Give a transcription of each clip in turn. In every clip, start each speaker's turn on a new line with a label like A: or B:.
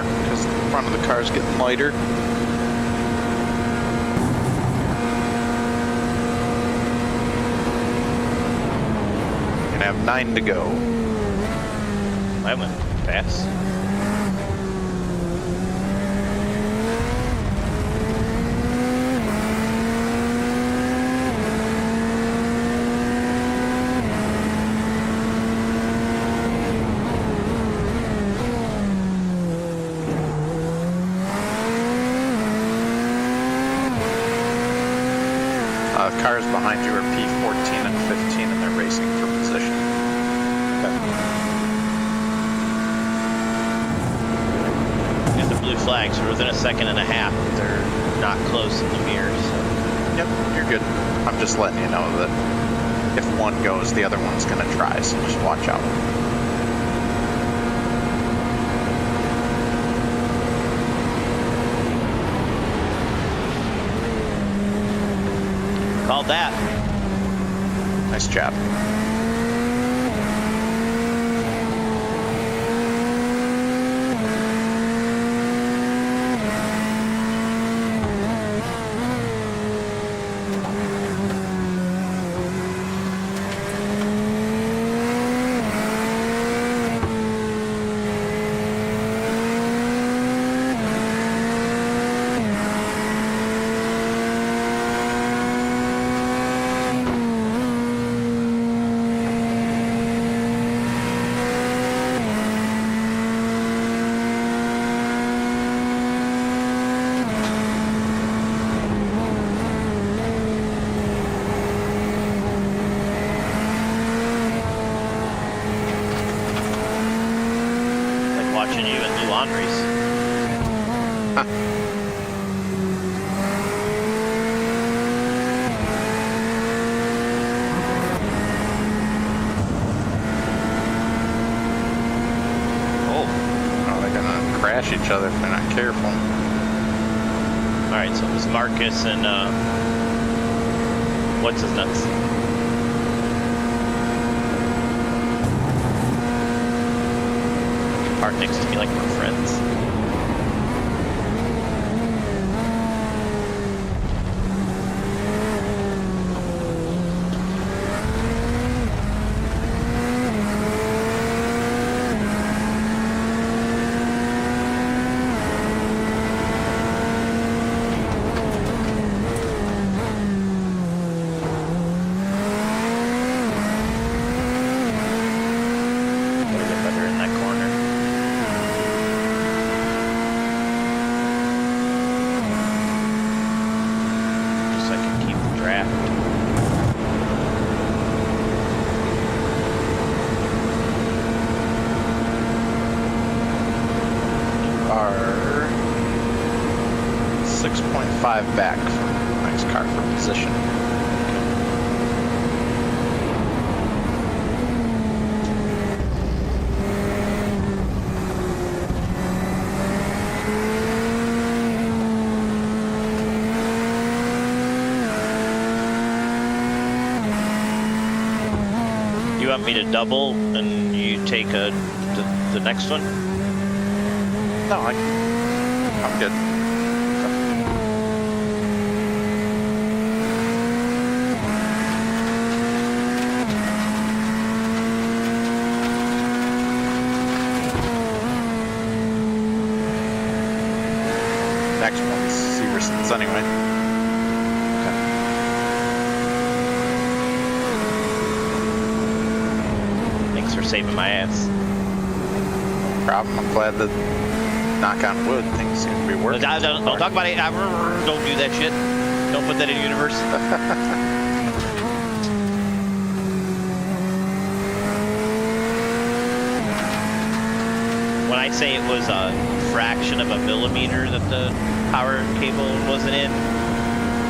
A: more because the front of the car is getting lighter. Gonna have 9 to go.
B: I went fast.
A: Cars behind you are P14 and 15 and they're racing for position.
B: Got the blue flags. We're within a second and a half. They're not close in the mirrors. So.
A: Yep, you're good. I'm just letting you know that if one goes, the other one's going to try, so just watch out.
B: Called that.
A: Nice job.
B: Watching you in New Andres.
A: Huh. Oh, they're gonna crash each other if they're not careful.
B: All right, so it was Marcus and what's his nuts? Park next to me like we're friends. Gotta get better in that corner.
A: Are 6.5 back from the next car for position.
B: You want me to double and you take the next one?
A: No, I'm good. Next one's Severson's anyway.
B: Thanks for saving my ass.
A: No problem. I'm glad that, knock on wood, things seem to be working.
B: Don't talk about it. Don't do that shit. Don't put that in universe. When I say it was a fraction of a millimeter that the power cable wasn't in,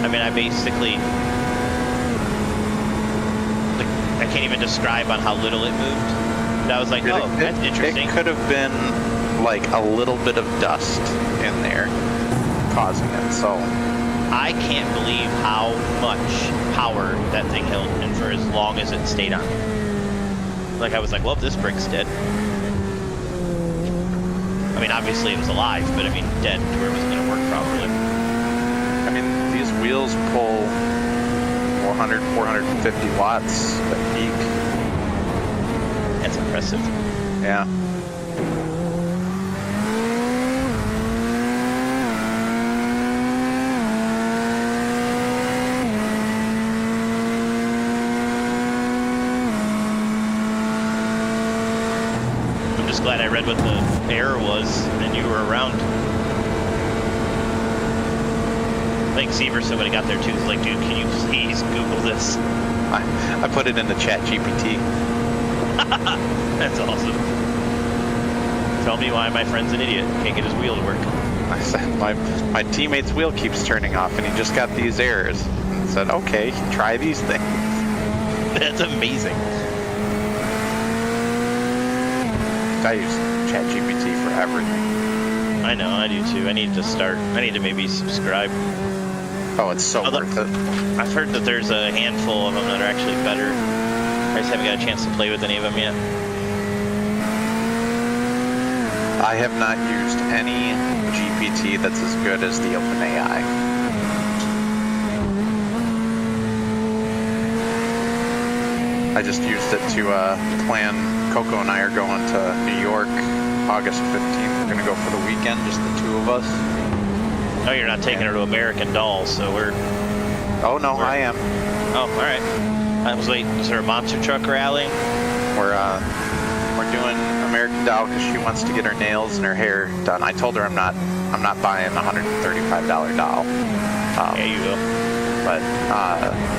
B: I mean, I basically, I can't even describe on how little it moved. But I was like, oh, that's interesting.
A: It could have been like a little bit of dust in there causing it, so.
B: I can't believe how much power that thing held and for as long as it stayed on. Like, I was like, well, this brick's dead. I mean, obviously it was alive, but I mean, dead to where it wasn't going to work properly.
A: I mean, these wheels pull 400, 450 watts at peak.
B: That's impressive.
A: Yeah.
B: I'm just glad I read what the error was and you were around. I think Severson would have got there too. He's like, dude, can you please Google this?
A: I put it into Chat GPT.
B: That's awesome. Tell me why my friend's an idiot. Can't get his wheel to work.
A: I said, my teammate's wheel keeps turning off and he just got these errors. And I said, okay, try these things.
B: That's amazing.
A: I use Chat GPT for everything.
B: I know, I do too. I need to maybe subscribe.
A: Oh, it's so worth it.
B: I've heard that there's a handful of them that are actually better. I just haven't got a chance to play with any of them yet.
A: I have not used any GPT that's as good as the OpenAI. I just used it to plan. Coco and I are going to New York August 15th. We're going to go for the weekend, just the two of us.
B: Oh, you're not taking her to American Doll, so we're...
A: Oh, no, I am.
B: Oh, all right. I was waiting. Is there a monster truck rally?
A: We're doing American Doll because she wants to get her nails and her hair done. I told her I'm not buying a $135 doll.
B: Yeah, you will.
A: But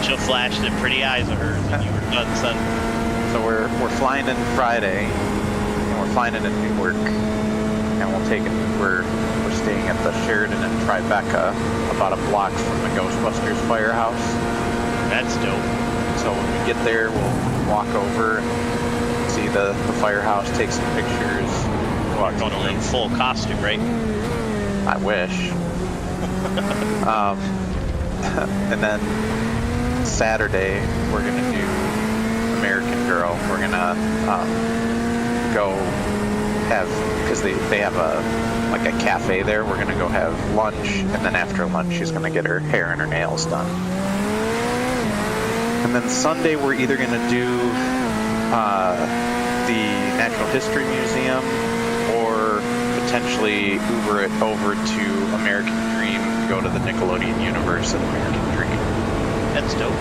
B: She'll flash the pretty eyes of hers and you were done, son.
A: So we're flying in Friday, and we're flying into Newark, and we'll take it. We're staying at the Sheridan in Tribeca, about a block from the Ghostbusters firehouse.
B: That's dope.
A: So when we get there, we'll walk over and see the firehouse, take some pictures.
B: Walk going over in full costume, right?
A: I wish. And then Saturday, we're gonna do American Girl. We're gonna go have, because they have a cafe there. We're gonna go have lunch, and then after lunch, she's gonna get her hair and her nails done. And then Sunday, we're either gonna do the Natural History Museum, or potentially Uber it over to American Dream, go to the Nickelodeon universe of American Dream.
B: That's dope.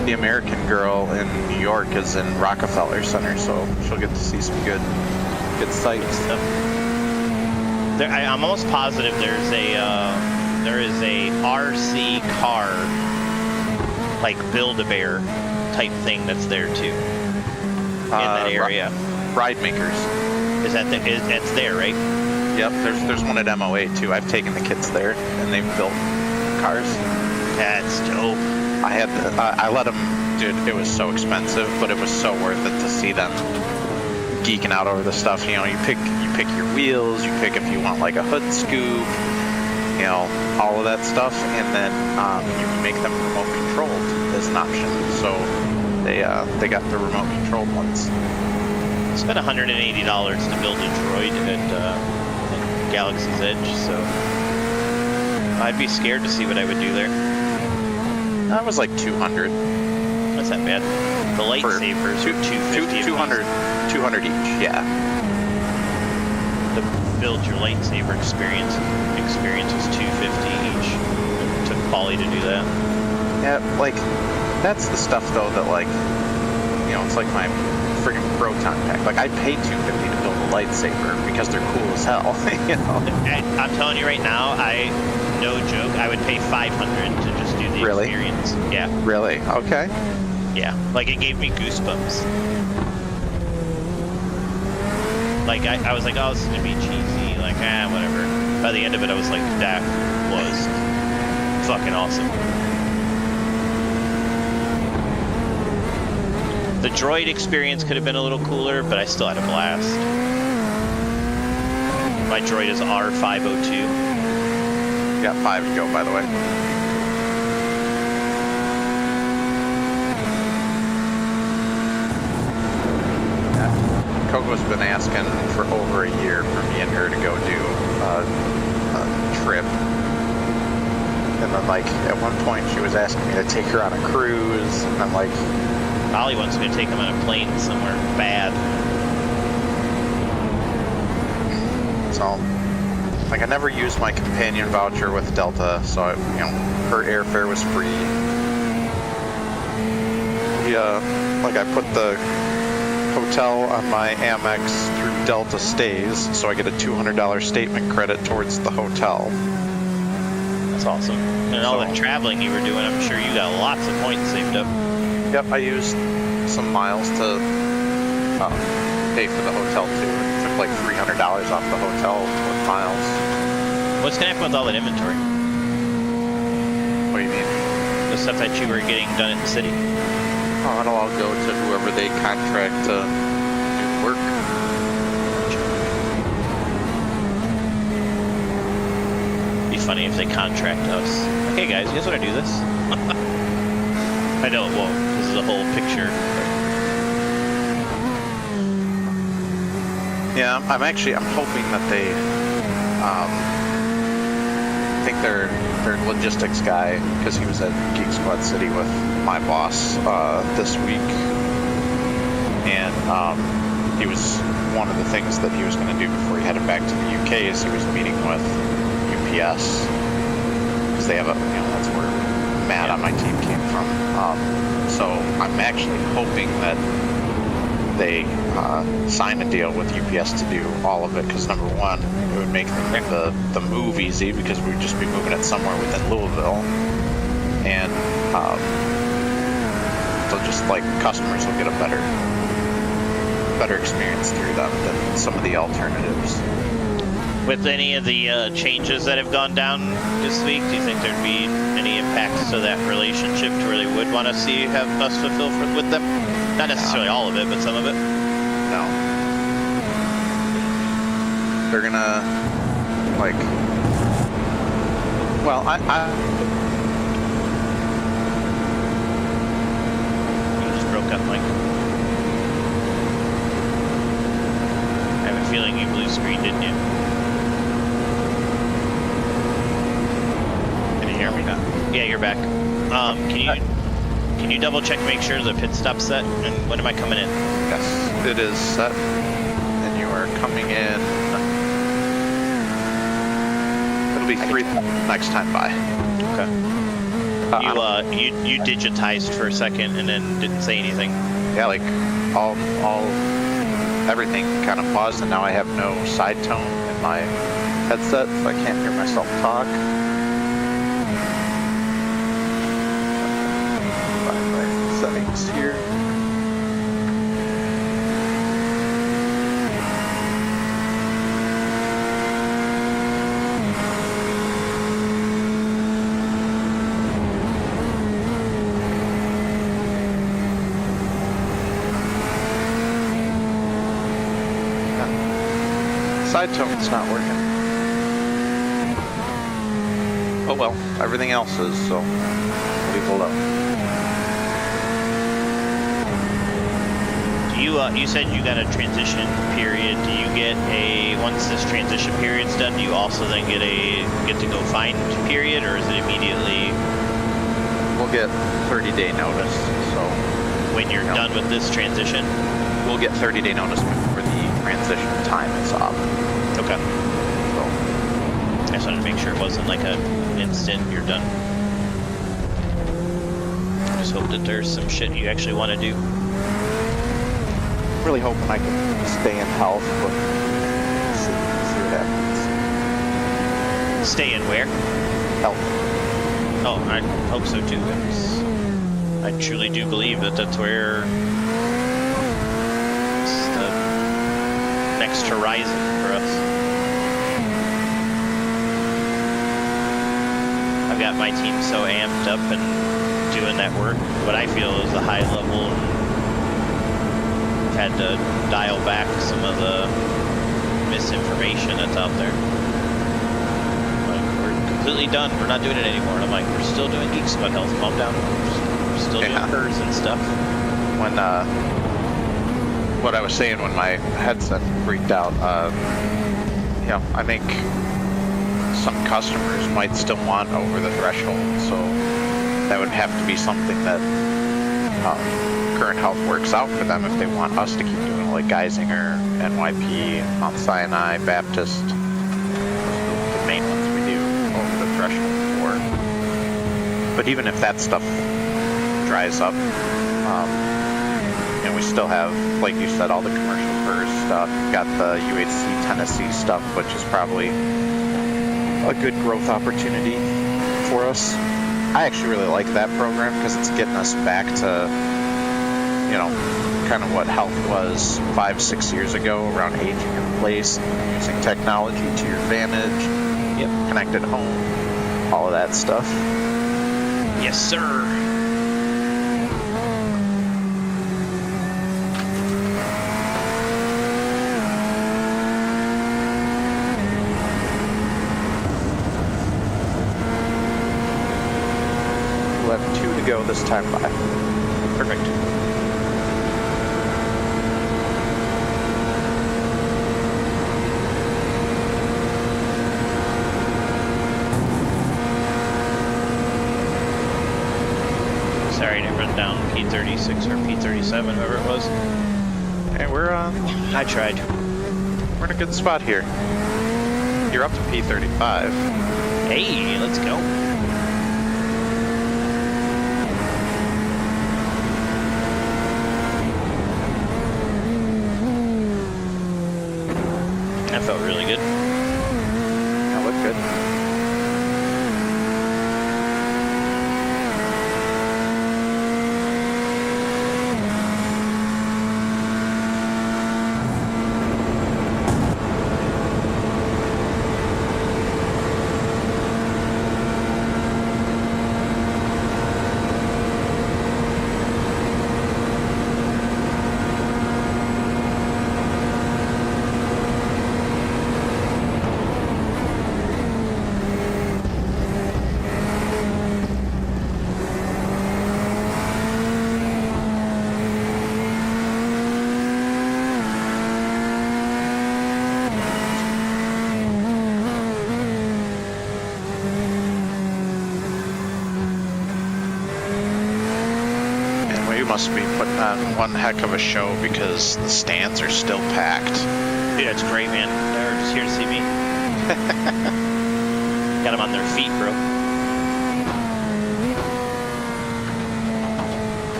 A: The American Girl in New York is in Rockefeller Center, so she'll get to see some good sights.
B: I'm almost positive there is a RC car, like Build-A-Bear type thing that's there too in that area.
A: Ride Makers.
B: Is that that's there, right?
A: Yep. There's one at MOA too. I've taken the kids there, and they've built cars.
B: That's dope.
A: I let them, dude. It was so expensive, but it was so worth it to see them geeking out over the stuff. You know, you pick your wheels, you pick if you want like a hood scoop, you know, all of that stuff, and then you can make them remote controlled as an option. So they got the remote controlled ones.
B: I spent $180 to build a droid at Galaxy's Edge, so I'd be scared to see what I would do there.
A: That was like 200.
B: That's not bad. The lightsabers are 250.
A: 200 each, yeah.
B: To build your lightsaber experience was 250 each. It took Paulie to do that.
A: Yeah, like that's the stuff though that, like, you know, it's like my friggin' proton pack. Like I pay $250 to build a lightsaber because they're cool as hell. You know.
B: I'm telling you right now, no joke, I would pay $500 to just do the experience. Yeah.
A: Really? Okay.
B: Yeah. Like it gave me goosebumps. Like I was like, oh, this is gonna be cheesy. Like, whatever. By the end of it, I was like, that was fucking awesome. The droid experience could have been a little cooler, but I still had a blast. My droid is R502.
A: Got 5 to go, by the way. Coco's been asking for over a year for me and her to go do a trip. And then, like, at one point she was asking me to take her on a cruise, and I'm like...
B: Ollie wants me to take him on a plane somewhere bad.
A: So, like, I never used my companion voucher with Delta, so, you know, her airfare was free. Like, I put the hotel on my Amex through Delta Stays, so I get a $200 statement credit towards the hotel.
B: That's awesome. And all the traveling you were doing, I'm sure you got lots of points saved up.
A: Yep, I used some miles to pay for the hotel too. It took like $300 off the hotel with miles.
B: What's gonna happen with all that inventory?
A: What do you mean?
B: The stuff that you were getting done in the city?
A: Oh, it'll all go to whoever they contract to do the work.
B: Be funny if they contract us. Okay, guys, you guys want to do this? I know it won't. This is a whole picture.
A: Yeah, I'm hoping that they, I think their logistics guy, because he was at Geek Squad City with my boss this week, and he was, one of the things that he was going to do before he headed back to the UK is he was meeting with UPS, because they have a, you know, that's where Matt on my team came from. So I'm actually hoping that they sign a deal with UPS to do all of it, because number one, it would make the move easy, because we'd just be moving it somewhere within Louisville, and so just like customers will get a better experience through them than some of the alternatives.
B: With any of the changes that have gone down this week, do you think there'd be any impacts to that relationship to where they would want to see have us fulfill with them? Not necessarily all of it, but some of it?
A: No. They're gonna, like, well,
B: You just broke up, Mike. I have a feeling you blue screen, didn't you?
A: Can you hear me now?
B: Yeah, you're back. Can you double check to make sure the pit stop's set? And when am I coming in?
A: Yes, it is set, and you are coming in. It'll be 3 next time by.
B: Okay. You digitized for a second and then didn't say anything.
A: Yeah, like everything kind of paused, and now I have no side tone in my headset, so I can't hear myself talk. Settings here. Side tone's not working. Oh well, everything else is, so leave it alone.
B: You said you got a transition period. Do you get once this transition period's done, do you also then get to go find period, or is it immediately?
A: We'll get 30-day notice, so.
B: When you're done with this transition?
A: We'll get 30-day notice before the transition time is up.
B: Okay.
A: So.
B: I just wanted to make sure it wasn't like an instant, you're done. I just hope that there's some shit you actually want to do.
A: Really hoping I can stay in health, but see what happens.
B: Stay in where?
A: Health.
B: Oh, I hope so too. I truly do believe that that's where it's the next horizon for us. I've got my team so amped up and doing that work, what I feel is a high level. Had to dial back some of the misinformation that's out there. Like, we're completely done. We're not doing it anymore. And I'm like, we're still doing Geek Squad Health. Calm down. We're still doing PERS and stuff.
A: When what I was saying when my headset freaked out, you know, I think some customers might still want over the threshold, so that would have to be something that Current Health works out for them if they want us to keep doing it, like Geisinger, NYP, Mount Sinai, Baptist, the main ones we do over the threshold for. But even if that stuff dries up, and we still have, like you said, all the commercial PERS stuff. Got the UHC Tennessee stuff, which is probably a good growth opportunity for us. I actually really like that program because it's getting us back to, you know, kind of what health was 5-6 years ago, around aging in place, using technology to your advantage, connected home, all of that stuff.
B: Yes, sir.
A: 2 to go this time by. Perfect.
B: Sorry to run down P36 or P37, whoever it was.
A: Hey,
B: I tried.
A: We're in a good spot here. You're up to P35.
B: Hey, let's go. That felt really good.
A: That looked good. Must be putting on one heck of a show because the stands are still packed.
B: Dude, that's great, man. They're just here to see me. Got them on their feet, bro.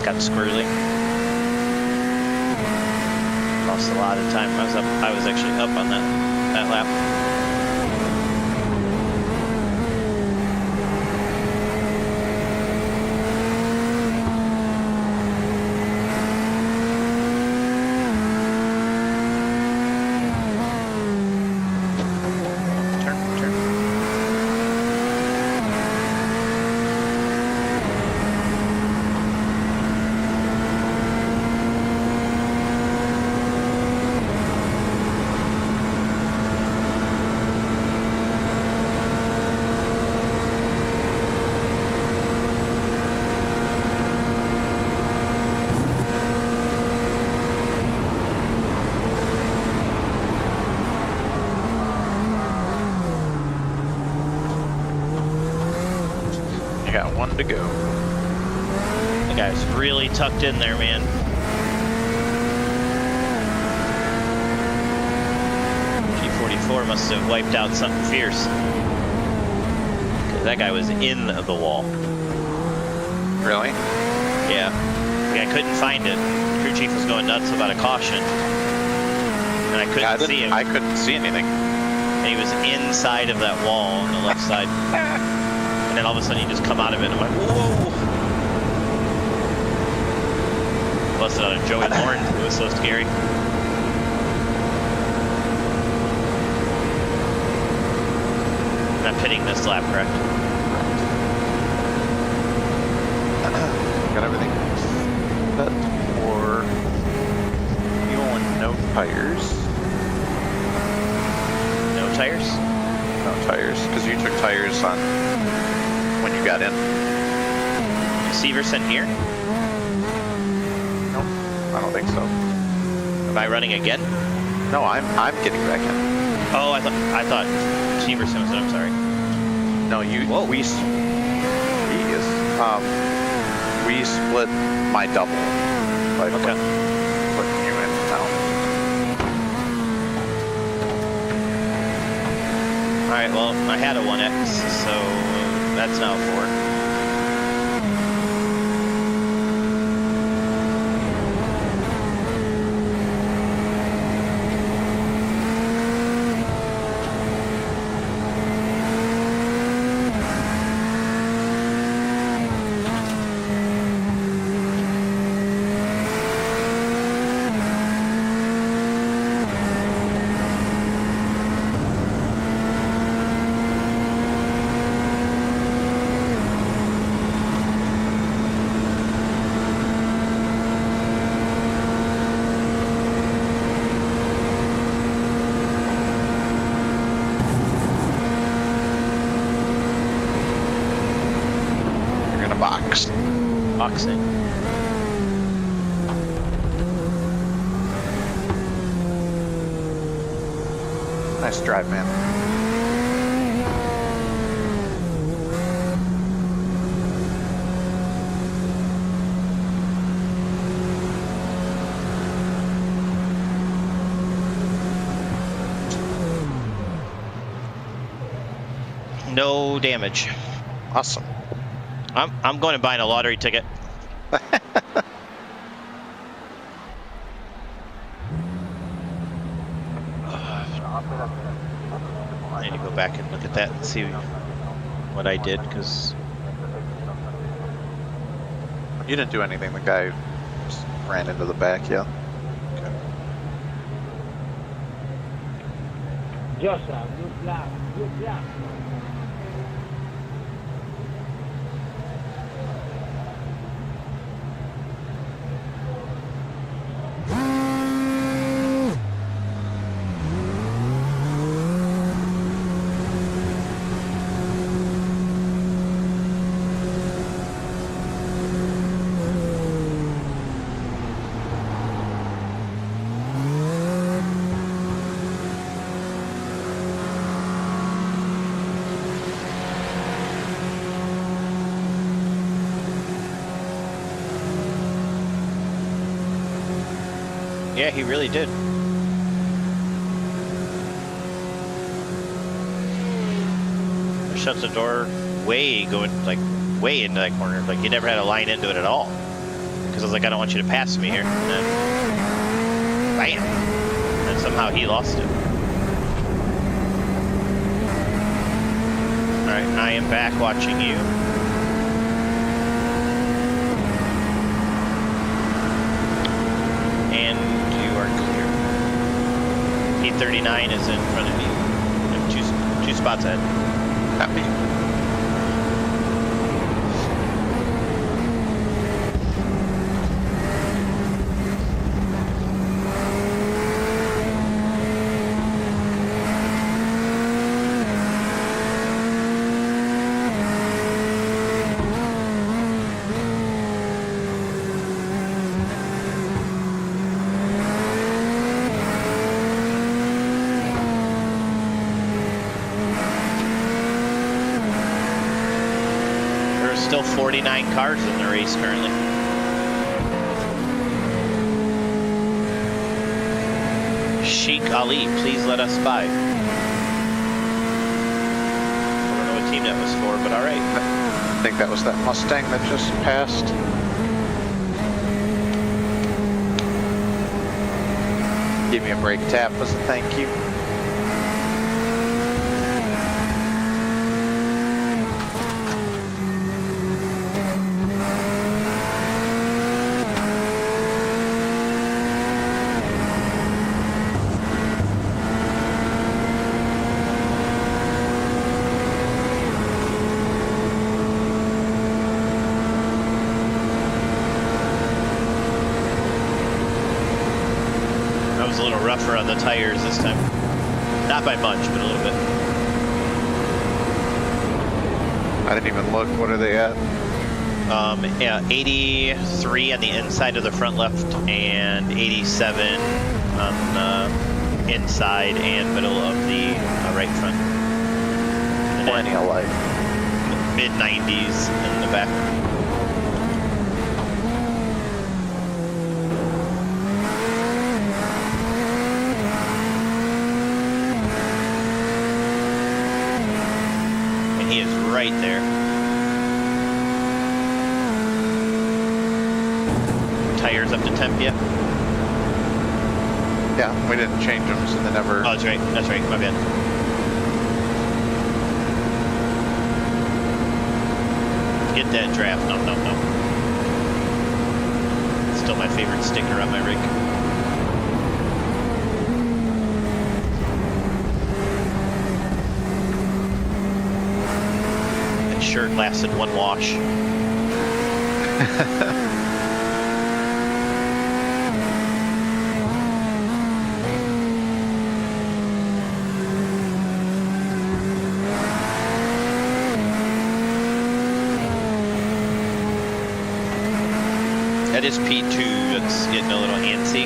B: Got squirrely. Lost a lot of time. I was actually up on that lap.
A: Got 1 to go.
B: The guy's really tucked in there, man. G44 must have wiped out something fierce. Because that guy was in the wall.
A: Really?
B: Yeah. I couldn't find it. Crew chief was going nuts about a caution. And I couldn't see him.
A: I couldn't see anything.
B: And he was inside of that wall on the left side. And then all of a sudden you just come out of it and I'm like, whoa! Busted out of Joey Lawrence. It was so scary. I'm pitting this lap, correct?
A: Got everything set for fuel and no tires. No tires, because you took tires on when you got in.
B: Severson here?
A: Nope, I don't think so.
B: Am I running again?
A: No, I'm getting back in.
B: Oh, I thought Severson was it. I'm sorry.
A: No, you.
B: Whoa.
A: We split my double by putting you in now.
B: All right. Well, I had a 1X, so that's now 4. Boxing.
A: Nice drive, man.
B: No damage.
A: Awesome.
B: I'm going and buying a lottery ticket. I need to go back and look at that and see what I did, because
A: You didn't do anything. The guy just ran into the back, yeah.
C: Joshua, good luck, good luck.
B: yeah, he really did. Shuts the door way into that corner. Like, he never had a line into it at all. Because I was like, I don't want you to pass me here. And then, bam! And somehow he lost it. All right, I am back watching you. And you are clear. P39 is in front of you. Two spots ahead.
A: Happy.
B: Still 49 cars in the race currently. Sheikh Ali, please let us by. I don't know what team that was for, but all right.
A: I think that was that Mustang that just passed. Give me a brake tap as a thank you.
B: I was a little rougher on the tires this time. Not by much, but a little bit.
A: I didn't even look. What are they at?
B: Yeah, 83 on the inside of the front left and 87 on the inside and middle of the right front. And
A: Plenty of light.
B: mid 90s in the back. And he is right there. Tires up to temp yet?
A: Yeah, we didn't change them, so they never.
B: Oh, that's right. That's right. My bad. Get that draft. No, no, no. Still my favorite sticker on my rig. That shirt lasted one wash. That is P2 that's getting a little antsy.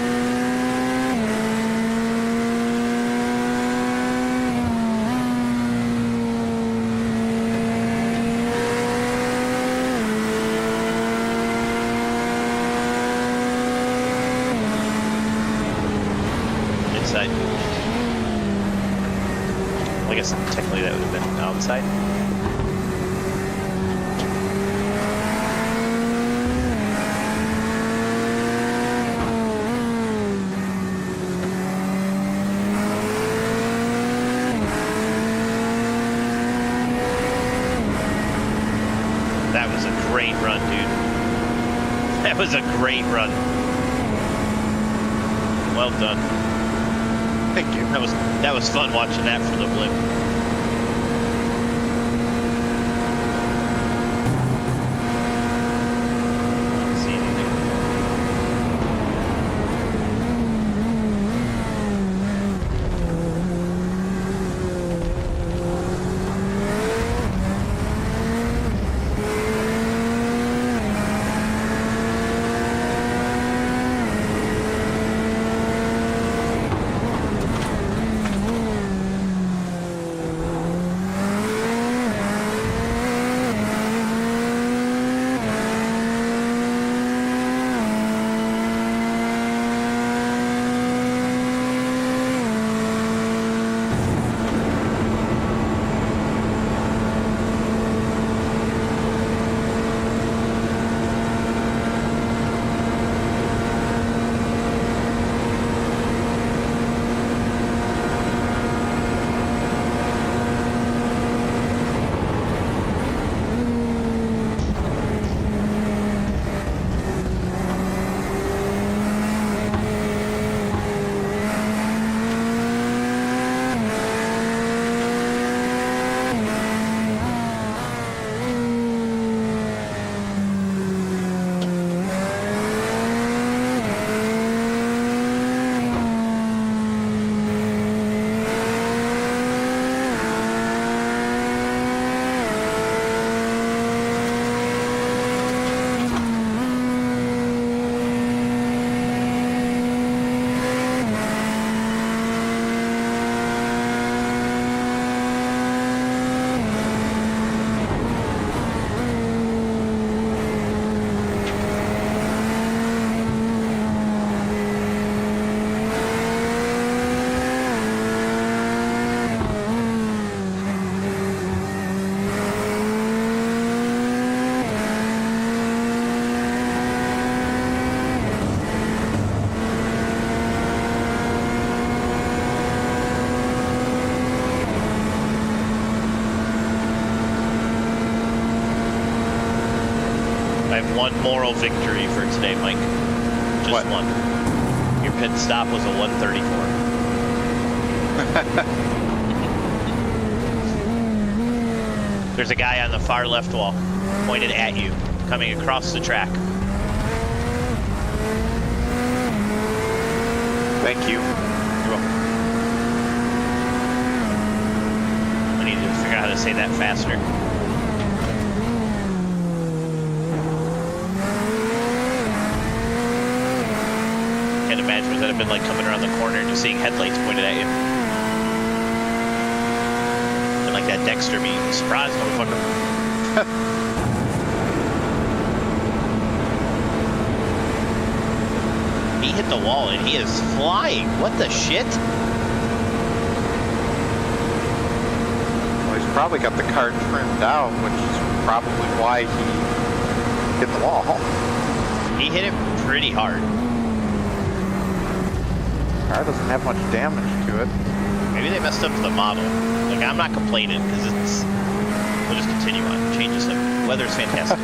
B: Inside. Well, I guess technically that would have been outside. That was a great run, dude. That was a great run. Well done.
A: Thank you.
B: That was fun watching that for the blimp. I don't see anything. I have one moral victory for today, Mike. Just
A: What?
B: one. Your pit stop was a 134. There's a guy on the far left wall, pointed at you, coming across the track.
A: Thank you.
B: You're welcome. I need to figure out how to say that faster. that have been like coming around the corner and just seeing headlights pointed at you. And like that Dexter meme, surprise motherfucker. He hit the wall and he is flying. What the shit?
A: Well, he's probably got the car trimmed out, which is probably why he hit the wall.
B: He hit it pretty hard.
A: Car doesn't have much damage to it.
B: Maybe they messed up the model. Like, I'm not complaining because it's. We'll just continue on. Changes the weather's fantastic.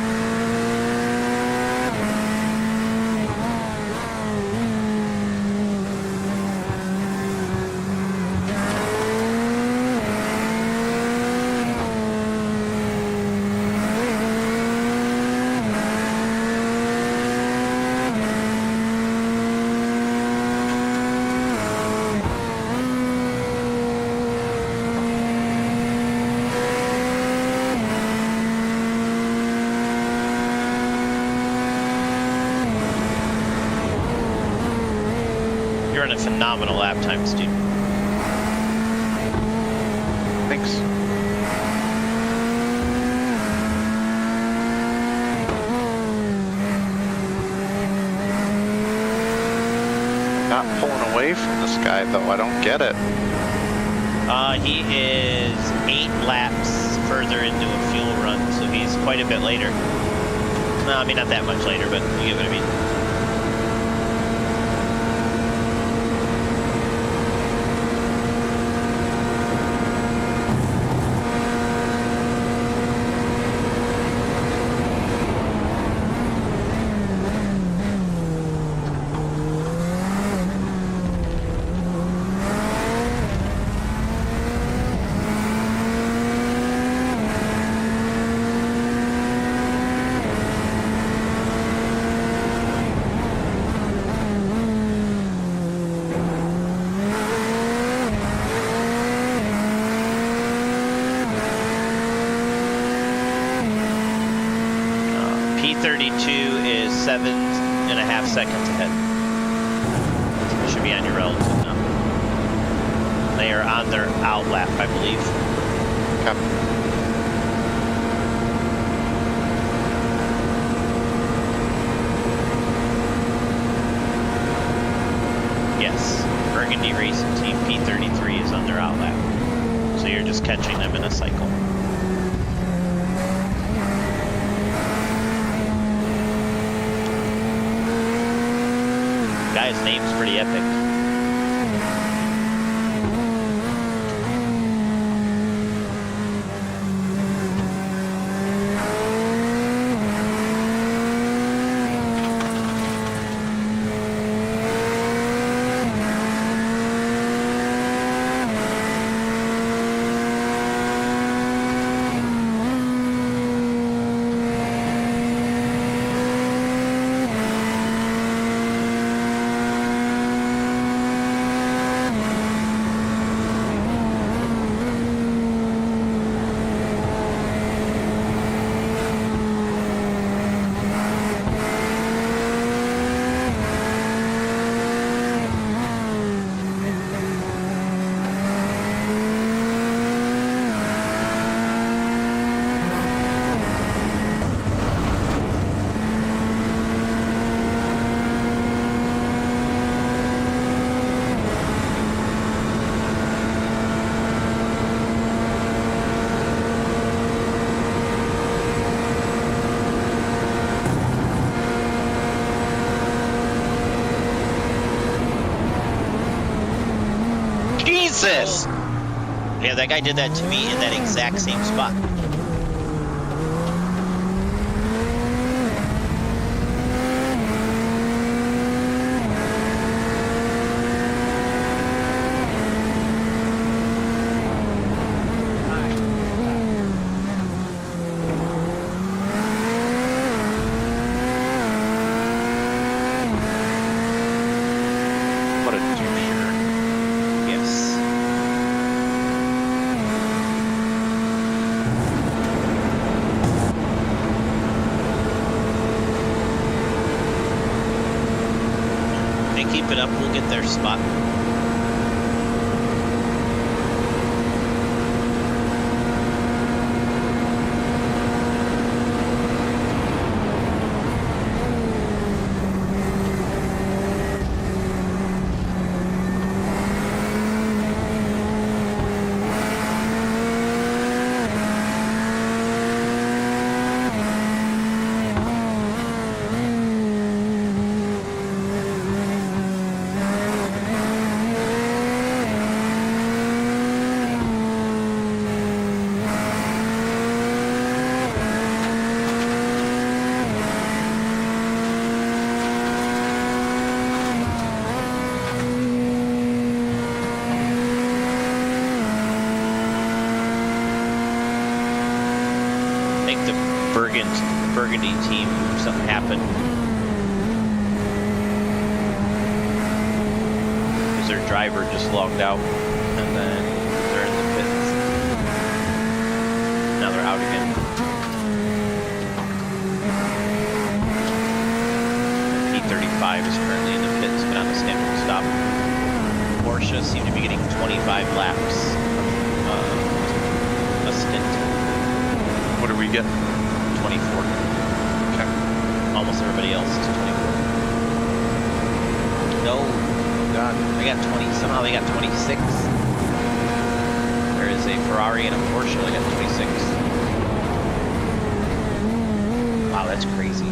B: You're running phenomenal lap times, dude.
A: Thanks. Not pulling away from this guy, though. I don't get it.
B: He is 8 laps further into a fuel run, so he's quite a bit later. No, I mean, not that much later, but you get what I mean. P32 is 7.5 seconds ahead. It should be on your relative now. They are on their out lap, I believe.
A: Okay.
B: Yes, Burgundy Racing Team P33 is on their out lap. So you're just catching them in a cycle. Guy's name's pretty epic. Jesus! Yeah, that guy did that to me in that exact same spot.
A: What a doucher.
B: Yes. keep it up, we'll get their spot. Burgundy team, something happened. Because their driver just logged out, and then they're in the pits. Now they're out again. P35 is currently in the pits, but on the scheduled stop. Porsche seem to be getting 25 laps a stint.
A: What do we get?
B: 24.
A: Okay.
B: Almost everybody else is 24. No. God. They got 20. Somehow they got 26. There is a Ferrari and a Porsche. They got 26. Wow, that's crazy.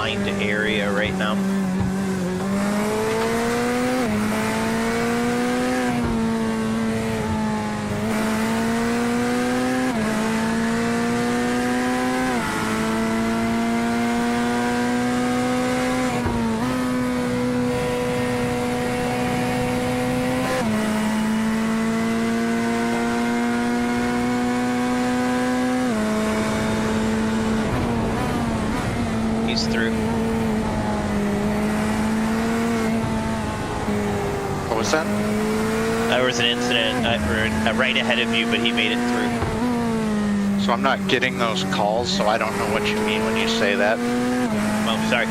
B: confined area right now. He's through.
A: What was that?
B: There was an incident right ahead of you, but he made it through.
A: So I'm not getting those calls, so I don't know what you mean when you say that.
B: Oh, sorry.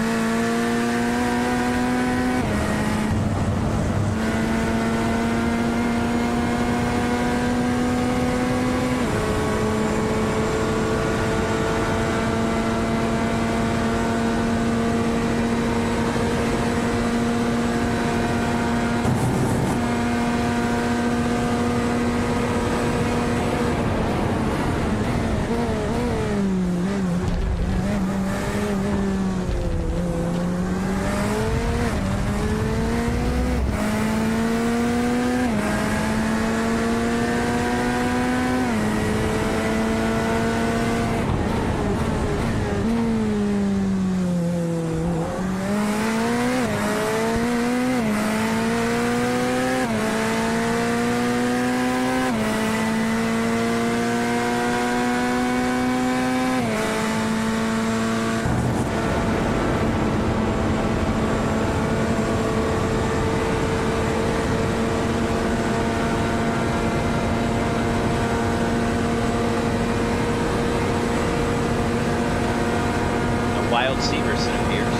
B: Wild Severson appears.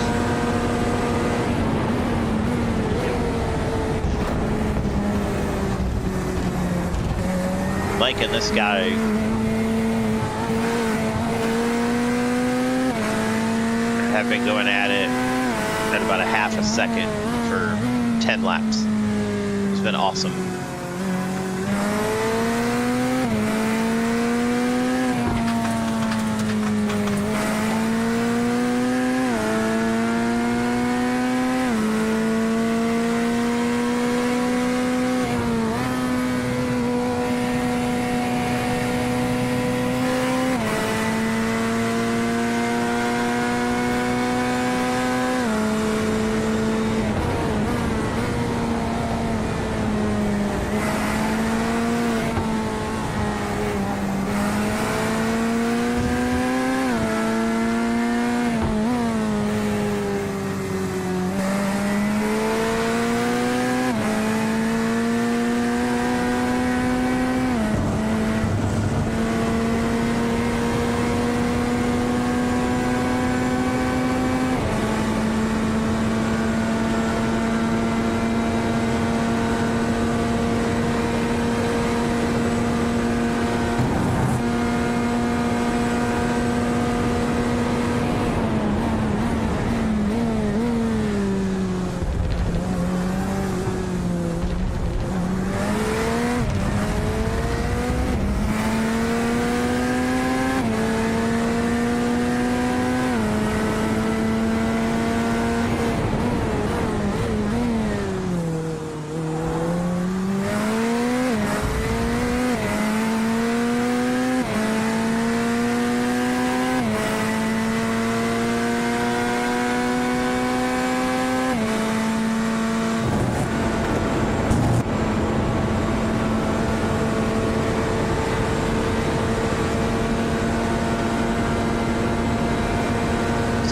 B: Liking this guy. Have been going at it at about a half a second for 10 laps. It's been awesome.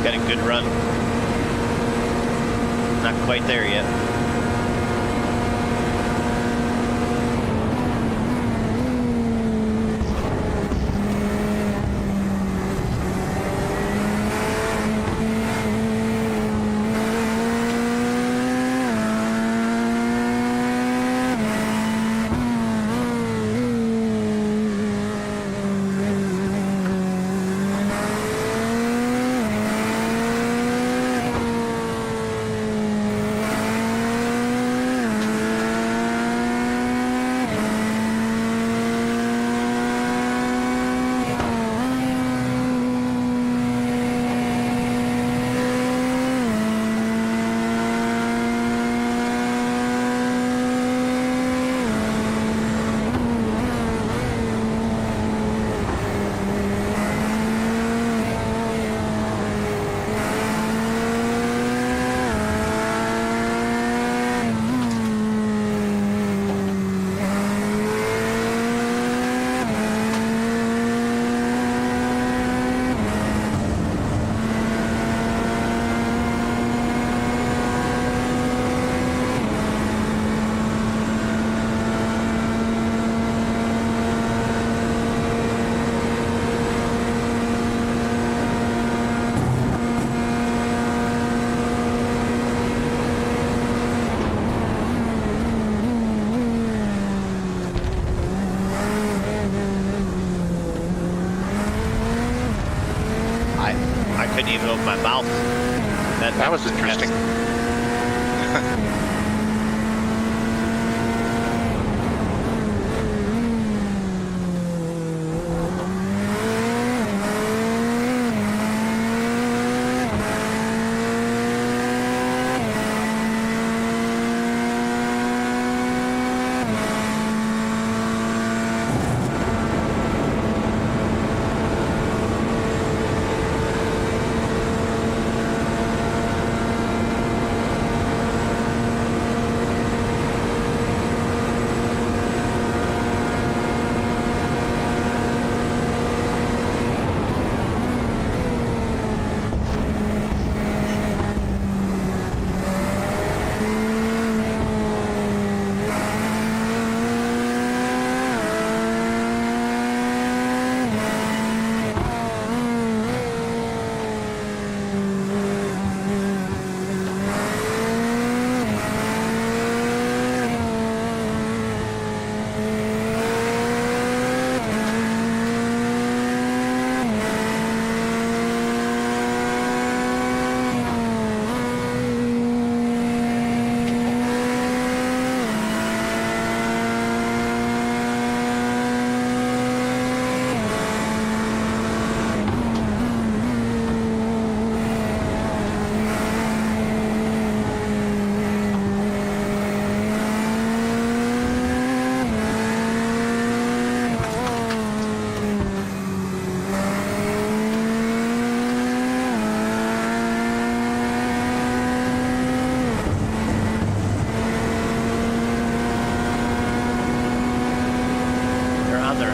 B: Got a good run. Not quite there yet. couldn't even open my mouth.
A: That was interesting.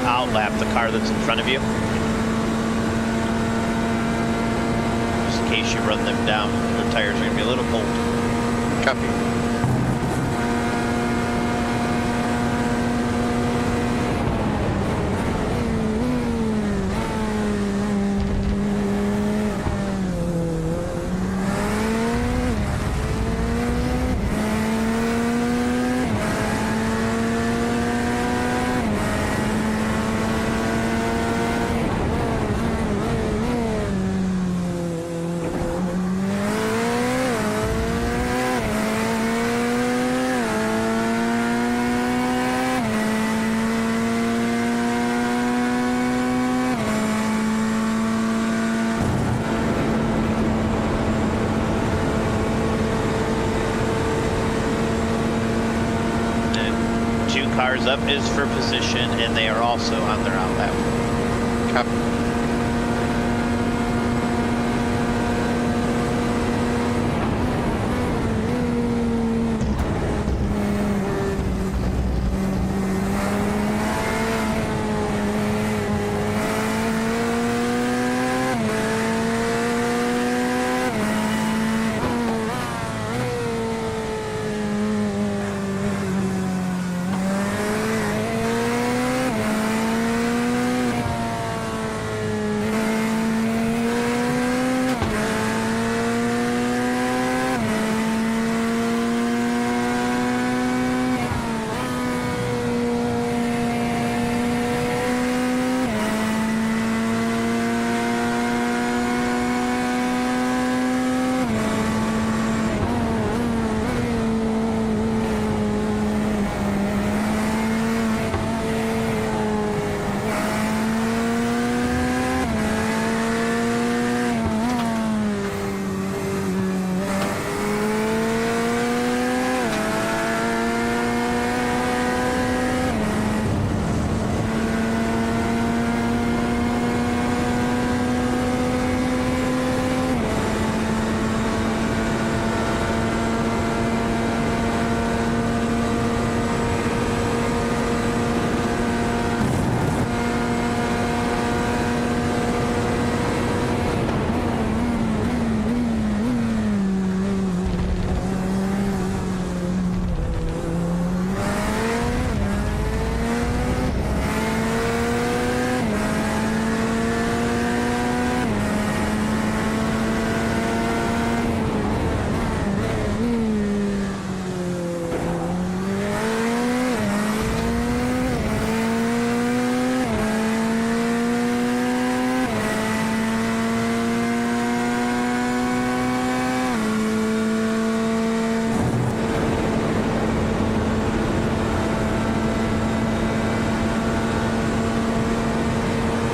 B: Outlap the car that's in front of you. Just in case you run them down, the tires are going to be a little cold.
A: Copy.
B: Cars up is for position, and they are also on their outlap.
A: Copy.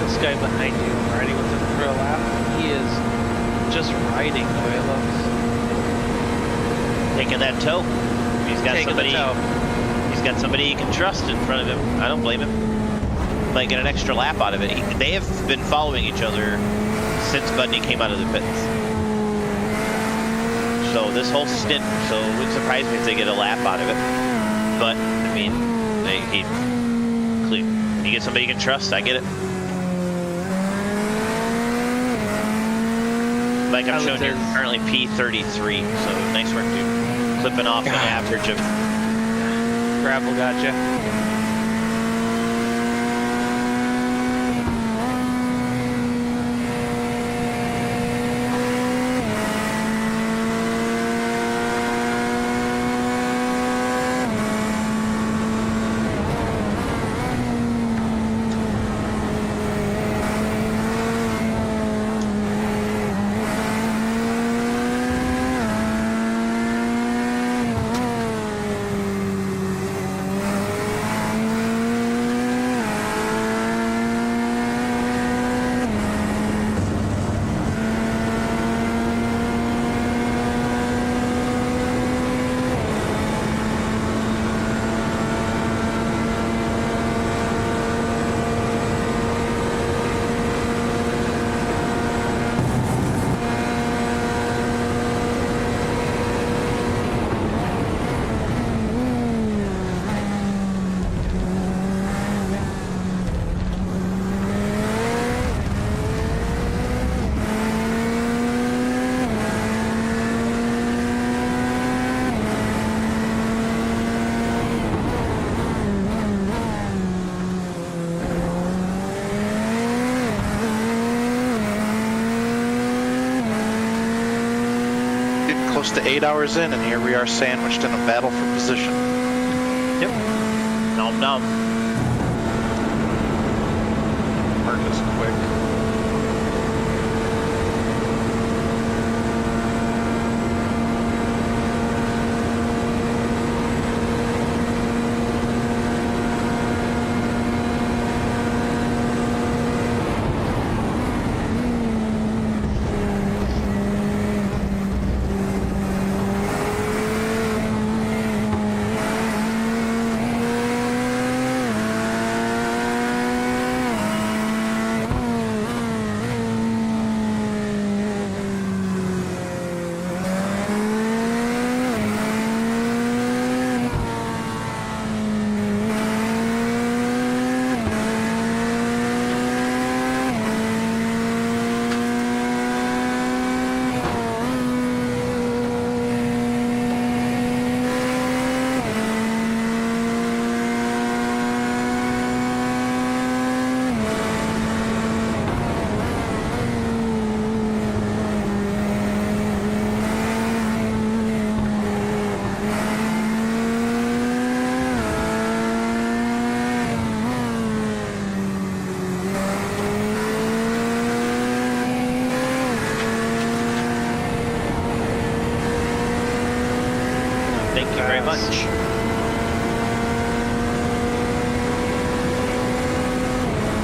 D: this guy behind you riding with him for a lap. He is just riding the way it looks.
B: Taking that toe. He's got
D: Taking
B: somebody.
D: the toe.
B: He's got somebody he can trust in front of him. I don't blame him. Might get an extra lap out of it. They have been following each other since Budney came out of the pits. So this whole stint, so it wouldn't surprise me if they get a lap out of it. But I mean, you get somebody you can trust. I get it. Like I'm showing, you're currently P33, so nice work, dude. Clipping off an average of.
D: Gravel gotcha.
A: Close to 8 hours in, and here we are sandwiched in a battle for position.
B: Yep. Nom nom.
A: Mark is quick.
B: Thank you very much.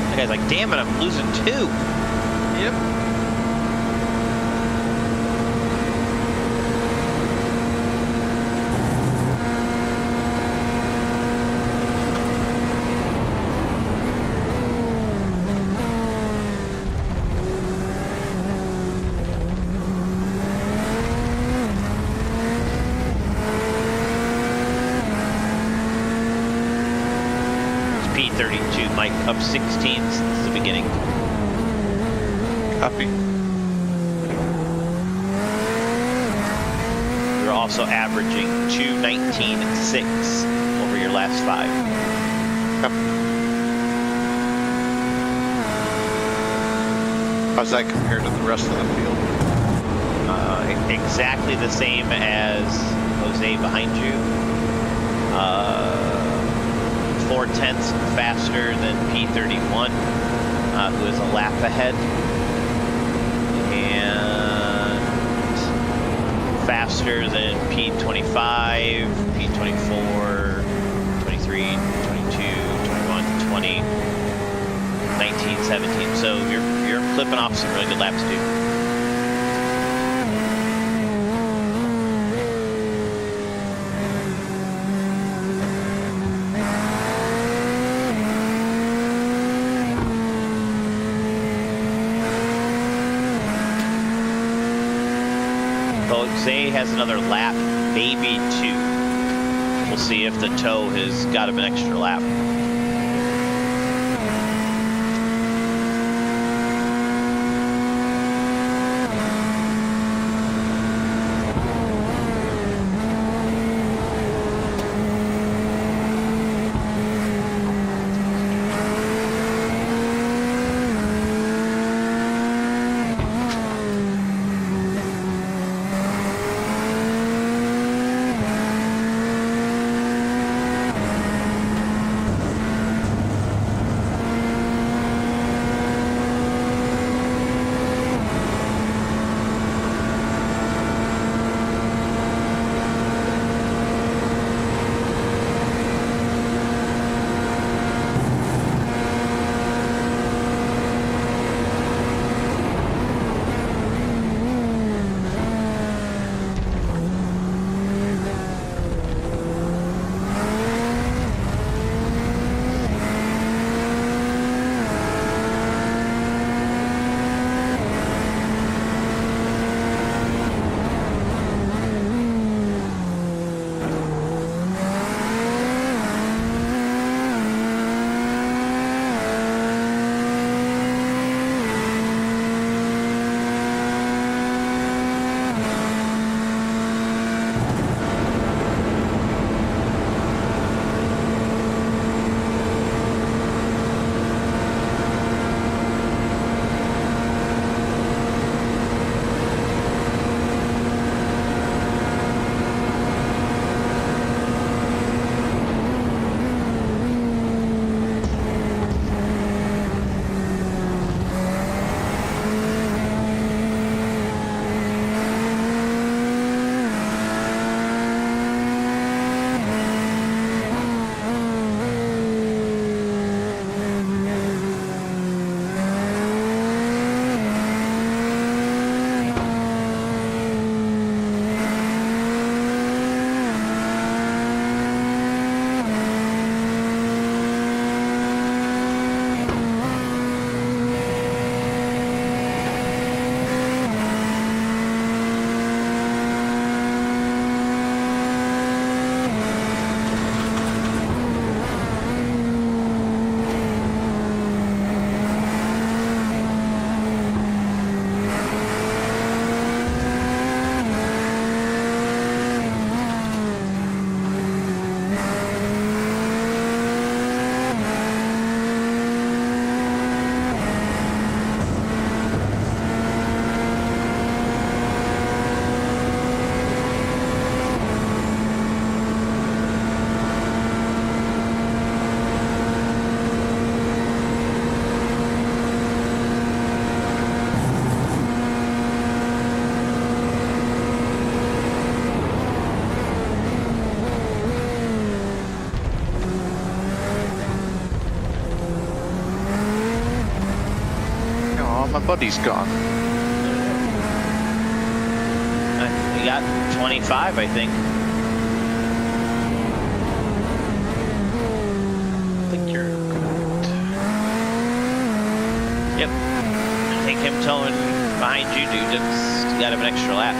B: That guy's like, damn it, I'm losing 2.
D: Yep.
B: P32, Mike, up 16 since the beginning.
A: Copy.
B: You're also averaging 2:19.6 over your last 5.
A: How's that compared to the rest of the field?
B: Exactly the same as Jose behind you. 4/10 faster than P31, who is a lap ahead. And faster than P25, P24, 23, 22, 21, 20, 19 17. So you're clipping off some really good laps, dude. Jose has another lap, maybe 2. We'll see if the tow has got him an extra lap.
A: My buddy's gone.
B: We got 25, I think.
D: I think you're correct.
B: Yep. I think him towing behind you, dude, it's got him an extra lap.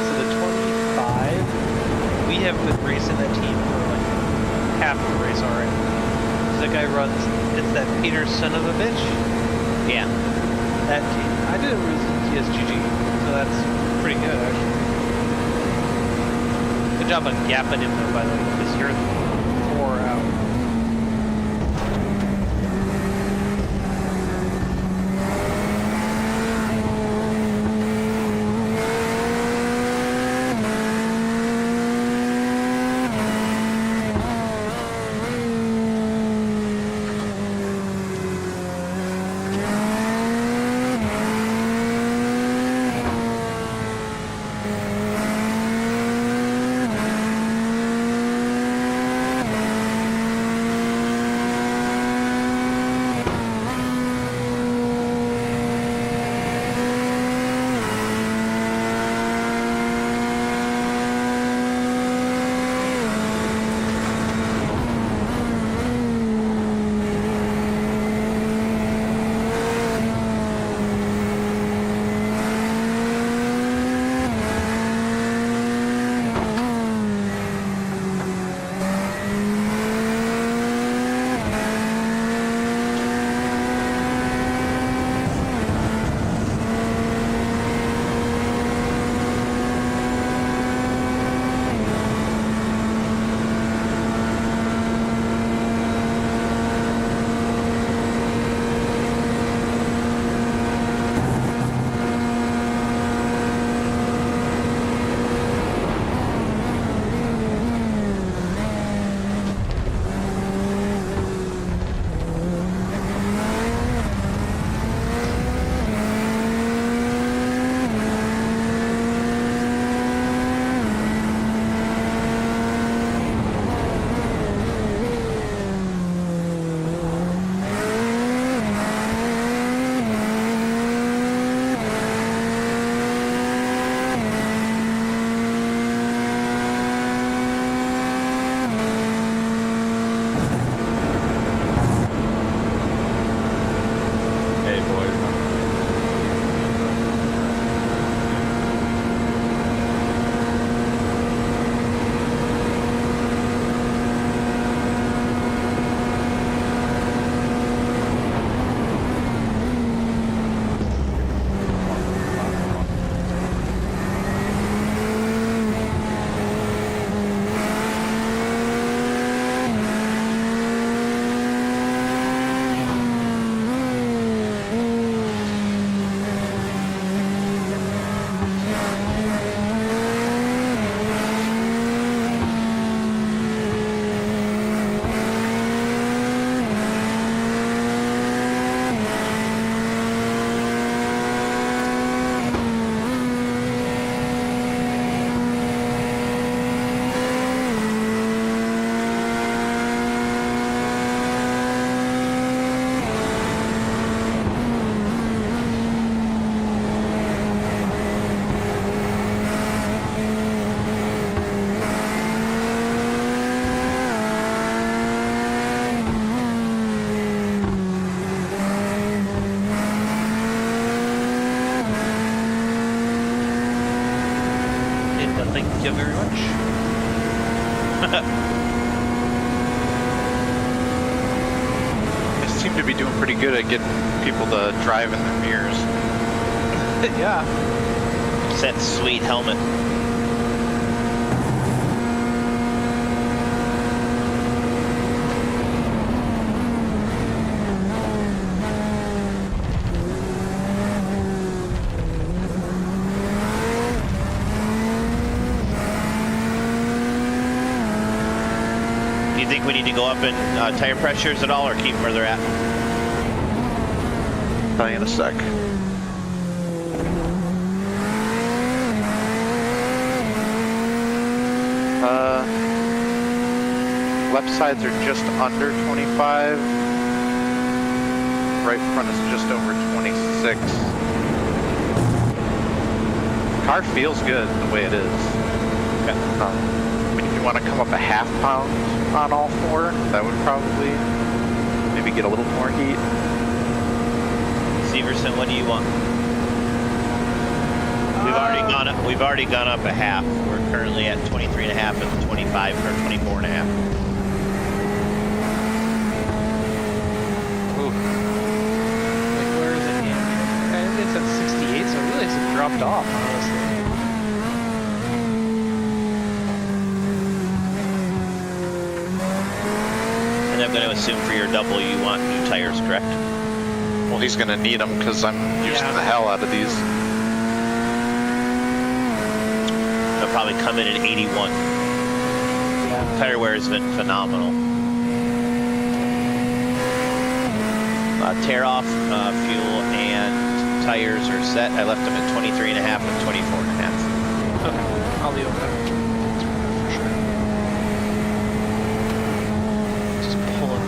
D: So the 25, we have been racing that team for like half the race already. The guy runs, it's that Peter son of a bitch.
B: Yeah.
D: That team. I didn't lose TSGG, so that's pretty good actually. Good job on gapping him though, by the way, because you're 4 out.
A: seem to be doing pretty good at getting people to drive in their mirrors.
D: Yeah.
B: It's that sweet helmet. Do you think we need to go up in tire pressures at all, or keep them where they're at?
A: Tell you in a sec. Left sides are just under 25. Right front is just over 26. Car feels good the way it is.
B: Okay.
A: I mean, if you want to come up a half pound on all four, that would probably maybe get a little more heat.
B: Severson, what do you want? We've already gone up a half. We're currently at 23.5 and 25 or 24.5.
D: Ooh. Like, where is it? I think it's at 68, so it really hasn't dropped off, honestly.
B: And I'm going to assume for your double you want new tires, correct?
A: Well, he's going to need them because I'm using the hell out of these.
B: They'll probably come in at 81.
D: Yeah.
B: Tire wear has been phenomenal. Tear off, fuel and tires are set. I left them at 23.5 and 24.5.
D: Okay, I'll leave it there. For sure. Just pulling.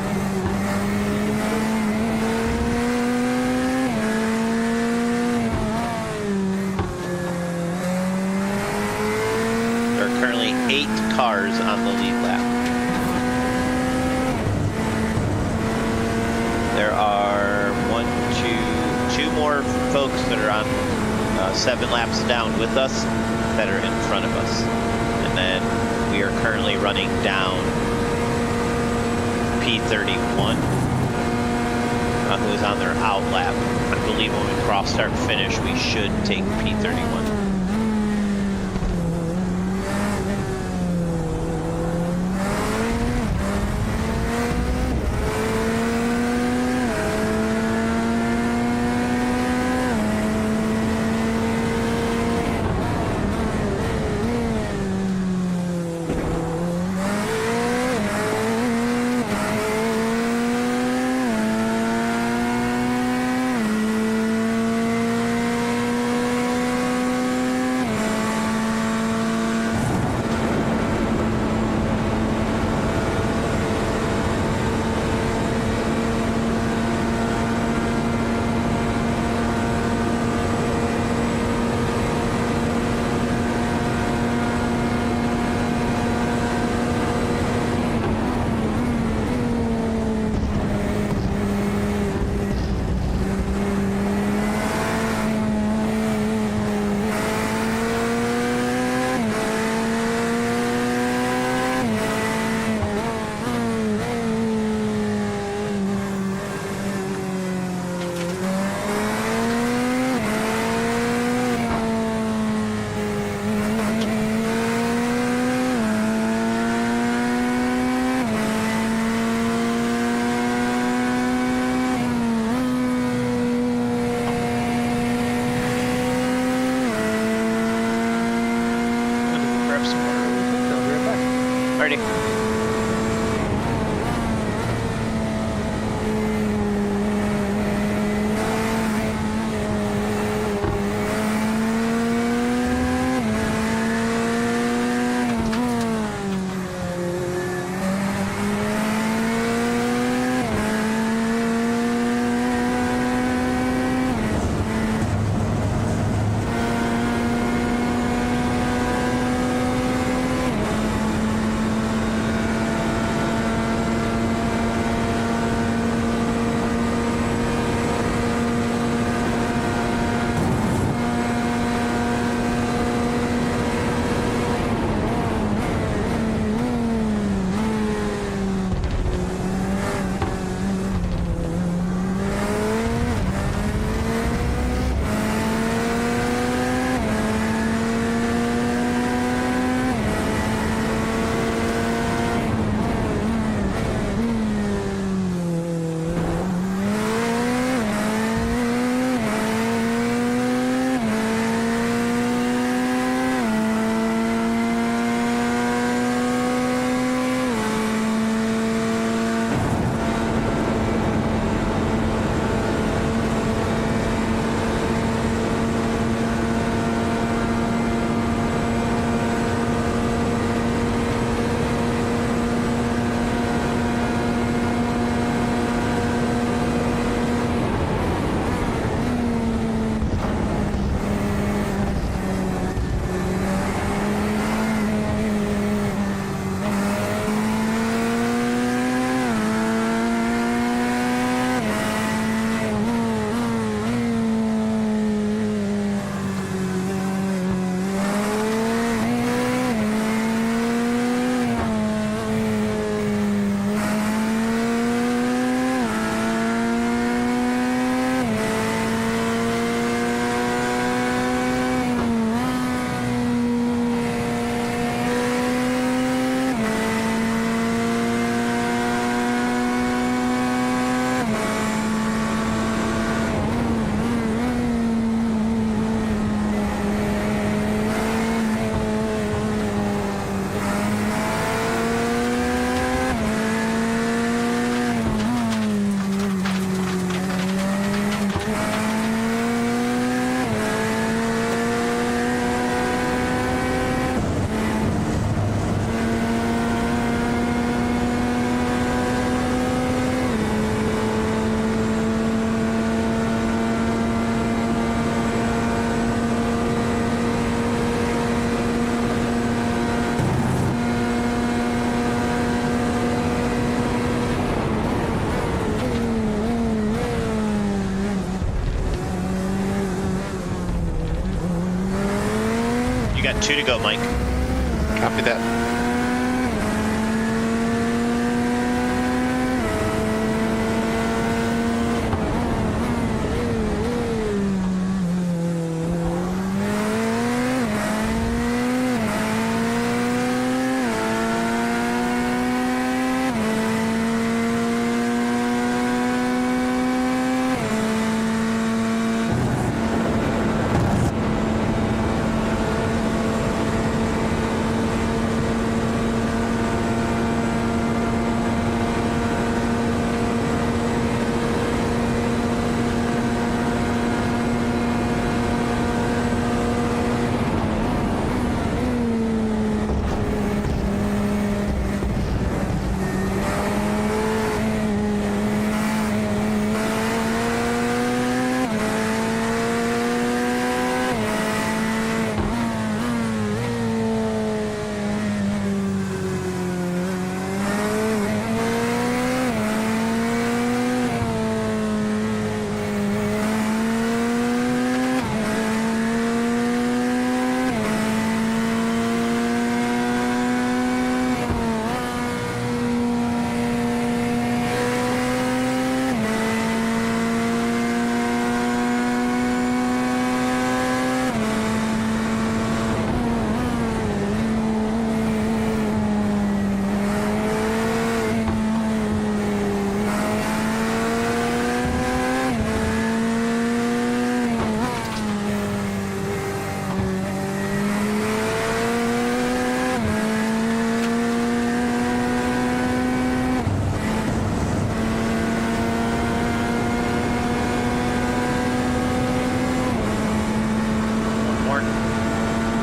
B: There are currently 8 cars on the lead lap. There are two more folks that are on 7 laps down with us that are in front of us. And then we are currently running down P31, who is on their out lap. I believe when we cross start finish, we should take P31. 2 to go, Mike.
A: Copy that.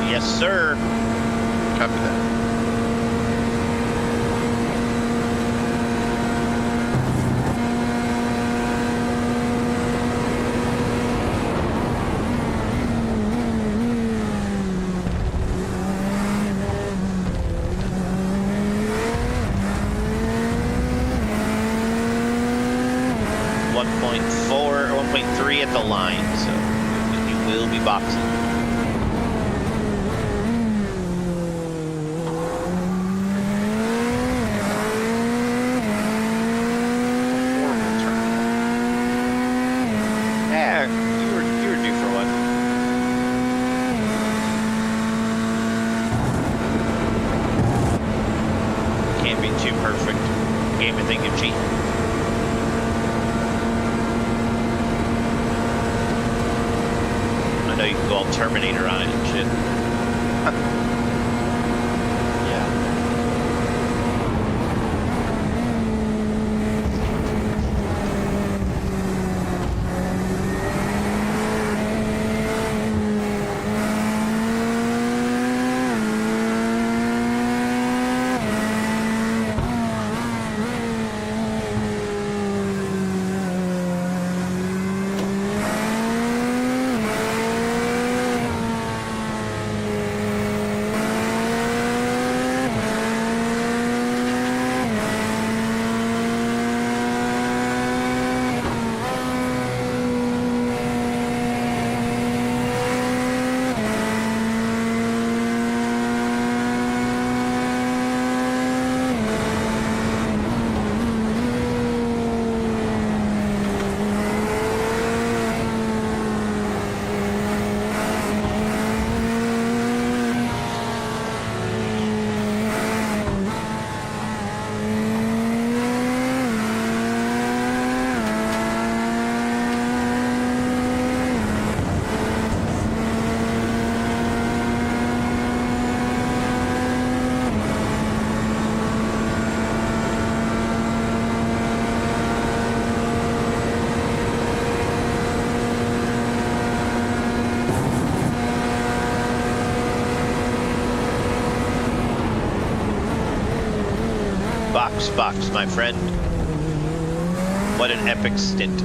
B: Yes, sir.
A: Copy that.
B: .4 or 1.3 at the line, so you will be boxing. Yeah, you were due for one. Can't be too perfect. Game of thinking cheat. I know you can go all Terminator on it and shit. Yeah. Box, my friend. What an epic stint.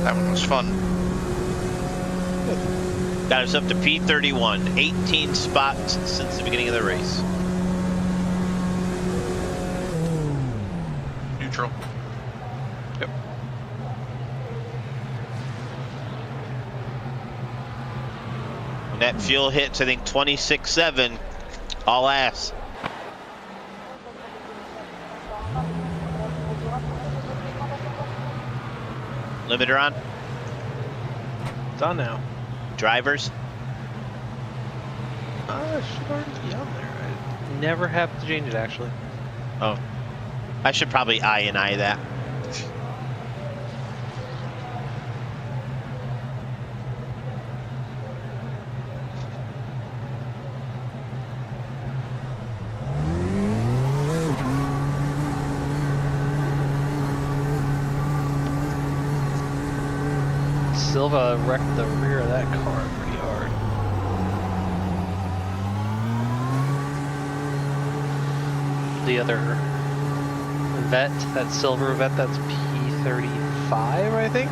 A: That one was fun.
B: Got us up to P31, 18 spots since the beginning of the race.
A: Neutral. Yep.
B: Net fuel hits, I think 26.7, all ass. Limiter on.
D: It's on now.
B: Drivers.
D: It should already be on there. I never have to change it actually.
B: Oh, I should probably I that.
D: Silva wrecked the rear of that car pretty hard. The other vet, that silver vet, that's P35, I think.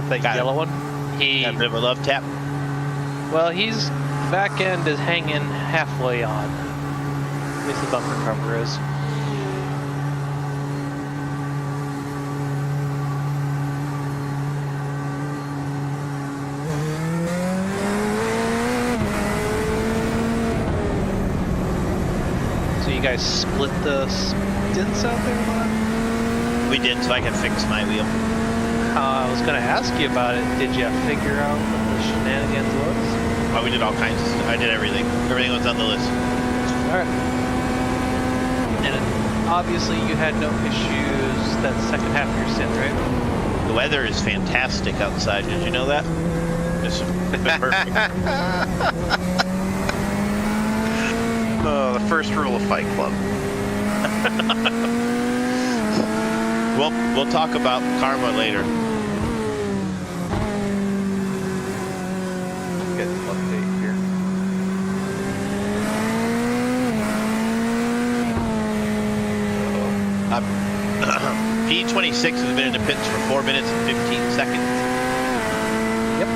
D: That
B: Got
D: yellow
B: it.
D: one. He,
B: Got a bit of a love tap.
D: well, he's back end is hanging halfway on. At least the bumper cover is. So you guys split the stints out there a lot?
B: We did, so I can fix my wheel.
D: I was gonna ask you about it. Did you figure out what the shenanigans was?
B: Oh, we did all kinds of stuff. I did everything. Everything was on the list.
D: Alright. And obviously you had no issues that second half of your stint, right?
B: The weather is fantastic outside. Did you know that? It's been perfect.
A: The first rule of Fight Club.
B: We'll talk about karma later.
A: Get an update here.
B: P26 has been in the pits for 4 minutes and 15 seconds.
D: Yep.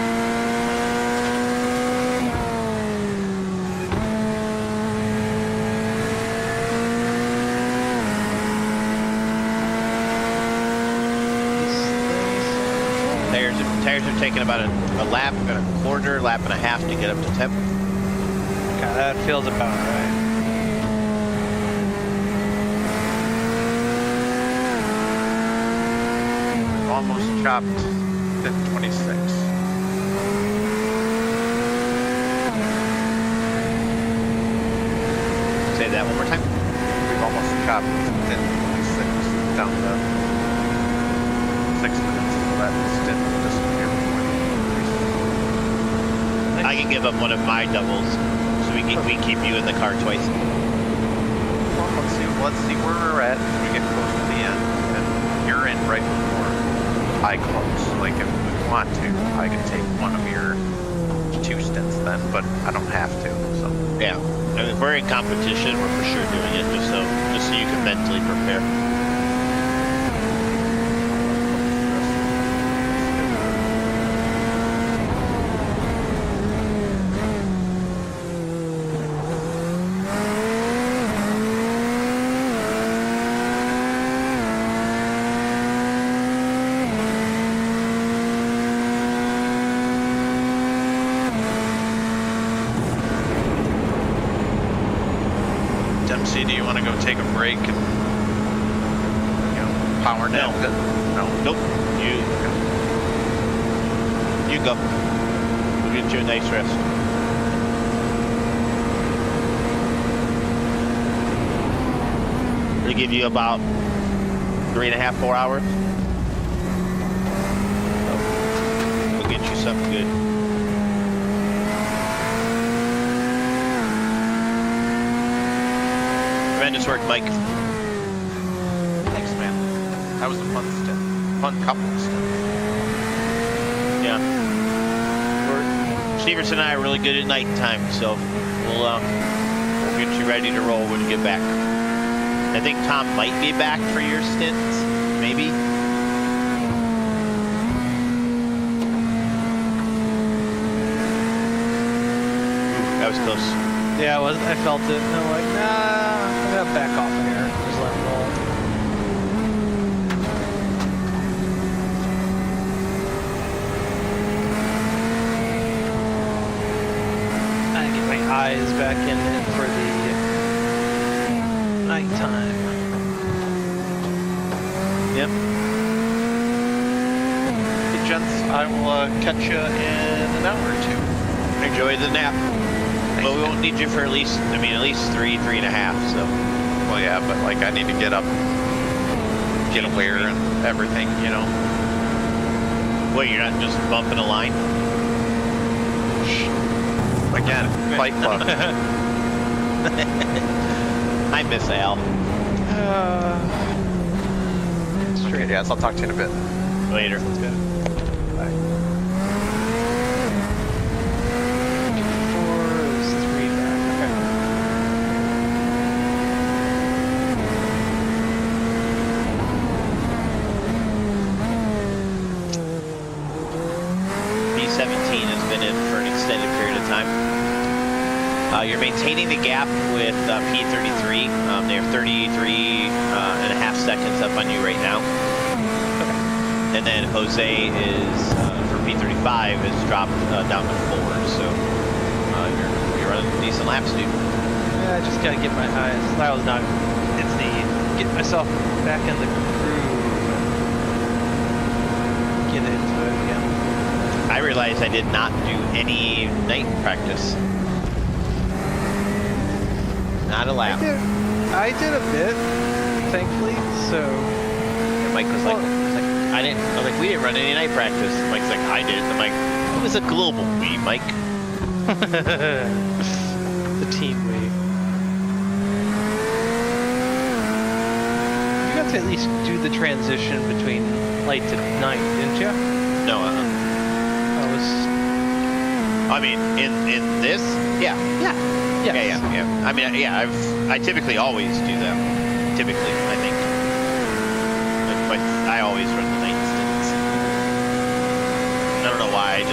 B: Tires are taking about a lap and a quarter, lap and a half to get up to temp.
D: Okay, that feels about right.
A: Almost chopped at 26.
B: Say that one more time.
A: We've almost chopped at 26 down to 6 minutes. So that stint will disappear.
B: I can give up one of my doubles, so we keep you in the car twice.
A: Well, let's see where we're at as we get close to the end. And you're in right before I close. Like if we want to, I could take one of your 2 stints then, but I don't have to. So
B: Yeah, I mean, if we're in competition, we're for sure doing it, just so you can mentally prepare.
A: Dempsey, do you want to go take a break and power nap?
B: No.
A: No.
B: Nope. You go. We'll get you a nice rest. We'll give you about 3.5, 4 hours. So we'll get you something good. Tremendous work, Mike.
A: Thanks, man. That was a fun stint. Fun couple of stints.
B: Yeah. Stevenson and I are really good at nighttime, so we'll get you ready to roll when you get back. I think Tom might be back for your stints, maybe. Ooh, that was close.
D: Yeah, I felt it, and I'm like, nah, I'm gonna back off here. Just let it roll. eyes back in it for the nighttime.
B: Yep.
E: Hey, gents, I will catch you in an hour or two.
B: Enjoy the nap. Well, we won't need you for at least 3.5, so.
A: Well, yeah, but like I need to get up, get aware and everything, you know.
B: Well, you're not just bumping a line?
A: Again, Fight Club.
B: I miss Al.
A: Okay, yes, I'll talk to you in a bit.
B: Later. Let's go.
A: Bye.
D: 4 is 3 back. Okay.
B: B17 has been in for an extended period of time. You're maintaining the gap with P33. They're 33 and a half seconds up on you right now. And then Jose is, for P35, is dropped down to 4. So you're running decent laps, dude.
D: Yeah, I just gotta get my eyes. That was not. It's the get myself back in the groove. Get into it again.
B: I realized I did not do any night practice. Not a lap.
D: I did a bit, thankfully. So
B: And Mike was like, I didn't. I was like, we didn't run any night practice. Mike's like, I did. I'm like, it was a global we, Mike.
D: the team we. You got to at least do the transition between light to night, didn't you?
B: No,
D: I was.
B: I mean, in this, yeah.
D: Yes.
B: Yeah. I mean, yeah. I typically always do that. Typically, I think. But I always run the night stints. I don't know why. I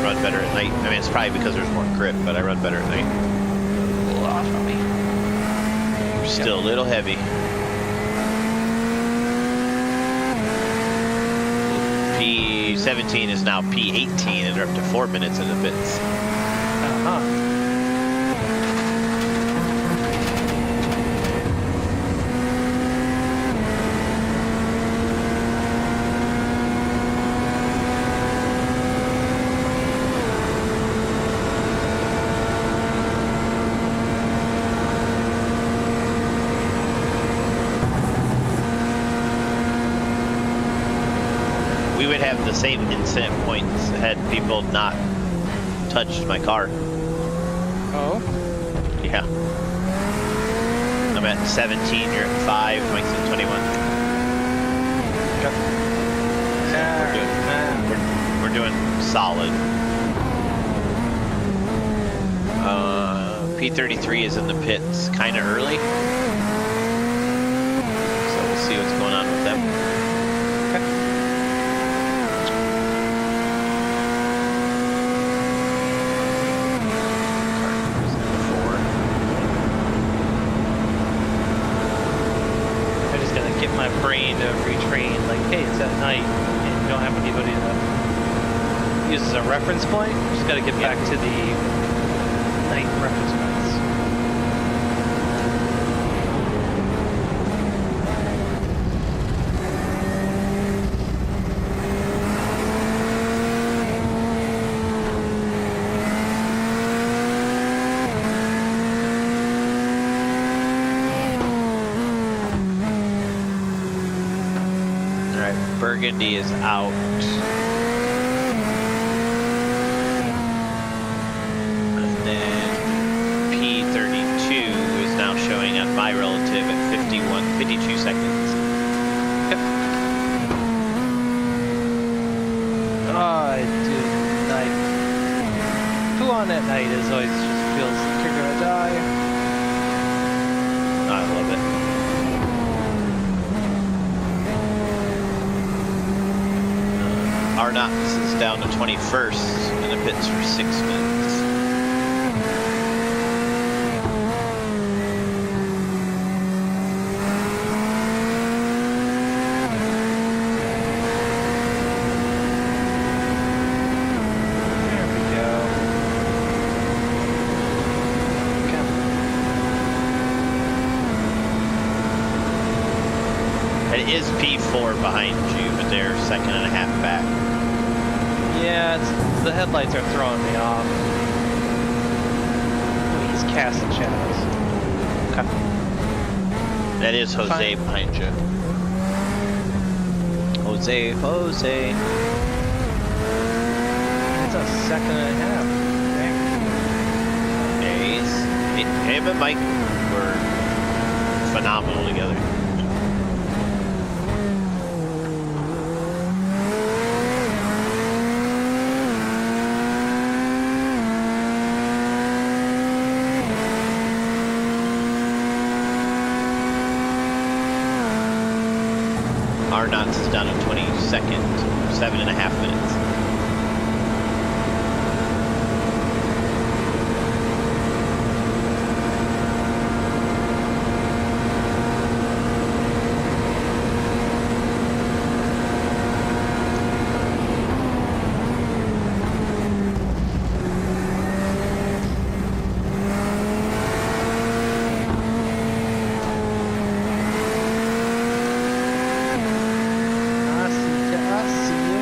B: run better at night. I mean, it's probably because there's more grip, but I run better at night.
D: A little off on me.
B: You're still a little heavy. P17 is now P18, and they're up to 4 minutes in the pits.
D: Uh-huh.
B: We would have the same incident points had people not touched my car.
D: Oh.
B: Yeah. I'm at 17, you're at 5, Mike's at 21. We're doing solid. P33 is in the pits kind of early. So we'll see what's going on with them.
D: Get my brain to retrain, like, hey, it's at night, and you don't have anybody to use as a reference point. Just got to get back to the night reference points.
B: Burgundy is out. And then P32 is now showing on my relative at 52 seconds.
D: Yep. I do night. Who on at night is always just feels like you're gonna die.
B: I love it. Arnox is down to 21st in the pits for 6 minutes.
D: There we go.
B: is P4 behind you, but they're second and a half back.
D: Yeah, the headlights are throwing me off. He's casting shadows. Okay.
B: That is Jose
D: Fine.
B: behind you. Jose.
D: It's a second and a half.
B: Him and Mike were phenomenal together. Arnott's is down in 22nd, 7.5 minutes.
D: I see you.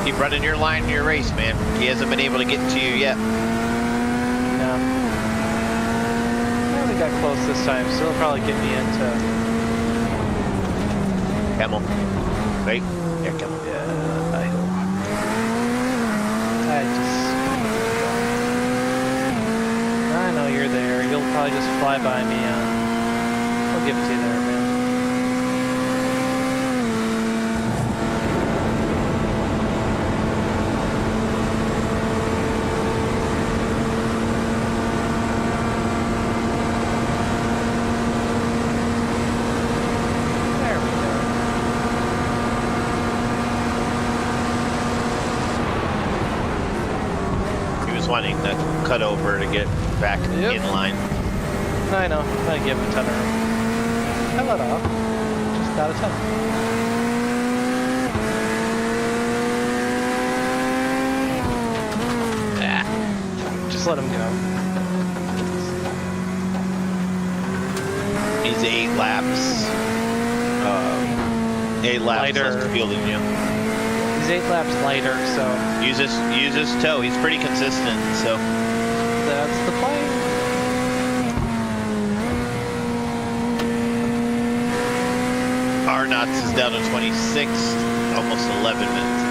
B: Keep running your line in your race, man. He hasn't been able to get to you yet.
D: No. I only got close this time, so he'll probably get me into.
B: Camel. Wait. Here, Camel.
D: Yeah, I know you're there. You'll probably just fly by me. I'll give it to you there, man. There we go.
B: He was wanting to cut over to get back
D: Yep.
B: in line.
D: I know. I give him a ton of room. I let off. Just out of ton. Just let him go.
B: He's 8 laps. 8 laps
D: Lighter.
B: less fielding you.
D: He's 8 laps lighter, so
B: Use his toe. He's pretty consistent, so.
D: that's the plan.
B: Arnott's is down to 26th, almost 11 minutes.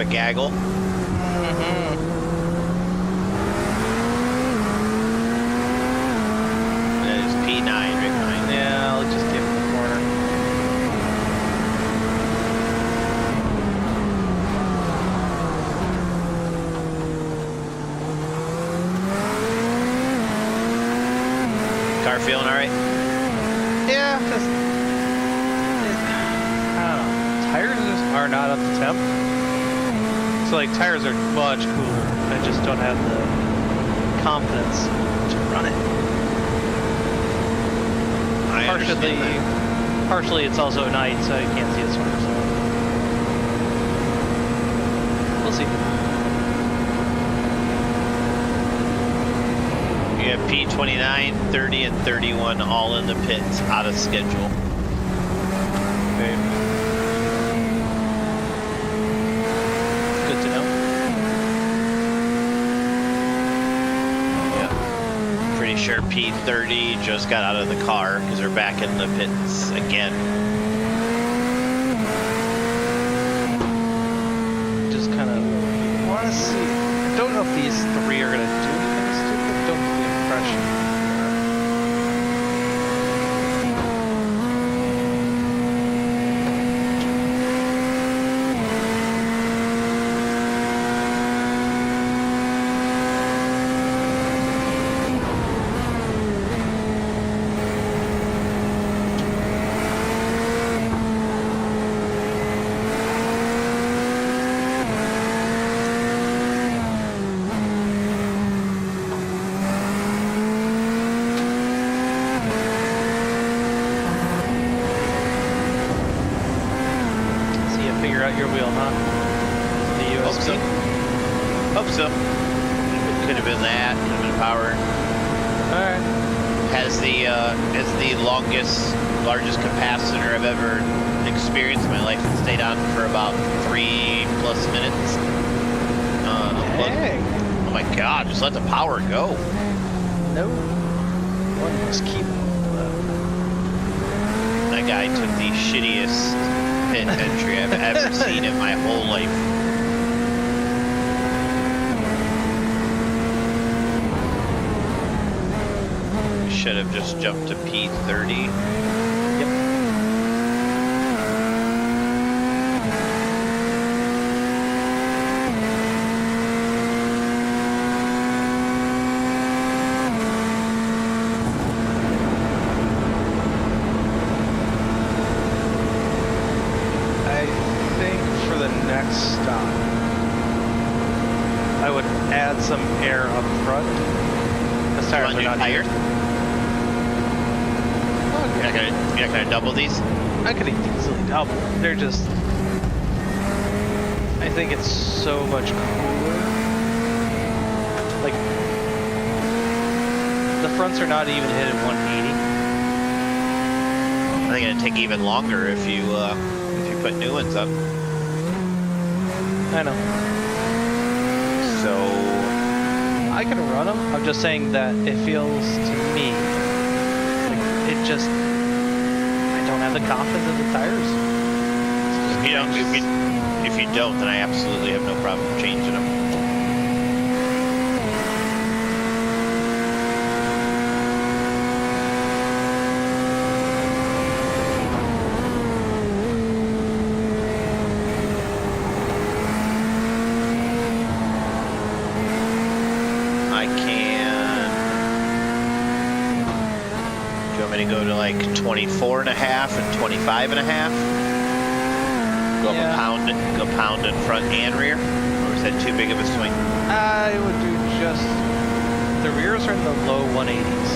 B: a gaggle. That is P9 right behind.
D: Yeah, I'll just give him the corner.
B: Car feeling all right?
D: Yeah, just I don't know. Tires just are not up to temp. So like tires are much cooler. I just don't have the confidence to run it.
B: I understand that.
D: Partially it's also night, so I can't see the swimmer. So we'll see.
B: You have P29, 30, and 31 all in the pits, out of schedule.
D: Okay. Good to know.
B: Yeah. Pretty sure P30 just got out of the car because they're back in the pits again.
D: Just kind of want to see. I don't know if these three are going to do anything stupid. Don't get the impression. Figure out your wheel, huh? The
B: Hope
D: USB.
B: so. Hope so. Could have been that. Could have been power.
D: All right.
B: Has the largest capacitor I've ever experienced in my life. It stayed on for about 3+ minutes.
D: Dang.
B: Oh my God! Just let the power go.
D: No. One must keep.
B: That guy took the shittiest pit entry I've ever seen in my whole life. Should have just jumped to P30.
D: Yep. I think for the next stop, I would add some air up front. The tires
B: On
D: are
B: new
D: not
B: tires?
D: Okay.
B: You're not gonna double these?
D: I could easily double. They're just. I think it's so much cooler. Like, the fronts are not even hit at 180.
B: I think it'd take even longer if you put new ones up.
D: I know.
B: So
D: I could run them. I'm just saying that it feels to me like it just. I don't have the confidence of the tires.
B: if you don't, then I absolutely have no problem changing them. I can. Do you want me to go to like 24.5 and 25.5? Go up
D: Yeah.
B: go pound in front and rear? Or is that too big of a swing?
D: I would do just. The rears are in the low 180s.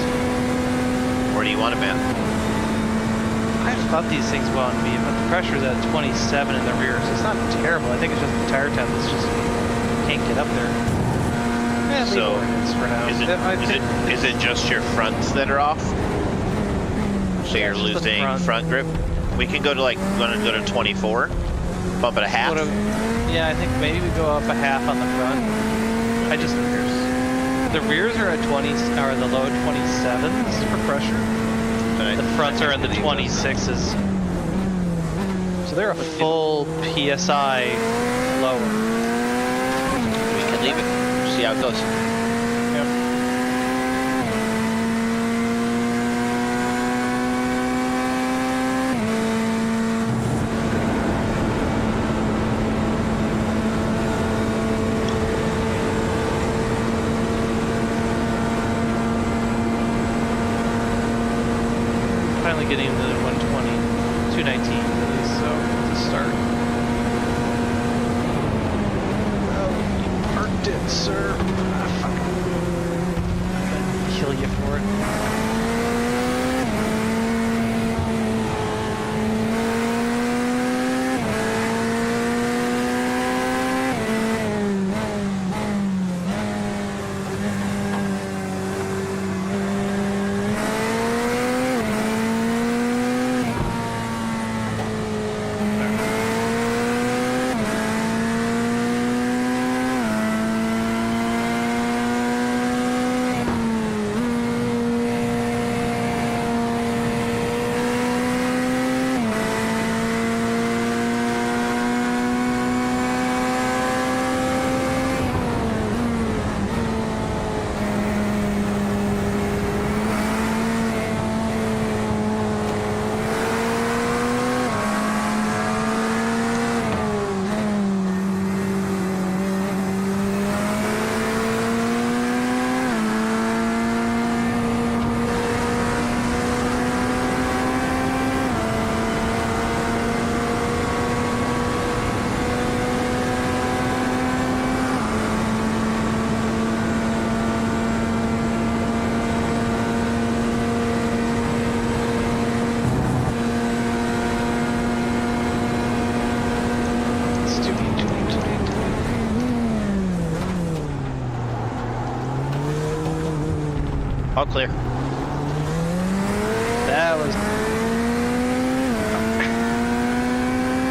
B: Where do you want them at?
D: I thought these things would be, but the pressure's at 27 in the rears. It's not terrible. I think it's just the tire temp that's just can't get up there. Yeah, leave
B: So,
D: ordinance for now.
B: Is it just your fronts that are off? So
D: Yeah,
B: you're
D: just the
B: losing front grip? We can go to like, want to go to 24? Bump it a half?
D: Yeah, I think maybe we go up a half on the front. The rears are at 20, are the low 27s for pressure. The fronts are in the 26s. So they're a full PSI lower.
B: leave it. See how it goes.
D: Finally getting the 120, 219 at least, so to start. Oh, you parked it, sir. Ah, fuck. I'm gonna kill you for it.
B: All clear.
D: That was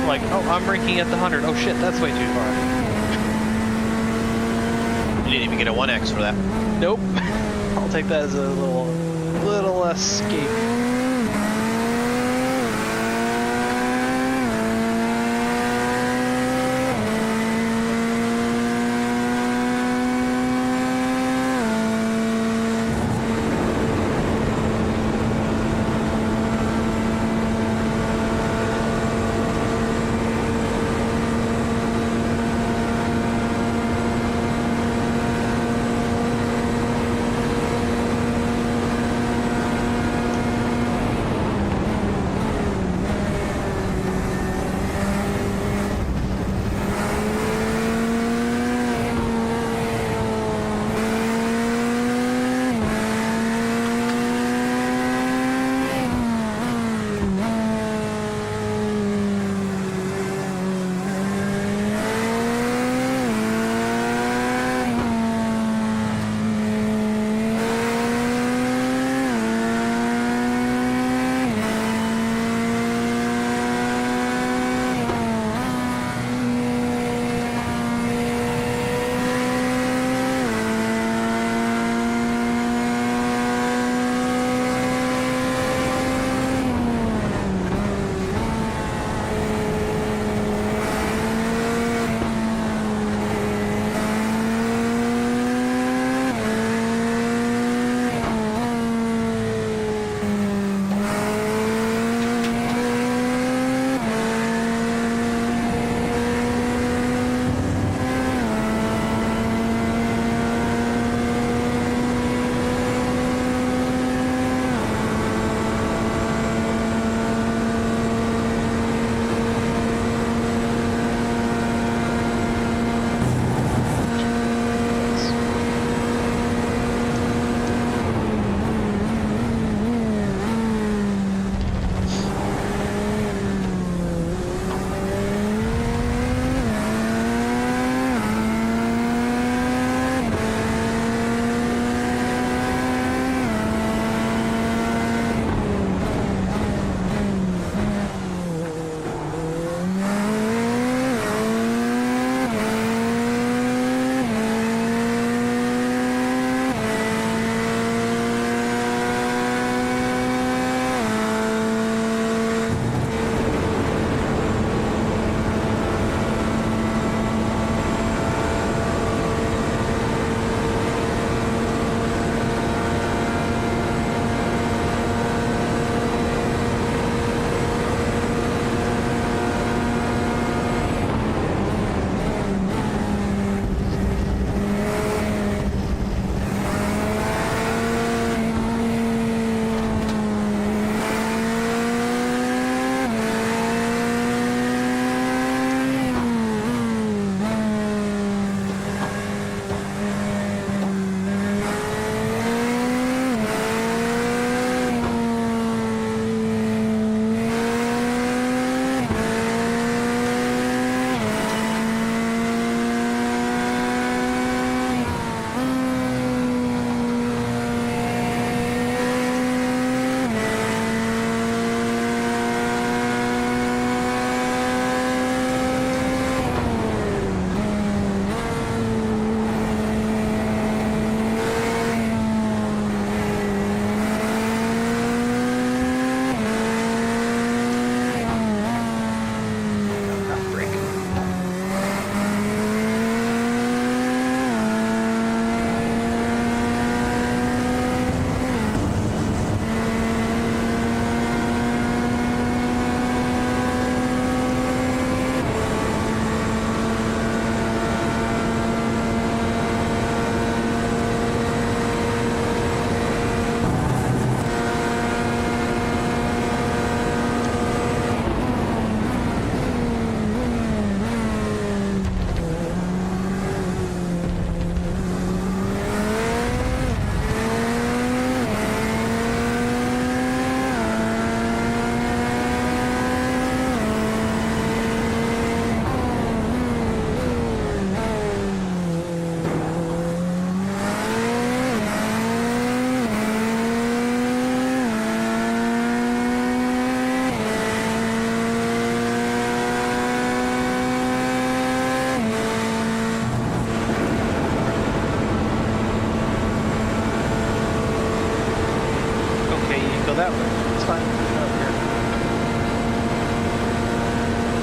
D: like, oh, I'm ranking at the 100. Oh shit, that's way too far.
B: You didn't even get a 1x for that.
D: Nope. I'll take that as a little escape.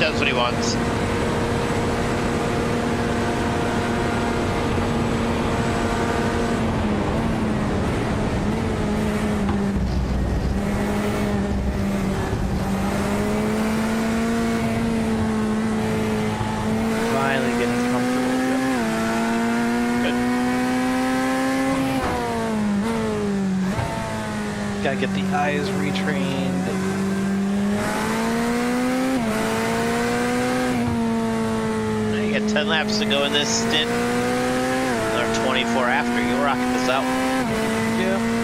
B: does what he wants.
D: Finally getting comfortable with
B: Good.
D: it. Gotta get the eyes retrained.
B: You got 10 laps to go in this stint. Another 24 after. You'll rock this out.
D: Yeah.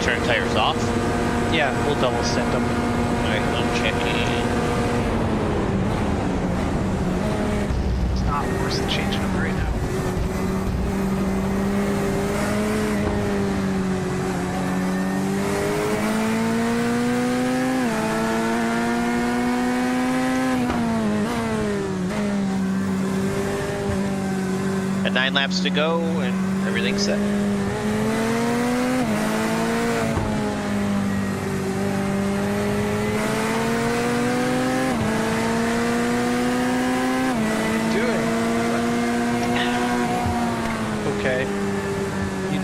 B: Turn tires off.
D: Yeah, we'll double set them.
B: Alright, I'm checking.
D: It's not worth changing them right now.
B: Got 9 laps to go and everything's set.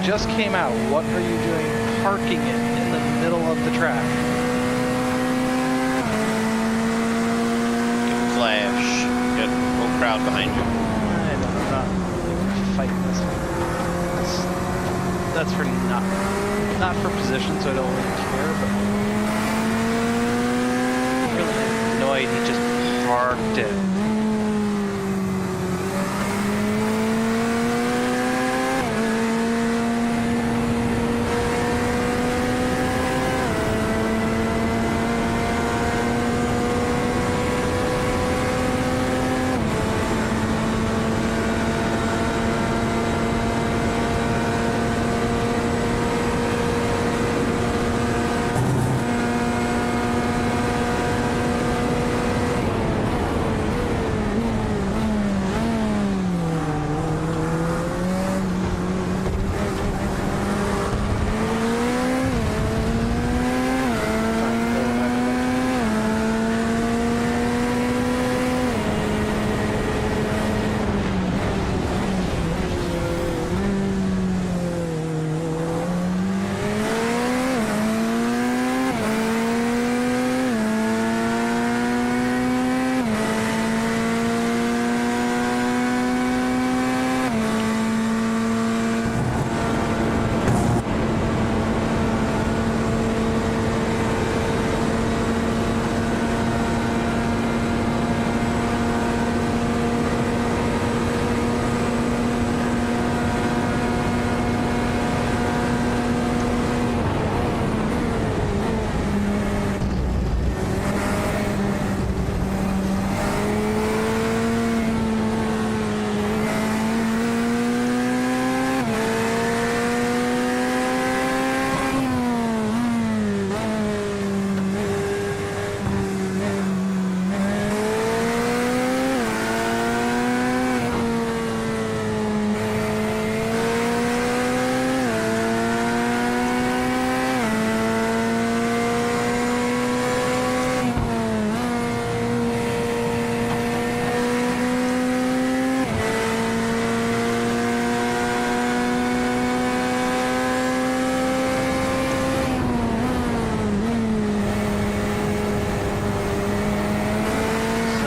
D: Just came out. What are you doing parking it in the middle of the track?
B: Good flash. Good whole crowd behind you.
D: I'm not fighting this one. That's for not for position, so I don't really care, but I'm really annoyed he just parked it.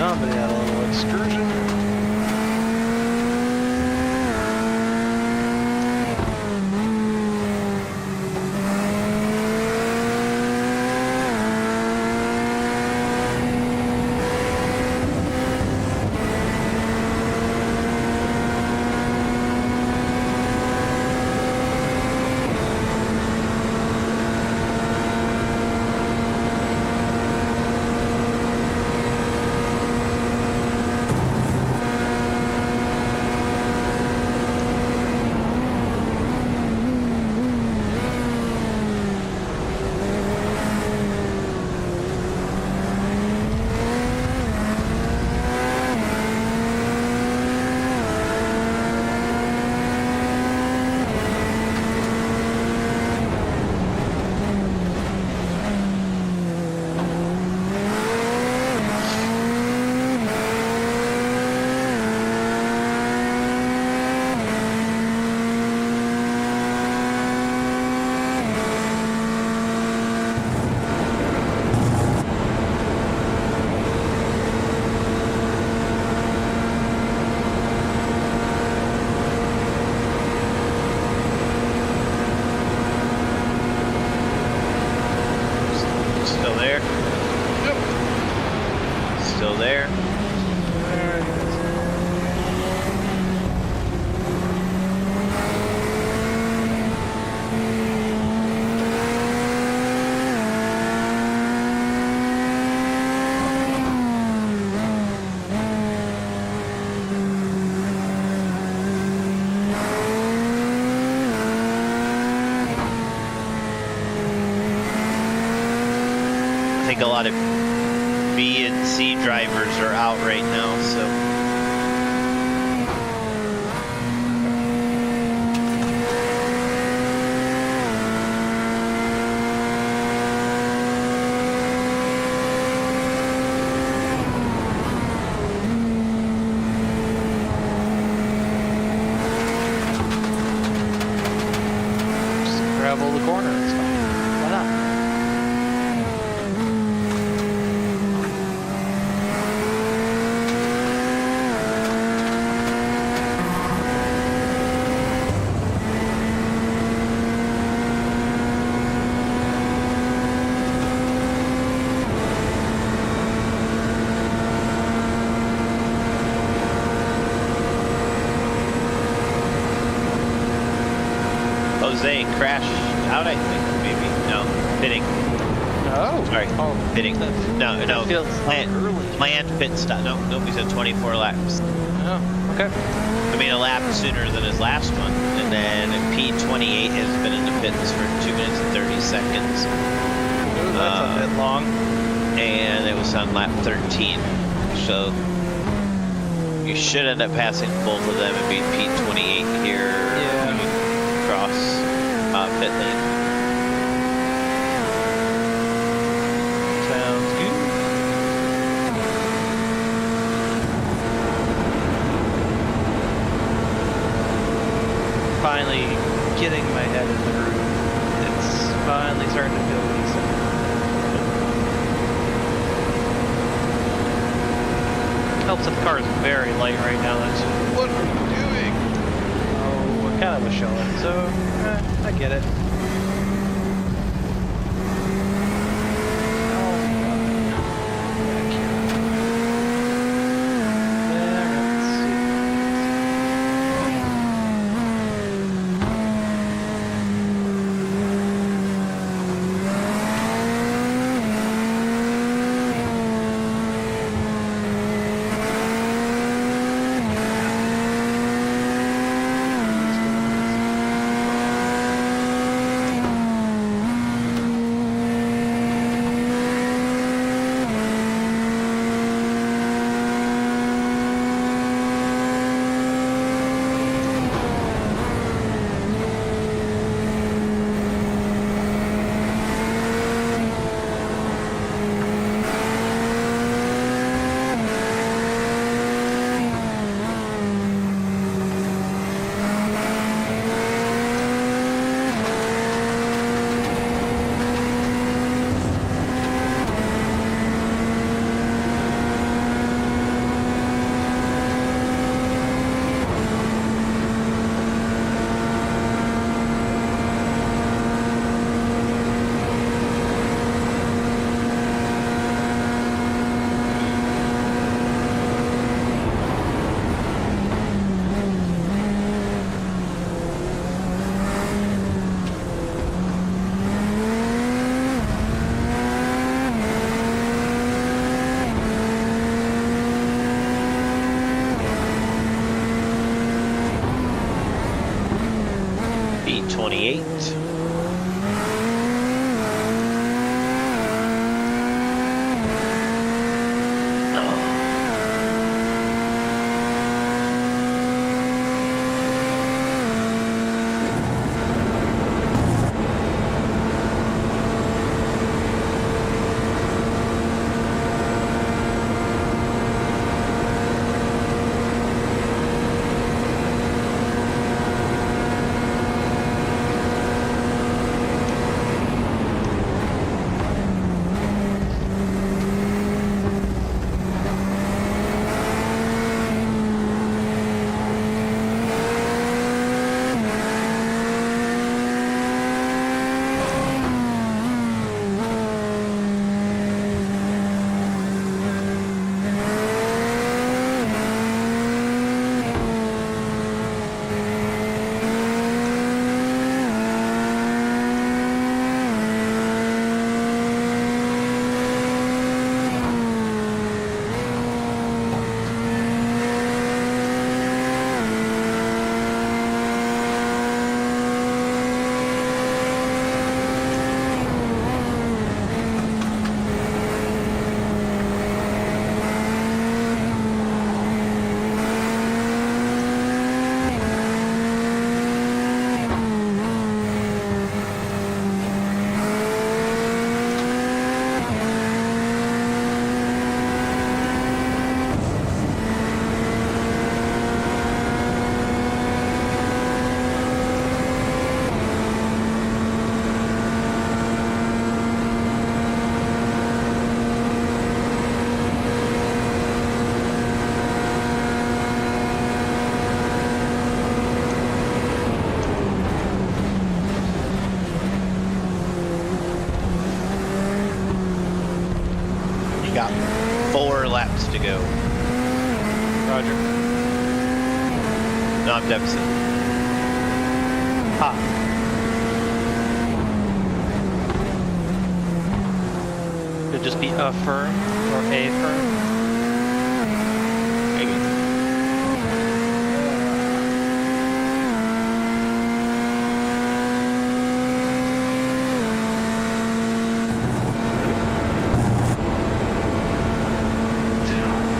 D: Somebody had a little excursion.
B: Still there?
E: Yep.
B: Still there? I think a lot of B and C drivers are out right now, so.
D: Just gravel the corner, it's fine. Why not?
B: Jose crashed out, I think, maybe. No, pitting.
D: Oh.
B: Sorry,
D: Oh.
B: pitting. No,
D: That
B: no,
D: feels early.
B: planned pit stop. No, nope, he said 24 laps.
D: Oh, okay.
B: I mean, a lap sooner than his last one. And then P28 has been in the pits for 2 minutes and 30 seconds.
D: Ooh, that's a bit long.
B: And it was on lap 13. So you should end up passing both of them and being P28 here.
D: Yeah.
B: Cross pit lane.
D: Sounds good. Finally getting my head in the groove. It's finally starting to feel decent. Helps that the car is very light right now. That's
E: What are you doing?
D: oh, it kind of was showing, so I get it. Oh, back here. There, let's see.
B: 28. Got 4 laps to go.
D: Roger.
B: No, I'm deficit.
D: Ha. Could just be a firm or a firm.
B: Maybe.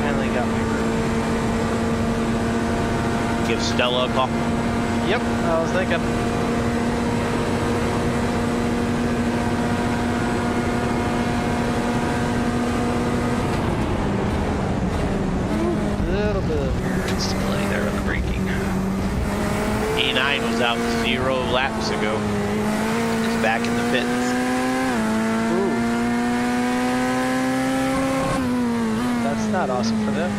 D: Finally got my groove.
B: Give Stella a call.
D: Yep, I was thinking. Little bit of weird display there on the braking.
B: E9 was out 0 laps ago. It's back in the pits.
D: Ooh. That's not awesome for them.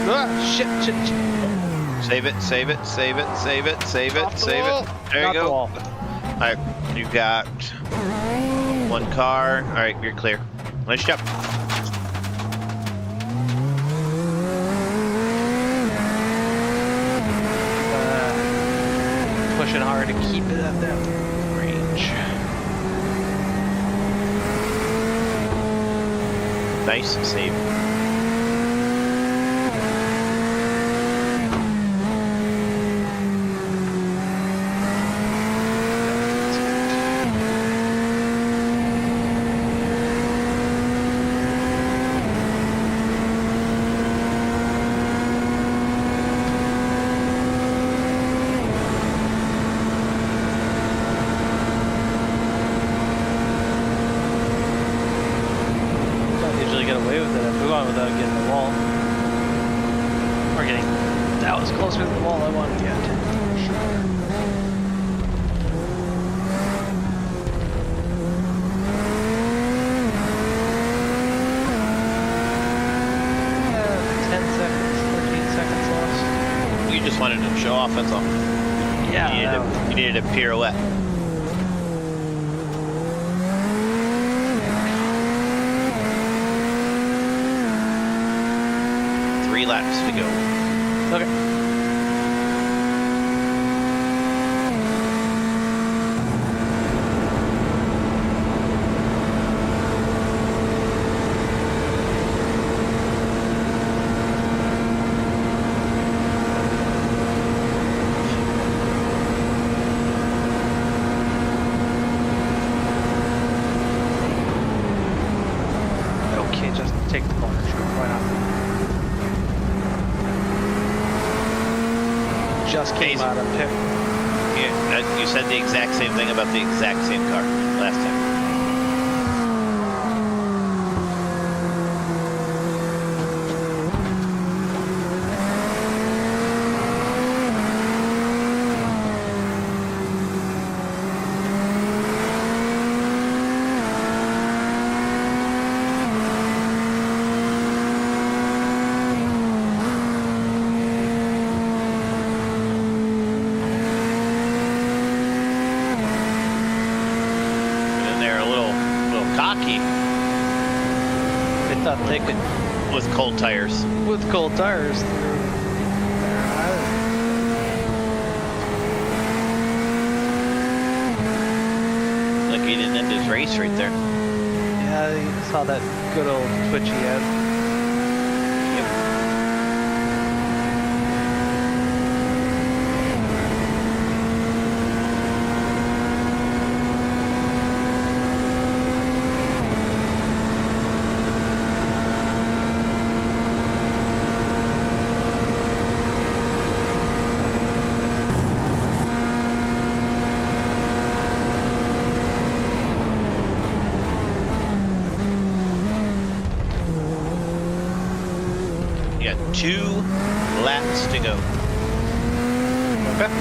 D: Ah, shit.
B: Save it, save it, save it, save it, save it, save it. There you
D: Not the
B: go.
D: wall.
B: Alright, you got 1 car. Alright, you're clear. Nice job.
D: Pushing hard to keep it at that range.
B: Nice save.
D: Don't usually get away with it. I move on without getting the wall. Or getting that was closer to the wall I wanted to get. Sure. 10 seconds, 13 seconds lost.
B: You just wanted to show off, that's all.
D: Yeah,
B: You needed a pirouette. laps to go.
D: Okay. Okay, just take the corner. Sure, why not? Just came
B: Amazing.
D: out of pit.
B: You said the exact same thing about the exact same car last time. And they're a little cocky
D: They thought they could,
B: with cold tires.
D: with cold tires.
B: Like he didn't end his race right there.
D: Yeah, you saw that good old twitch he had.
B: You got 2 laps to go.
D: Okay.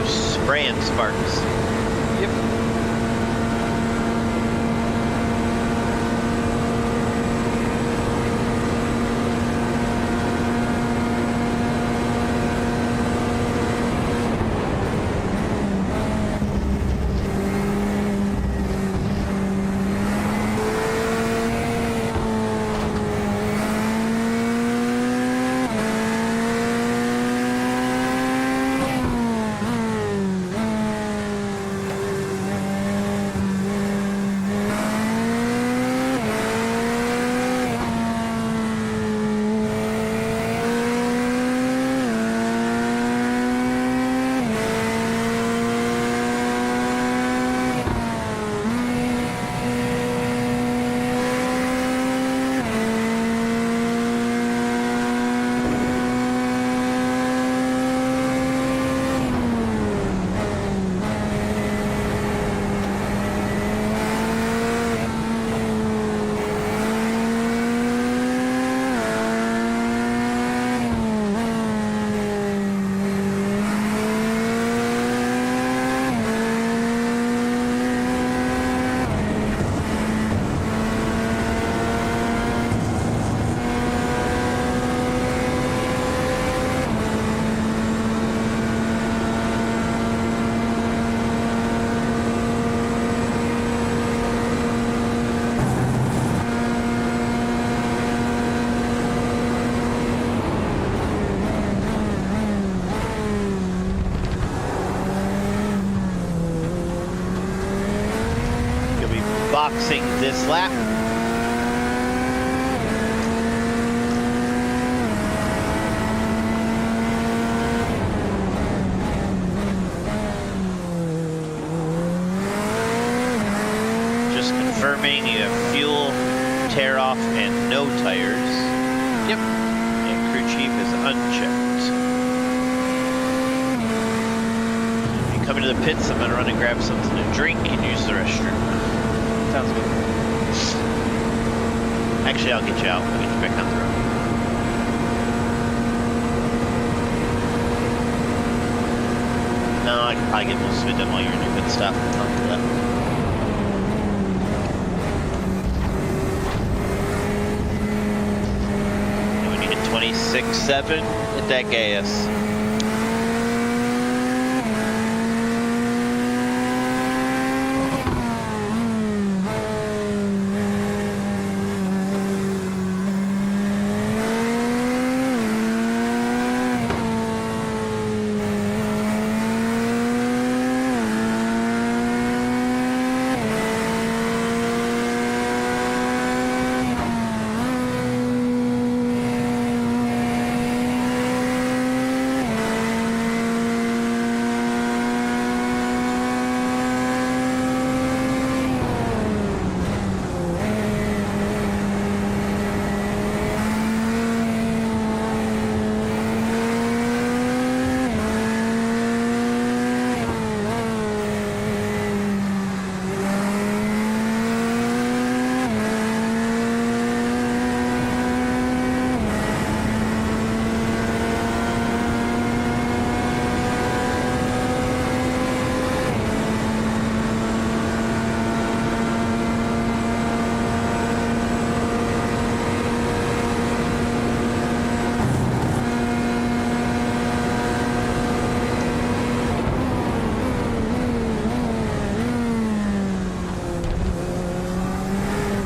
B: Spraying sparks.
D: Yep.
B: Boxing this lap. Just confirming you have fuel, tear off, and no tires.
D: Yep.
B: And crew chief is unchecked. When you come into the pits, I'm gonna run and grab something to drink and use the restroom.
D: Sounds good.
B: Actually, I'll get you out. I'll get you back on the road. No, I can probably get most of it done while you're in your pit stop. I'll do that. And when you hit 26.7, hit that gas.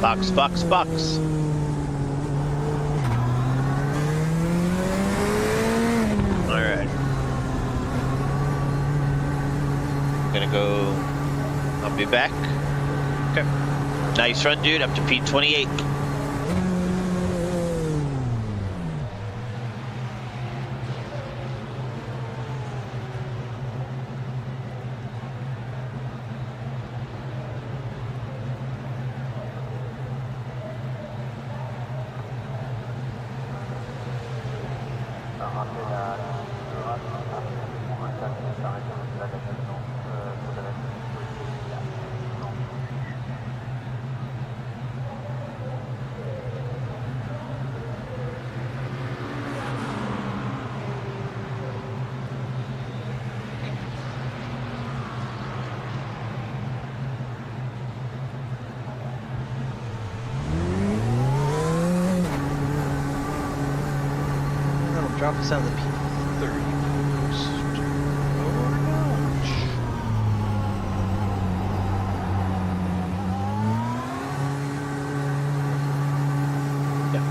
B: Box, box, box. Alright. Gonna go. I'll be back.
D: Okay.
B: Nice run, dude. Up to P28.
D: Drop us down to P30 post. Lower notch. Yeah.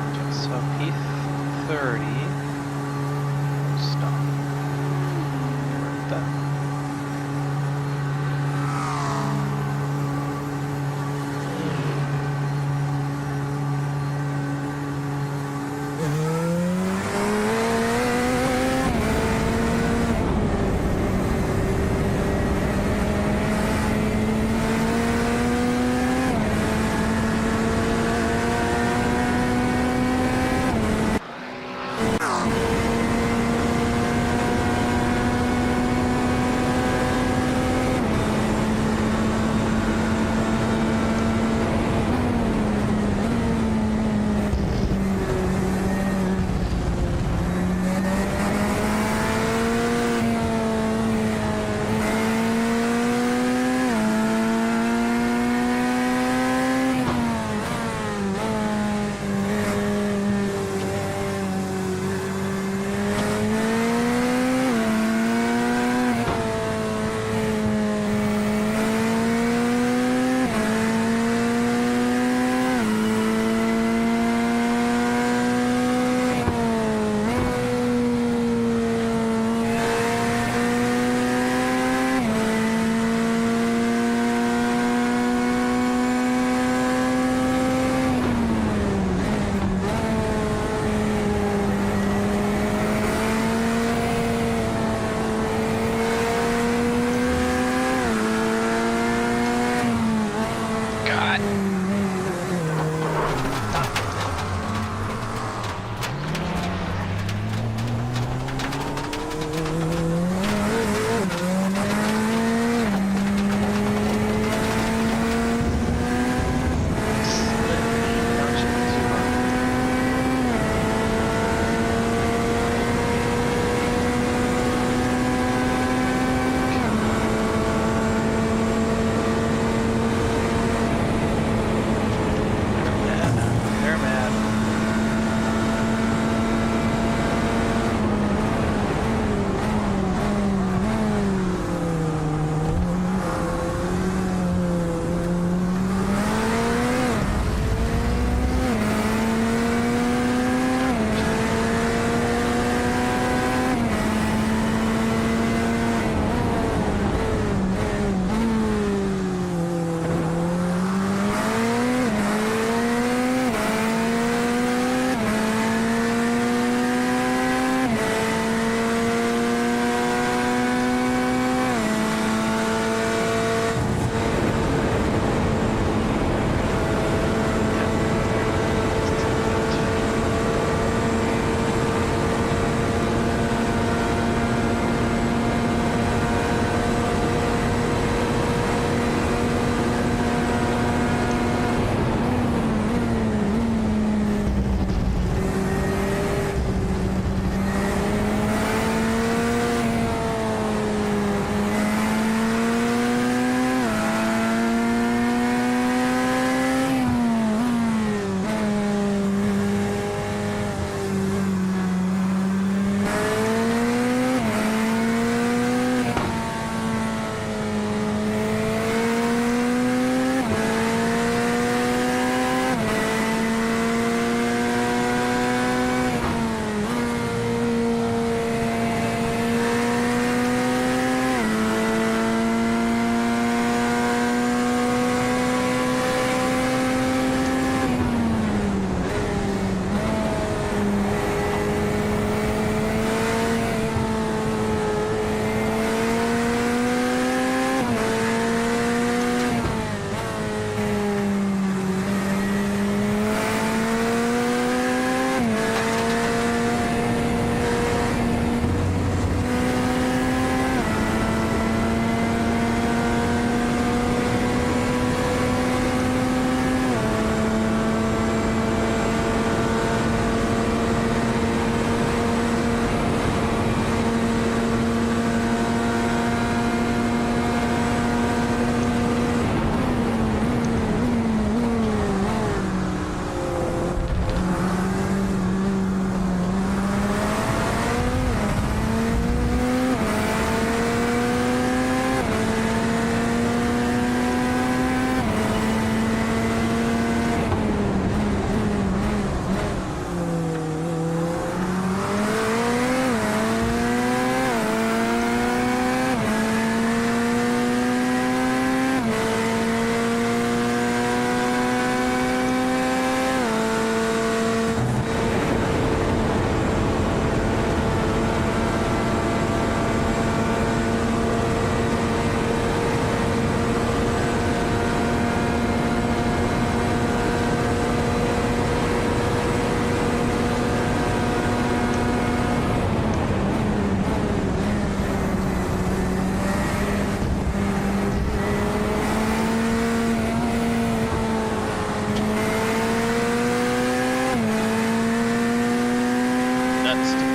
D: Okay, so P30. Stop. Right there.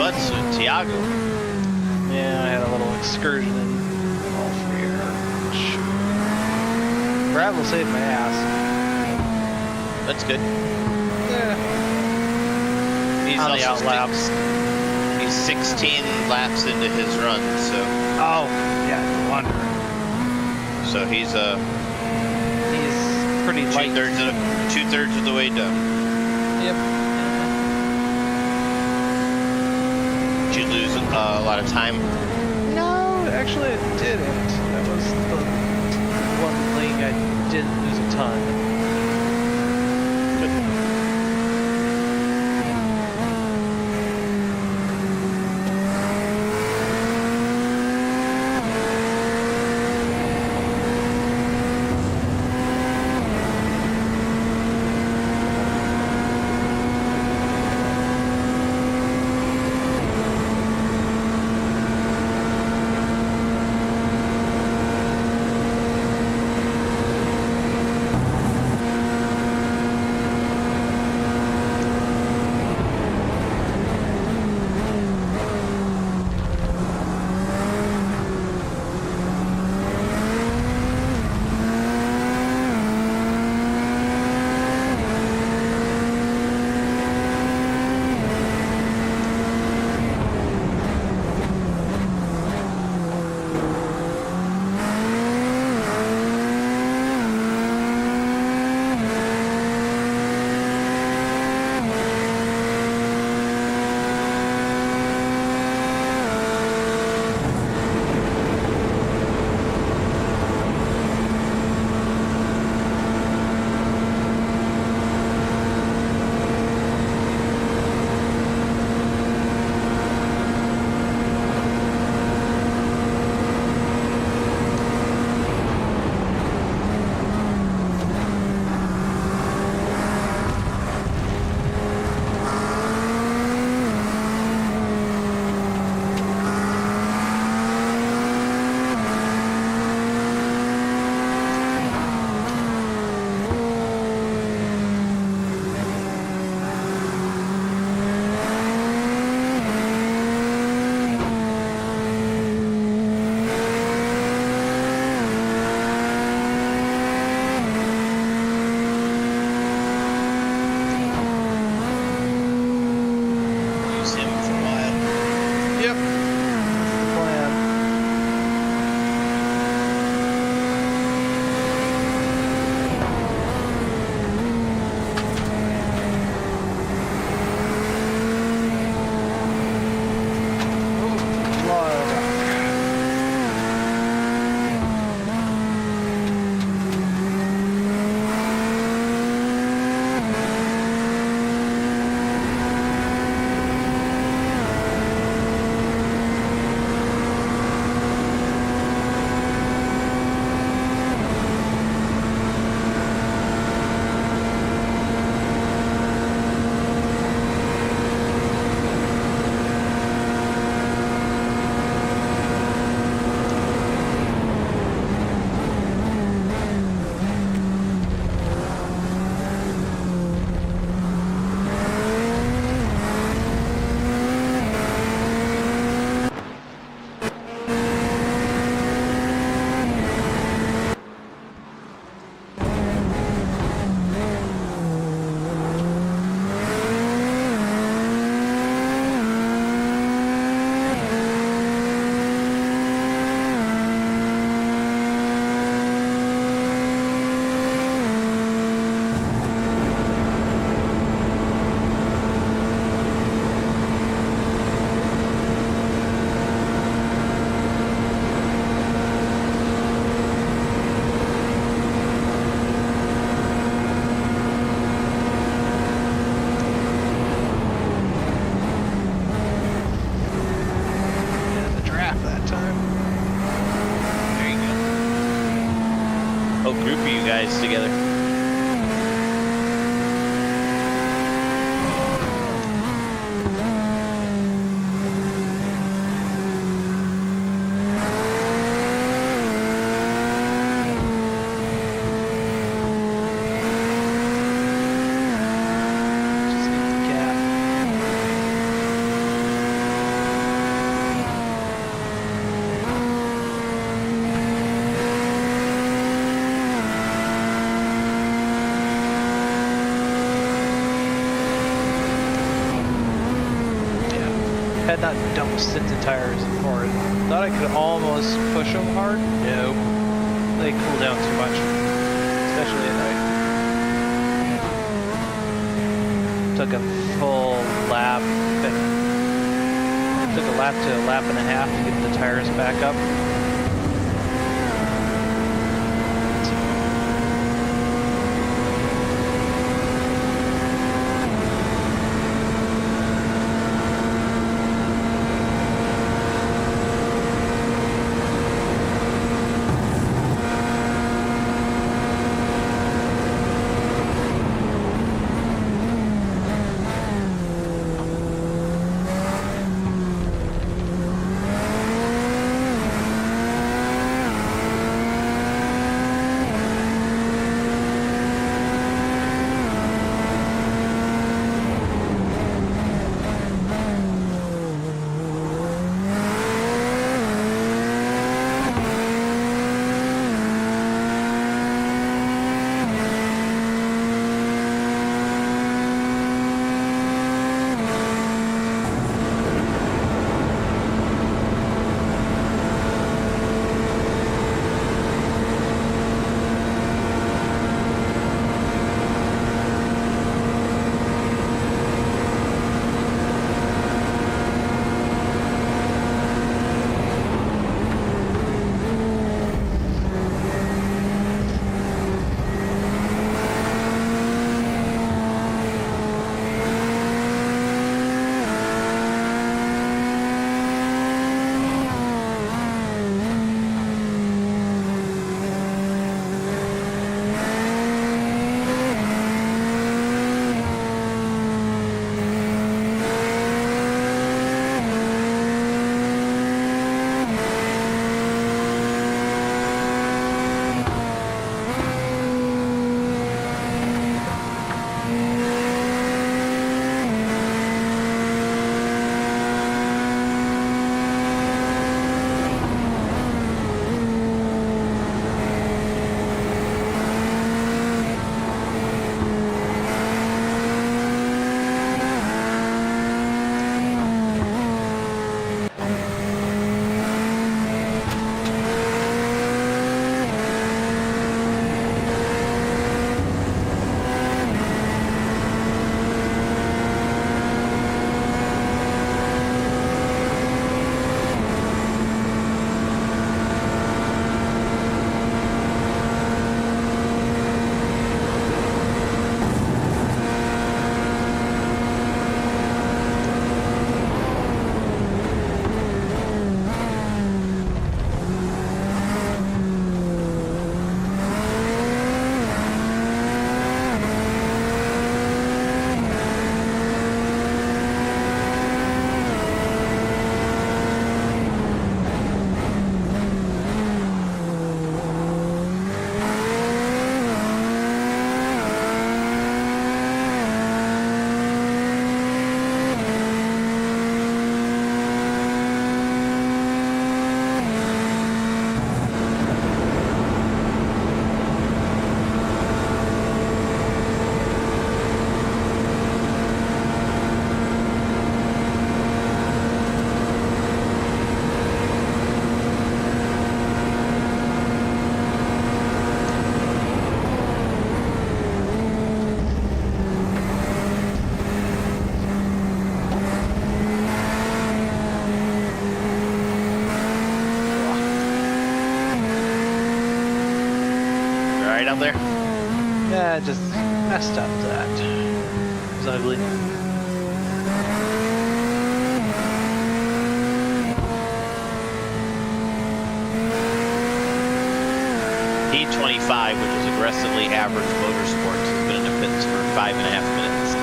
B: what's with Tiago?
D: Yeah, I had a little excursion in all three. Brad will save my ass.
B: That's good.
D: Yeah.
B: He's
D: On the
B: also
D: out laps.
B: He's 16 laps into his run, so
D: Oh, yeah, no wonder.
B: so he's
D: Pretty light.
B: two-thirds of the way done.
D: Yep.
B: Did you lose a lot of time?
D: No, actually I didn't. That was the one thing I didn't lose a ton.
B: group of you guys together.
D: Just need the gap. had not dumped stints of tires hard. Thought I could almost push them hard. Nope. They cool down too much, especially at night. Took a full lap. Took a lap to a lap and a half to get the tires back up.
B: Out there?
D: Yeah, just messed up that. It was ugly.
B: P25, which is aggressively average motorsports, has been in the pits for 5.5 minutes.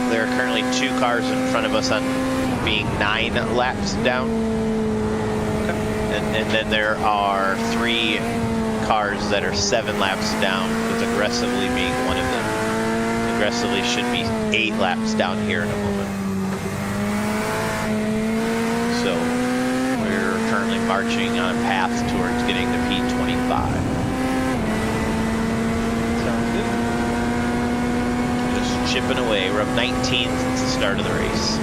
B: There are currently 2 cars in front of us on being 9 laps down. And then there are 3 cars that are 7 laps down, with aggressively being one of them. Aggressively should be 8 laps down here in a moment. So we're currently marching on a path towards getting to P25. chipping away. We're up 19 since the start of the race.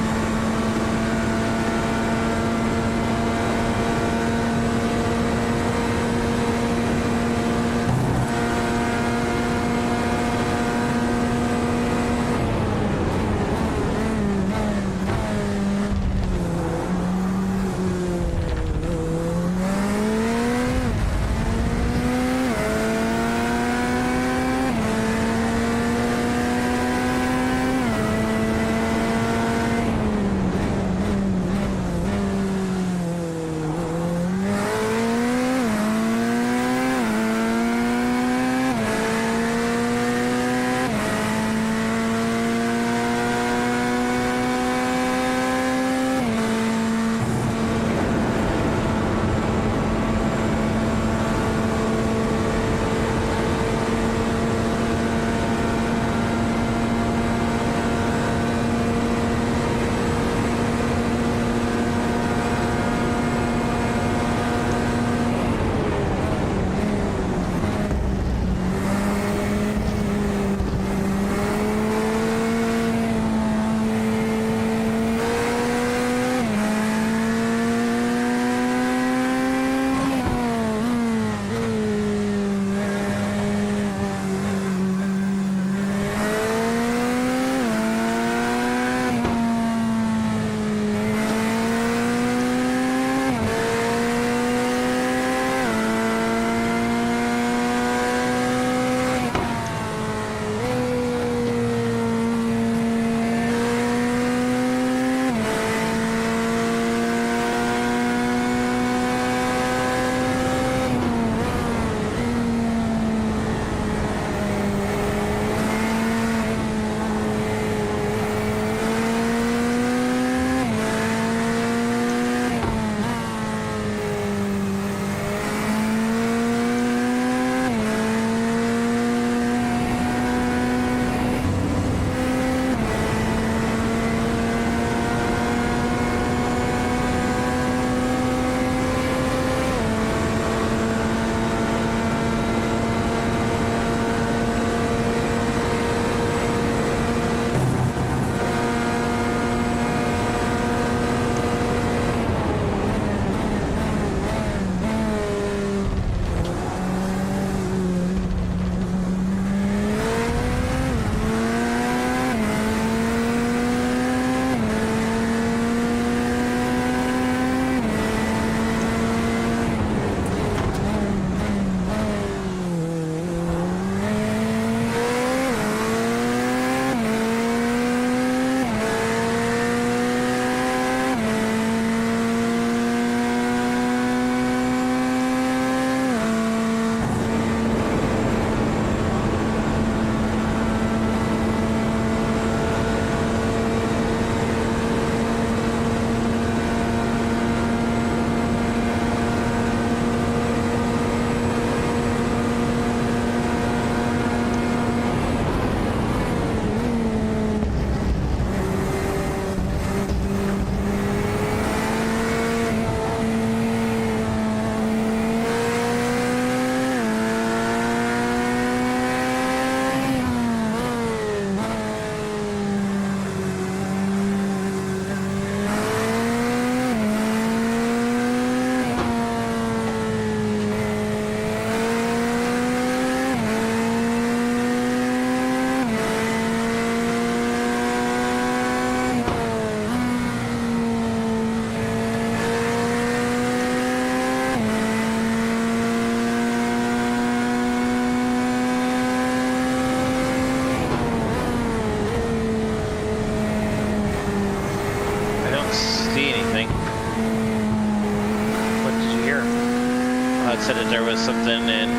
B: Said that there was something in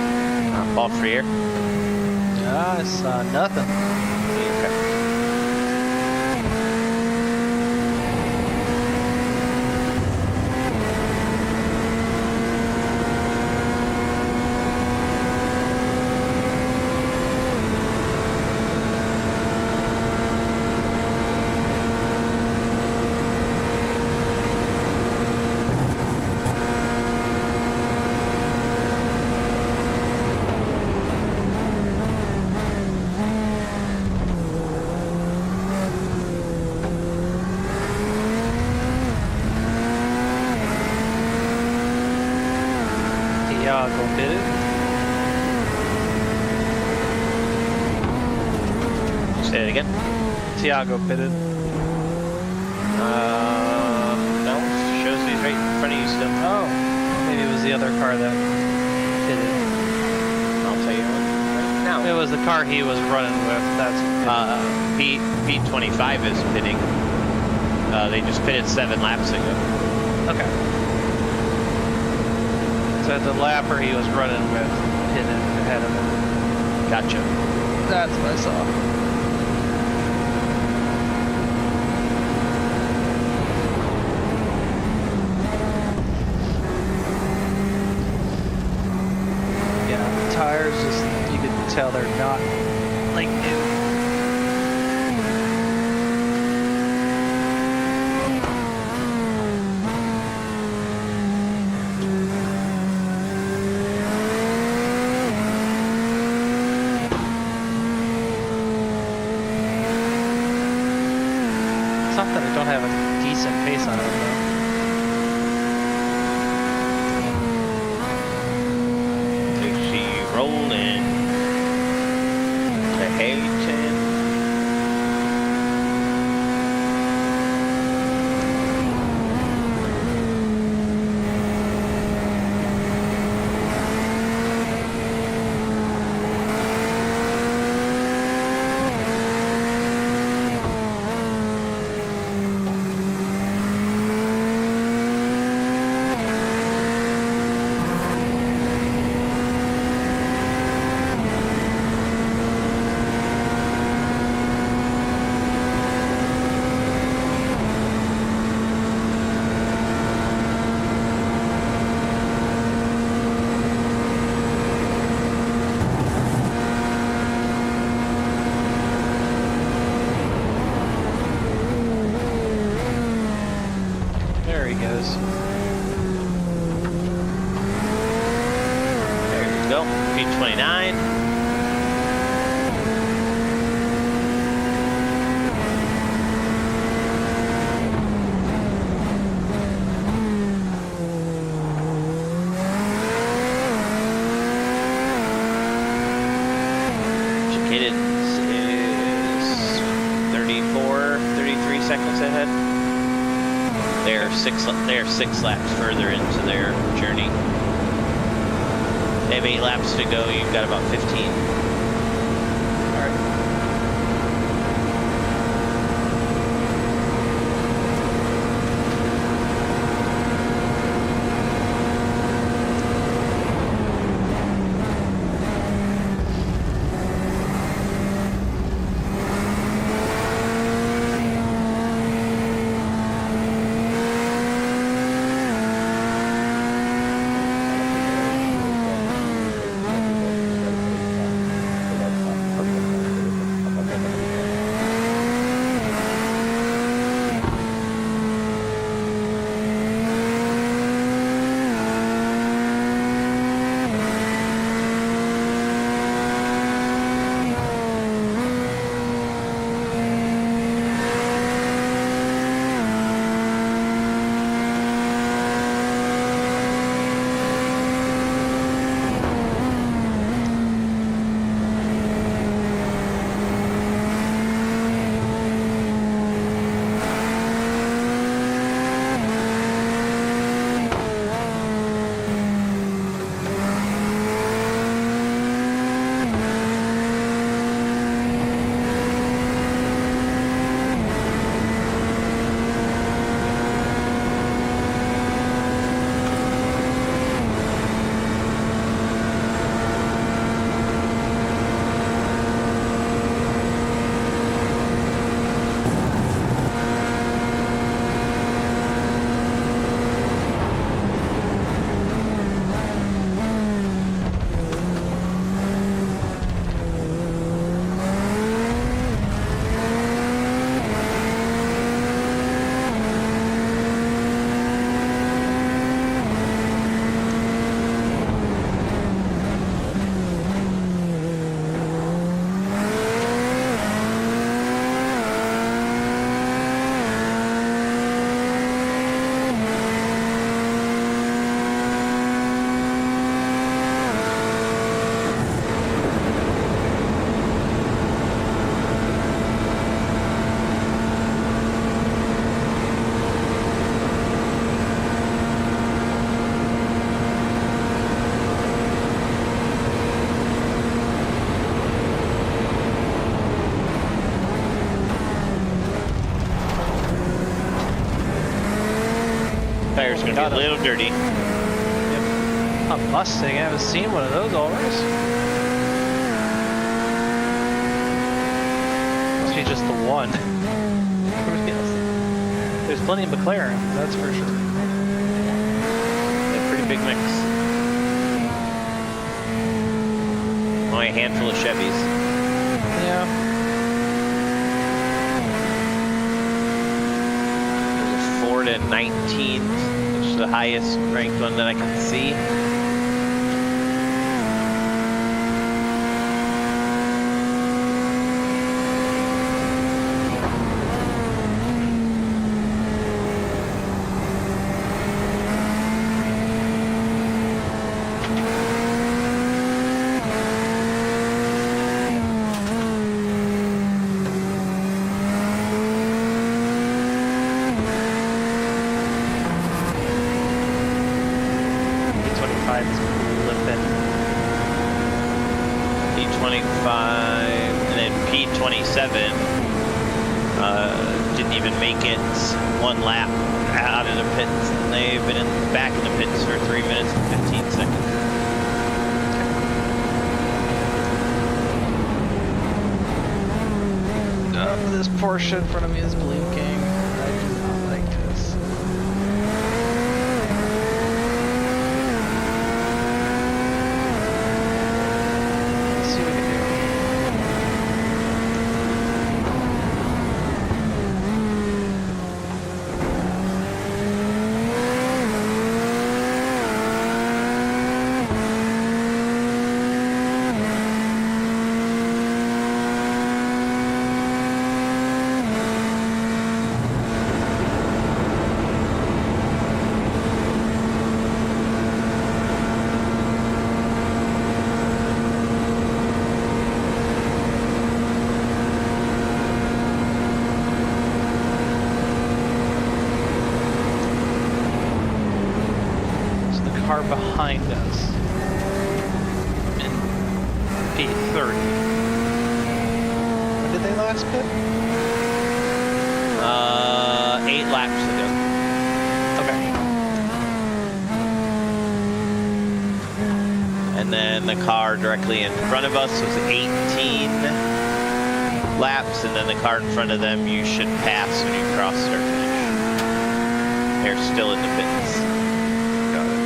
B: Ball Freer.
D: I saw nothing.
B: Okay. Say it again.
D: Tiago pitted.
B: No, shows he's right in front of you still.
D: Oh, maybe it was the other car that pitted.
B: I'll tell you right now.
D: It was the car he was running with. That's
B: P25 is pitting. They just pitted 7 laps ago.
D: okay. So the lapper he was running with pitted ahead of him.
B: Gotcha.
D: That's what I saw. Yeah, the tires just, you can tell they're not like new. It's not that I don't have a decent pace on it though.
B: Dixie rolling to Hayton.
D: There he goes.
B: There you go. P29. Cadence is 34, 33 seconds ahead. They're six laps further into their journey. They have 8 laps to go. You've got about 15.
D: All right.
B: gonna get a little dirty.
D: A Mustang, I haven't seen one of those all race. Must be just the one. There's plenty of McLaren, that's for sure.
B: A pretty big mix. Only a handful of Chevys.
D: Yeah.
B: There's a Ford at 19th, which is the highest ranked one that I can see. P25 and then P27 didn't even make it one lap out of the pits, and they've been back in the pits for 3 minutes and 15 seconds.
D: This Porsche in front of me is blinking. I do not like this. Let's see what we can do. Car behind us in P30. When did they last pit?
B: 8 laps ago.
D: Okay.
B: And then the car directly in front of us was 18 laps, and then the car in front of them you should pass when you cross start finish. They're still in the pits.
D: Got it.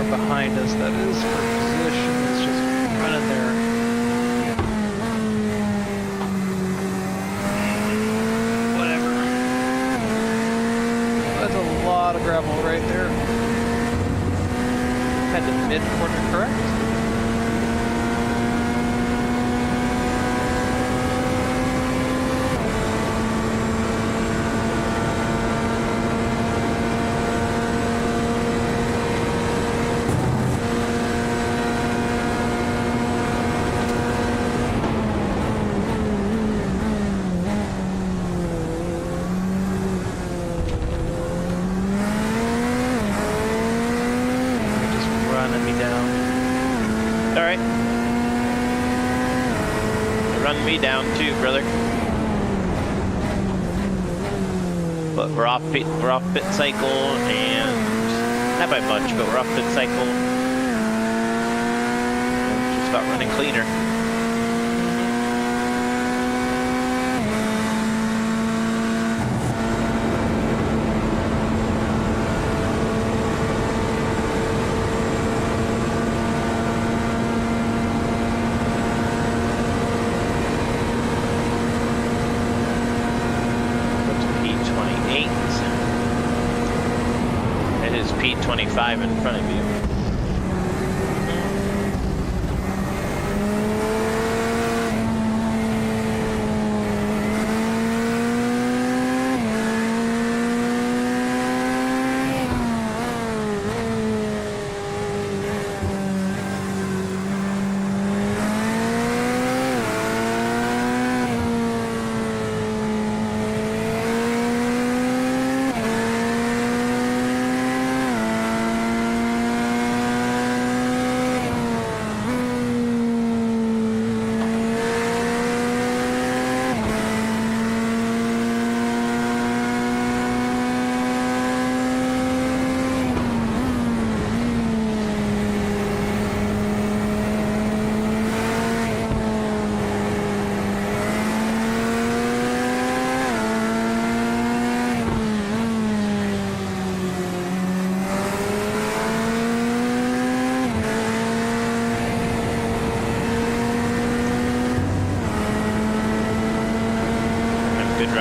D: Behind us, that is for position. It's just running there. Whatever. That's a lot of gravel right there. Had the mid corner correct. Running me down.
B: All right. You're running me down too, brother. But we're off pit cycle, and not by much, but we're off pit cycle. Just about running cleaner. P25 in front of you.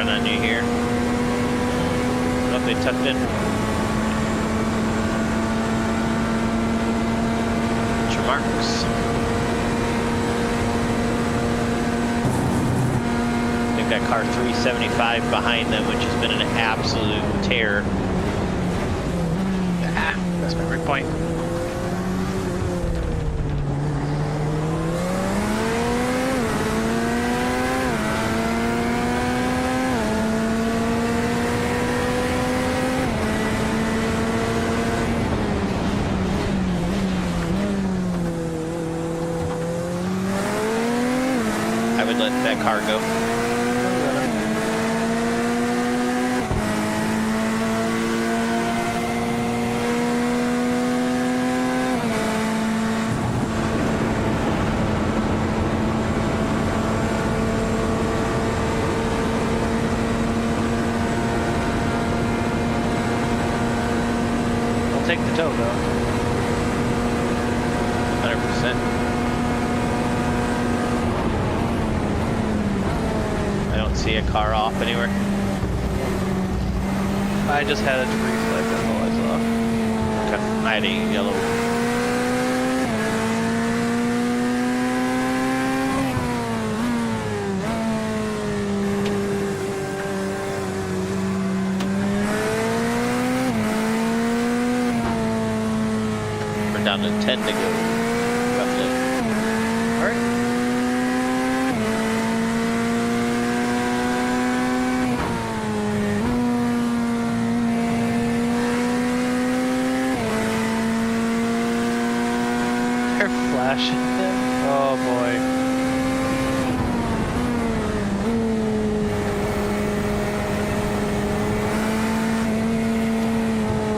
B: run on you here. Oh, they tucked in. Get your marks. They've got car 375 behind them, which has been an absolute terror.
D: That's my break point.
B: I would let that car go.
D: I'll take the tow though.
B: 100%. I don't see a car off anywhere.
D: I just had a debris flag, that's all I saw.
B: Okay. I had a yellow. We're down to 10 to go, roughly.
D: Alright. They're flashing them. Oh boy.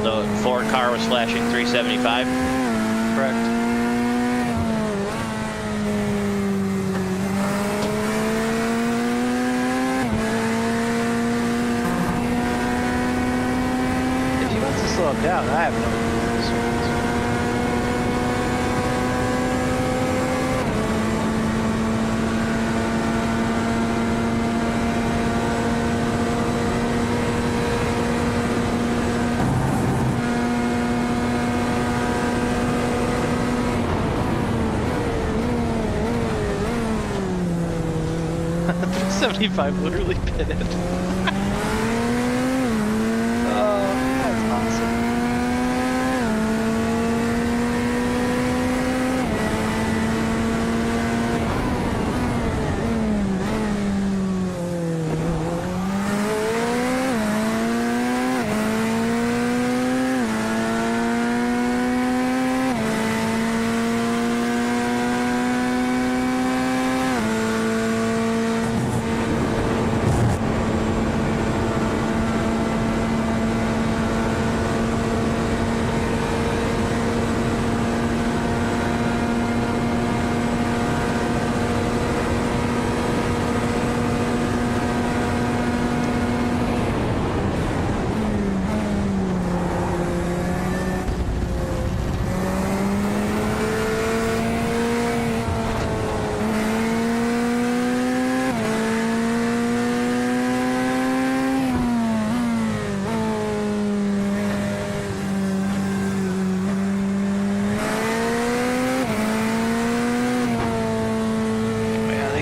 B: The Ford car was flashing 375.
D: Correct. If he wants to slow him down, I have no concerns. $75 literally pitted. Oh, that's awesome.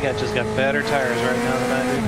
D: I just got better tires right now than I do.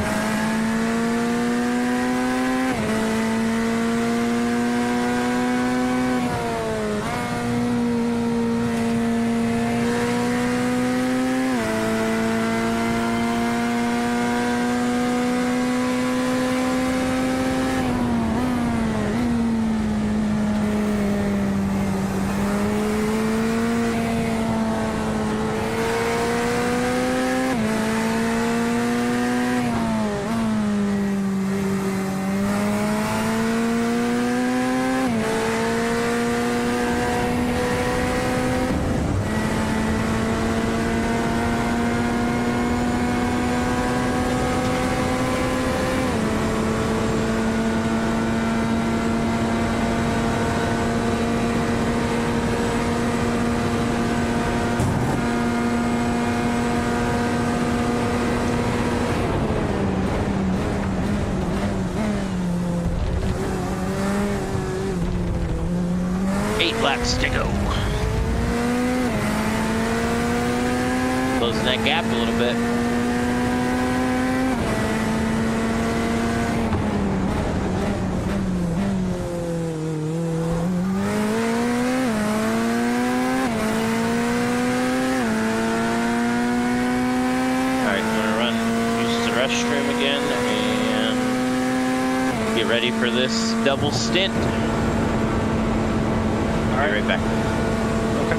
B: laps to go. Closing that gap a little bit. Alright, I'm gonna use the restroom again and get ready for this double stint. I'll be right back.
D: Okay.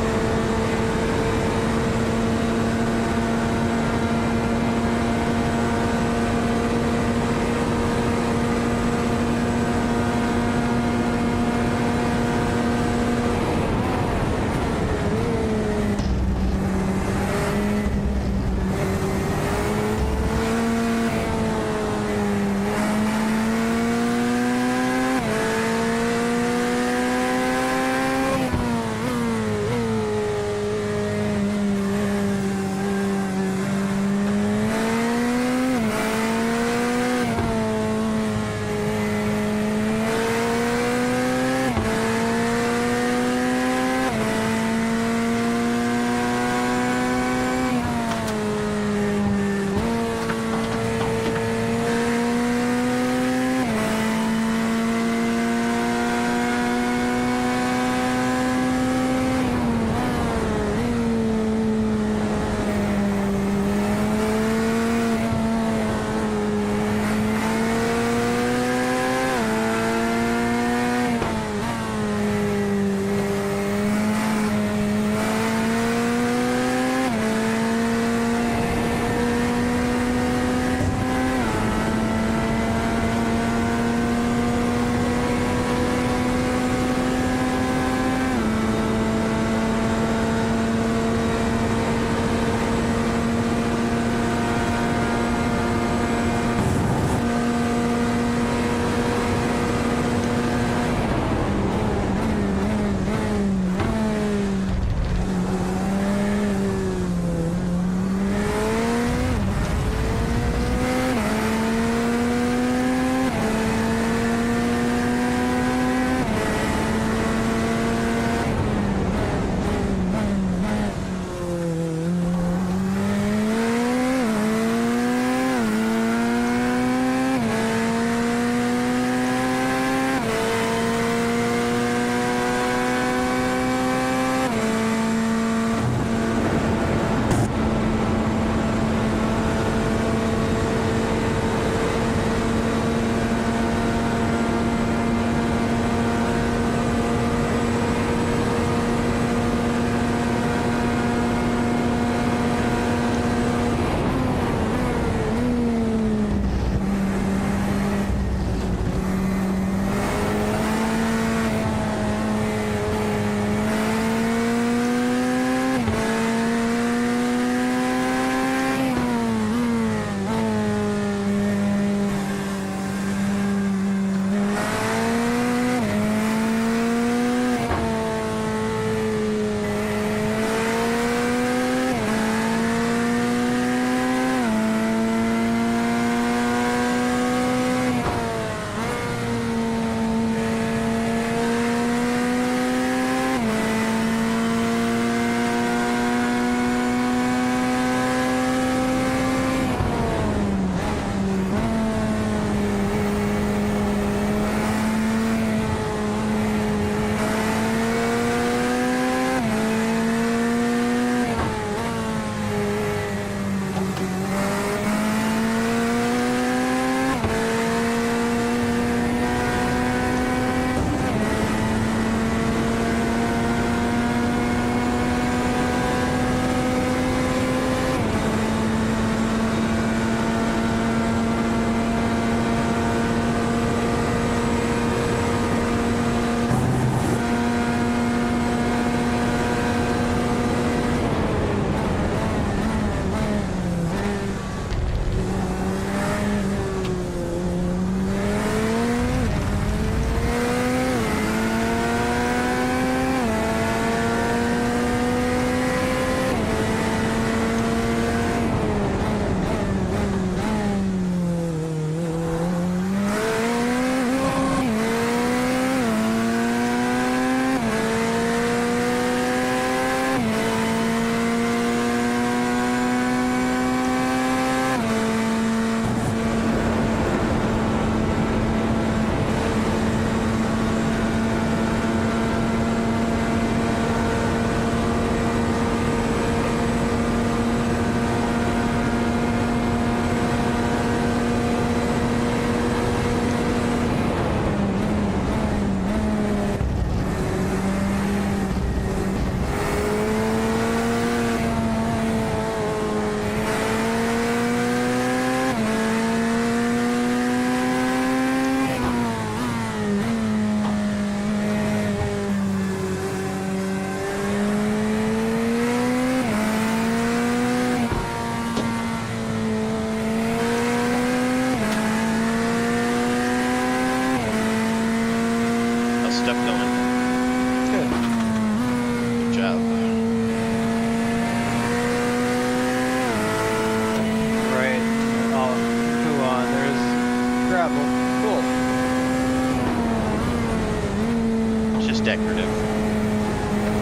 B: decorative.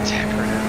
D: Decorative.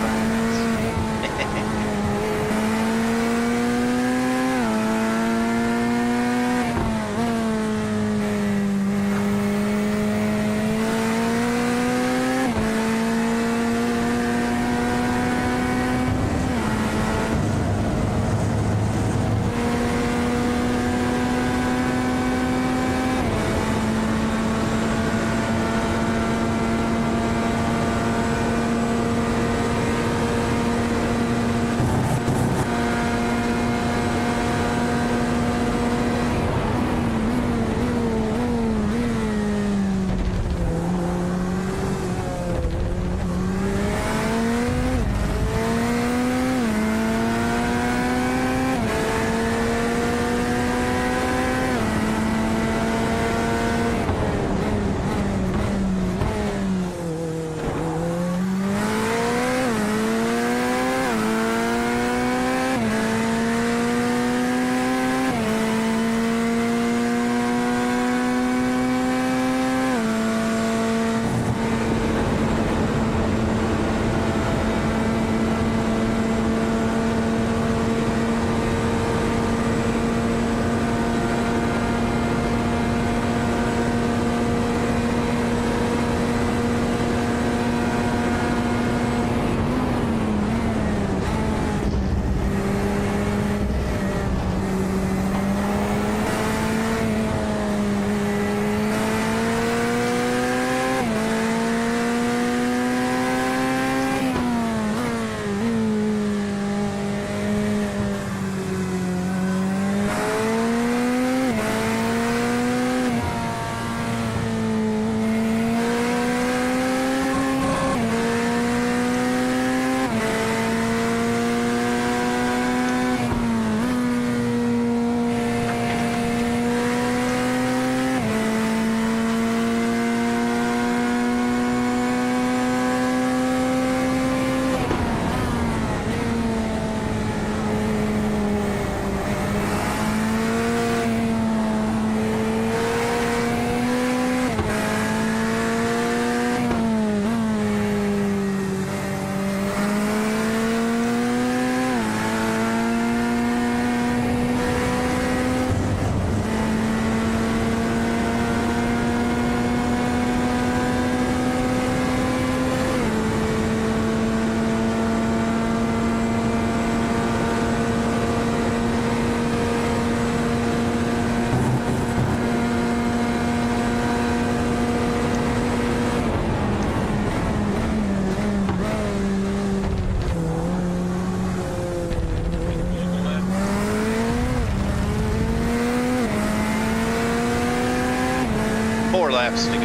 B: Laps to go.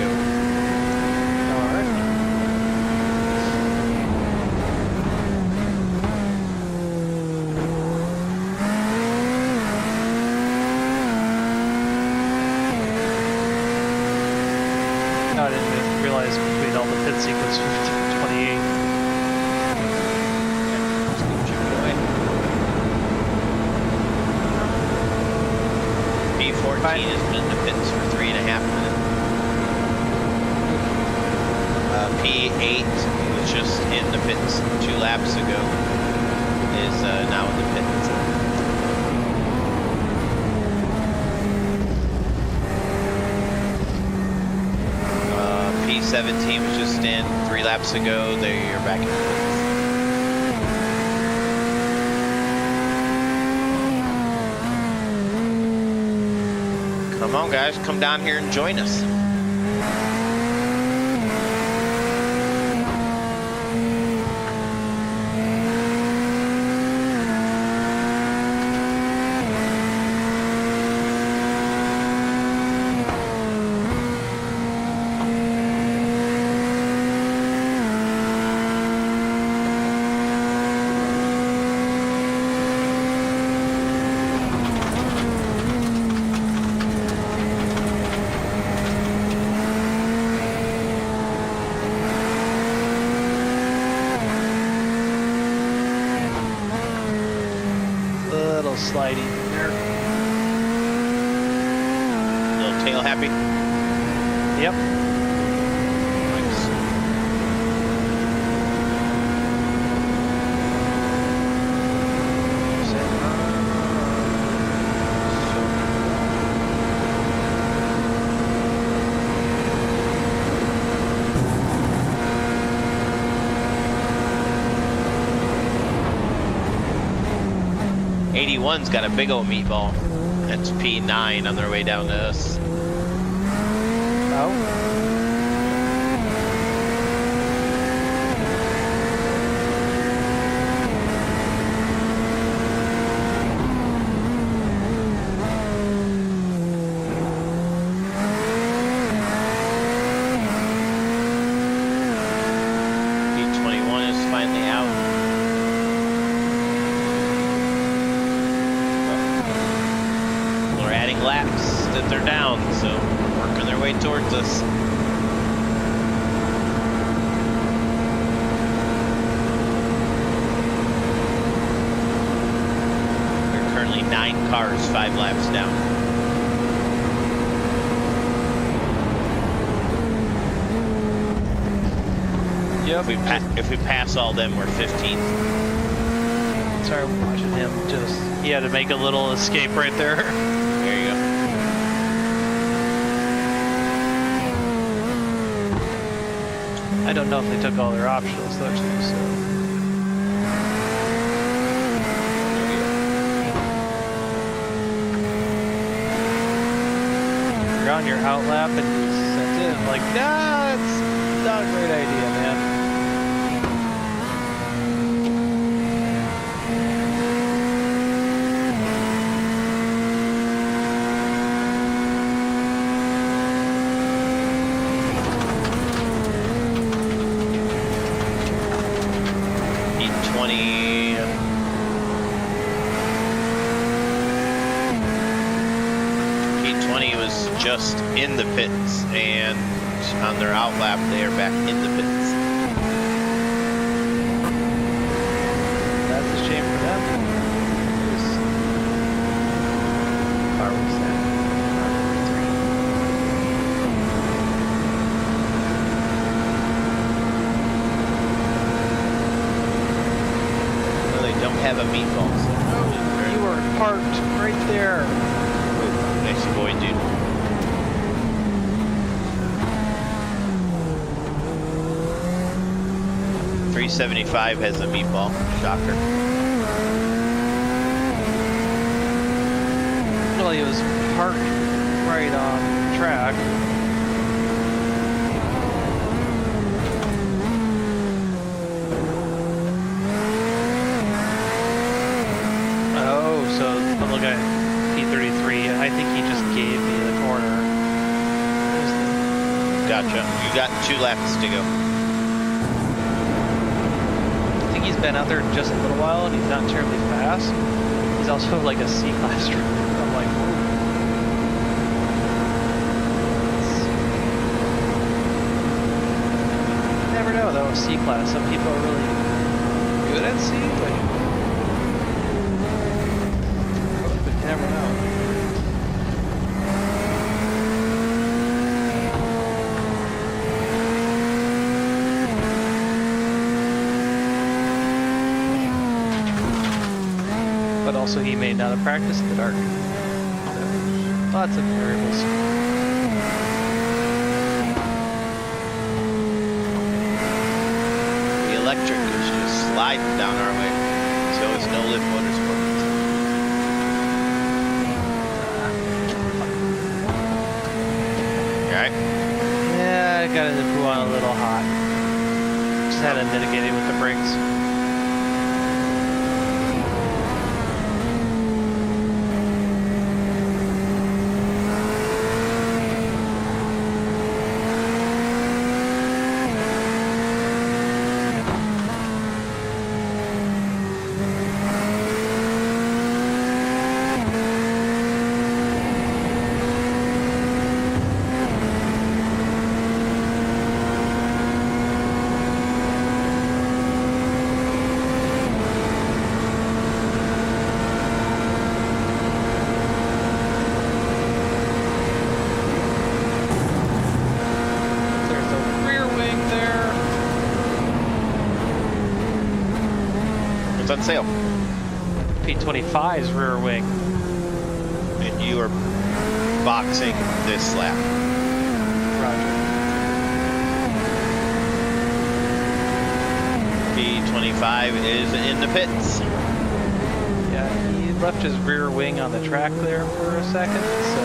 D: I didn't even realize between all the pit sequence 28.
B: P14 has been in the pits for 3.5 minutes. P8 was just in the pits 2 laps ago, is now in the pits. P17 was just in 3 laps ago, there you're back in the pits. Come on guys, come down here and join us.
D: Sliding in there.
B: Little tail happy.
D: Yep.
B: Nice. 81's got a big old meatball. That's P9 on their way down to us.
D: Oh.
B: P21 is finally out. We're adding laps that they're down, so working their way towards us. There are currently 9 cars, 5 laps down.
D: Yep.
B: If we pass all them, we're 15th.
D: Sorry, I'm watching him. He had to make a little escape right there.
B: There you go.
D: I don't know if they took all their optionals though, too, so. You're on your out lap and you sent it. I'm like, nah, it's not a great idea, man.
B: P20 was just in the pits, and on their out lap, they are back in the pits.
D: That's a shame for them.
B: Car was that? Well, they don't have a meatball, so
D: You were parked right there.
B: nice boy, dude. .375 has a meatball. Shocker.
D: Well, he was parked right on track. Oh, so I'm looking at P33. I think he just gave me the corner.
B: Gotcha. You got 2 laps to go.
D: I think he's been out there just a little while and he's not terribly fast. He's also like a C-class driver. I'm like, you never know though, C-class. Some people are really good at C, but you never know. But also he may not have practiced in the dark. So, lots of variables.
B: The electric is just sliding down our way. So it's no lift motorsport. You alright?
D: Yeah, I got the poo on a little hot. Just had to mitigate it with the brakes.
B: On sale.
D: P25's rear wing.
B: And you are boxing this lap.
D: Roger.
B: P25 is in the pits.
D: Yeah, he's left his rear wing on the track there for a second, so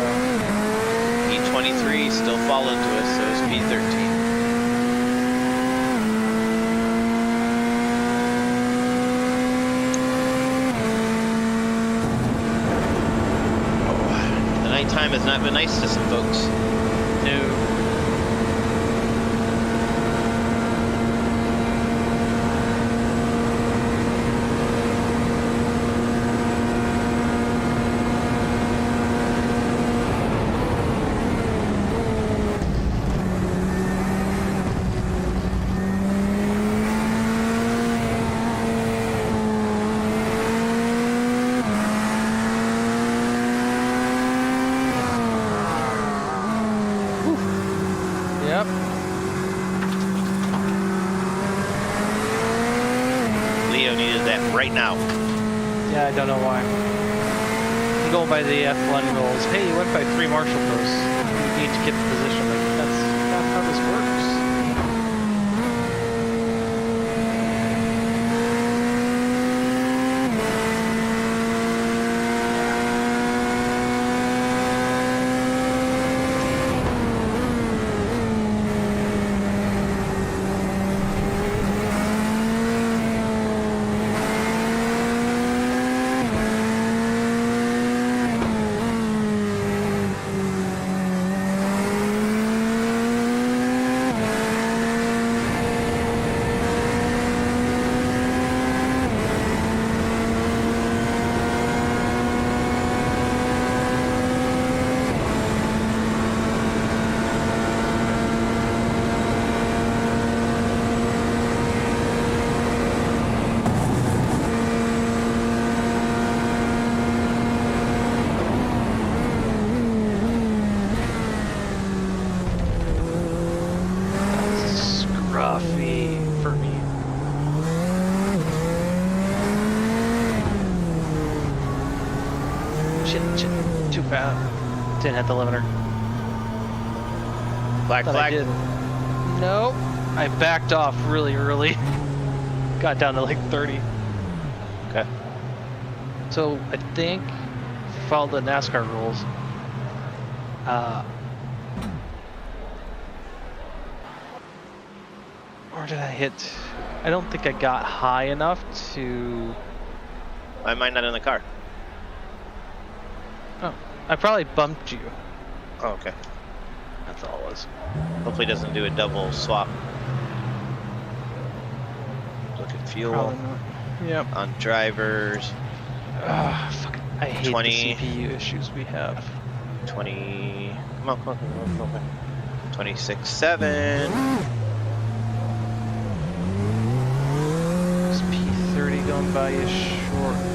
B: P23 still followed to us, so it's P13. The nighttime has not been nice to some folks.
D: no. Yep.
B: Leo needed that right now.
D: Yeah, I don't know why. You go by the F1 rules. Hey, you went by 3 marshal posts. You need to get the position. Like, that's not how this works. Scruffy for me. Shit, too fast. Didn't hit the limiter.
B: Black
D: Thought I
B: flag.
D: did. Nope. I backed off really early. Got down to like 30.
B: Okay.
D: So I think follow the NASCAR rules. Or did I hit? I don't think I got high enough to.
B: Why am I not in the car?
D: Oh, I probably bumped you.
B: Oh, okay.
D: That's all it was.
B: Hopefully it doesn't do a double swap. Look at fuel
D: Probably not. Yep.
B: on drivers.
D: Fuck. I hate
B: 20.
D: the CPU issues we have.
B: 20. Come on, come on, come on, come on. 26.7.
D: Is P30 going by you shortly?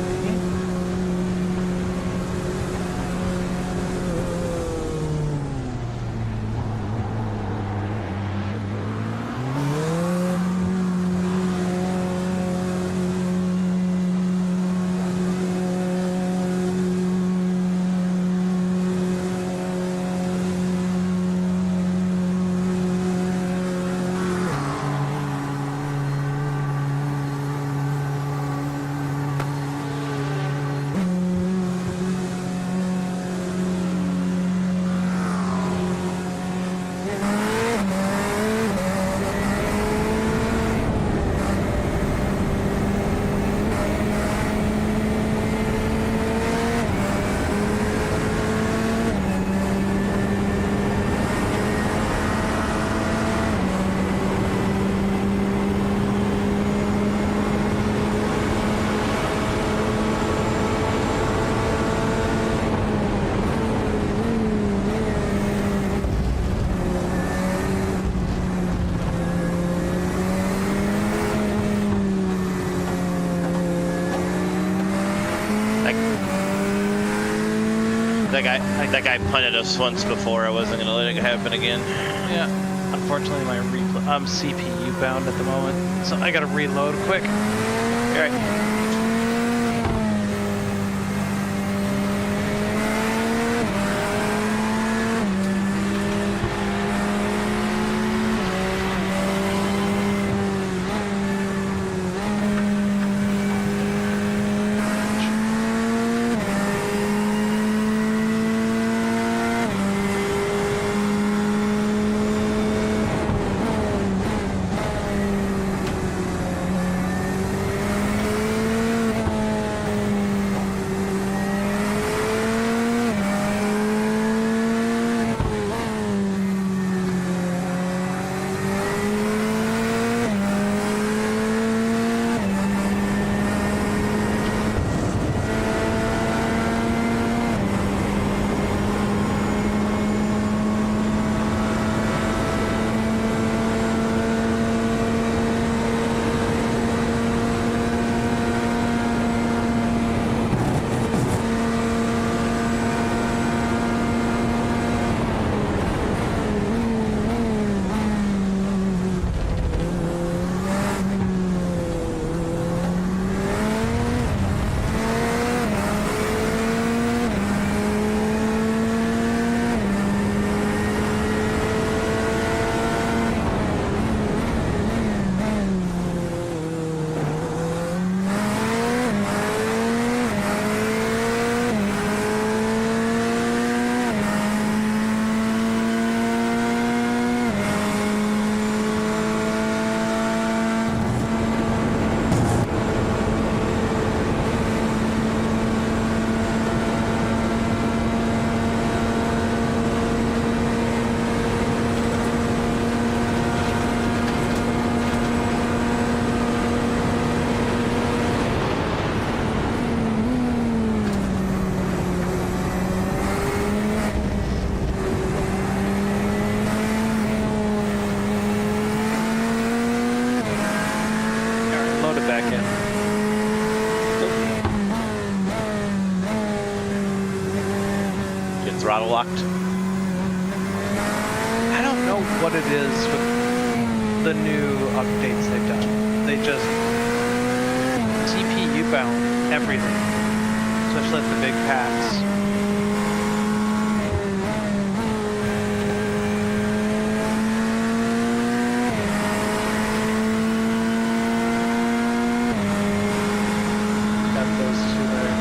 B: That guy punted us once before. I wasn't gonna let it happen again.
D: Yeah. Unfortunately, my I'm CPU bound at the moment, so I gotta reload quick.
B: All right. throttle locked?
D: I don't know what it is with the new updates they've done. They just CPU bound everything, especially at the big packs. Got those two there.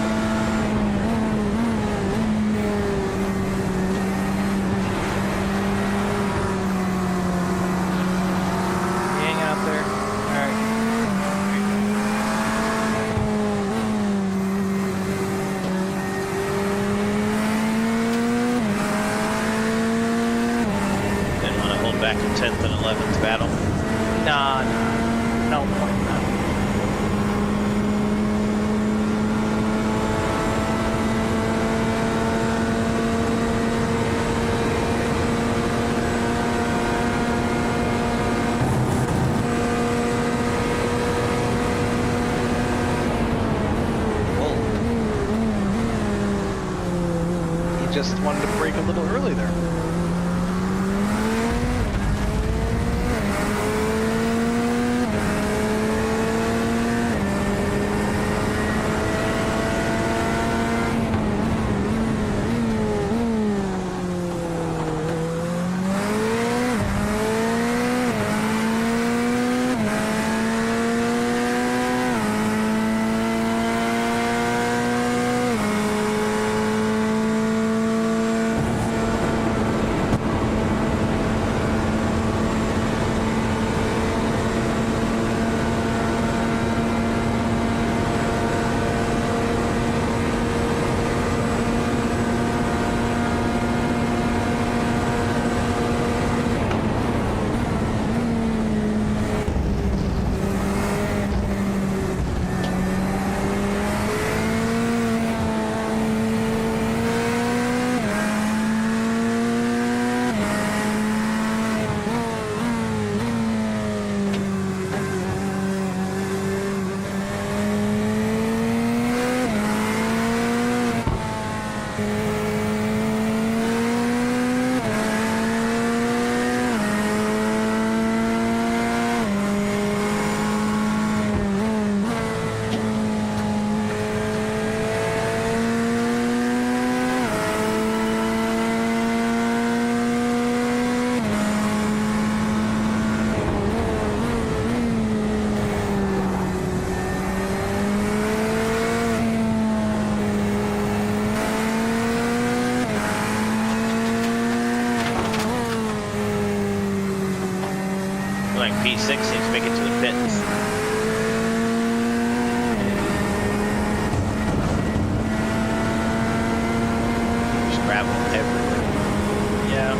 D: Hang out there. All right.
B: Didn't want to hold back in 10th and 11th battle.
D: Nah, no point in that. He just wanted to brake a little early there.
B: Like P6 needs to make it to the pits. There's gravel everywhere.
D: Yeah.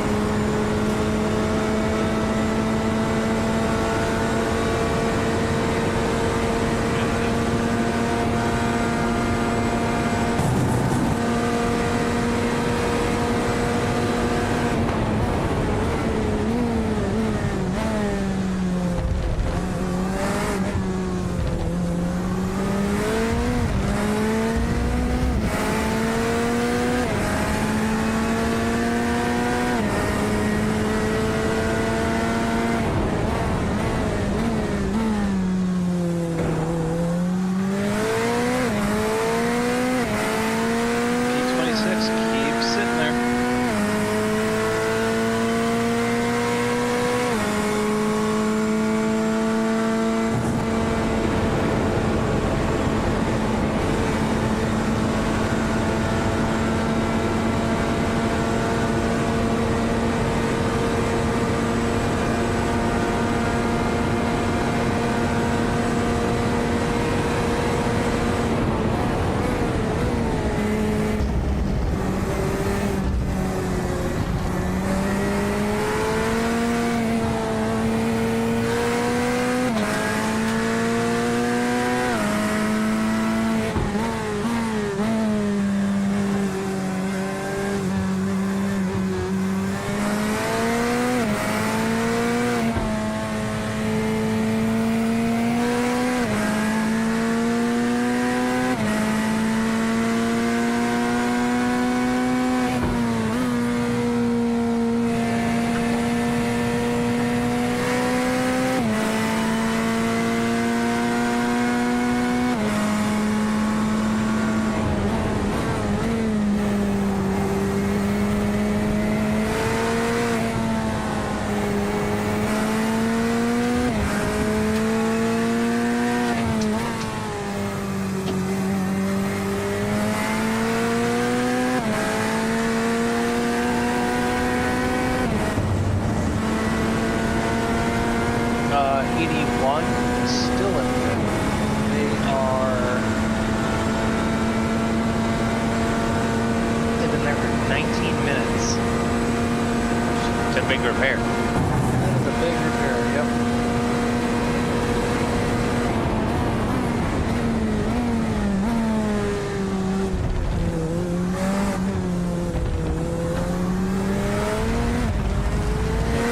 B: big repair.
D: That is a big repair, yep.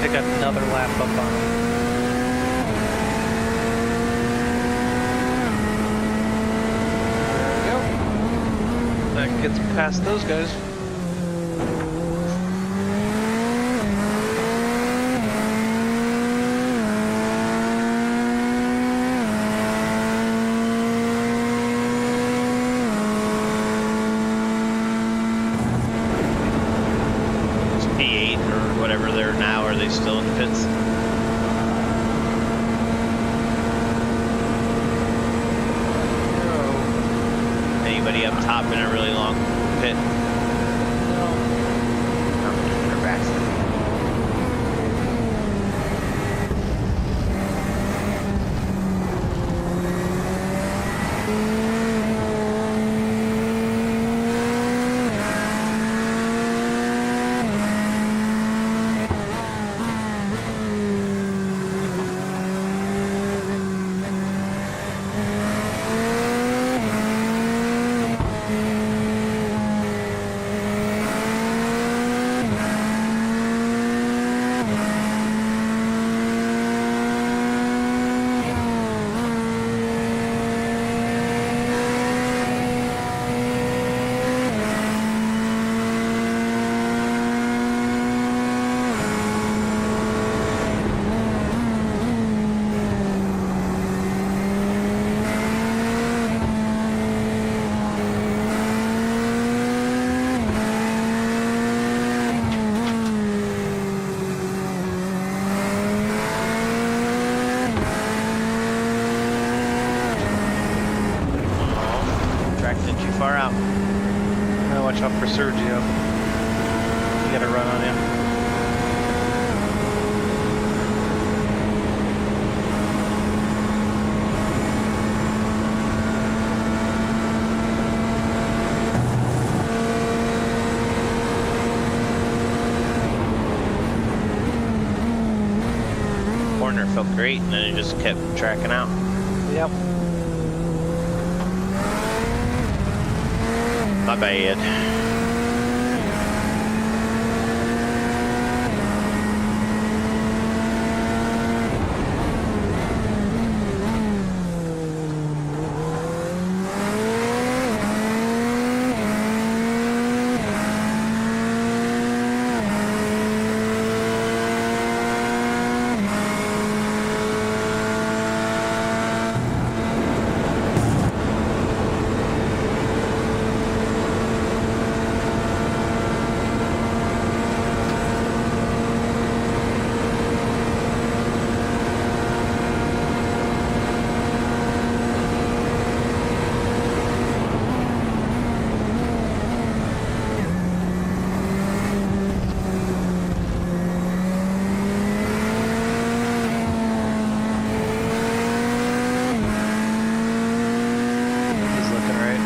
D: Pick another lap up on him. There we go. That gets past those guys.
B: P8 or whatever they're now. Are they still in the pits? Anybody up top in a really long pit? They're back. Tracking too far out.
D: Now watch out for Sergio. You gotta run on him.
B: Corner felt great, and then it just kept tracking out.
D: Yep.
B: My bad.
D: He's looking right.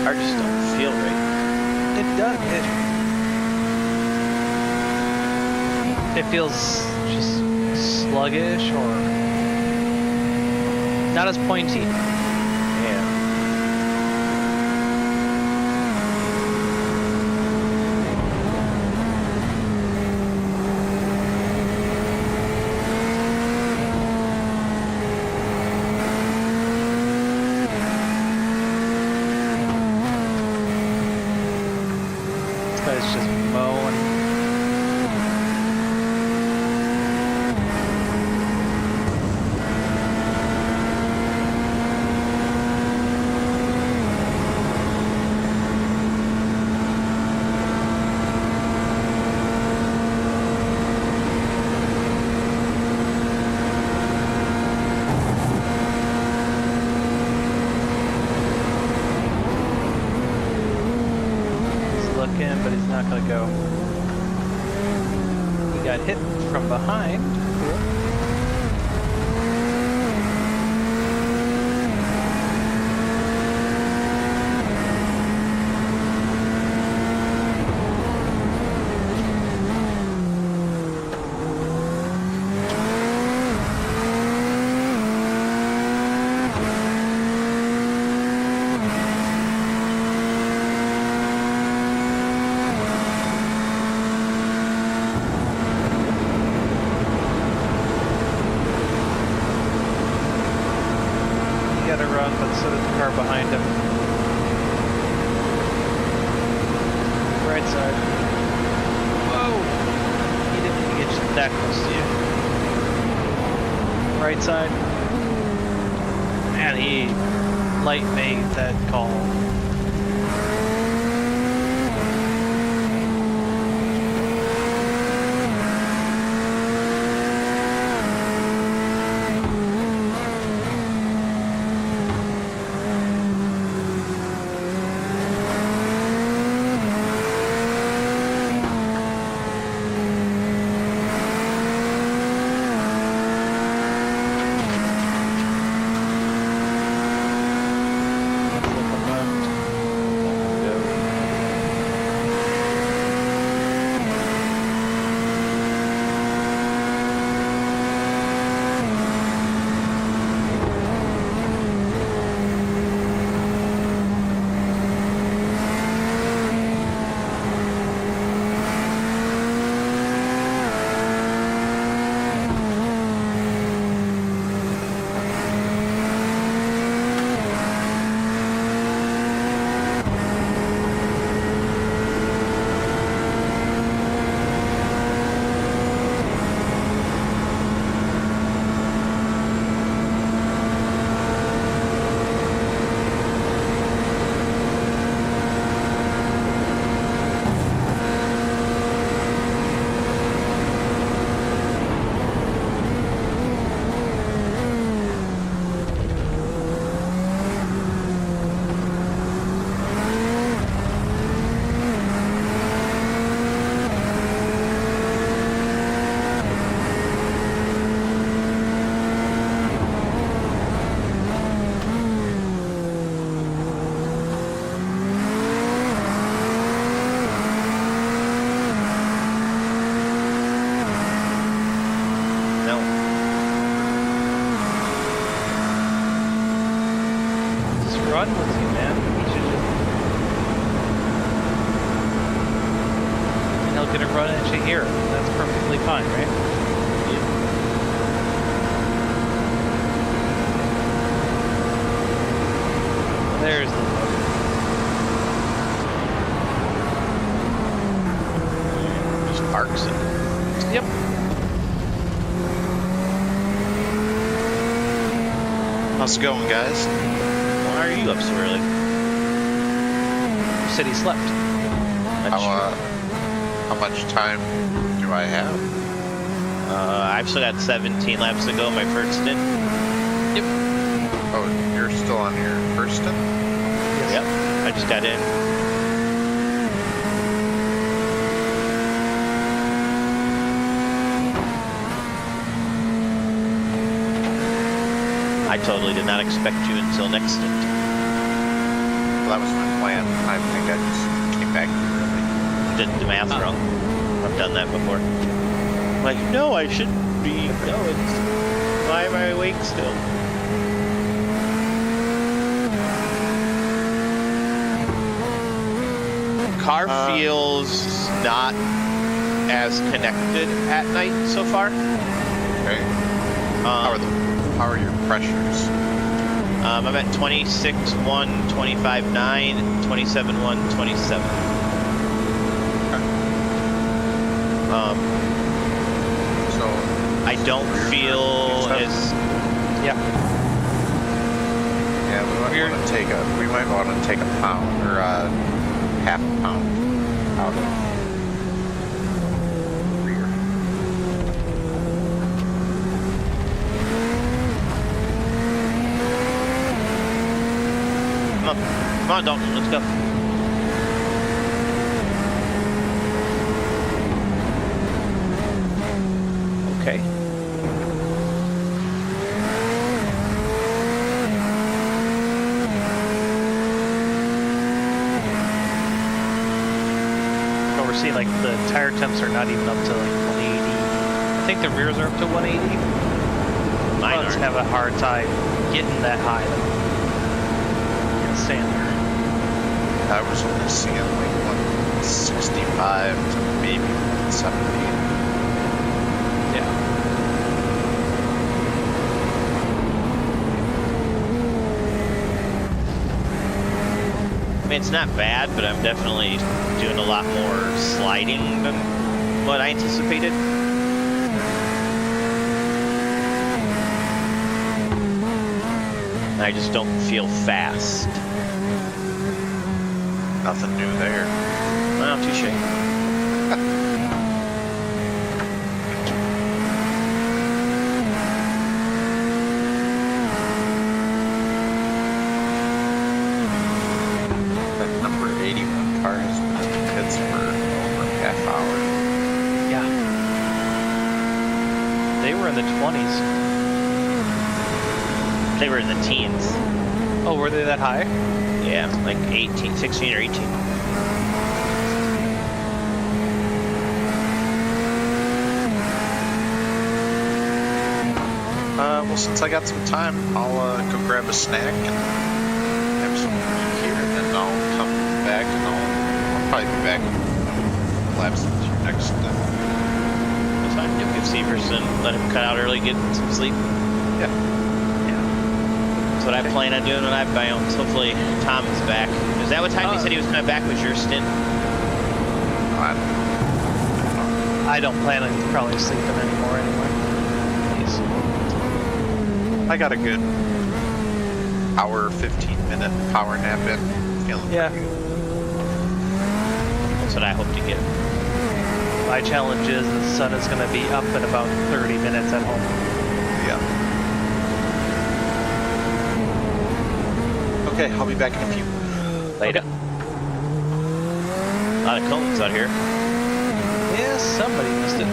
B: Car just don't feel right.
D: It does. It feels just sluggish or not as pointy.
B: Yeah.
D: This guy's just mowing. He's looking, but he's not gonna go. He got hit from behind. Cool. Got to run, but so did the car behind him. Right side. Whoa! He didn't even get that close to you. Right side. And he light made that call. Run with you, man. He should just... And he'll get a run at you here. That's perfectly fine, right? Yeah. There's the bug.
A: Just parks it.
D: Yep.
E: How's it going, guys?
B: Why are you up so early?
D: You said he slept.
A: How much time do I have?
B: I've still got 17 laps to go, my first stint.
D: Yep.
A: Oh, you're still on your first stint?
B: Yep, I just got in. I totally did not expect you until next stint.
A: Well, that was my plan. I think I just came back too early.
B: Did the math wrong. I've done that before. Like, no, I shouldn't be. No, it's. Why am I awake still? Car feels not as connected at night so far.
A: Okay. How are your pressures?
B: I'm at 26.1, 25.9, 27.1, 27.
A: So
B: I don't feel as.
D: Yeah.
A: Yeah, we might want to take a pound or half a pound out of rear.
B: Come on, Dalton, let's go.
D: we're seeing like the tire temps are not even up to like 180. I think the rears are up to 180.
B: Mine
D: Fronts
B: aren't.
D: have a hard time getting that high though. And staying there.
A: I was only seeing like 165 to maybe 170.
D: Yeah.
B: I mean, it's not bad, but I'm definitely doing a lot more sliding than what I anticipated. I just don't feel fast.
A: Nothing new there.
B: Well, touche.
A: That number 81 car has been in the pits for over a half hour.
D: Yeah. They were in the 20s.
B: They were in the teens.
D: Oh, were they that high?
B: Yeah, like 18, 16 or 18.
A: Well, since I got some time, I'll go grab a snack and have some drink here, and then I'll come back and I'll probably be back laps with you next.
B: That's fine. You'll give Severson, let him cut out early, get some sleep.
A: Yeah.
B: That's what I plan on doing when I bounce. Hopefully Tom is back. Is that what time he said he was coming back? Was your stint?
D: I don't plan on probably sleeping anymore anyway. Jeez.
A: I got a good hour, 15-minute power nap in. Feeling
D: Yeah.
A: pretty good.
B: That's what I hope to get.
D: My challenge is the sun is going to be up in about 30 minutes at home.
A: Yeah. Okay, I'll be back in a few.
B: Later. A lot of cones out here.
D: Yeah, somebody missed it.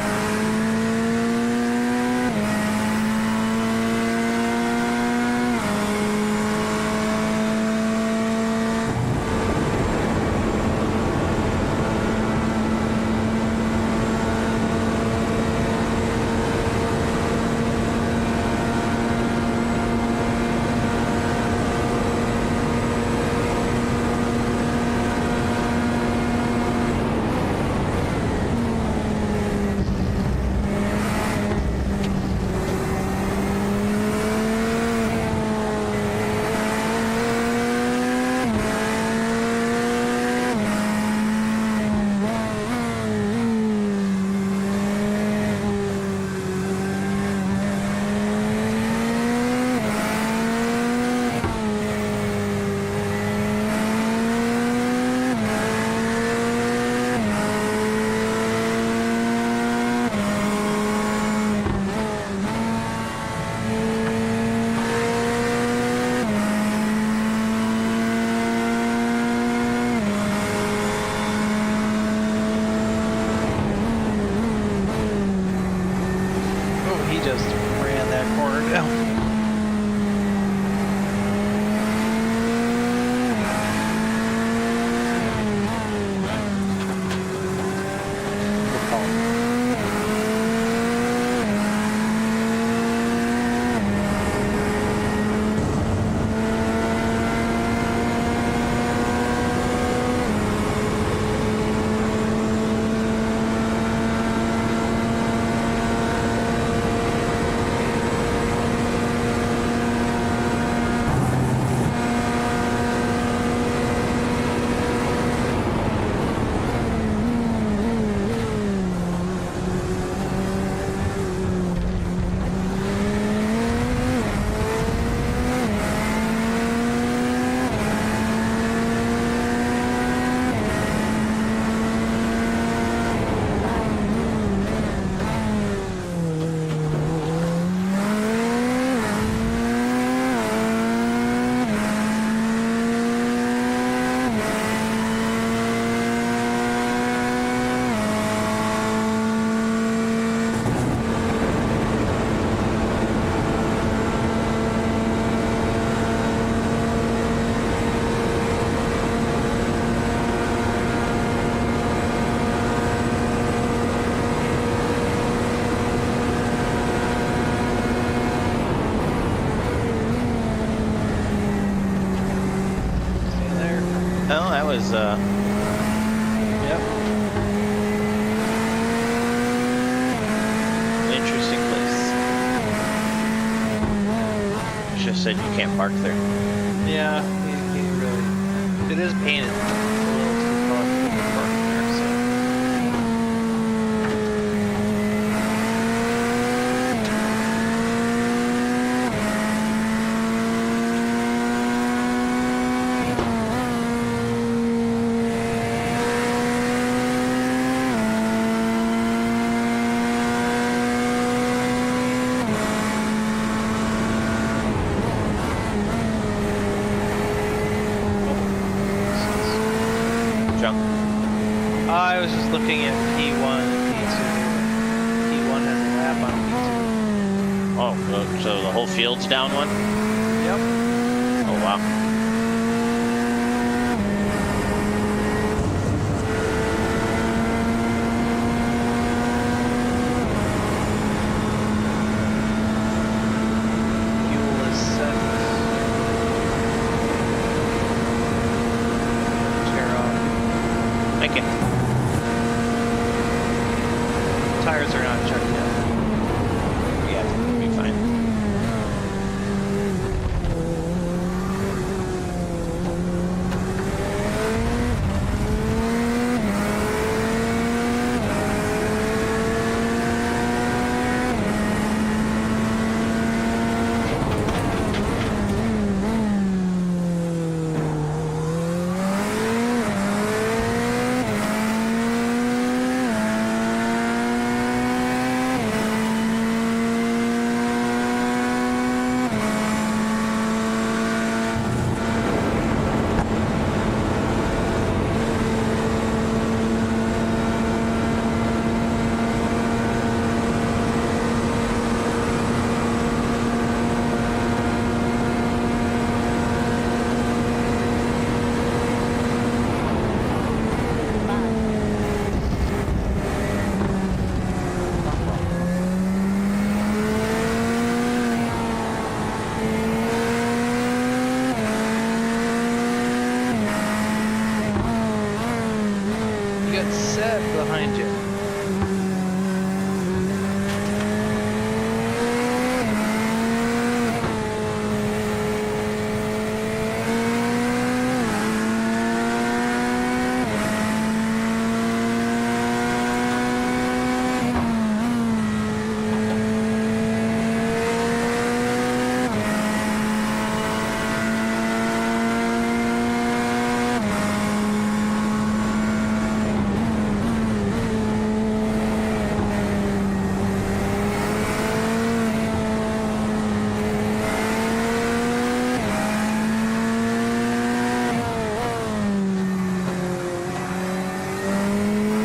B: that was
D: Yep.
B: an interesting place. It's just said you can't park there.
D: Yeah, he really. It is painted a little too colorful for parking there, so.
B: Junk.
D: I was just looking at P1 and P2. P1 has a lap on P2.
B: Oh, so the whole field's down one?
D: Yep.
B: Oh, wow.
D: Fuel is set. Tear off.
B: Thank you.
D: Tires are not checked yet.
B: Yeah, I think it'll be fine.
D: You got set behind you.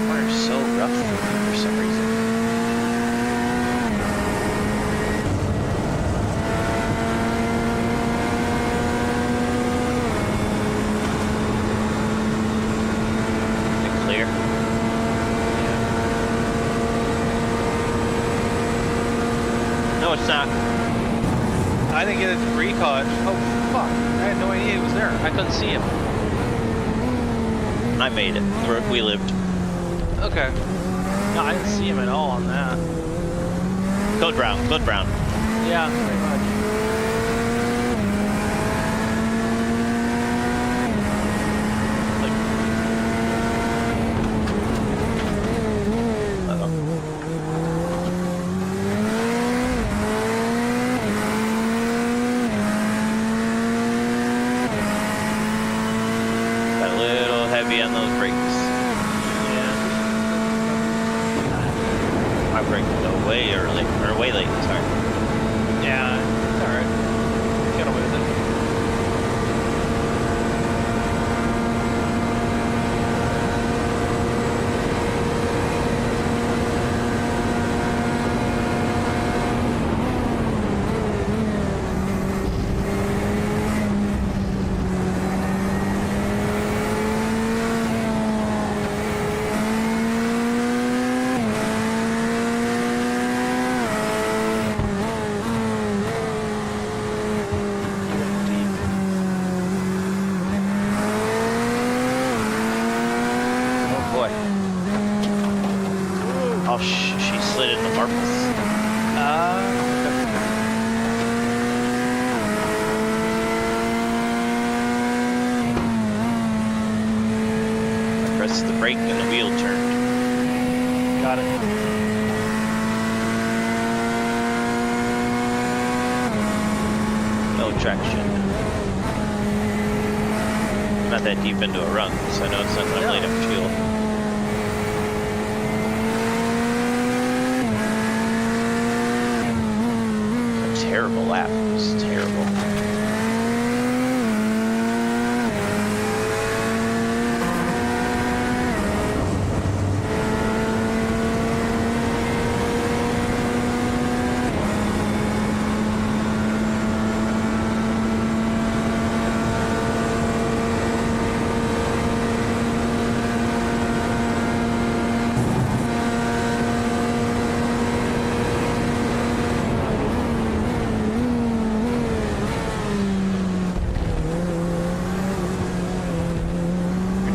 B: Water's so rough for some reason. Is it clear? No, it's not.
D: I didn't get a recon. Oh, fuck. I had no idea he was there. I couldn't see him.
B: I made it. We lived.
D: Okay. No, I didn't see him at all on that.
B: Code brown. Code brown.
D: Yeah, pretty much.
B: Got a little heavy on those brakes. My brakes go way early, or way late, sorry.
D: Yeah, it's alright. Get away with it.
B: she slid in the marbles. I pressed the brake and the wheel turned.
D: Got it.
B: No traction. Not that deep into a run, so I know it's not that I'm late up fuel. A terrible lap. It was terrible.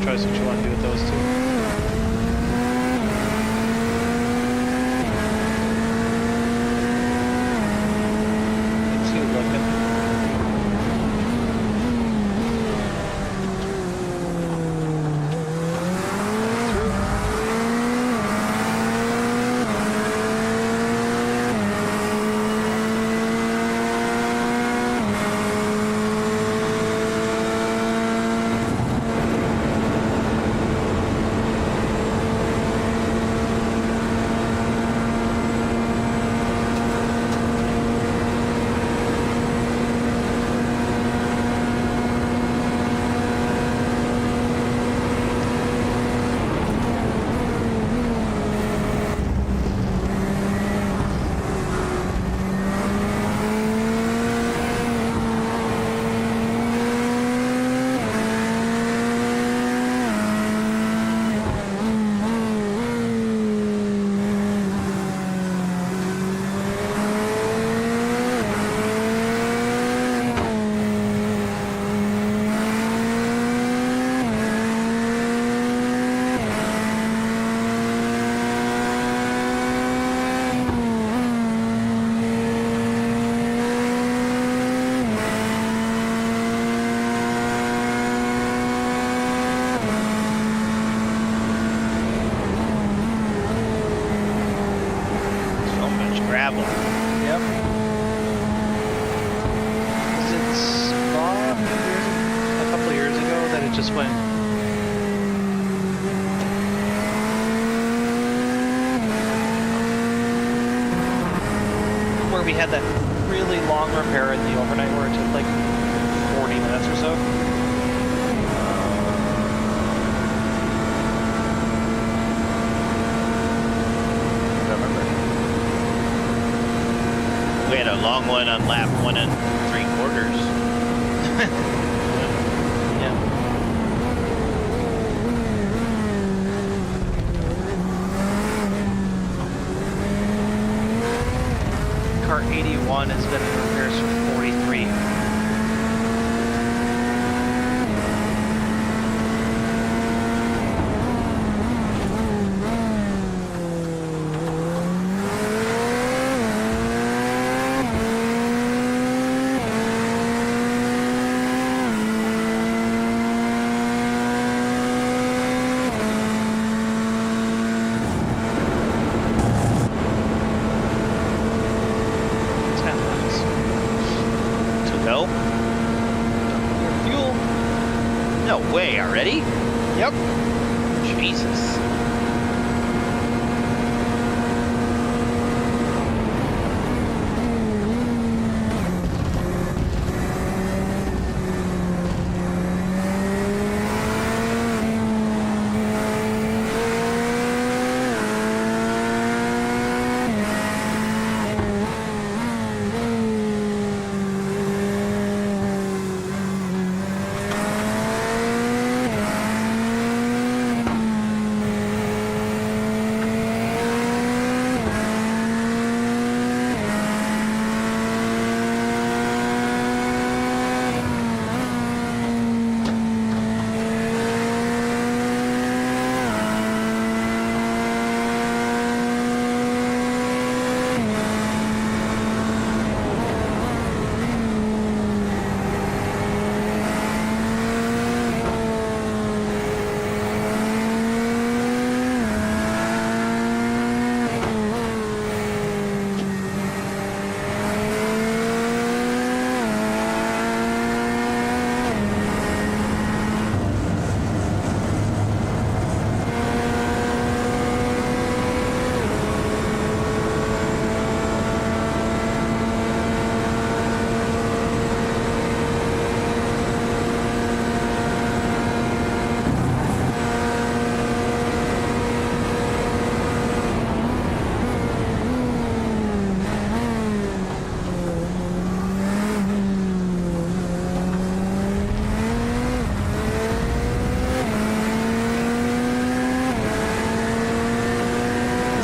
D: Choice what you want to do with those two. It's good looking.
B: Gravel.
D: Yep. Was it Spa a couple of years ago that it just went? Where we had that really long repair in the overnight where it took like 40 minutes or so.
B: We had a long one on lap 1 3/4.
D: Yeah. Car 81 has been in repairs for 43.
B: Go.
D: Fuel.
B: No way, already?
D: Yep.
B: Jesus.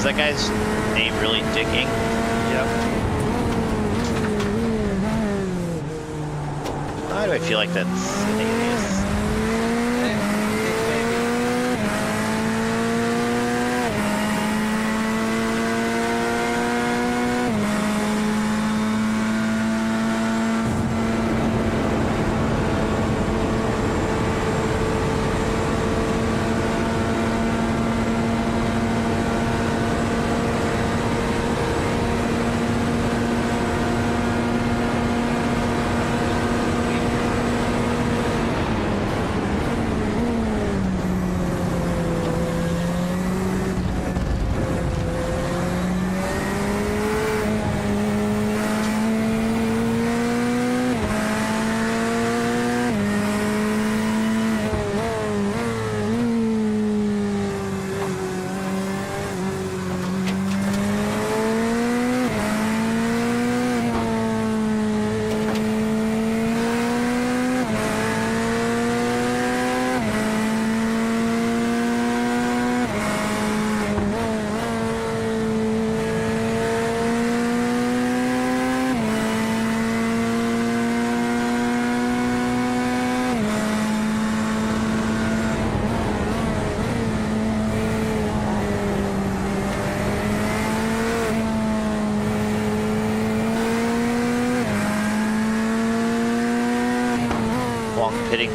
B: Is that guy's name really Dicking?
D: Yep.
B: Why do I feel like that's an alias? Long pitting.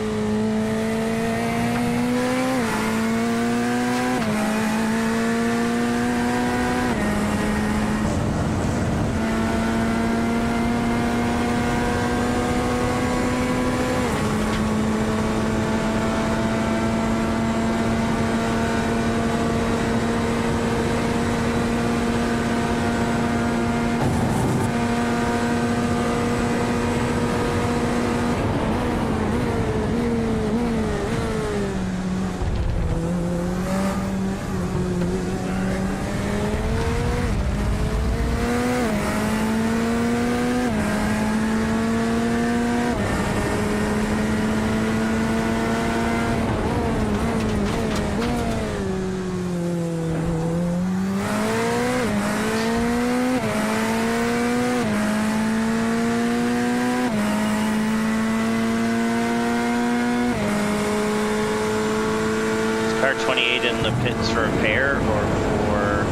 B: Car 28 in the pits for repair or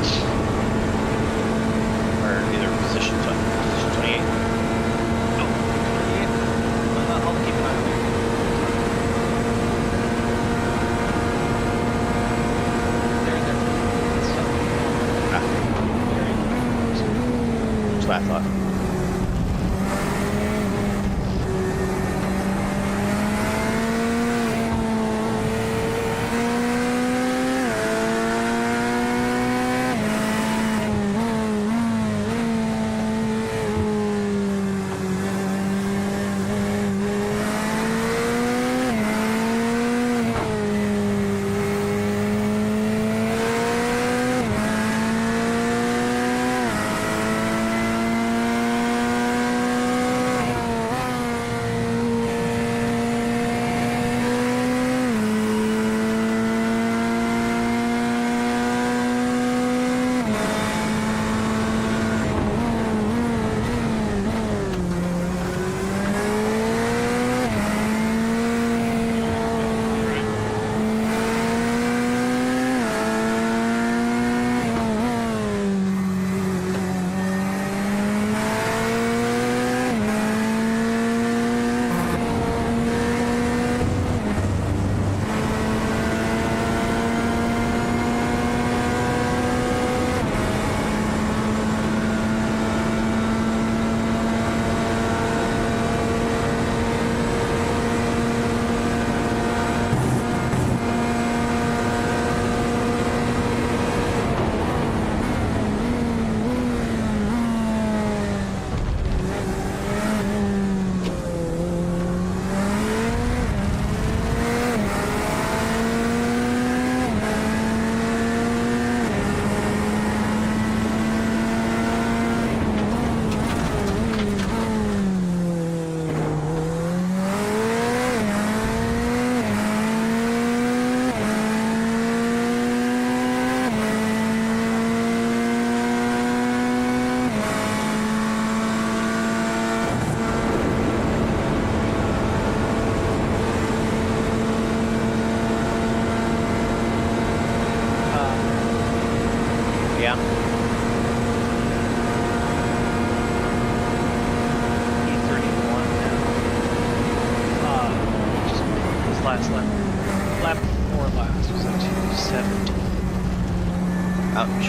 B: either position 28.
D: No. Yeah. I'll keep an eye on it.
B: That's what I thought. Yeah.
D: E31 now. Just his last lap. Lap before last was a 270.
B: Ouch.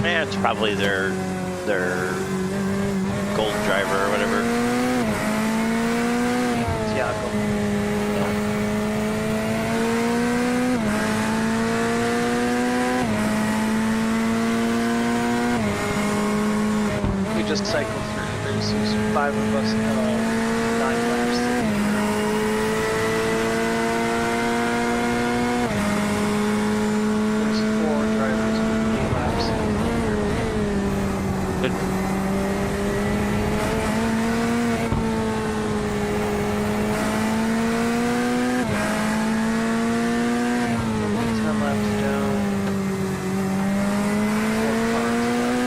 B: Yeah, it's probably their gold driver or whatever.
D: Tiago. We just cycled through. There's 5 of us, 9 laps. There's 4 drivers, 8 laps.
B: Good.
D: Laps down. 4 cars left.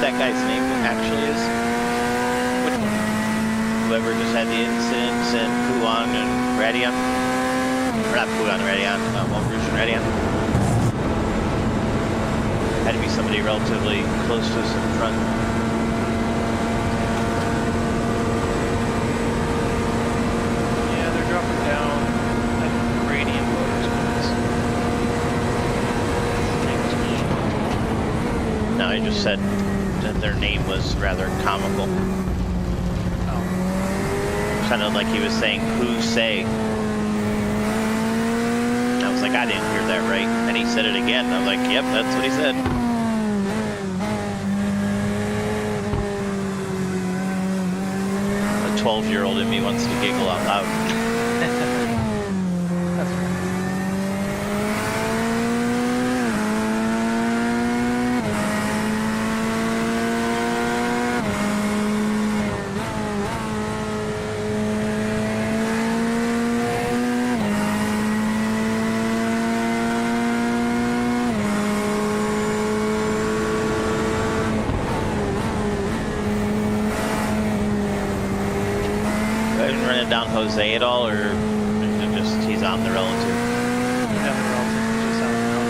B: That guy's name actually is? Which one? Whoever just had the incidents in Puan and Radion? Or not Puan and Radion, Rouge and Radion. Had to be somebody relatively close to us in the front.
D: Yeah, they're dropping down at Radiant Motorsports.
B: No, he just said that their name was rather comical.
D: Oh.
B: Sounded like he was saying, who say? I was like, I didn't hear that right. And he said it again. I was like, yep, that's what he said. A 12-year-old in me wants to giggle out loud.
D: That's right.
B: I didn't run it down Jose at all, or is it just he's on the relative?
D: Yeah, the relative is just out now.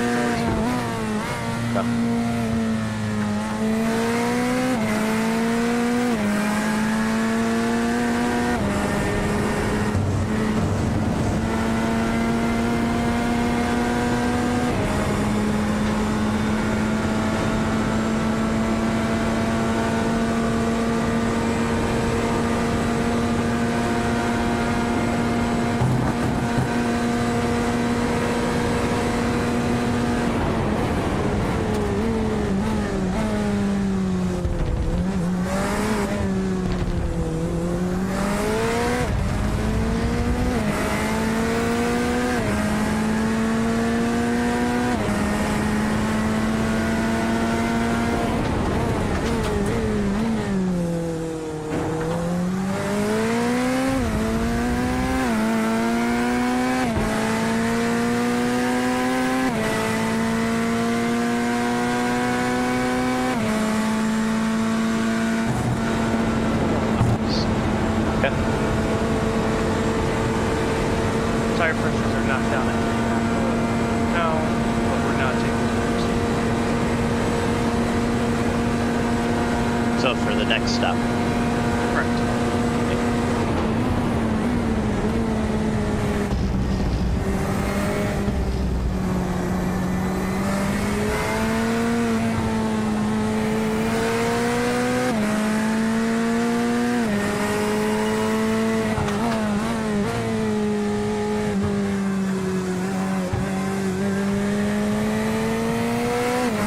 D: Tire pressures are not down at 3.5 now, but we're not taking the
B: So for the next stop.
D: correct.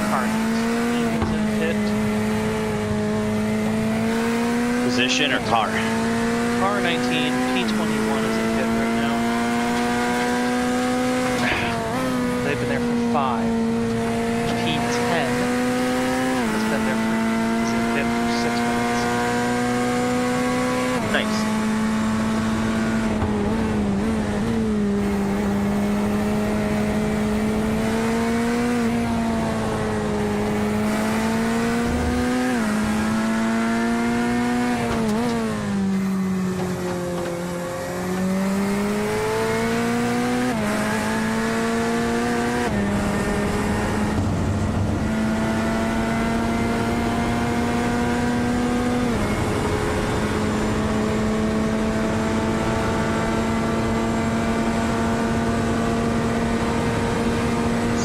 D: Car needs to hit.
B: Position or car?
D: Car 19, P21 is in pit right now. They've been there for 5. P10 has been there for, is in pit for 6 minutes.
B: Nice.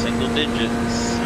B: Single digits.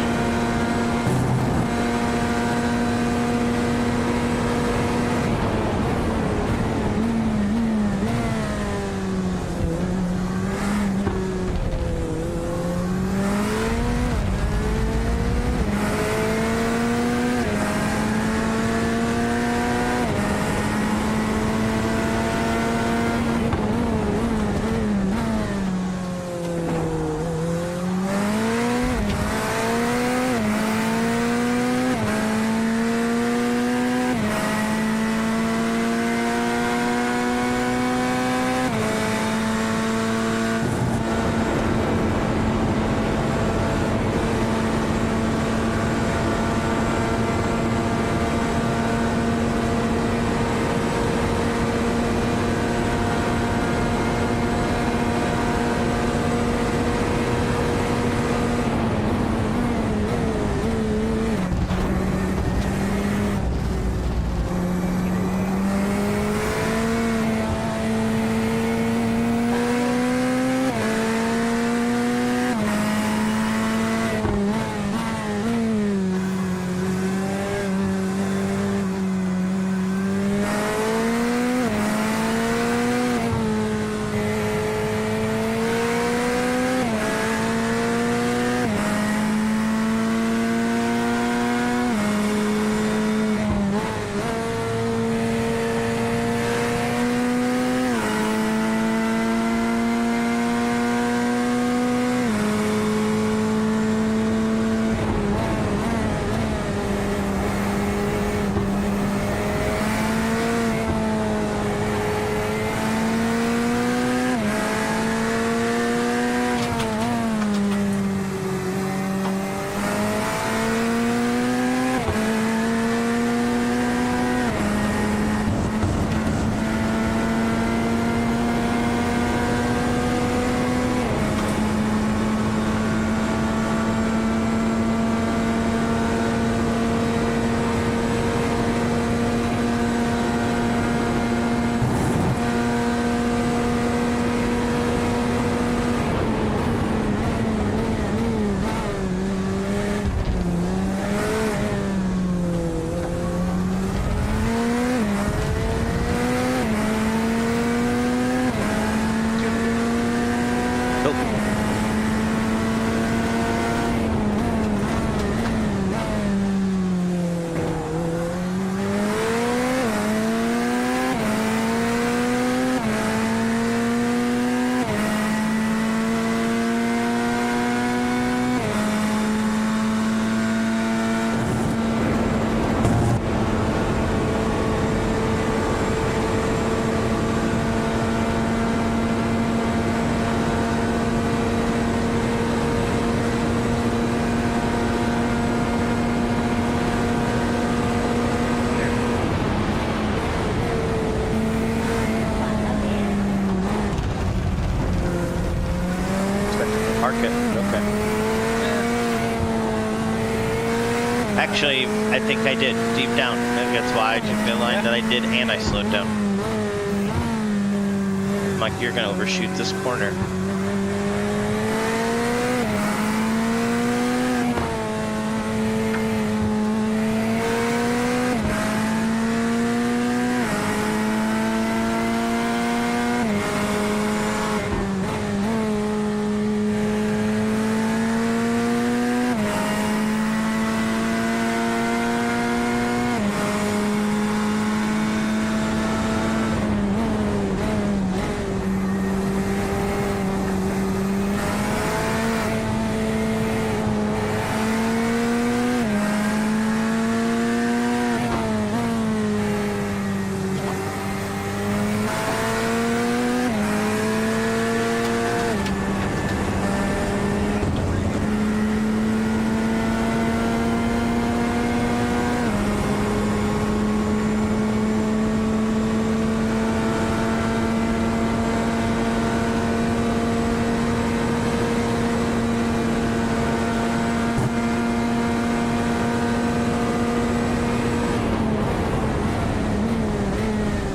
B: mark it. Okay. Actually, I think I did deep down. That's why I took the line that I did, and I slowed down. Mike, you're gonna overshoot this corner.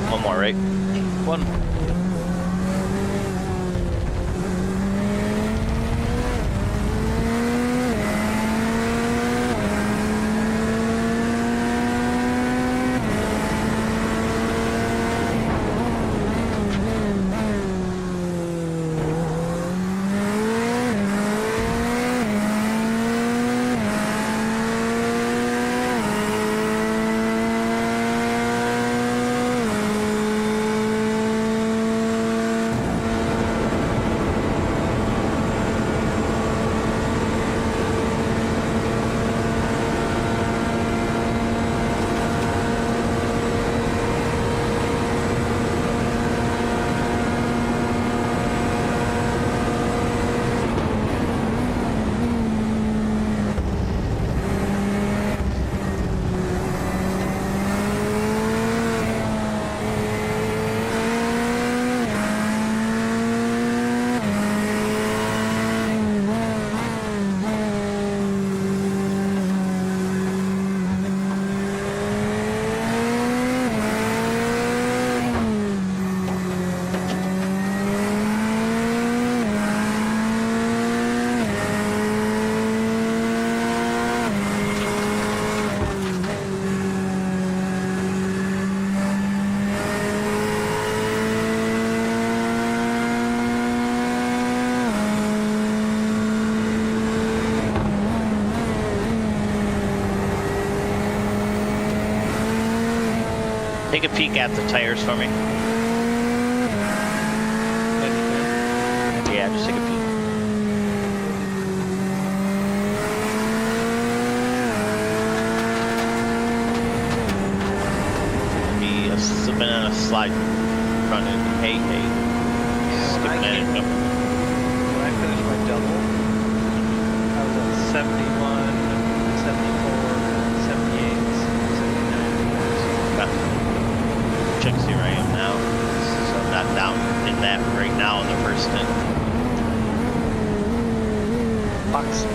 B: One more, right?
D: One.
B: Take a peek at the tires for me. Yeah, just take a peek. Be slipping on a slide front end. Hey. Skipping it.
D: When I finished my double, I was at 71, 74, 78, 79.
B: Got check see where I am now. So I'm not down in that right now in the first stint.
D: Box.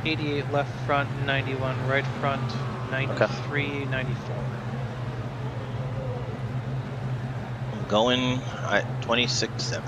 D: 88 left front, 91 right front, 93, 94.
B: I'm going at 26.7.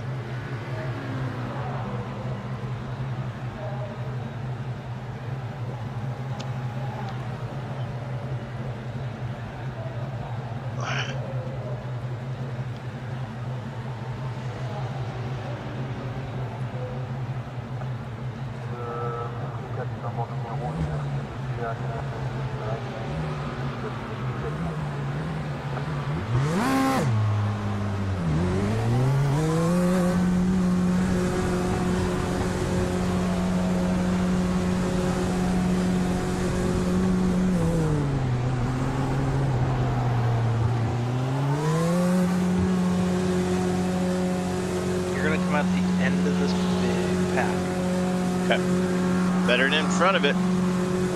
B: Better than in front of it.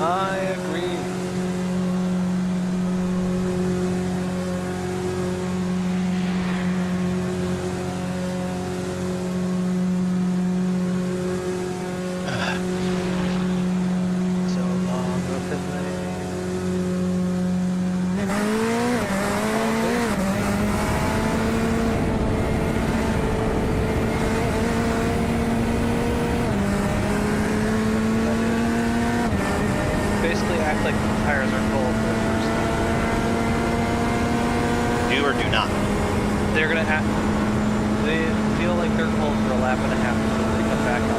D: I agree. So long up in basically act like the tires are full for the first time.
B: Do or do not.
D: They're gonna have. They feel like they're full for a lap and a half until they come back up.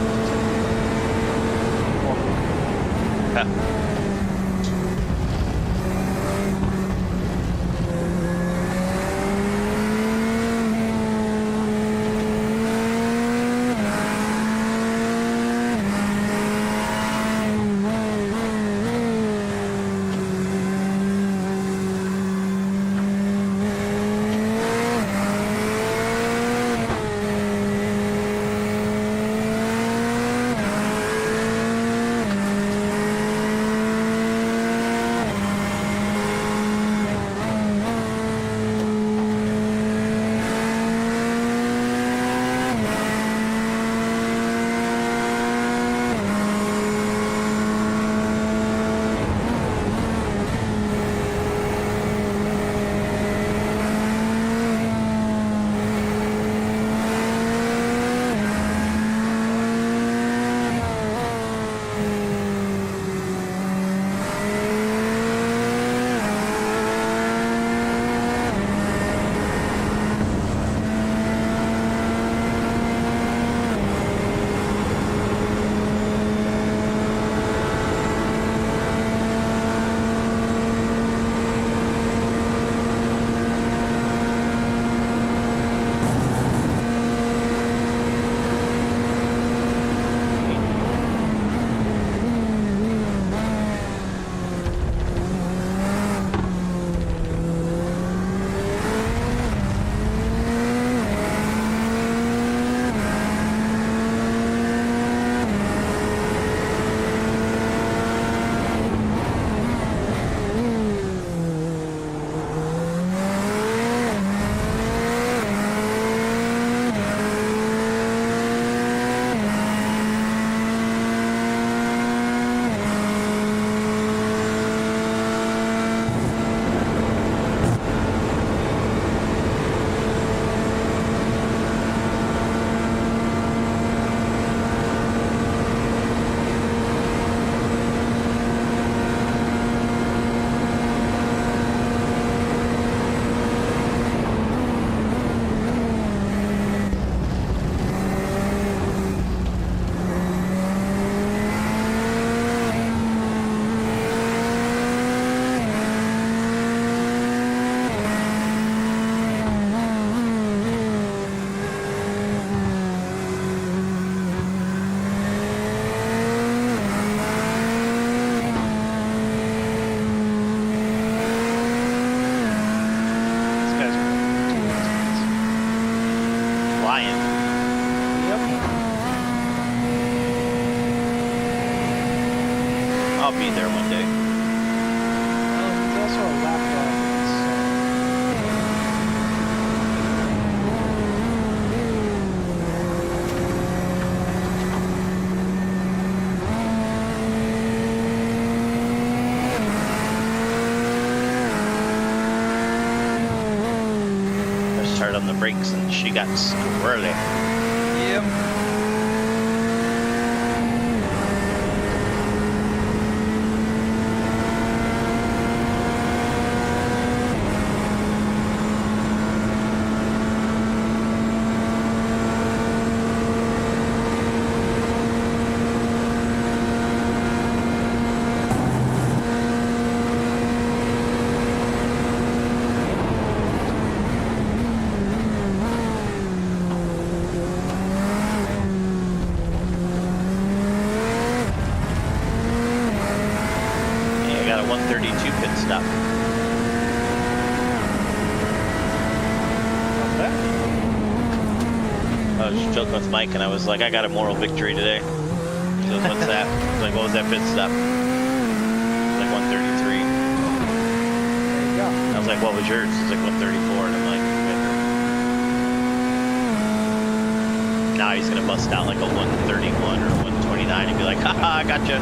B: I'll be there one day.
D: He's also a lapdog.
B: I started on the brakes and she got squirrely.
D: Yep.
B: Got a 132 pit stop. I was joking with Mike and I was like, I got a moral victory today. So what's that? Like, what was that pit stop? Like 133.
F: There you go.
B: I was like, what was yours? It's like 134, and I'm like, okay. Now he's gonna bust out like a 131 or 129 and be like, haha, I gotcha.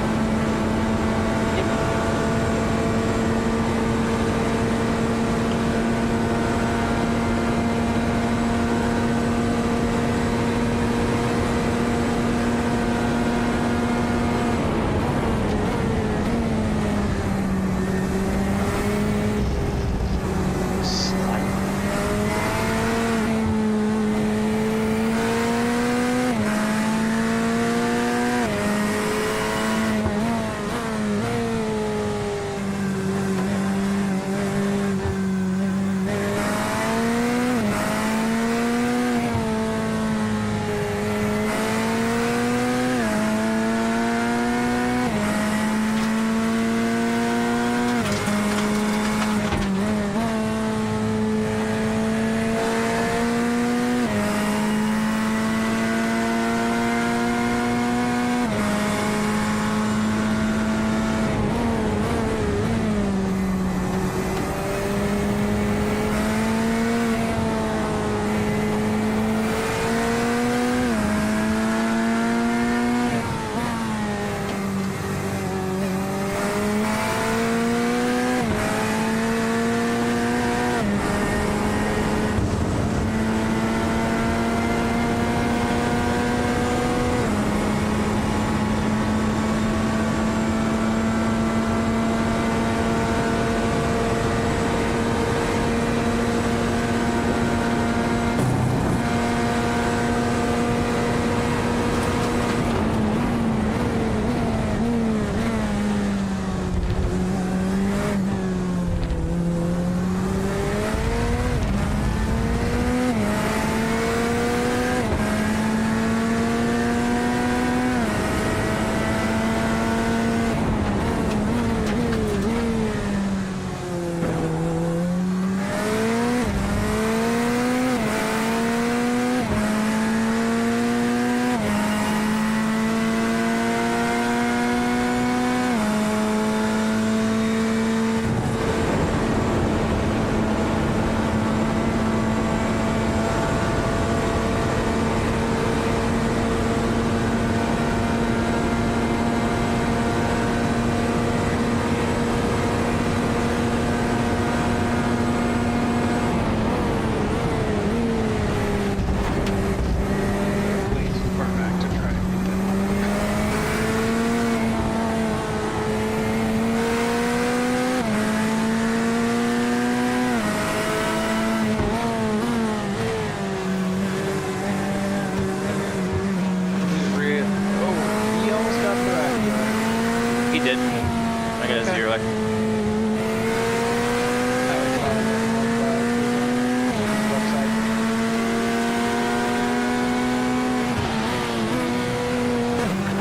B: He did. I got a zero.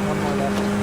F: One more left.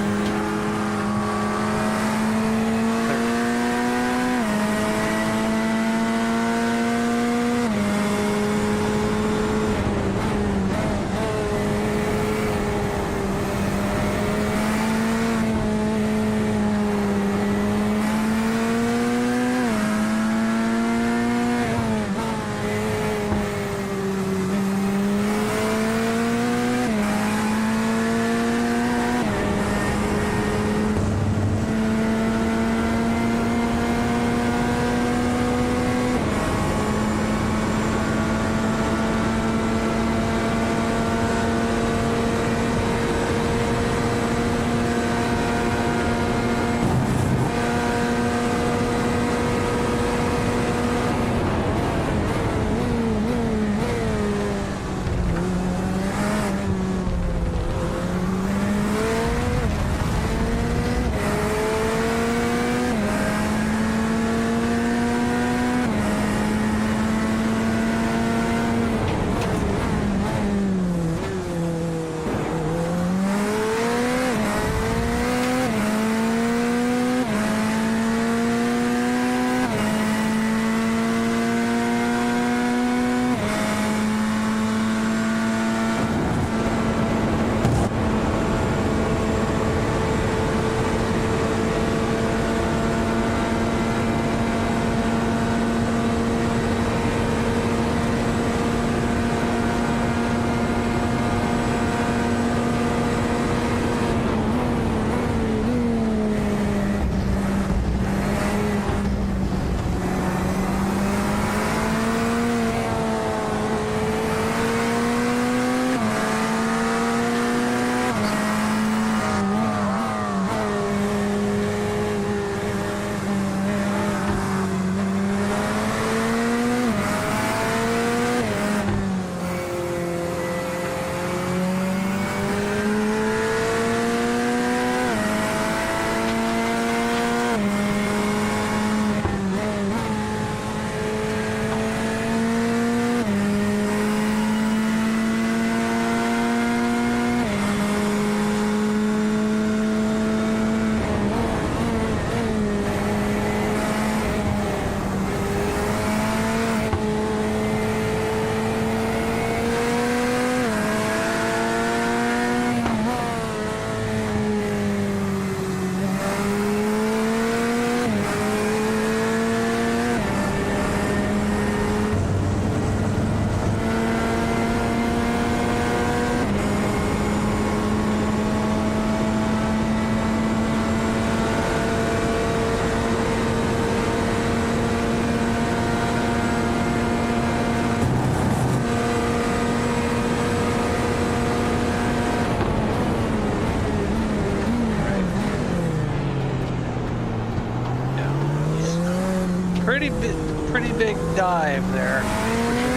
D: pretty big dive there. For sure.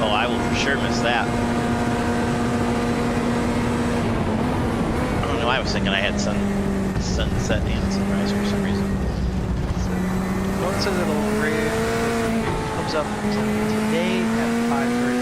B: Oh, I will for sure miss that. I don't know why I was thinking I had sunset and sunrise for some reason.
D: Note says it'll rain comes up today at 5:30.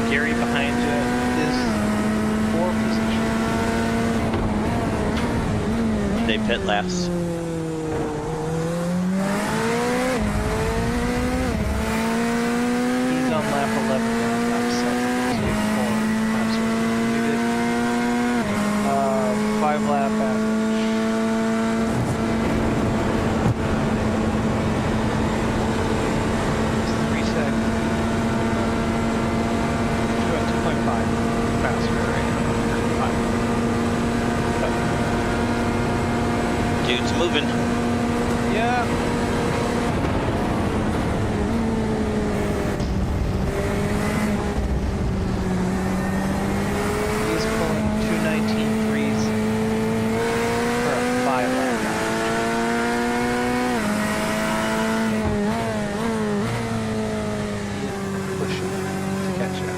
D: Gary behind you is 4th position.
B: They pit last.
F: lap average. It's 3 seconds. We're at 2.5 faster right now.
B: Dude's moving.
F: Yeah. He's pulling 2:19.3s for a 5 lap average. Pushing to catch up.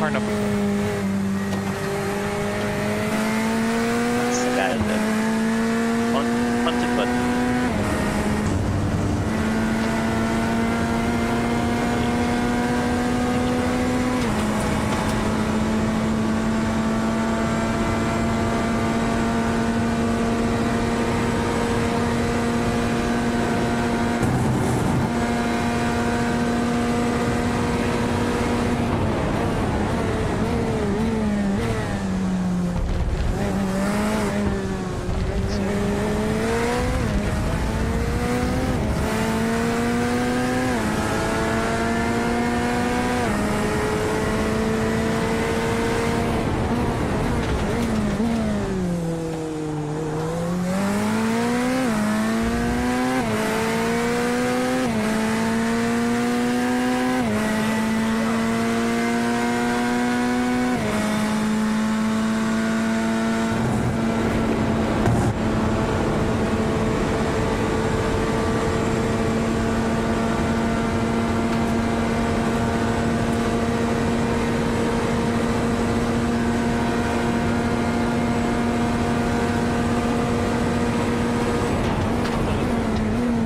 D: Car number 4.
B: That's the guy that punted button.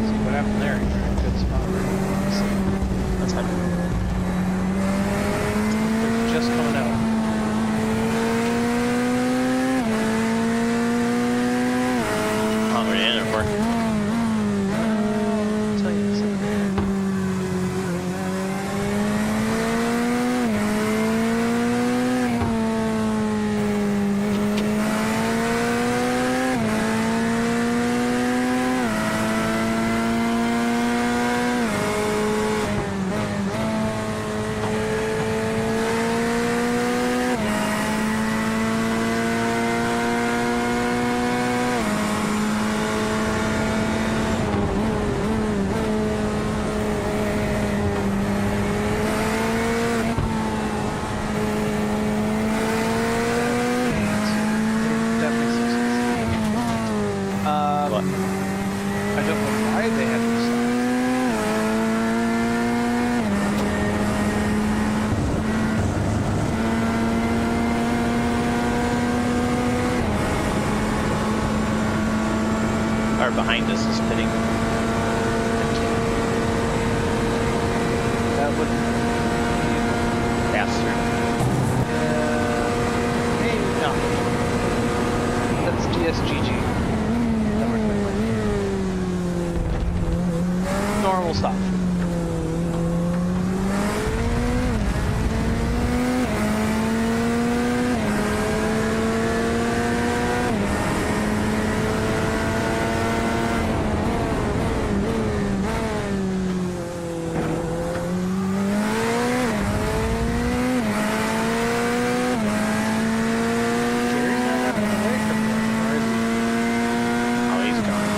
D: See what happened there. You're in a good spot right now.
B: That's fine.
D: They're just coming out.
B: Longer in or work.
D: I'll tell you in a second.
B: What?
D: I don't know why they had to stop.
B: Car behind us is pitting.
D: That would
B: Faster.
D: maybe not. That's DSGG. Number 21. Normal stop. Gary's not running away from you, or is he?
B: Oh, he's gone.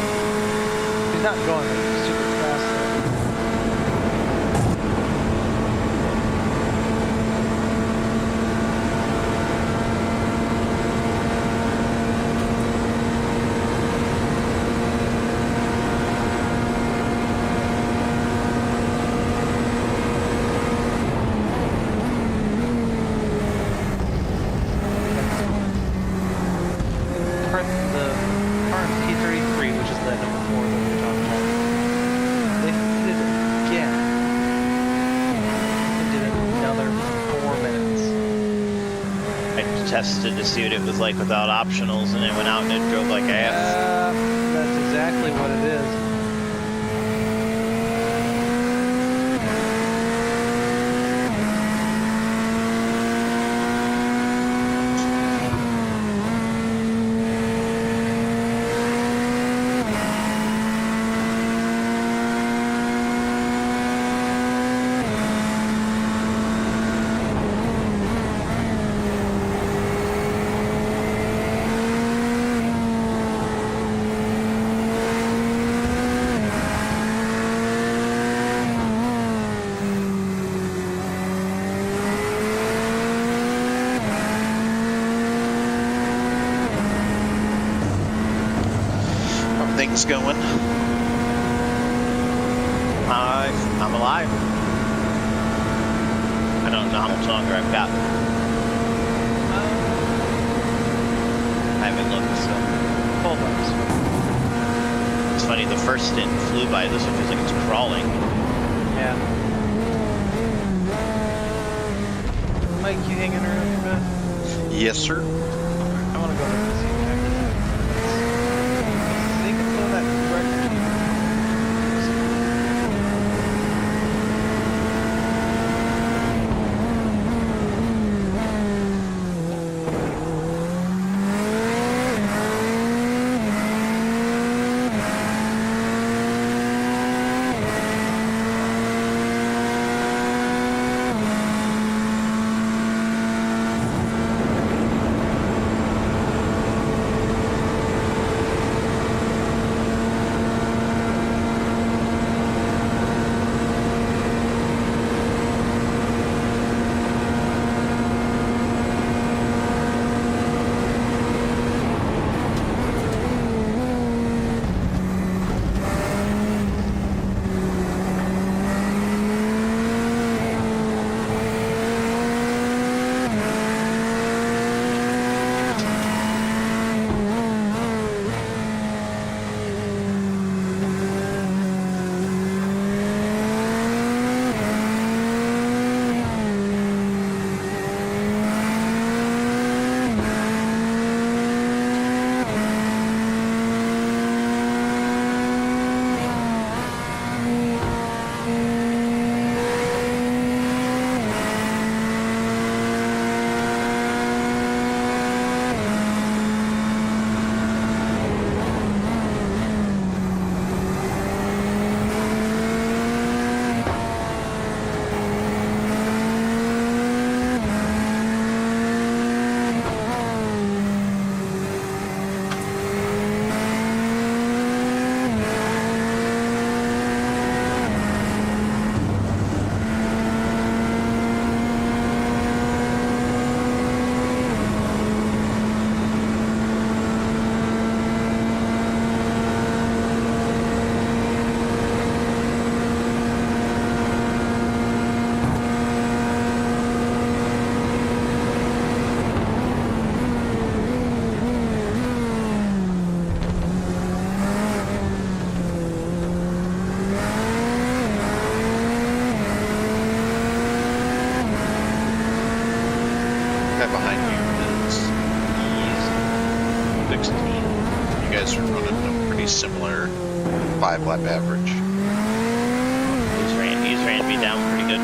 D: He's not going like super fast though. The car in P33, which is the number 4 that we talked about, they did it again. They did another 4 minutes.
B: I tested to see what it was like without optionals, and it went out and it drove like ass.
D: That's exactly what it is.
A: Things going.
B: I'm alive. I don't know how much longer I've got. haven't looked, so.
D: Full laps.
B: It's funny, the first stint flew by. This one feels like it's crawling.
D: Yeah. Mike, you hanging around here, man?
A: Yes, sir.
D: I want to go to the scene factory. They can throw that correct.
A: That behind you is 16. You guys are running a pretty similar 5-lap average.
B: He's ran me down pretty good.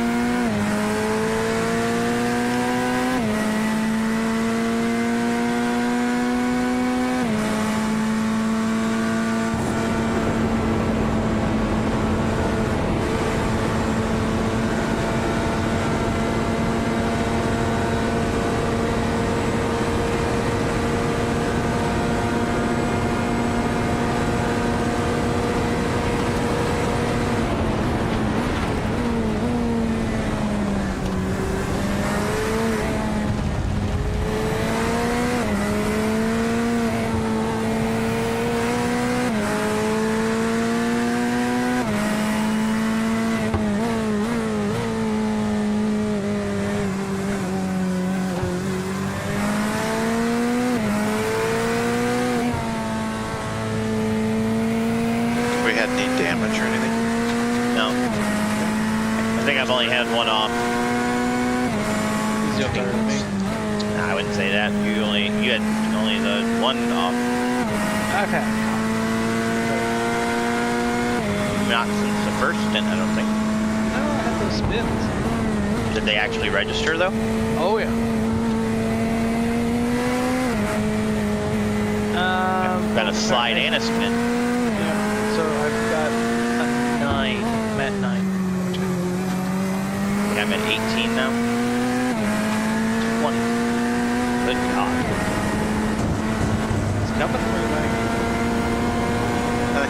A: Had any damage or anything?
B: No. I think I've only had one off.
D: He's doing better than me.
B: Nah, I wouldn't say that. You had only the one off.
D: Okay.
B: Not since the first stint, I don't think.
D: No, I had those spins.
B: Did they actually register though?
D: Oh yeah.
B: Got a slide and a spin.
D: Yeah. So I've got a 9. I'm at 9.
B: Okay, I'm at 18 now.
D: 20.
B: Good God.
D: It's coming for you, Mike.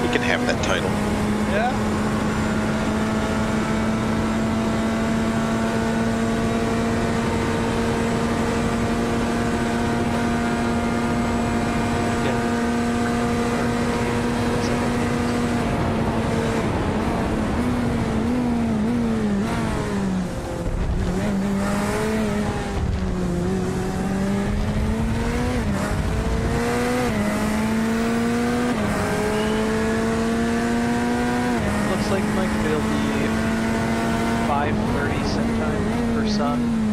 A: He can have that title.
D: Yeah.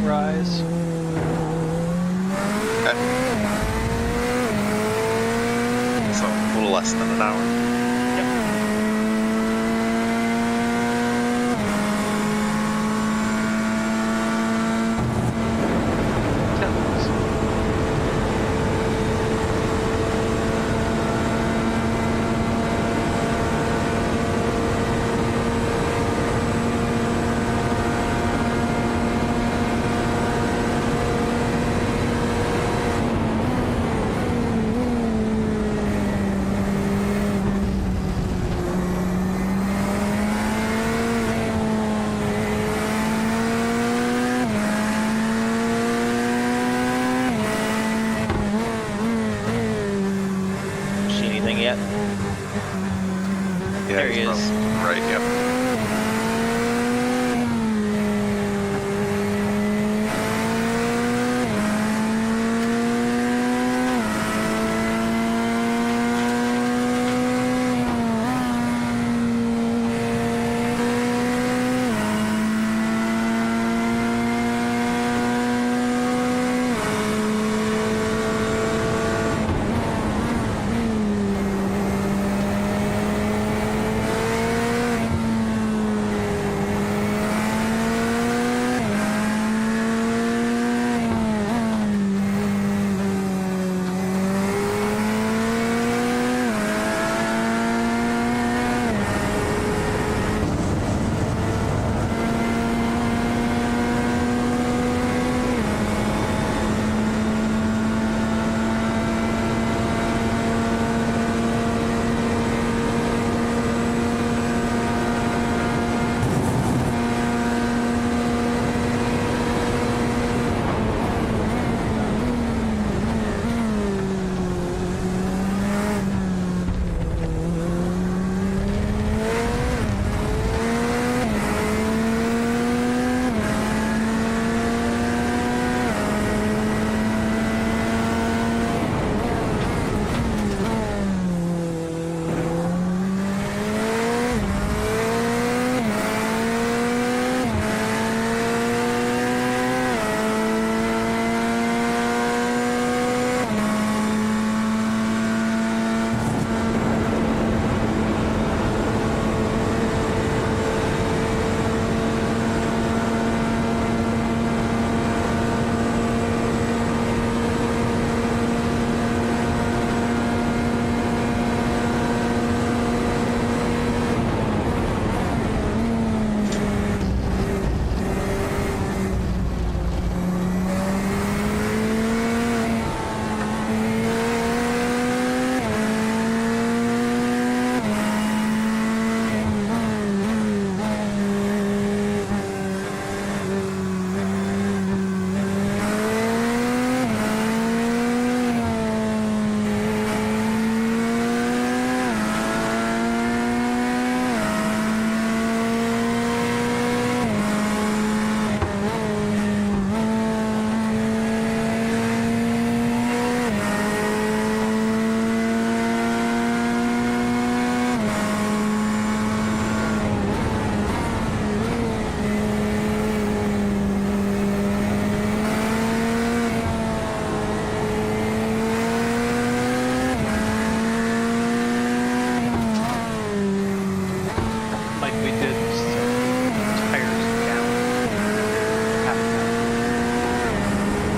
D: rise.
A: Okay. So a little less than an hour.
B: See anything yet?
A: Yeah,
B: There he
A: he's
B: is.
A: Right, yep.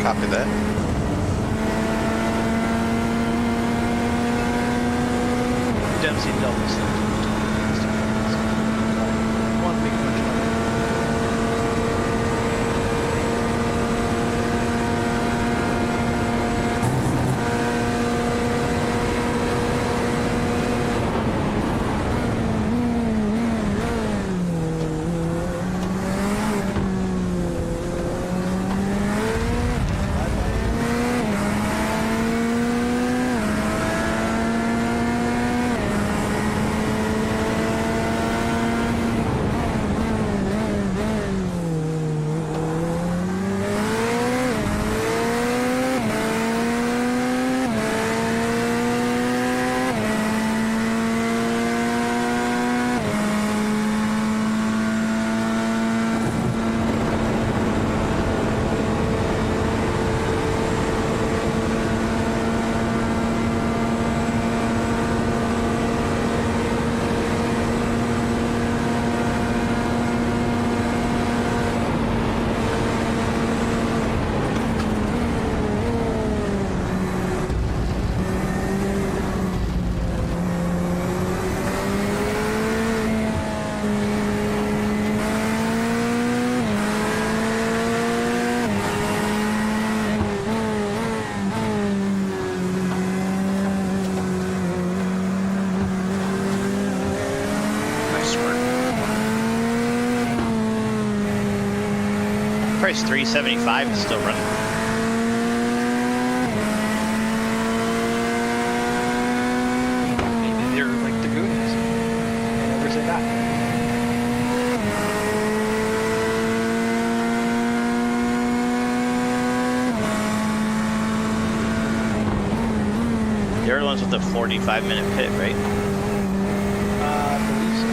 A: Copy that.
D: Dempsey doubles. One big punch.
B: surprised 375 is still running.
F: Maybe they're like the Goonies. I never say that.
B: They're the ones with the 45-minute pit, right?
F: I believe so.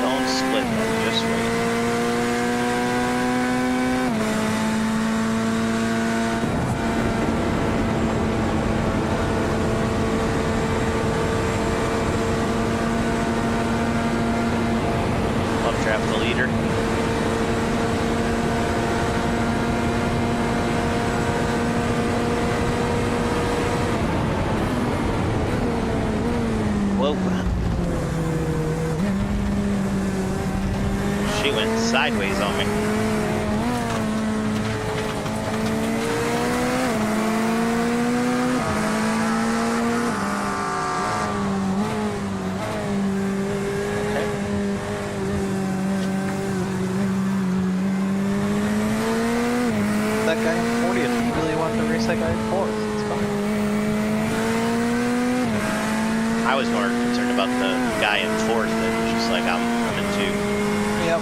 B: Don't split them, just wait. Updraft the leader. Whoa. She went sideways on me.
F: That guy in 40th really wanted to race that guy in 4th. It's fine.
B: I was more concerned about the guy in 4th that was just like, I'm in 2.
F: Yep.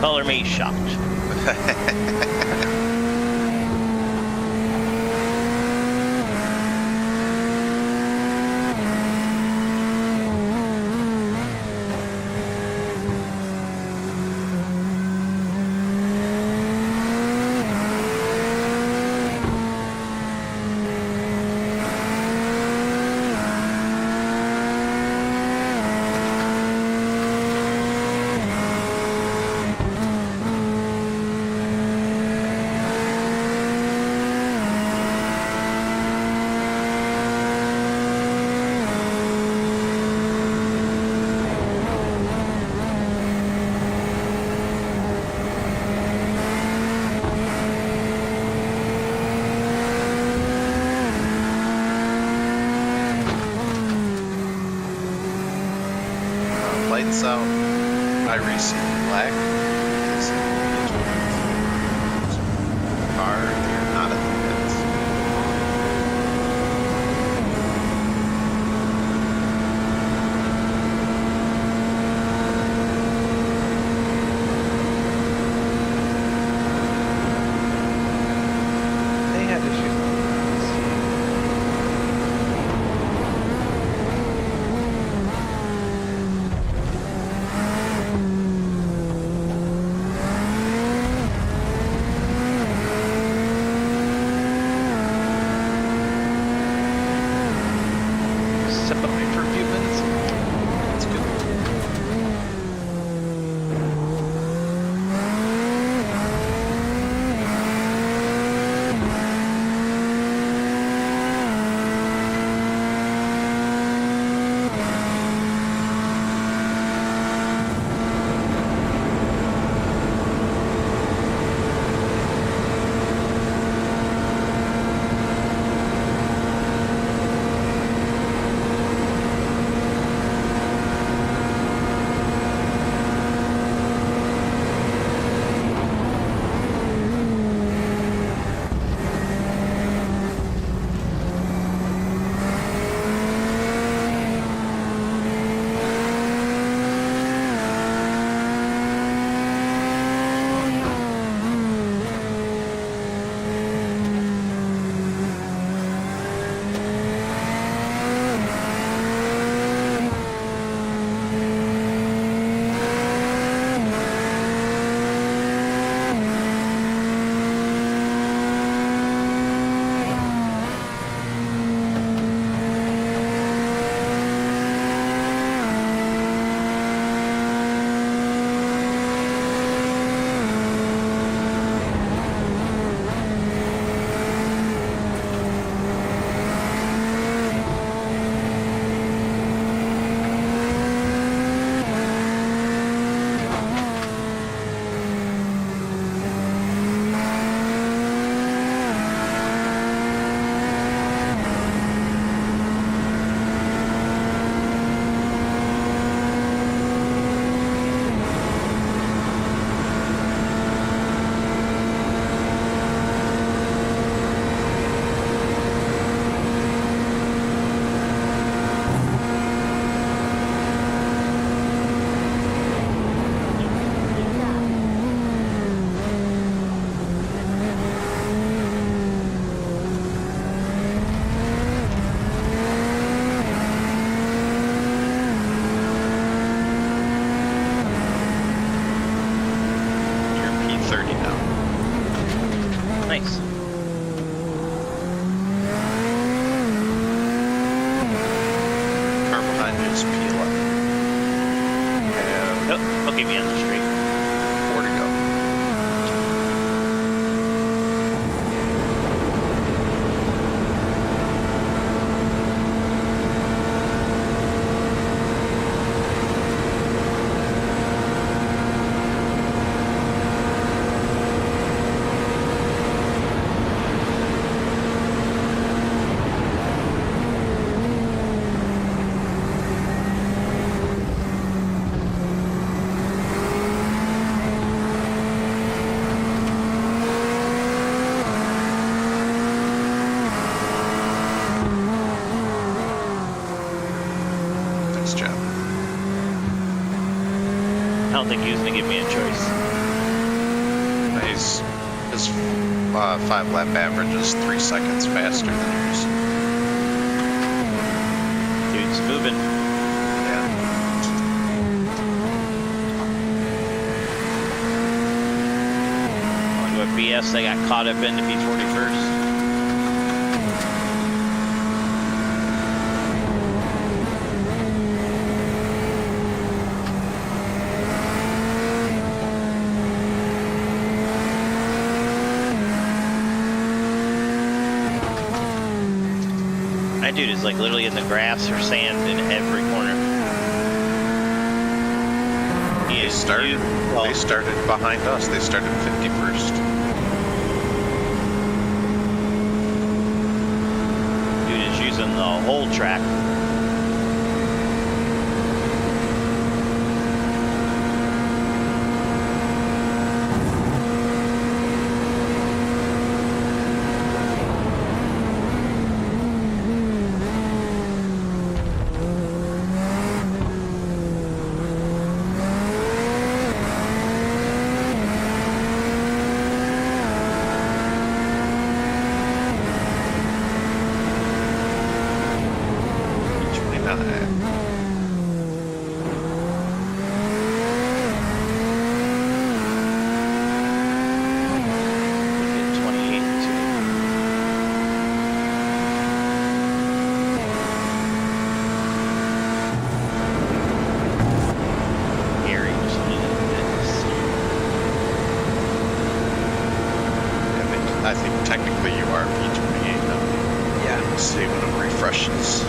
B: Color me shocked.
G: evens out iRacing black because car, they're not in the pits.
D: They had issues. Step on me for a few minutes.
G: That's good. You're P30 now.
B: Nice.
G: Car behind you is P11. And
B: Oh, I'll keep me on the street.
G: 4 to go. Nice job.
B: I don't think he was gonna give me a choice.
G: His 5-lap average is 3 seconds faster than yours.
B: Dude's moving.
G: Yeah.
B: On what BS I got caught up in to be 41st. My dude is like literally in the grass or sand in every corner. He is
G: They started behind us. They started 51st.
B: Dude is using the whole track. Get 28 too. Gary just needed this.
G: I think technically you are P28 though.
F: Yeah.
G: See when it refreshes.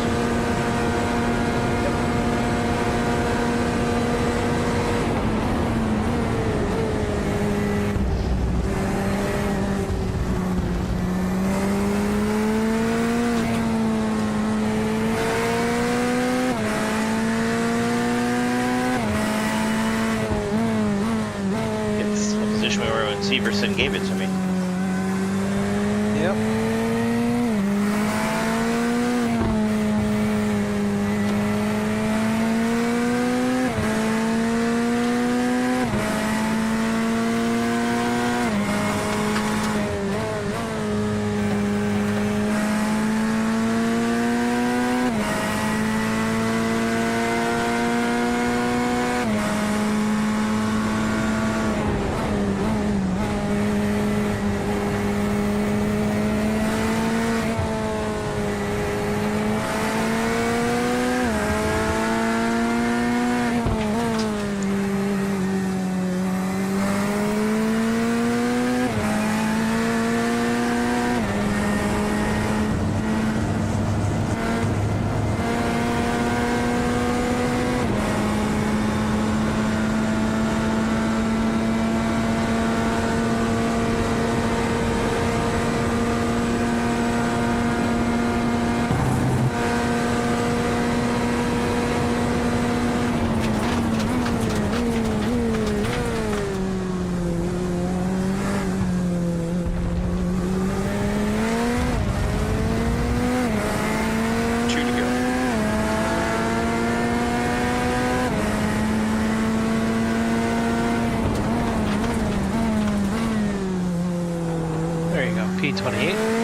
B: It's a position we were when Severson gave it to me.
F: Yep.
G: Two to go.
D: There you go, P28.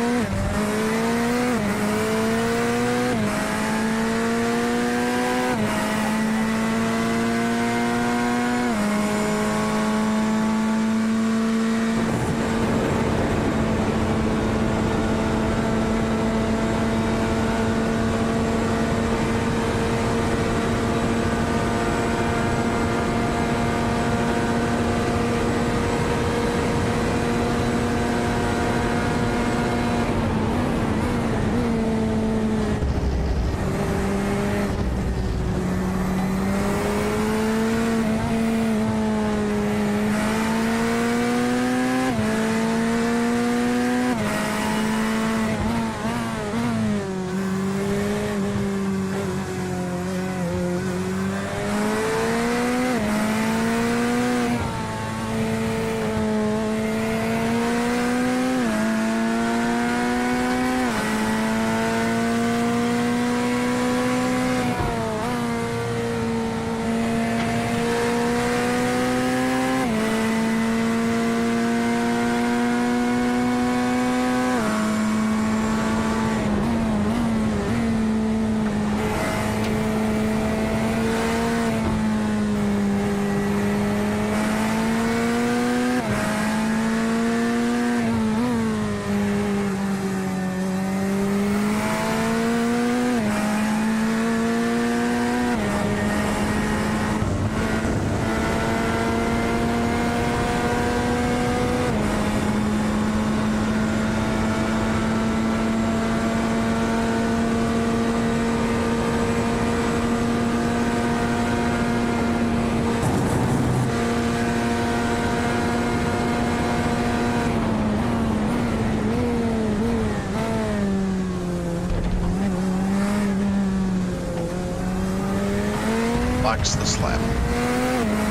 G: Box the slap.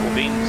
B: Cool beans.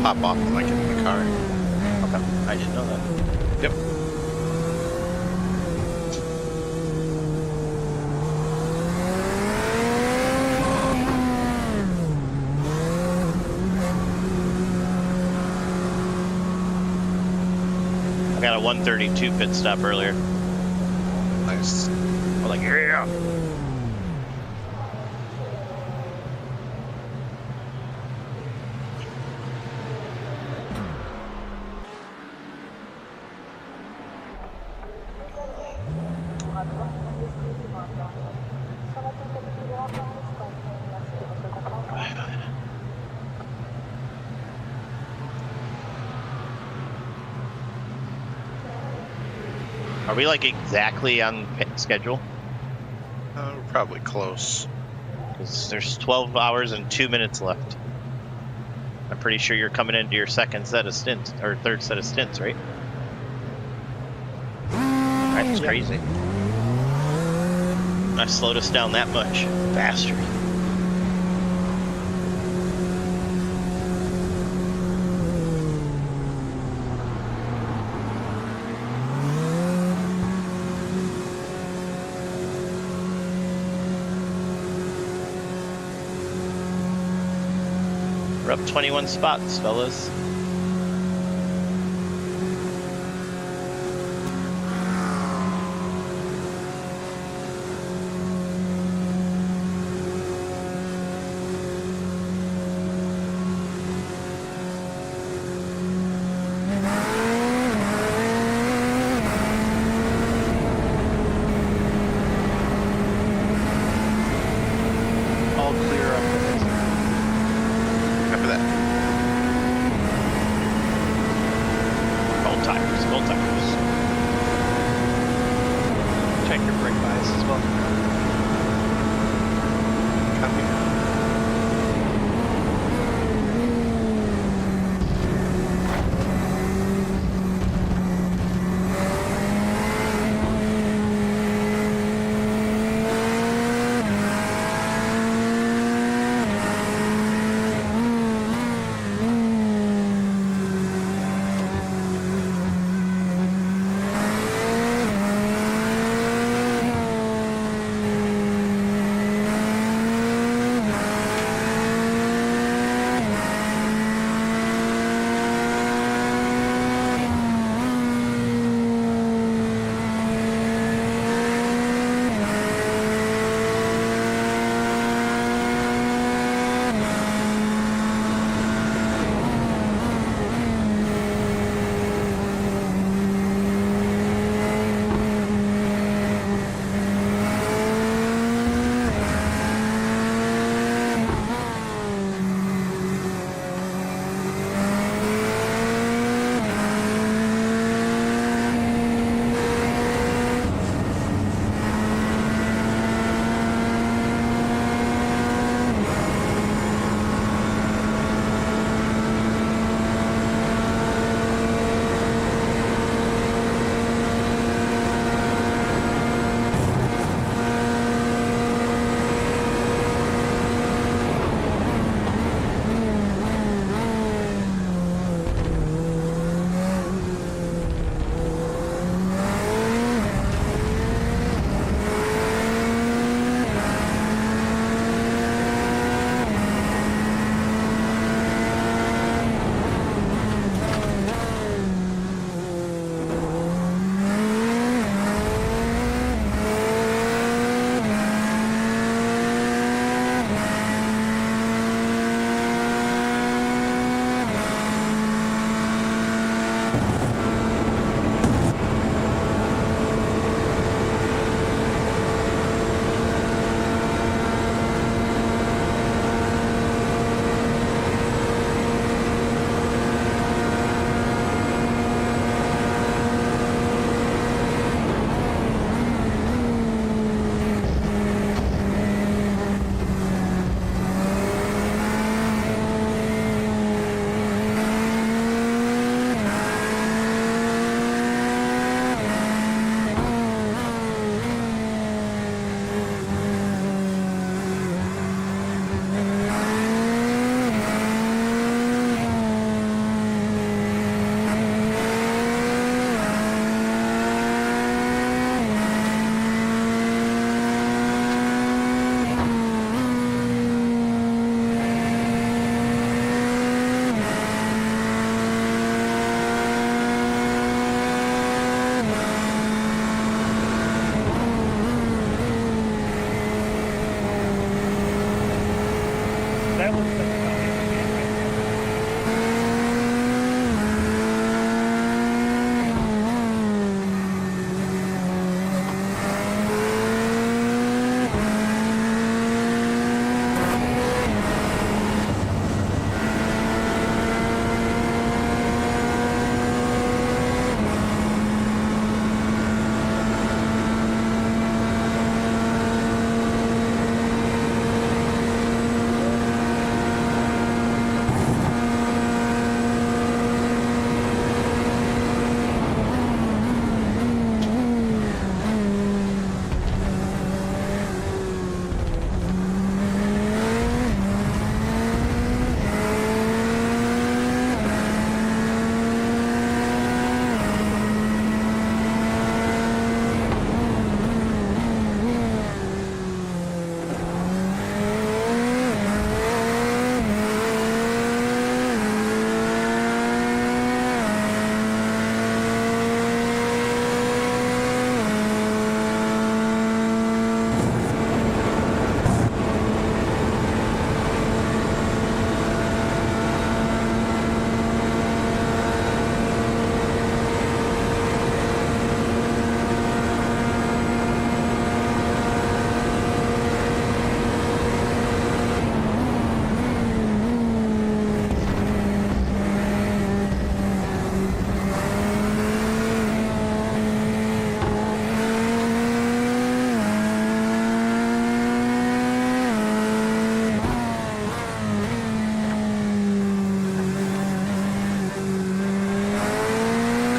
G: pop off when I get in the car.
B: Okay. I didn't know that.
G: Yep.
B: I got a 132 pit stop earlier.
G: Nice.
B: I'm like, yeah. Are we like exactly on schedule?
G: We're probably close.
B: Because there's 12 hours and 2 minutes left. I'm pretty sure you're coming into your second set of stints, or third set of stints, right? That's crazy. I slowed us down that much. Bastard. We're up 21 spots, fellas.
D: All clear up the racer.
G: Remember that.
B: Gold tires, gold tires.
D: Check your brake bias as well.
G: Copy.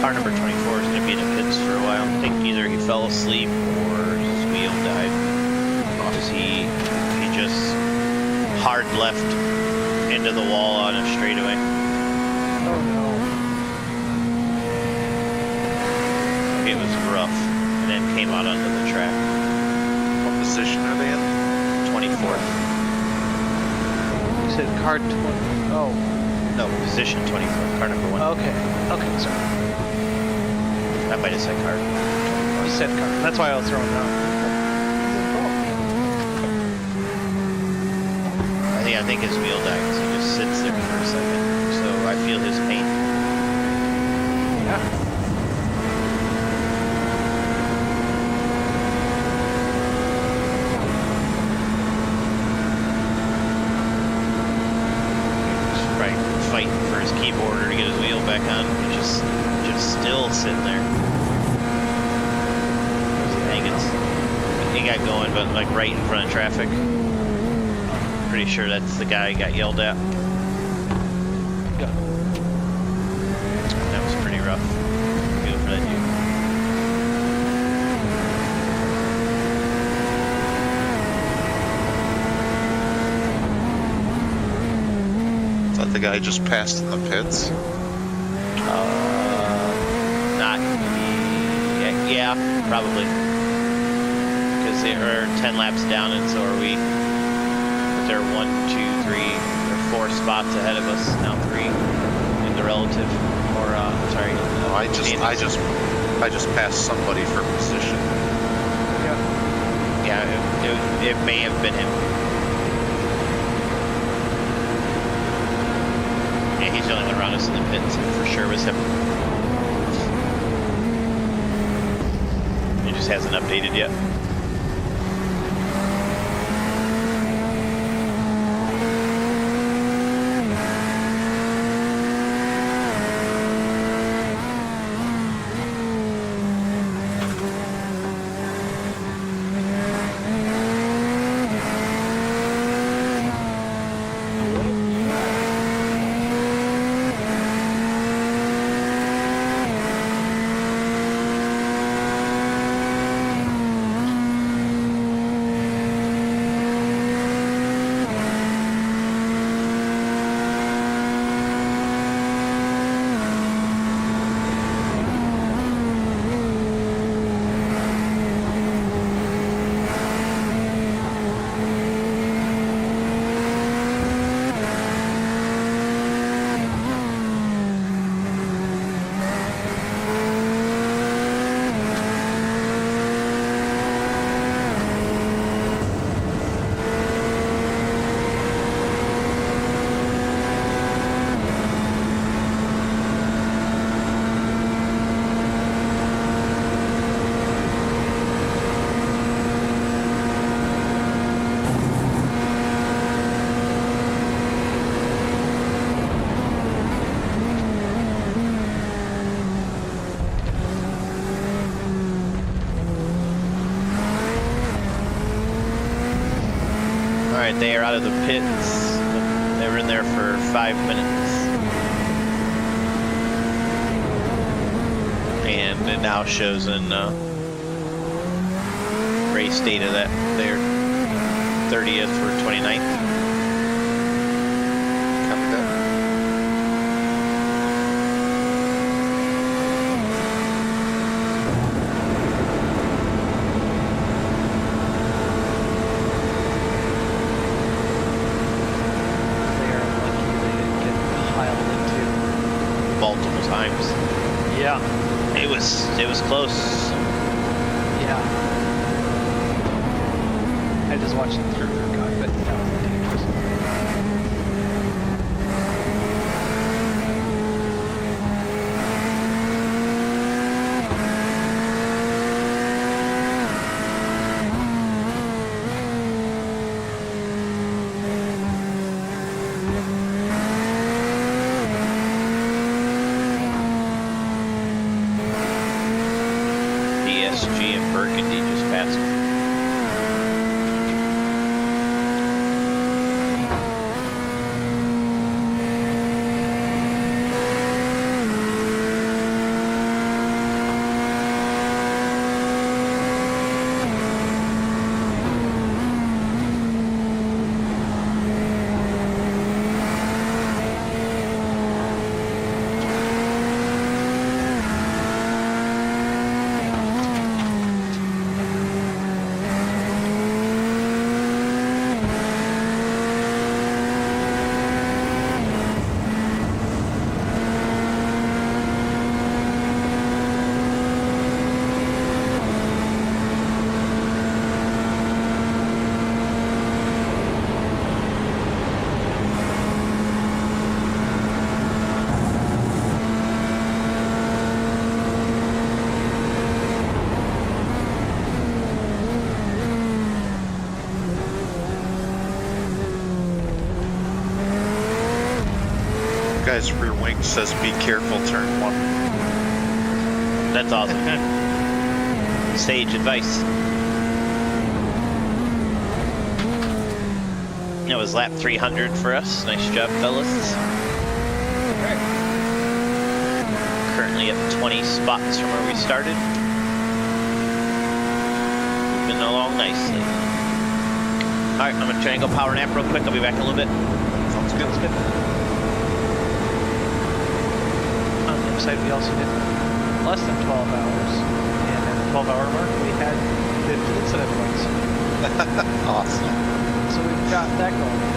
B: car number 24 is going to be in the pits for a while. I think either he fell asleep or his wheel died. Because he just hard left into the wall on a straightaway.
D: Oh no.
B: It was rough, and then came out onto the track.
G: What position are they in?
B: 24th.
D: You said car 20. Oh.
B: No, position 24th, car number 1.
D: Okay. Okay, sorry.
B: I might have said car.
D: You said car. That's why I was throwing it out.
B: I think his wheel died because he just sits there for a second. So I feel his pain.
D: Yeah.
B: He's probably fighting for his keyboarder to get his wheel back on. He's just still sitting there. I think he got going, but like right in front of traffic. Pretty sure that's the guy who got yelled at.
D: Go.
B: That was pretty rough. Feel for that
G: I thought the guy just passed in the pits.
B: Not. Yeah, probably. Because they are 10 laps down, and so are we. They're 1, 2, 3, or 4 spots ahead of us. Now 3 in the relative, or sorry.
G: No, I just passed somebody for position.
B: Yeah, it may have been him. Yeah, he's the only one around us in the pits. It for sure was him. He just hasn't updated yet. Alright, they are out of the pits. They were in there for 5 minutes. And it now shows in race data that they're 30th or 29th.
G: Copy that.
D: They are lucky they didn't get piled into.
B: Multiple times.
D: Yeah.
B: It was close.
D: Yeah. I just watched it through their cockpit. That was dangerous.
B: ESG and Burgundy just passed.
G: guy's rear wing says be careful, turn 1.
B: That's awesome. Sage advice. That was lap 300 for us. Nice job, fellas. Currently at 20 spots from where we started. Moving along nicely. Alright, I'm gonna try and go power nap real quick. I'll be back in a little bit.
D: Sounds good. On the other side, we also did less than 12 hours. And at the 12-hour mark, we had 50 incident points.
F: Awesome.
D: So we've got that going.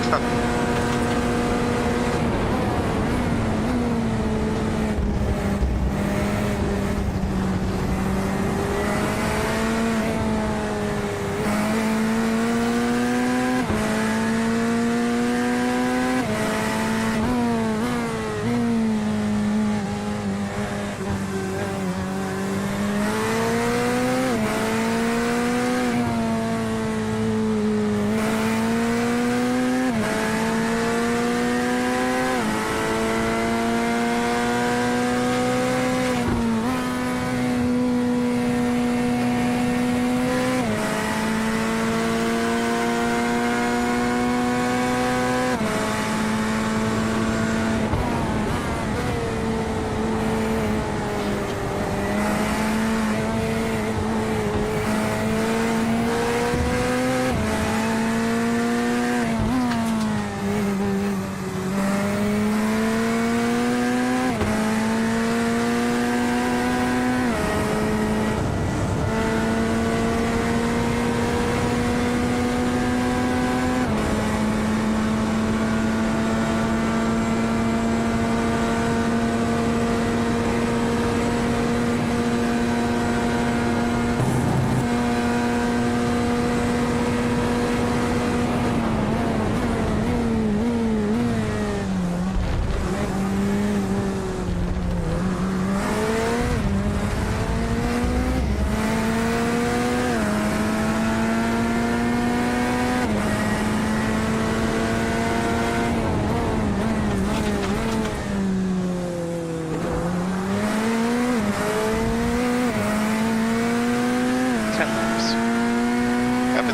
G: Copy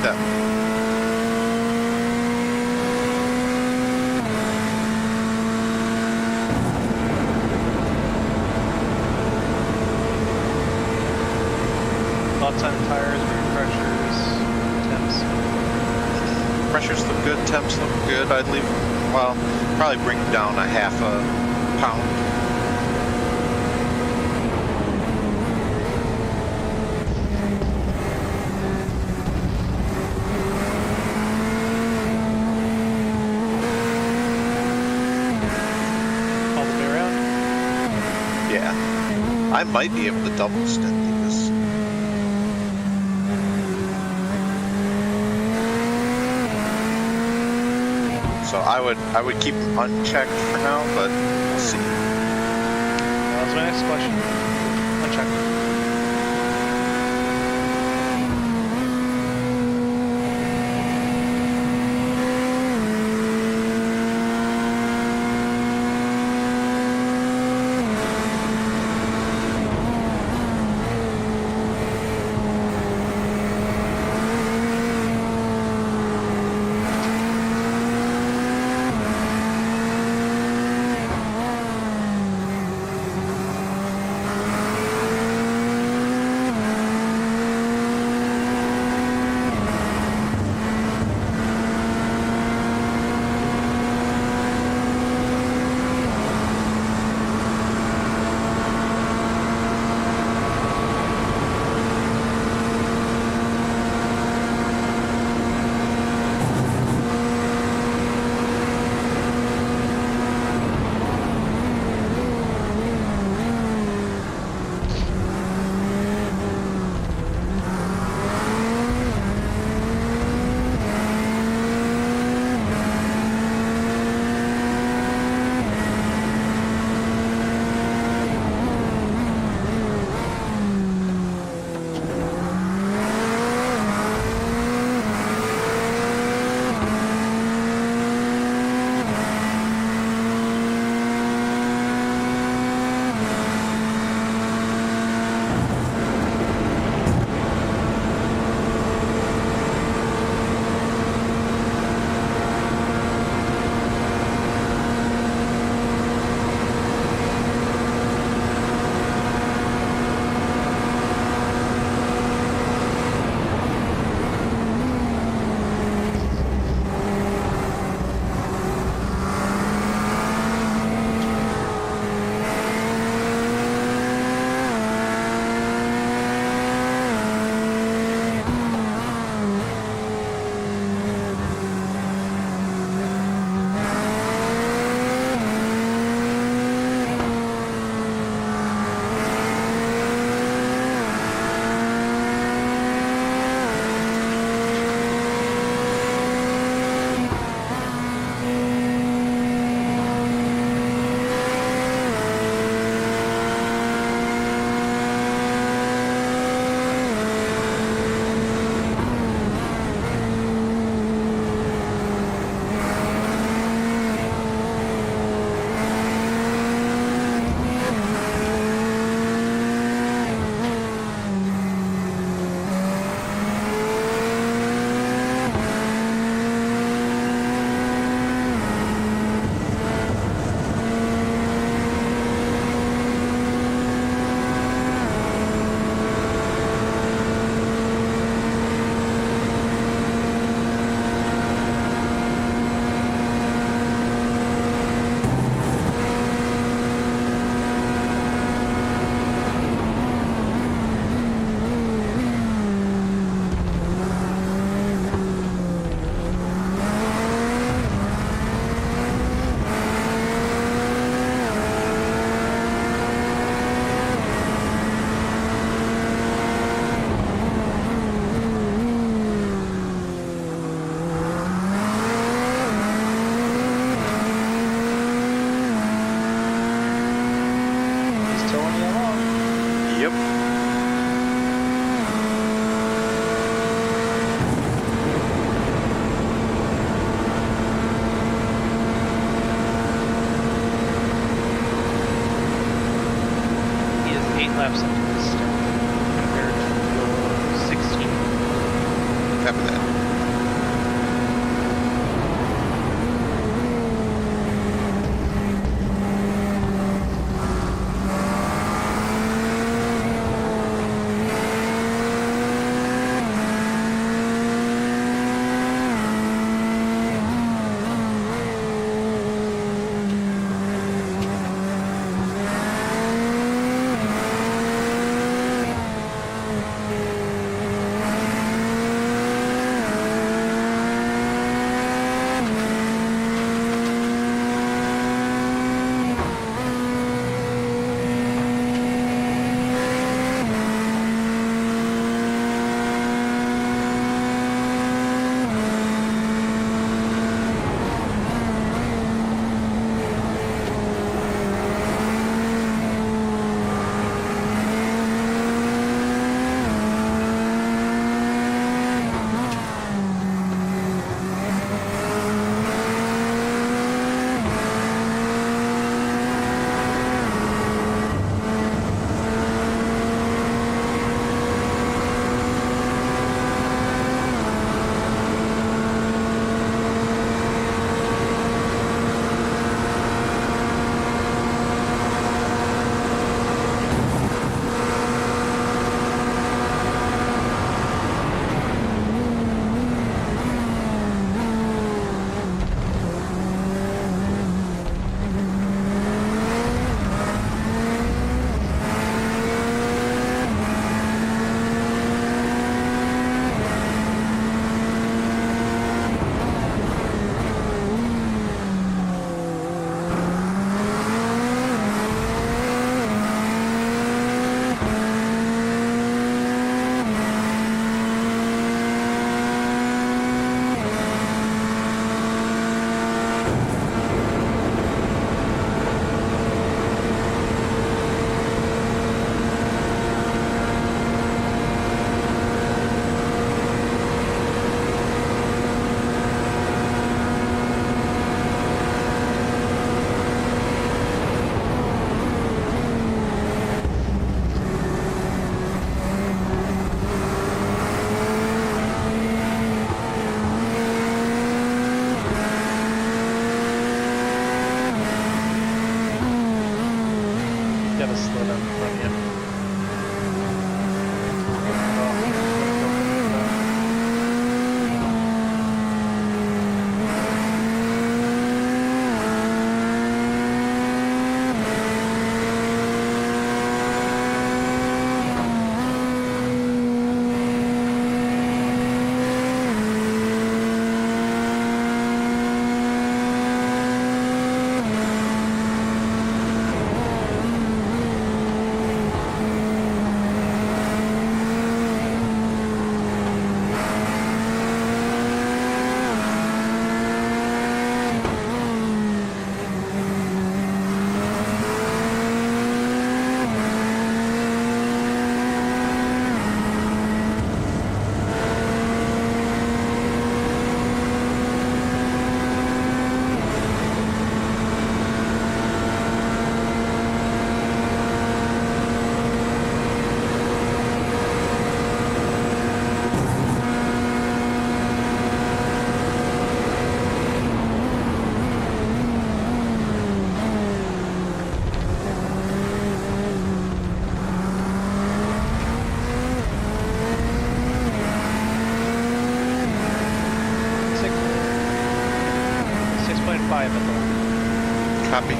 G: that.
D: Thoughts on tires, rear pressures, temps?
G: Pressures look good, temps look good. I'd leave, well, probably bring down a half a pound.
D: All the way around?
G: Yeah. I might be able to double stint these. So I would keep them unchecked for now, but we'll see.
D: That was my next question. Uncheck.
G: Copy that.
D: Gotta slow down in front of you.
G: Copy.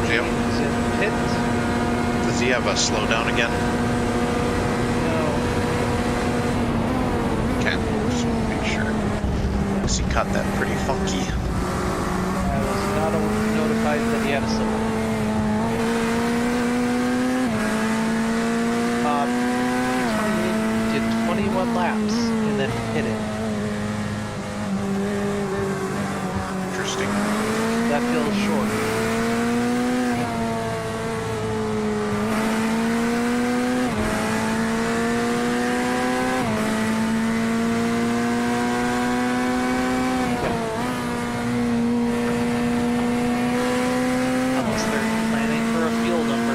G: Jim,
D: Is it pit?
G: does he have a slowdown again?
D: No.
G: Okay, just want to make sure. Because he caught that pretty funky.
D: I was not notified that he had a slip. He did 21 laps and then hit it. feels short. Unless they're planning for a fuel number.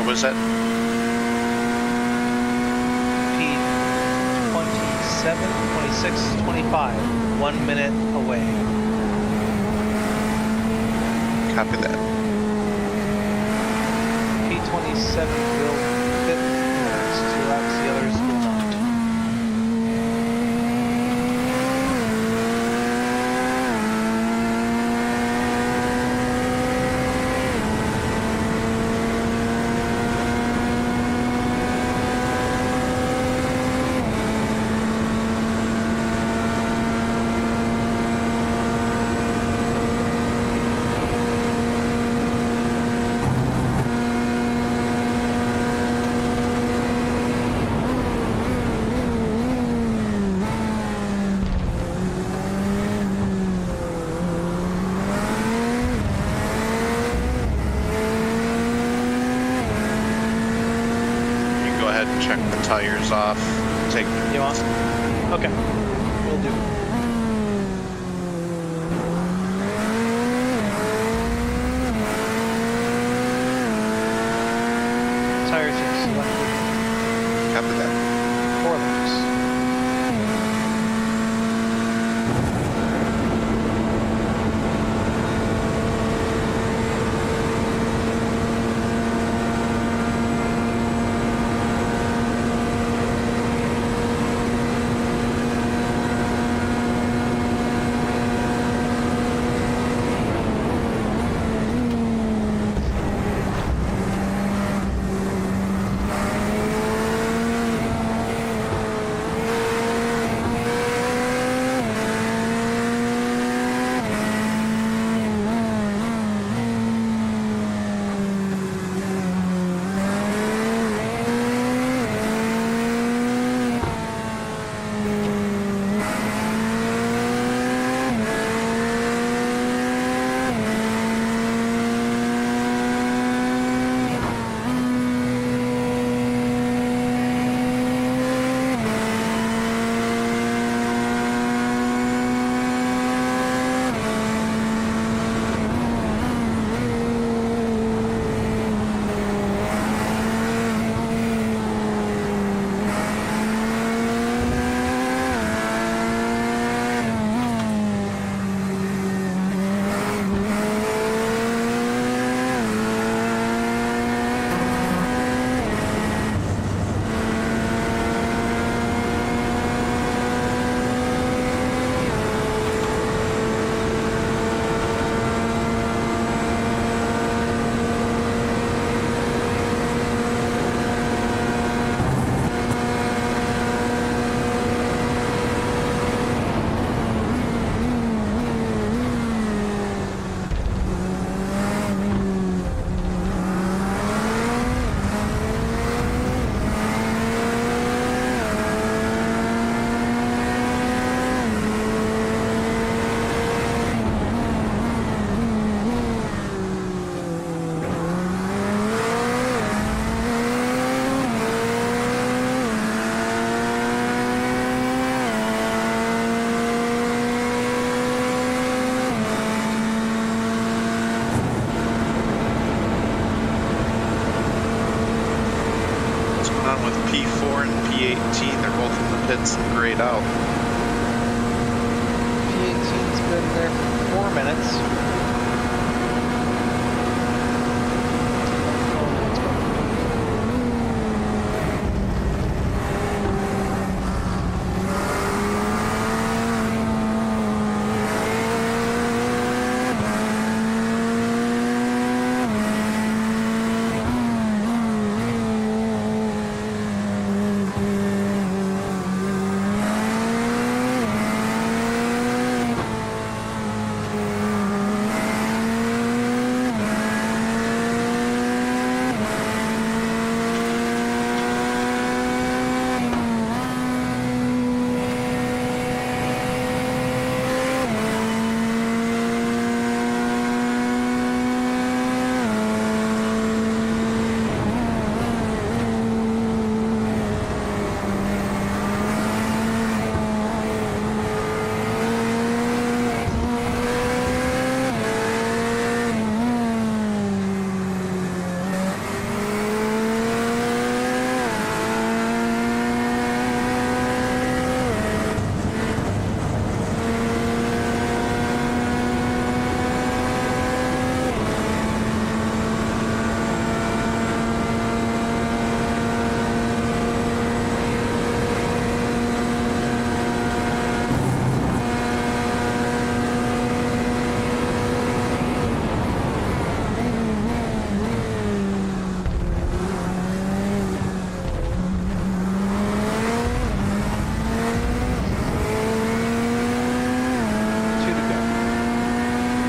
G: Was that?
D: P 27, 26, 25. 1 minute away.
G: Copy that.
D: P27 will fit the next 2 laps, the others will not.
G: Check the tires off. Take.
D: You want? Okay. Will do. Tires are selected.
G: Copy that.
D: 4 laps.
G: pits and grayed out.
F: P18's been there for 4 minutes.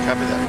G: Copy that.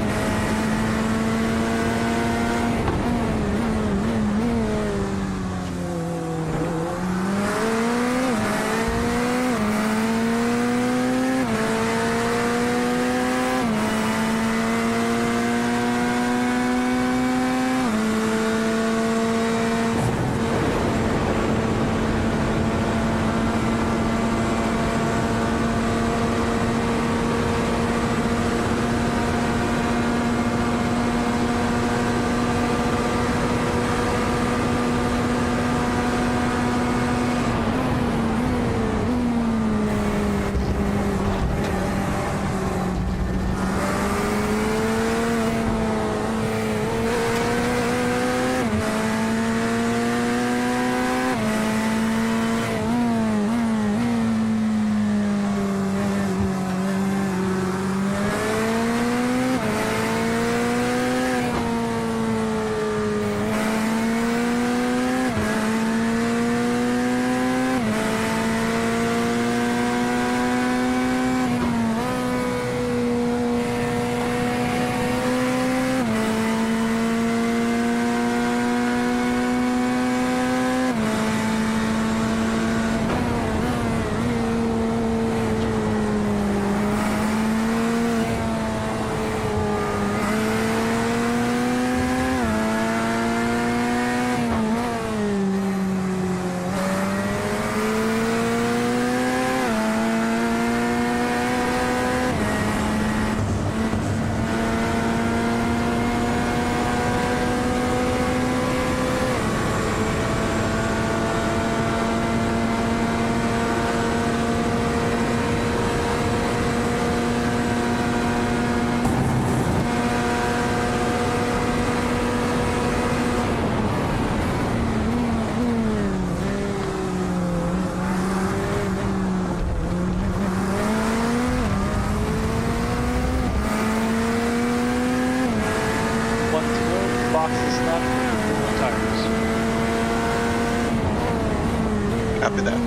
G: Copy that.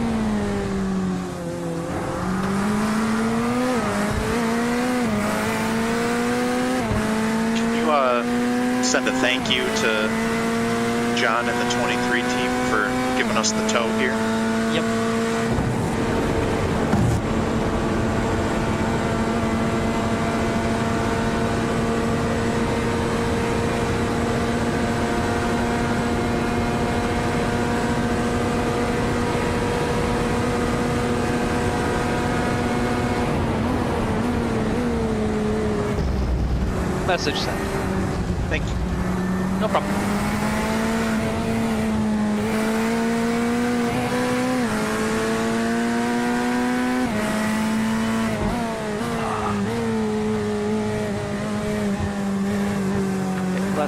G: Can you send a thank you to John and the 23 team for giving us the tow here?
D: Yep. Message sent.
G: Thank you.
D: No problem.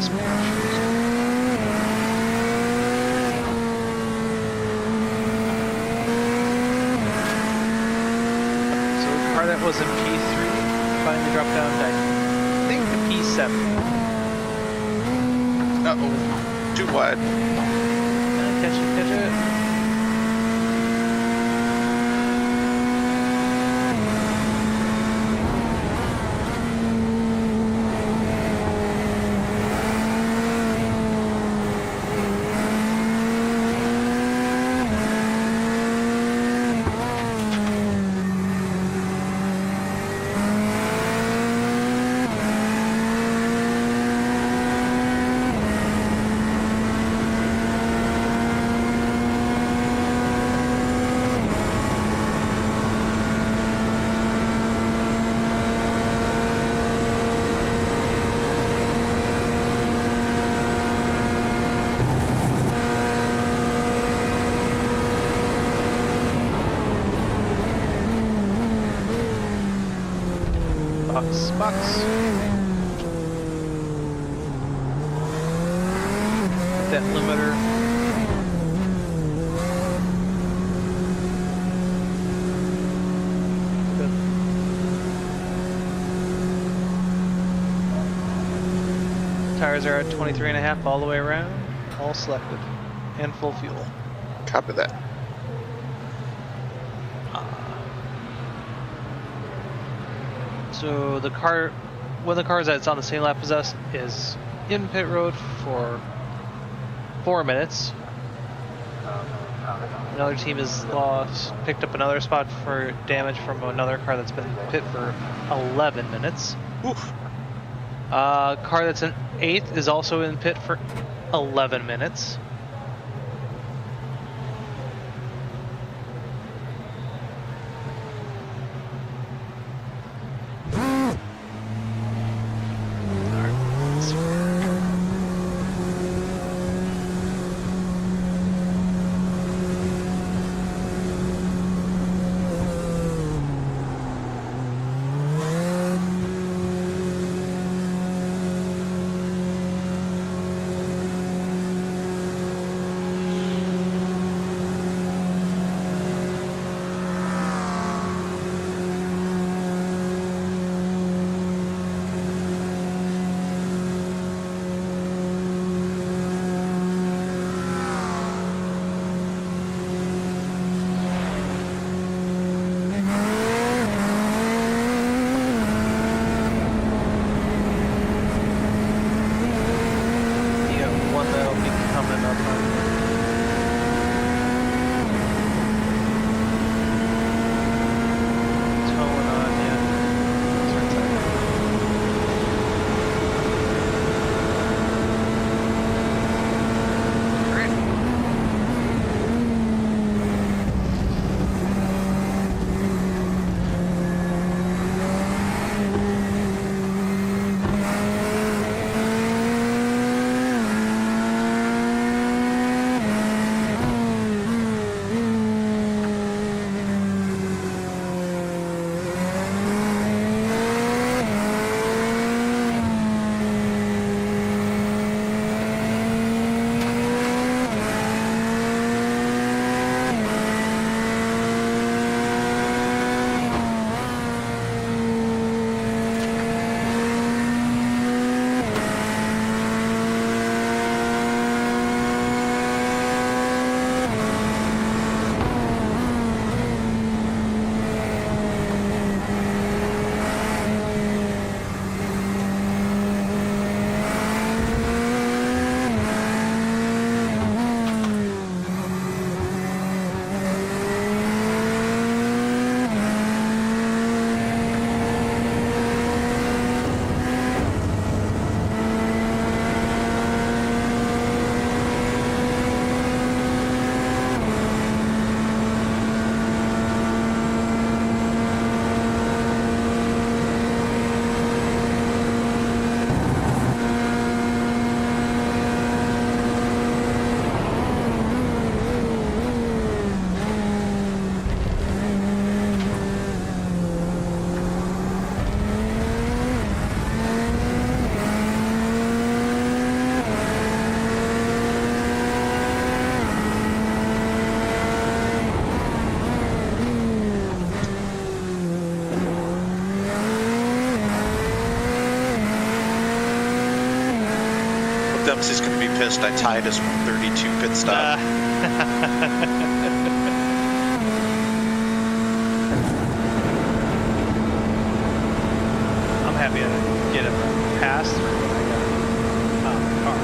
D: last match. So the car that was in P3 finally dropped down to, I think, the P7.
G: Uh-oh. Too wide.
D: Catch it, catch it. Box. That limiter. Good. Tires are at 23.5 all the way around, all selected, and full fuel.
G: Copy that.
D: So the car, one of the cars that's on the same lap as us is in pit road for 4 minutes. Another team is lost, picked up another spot for damage from another car that's been in pit for 11 minutes.
G: Oof.
D: Car that's in 8th is also in pit for 11 minutes.
G: Dempsey's going to be pissed. I tied his 132 pit stop.
D: I'm happy to get him past through when I got the car.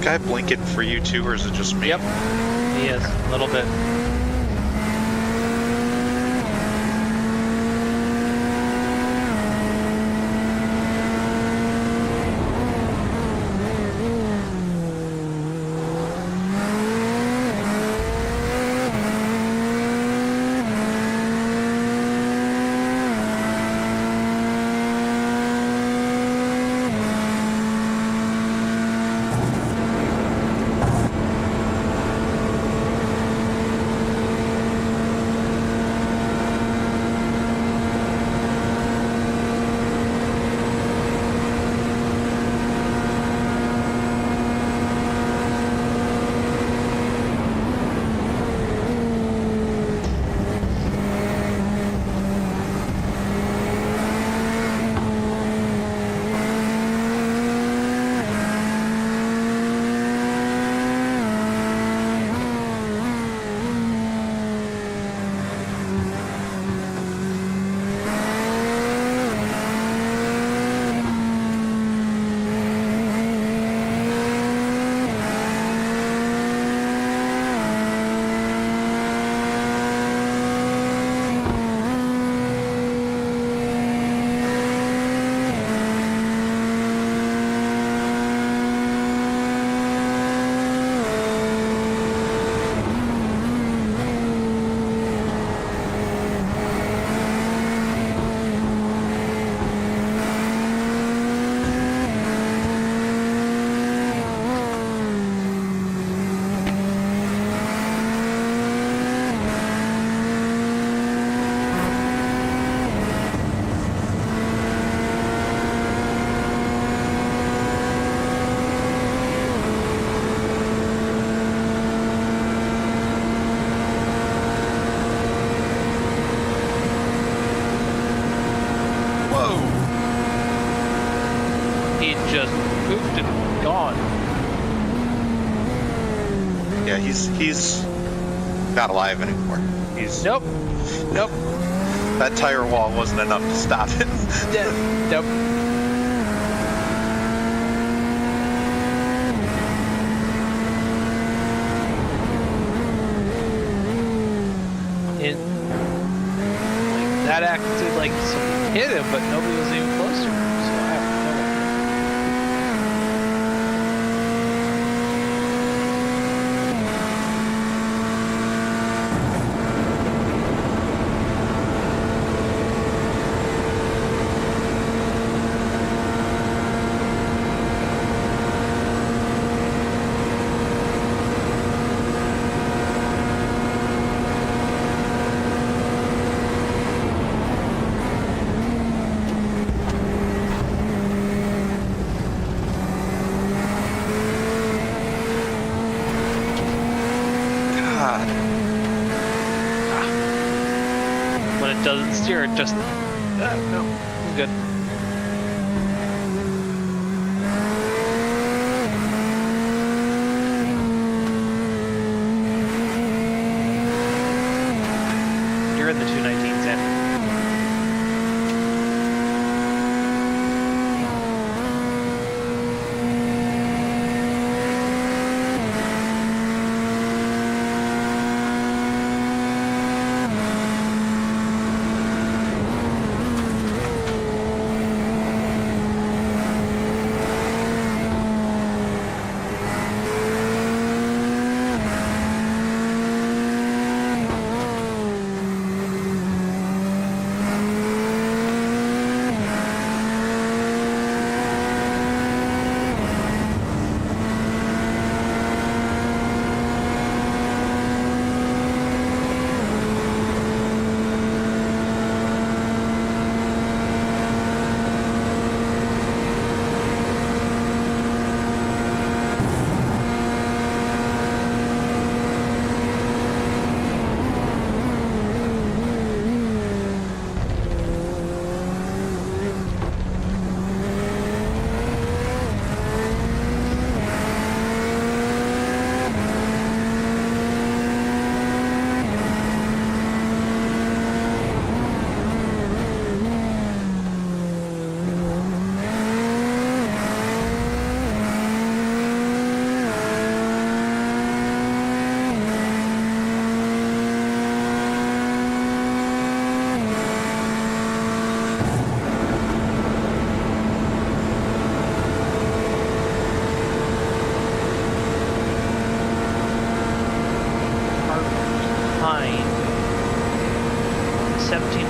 G: guy blinking for you too, or is it just me?
D: Yep. He is, a little bit. He just pooped and gone.
G: Yeah, he's not alive anymore. He's
D: Nope. Nope.
G: that tire wall wasn't enough to stop it.
D: Nope. It, like, that acted like something hit him, but nobody was even close to him. So I have no idea.
G: God.
D: When it doesn't steer, it just no, I'm good. You're in the 219s, Ed.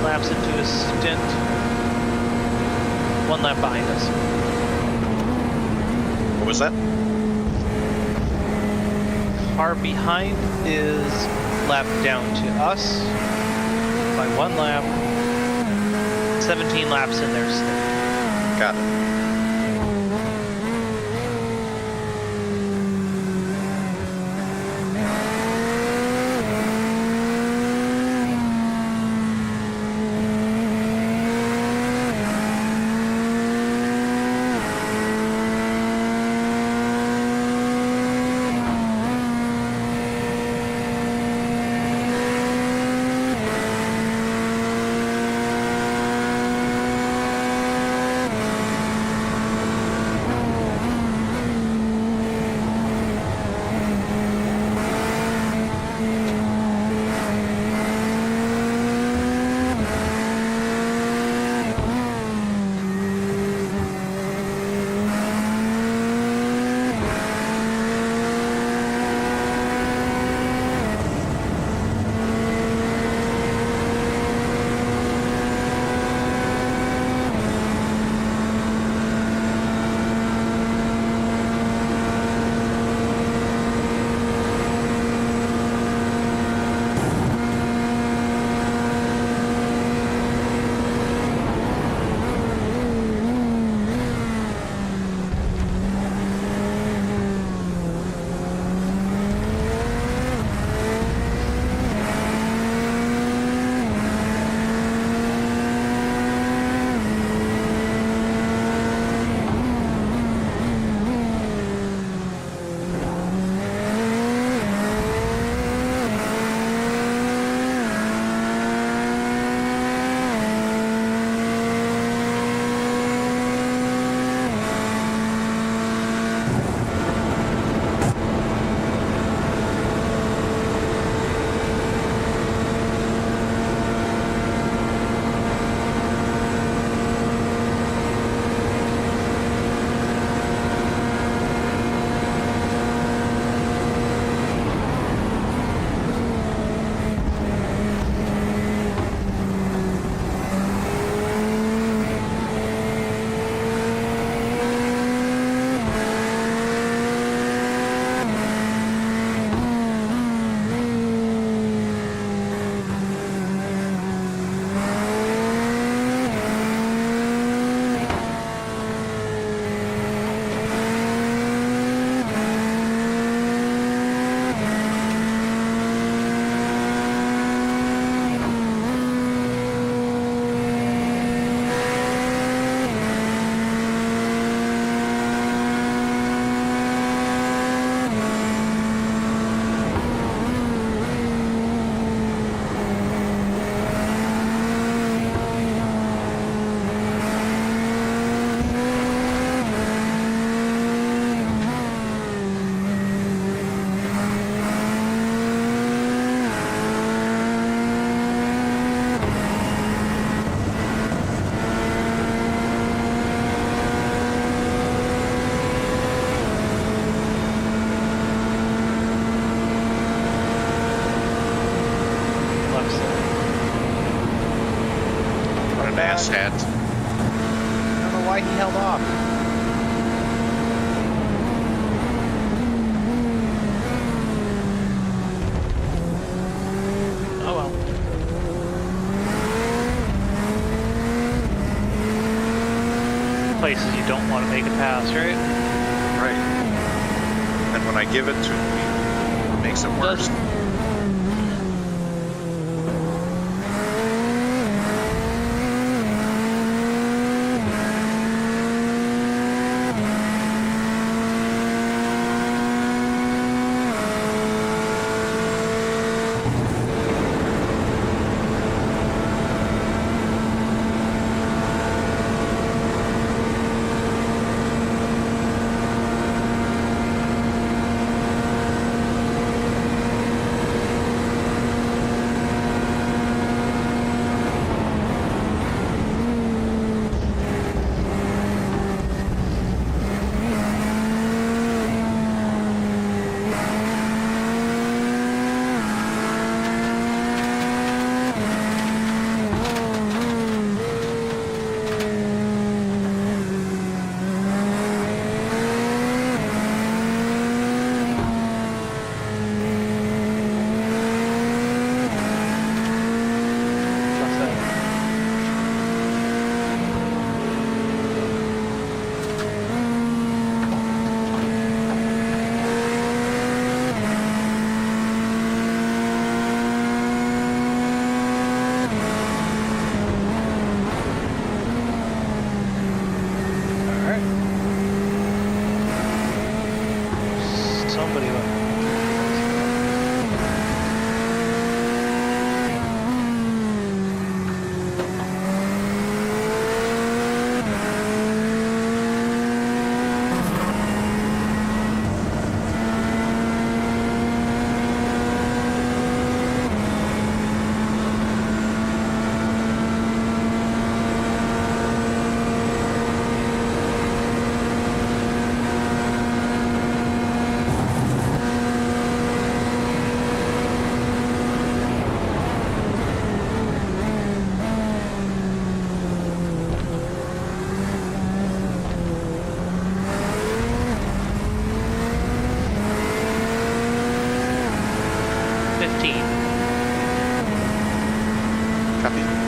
D: laps into a stint. 1 lap behind us.
G: What was that?
D: Car behind is lap down to us by 1 lap. 17 laps in their stint.
G: Got it.
F: Hat. I don't know why he held off.
D: Oh well. Places you don't want to make a pass, right?
G: Right. And when I give it to him, he makes it worse.
D: somebody went.
G: Copy.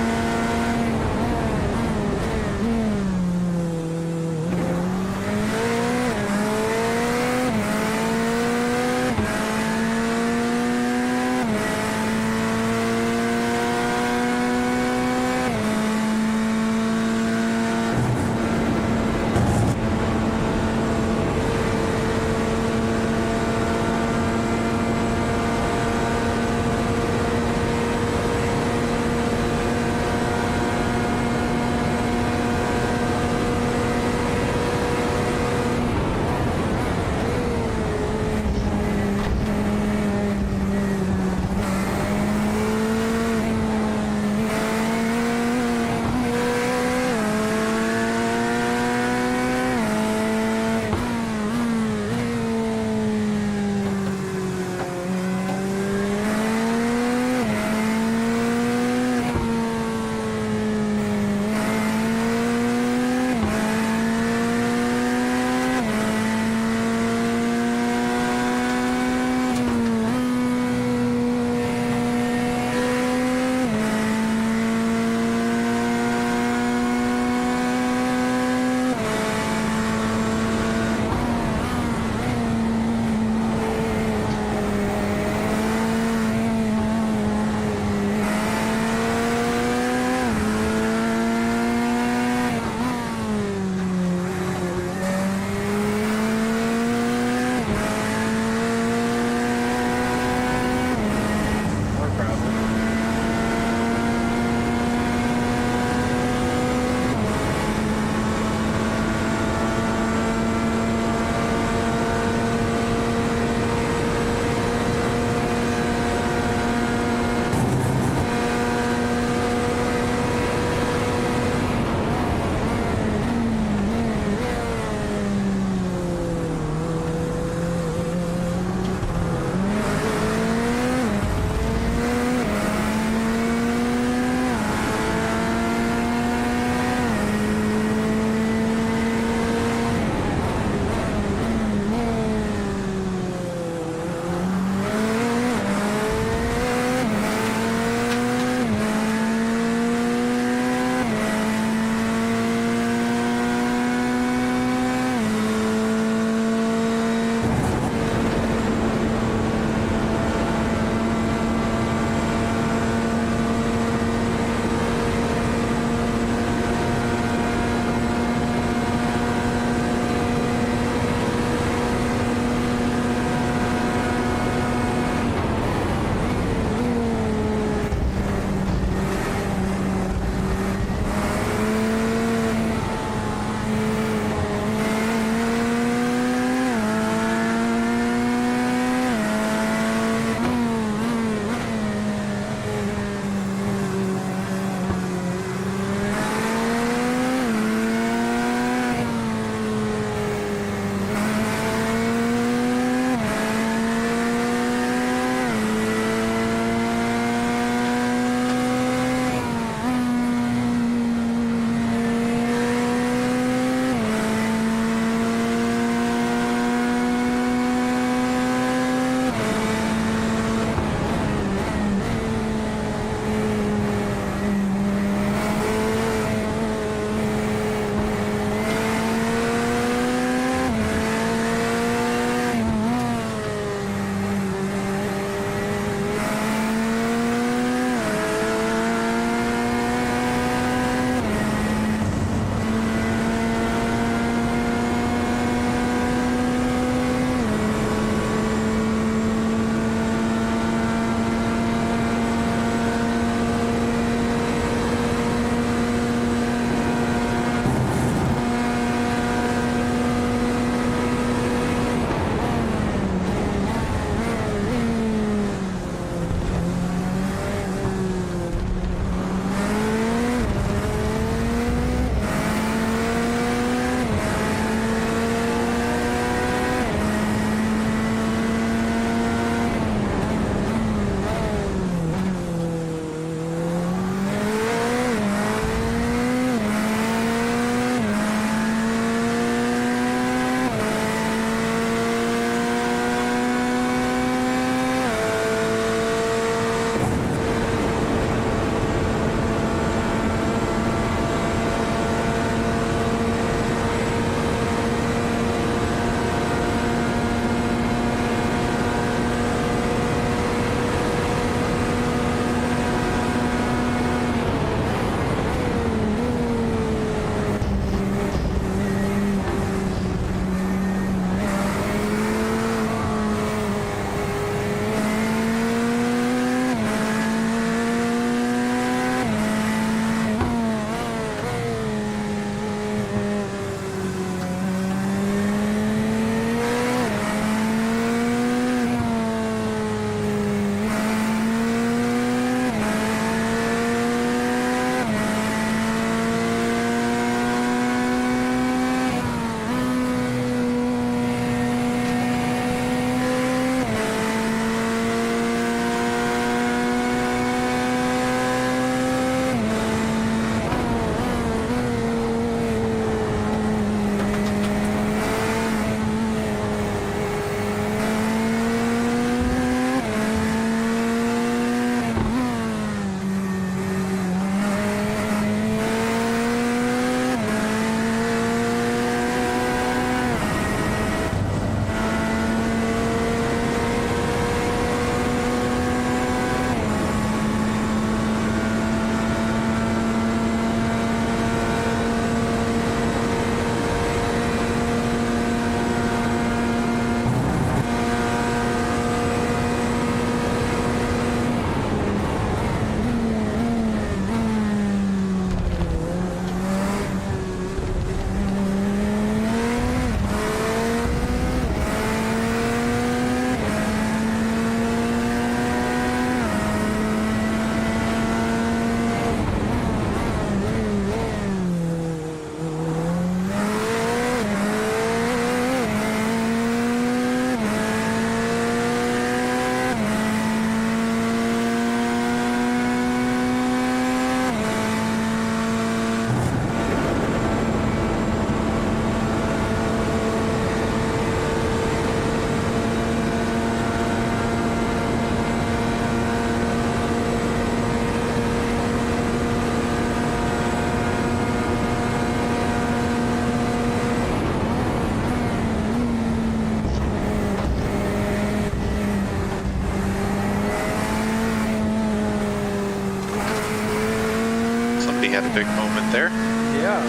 G: had a big moment there.
F: Yeah.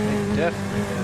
F: They definitely did.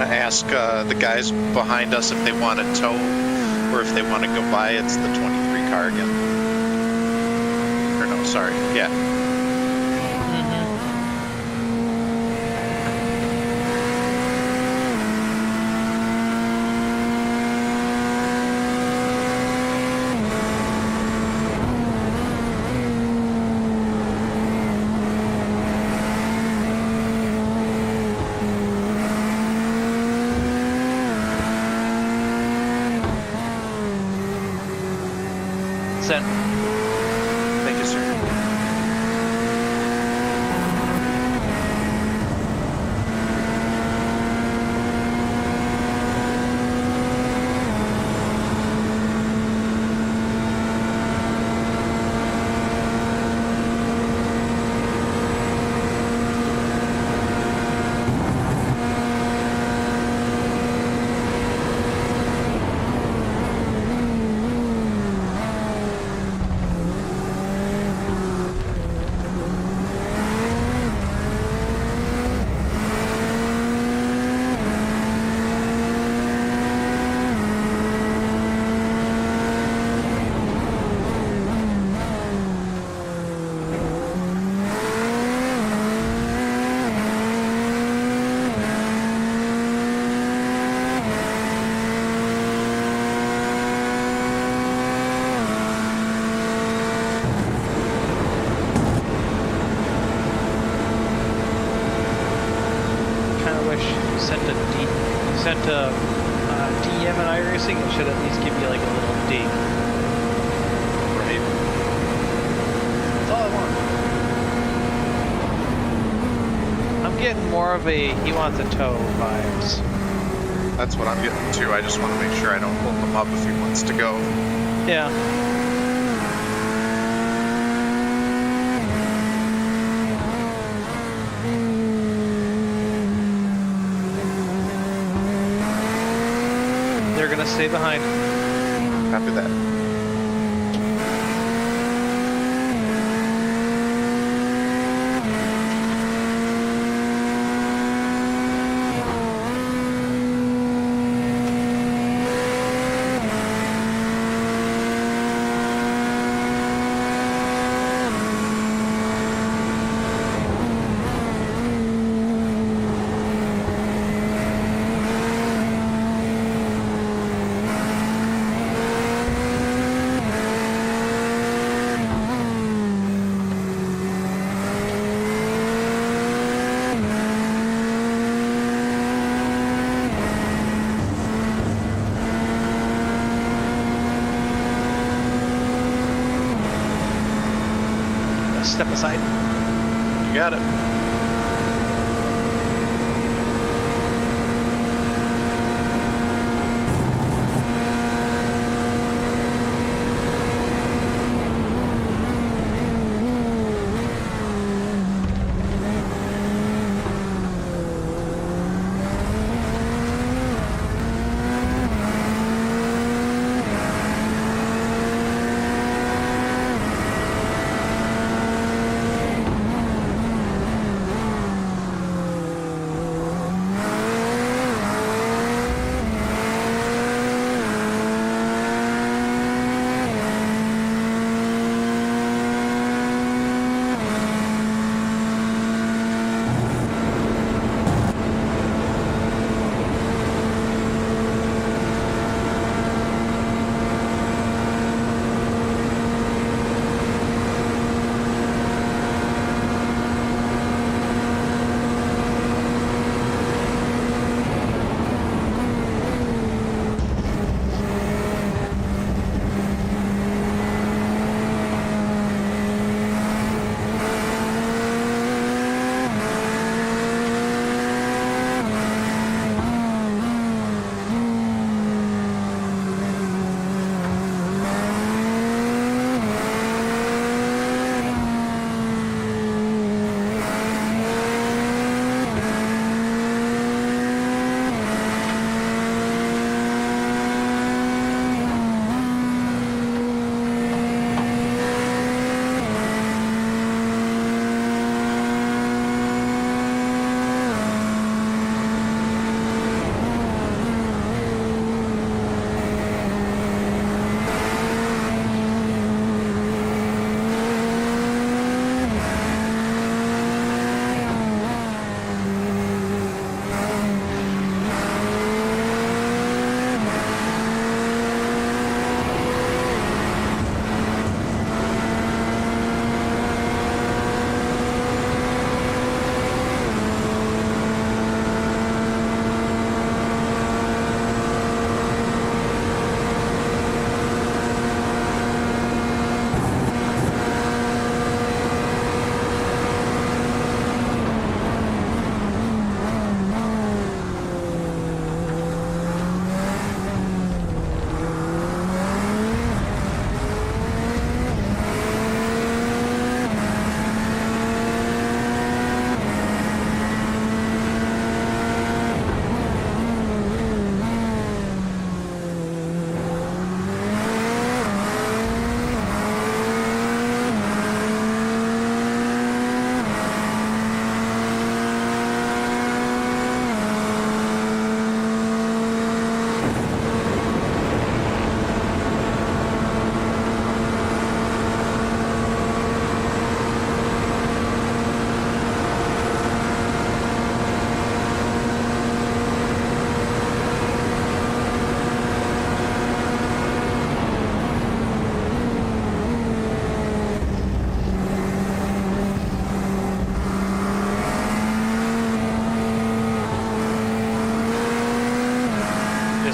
G: Ask the guys behind us if they want a tow or if they want to go by. It's the 23 car again. Or no, sorry. Yeah.
D: Sent.
G: Thank you, sir.
D: Kind of wish you sent a DM in iRacing. It should at least give you like a little ding.
G: Right. That's all I want.
D: I'm getting more of a he wants a tow vibes.
G: That's what I'm getting too. I just want to make sure I don't hold him up if he wants to go.
D: Yeah. They're gonna stay behind.
G: Copy that.
D: Step aside.
G: You got it.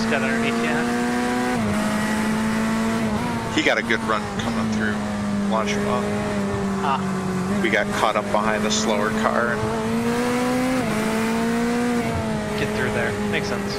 D: got underneath you.
G: He got a good run coming through Launchemont.
D: Ah,
G: We got caught up behind the slower car.
D: get through there. Makes sense.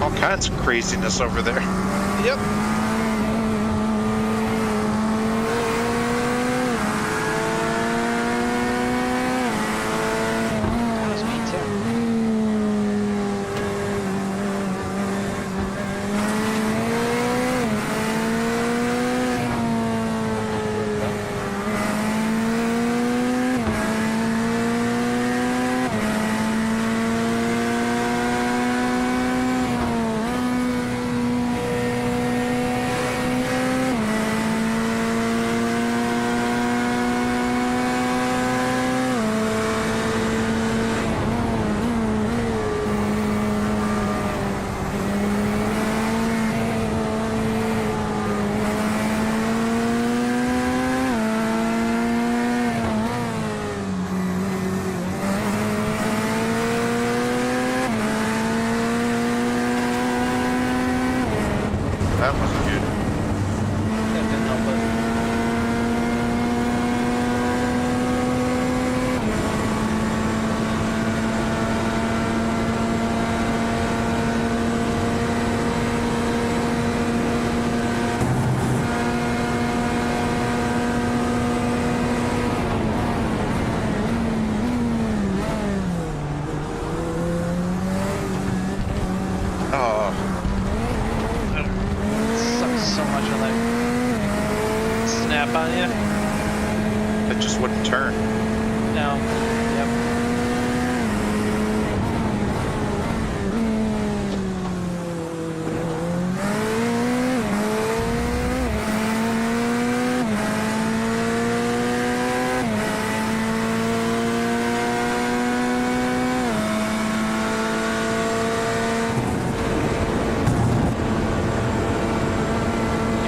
G: All kinds of craziness over there.
E: Yep.
C: That was me too.
G: That wasn't good.
D: That didn't help it.
G: Oh,
D: Sucks so much of that snap on you.
G: it just wouldn't turn.
D: No. Yep.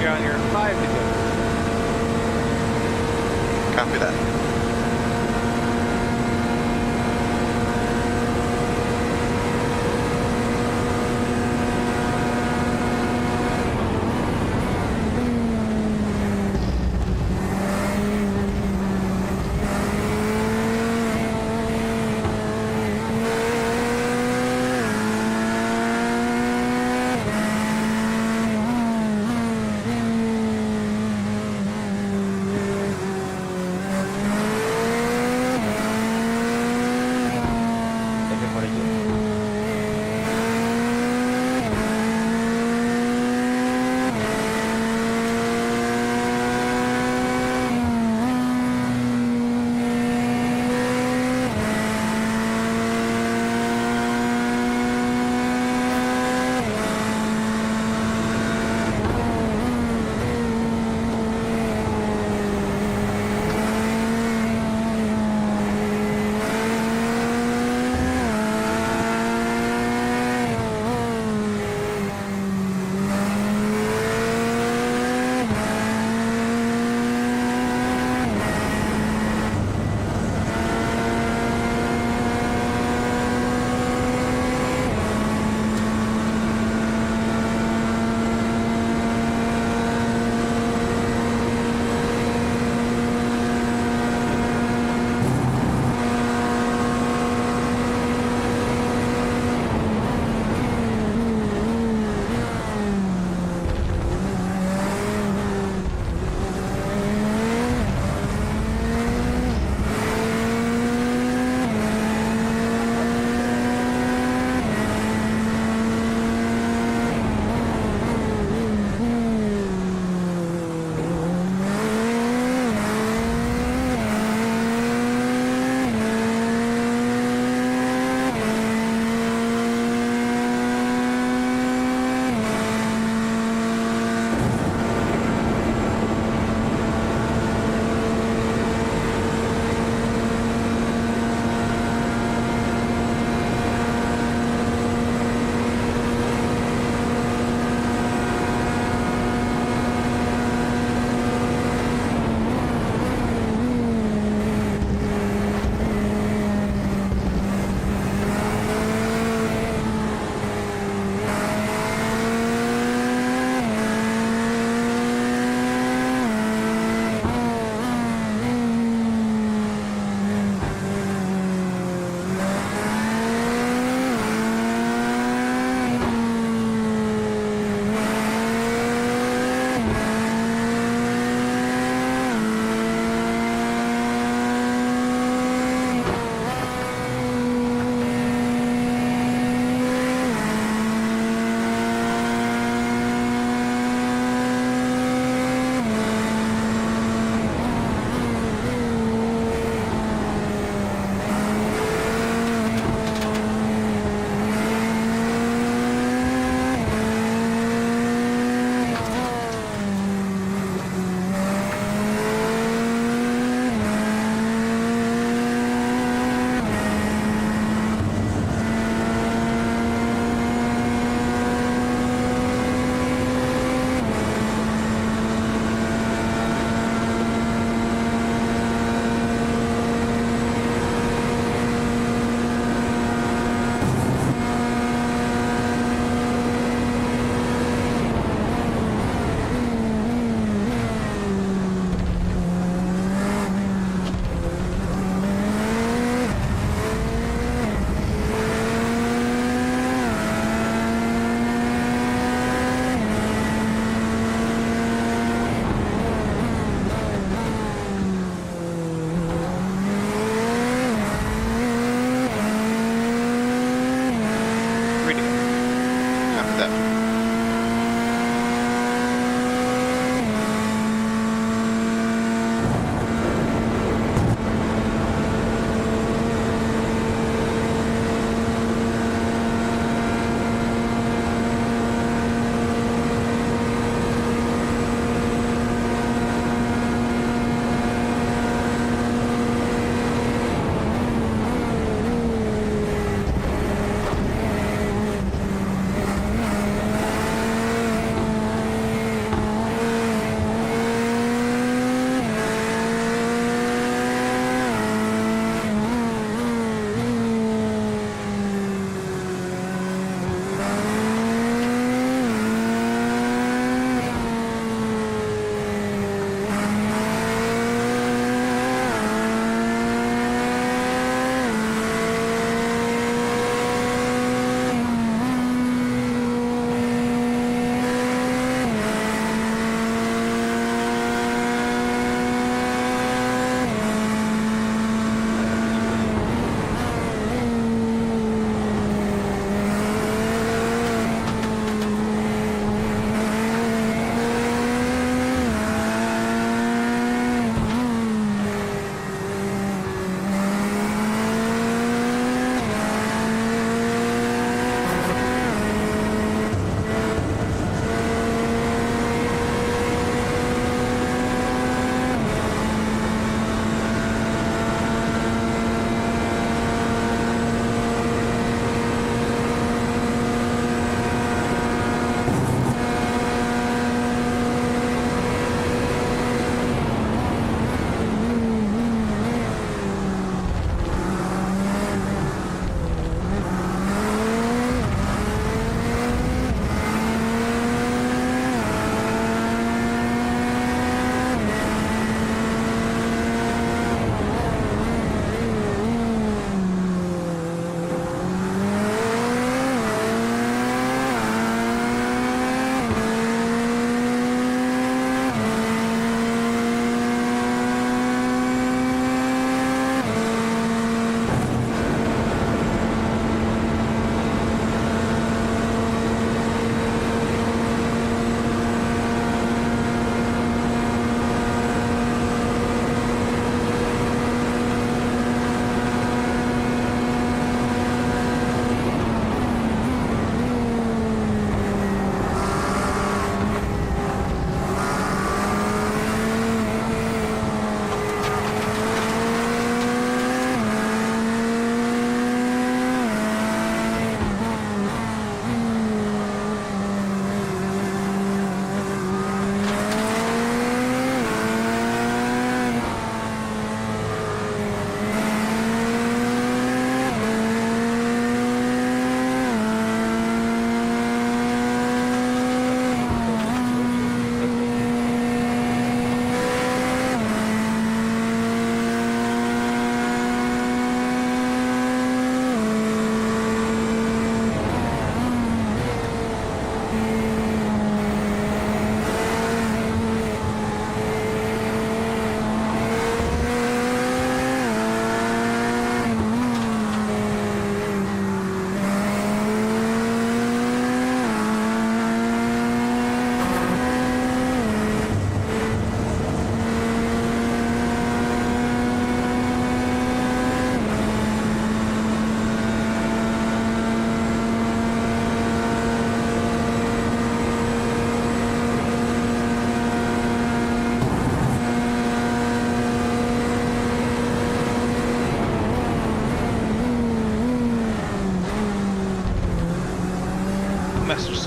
D: You're on your 5 to go.
G: Copy that.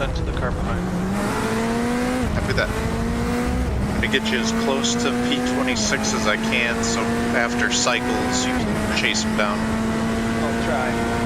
D: 10% to the car behind.
G: After that, I'm gonna get you as close to P26 as I can, so after cycles you can chase him down.
F: I'll try.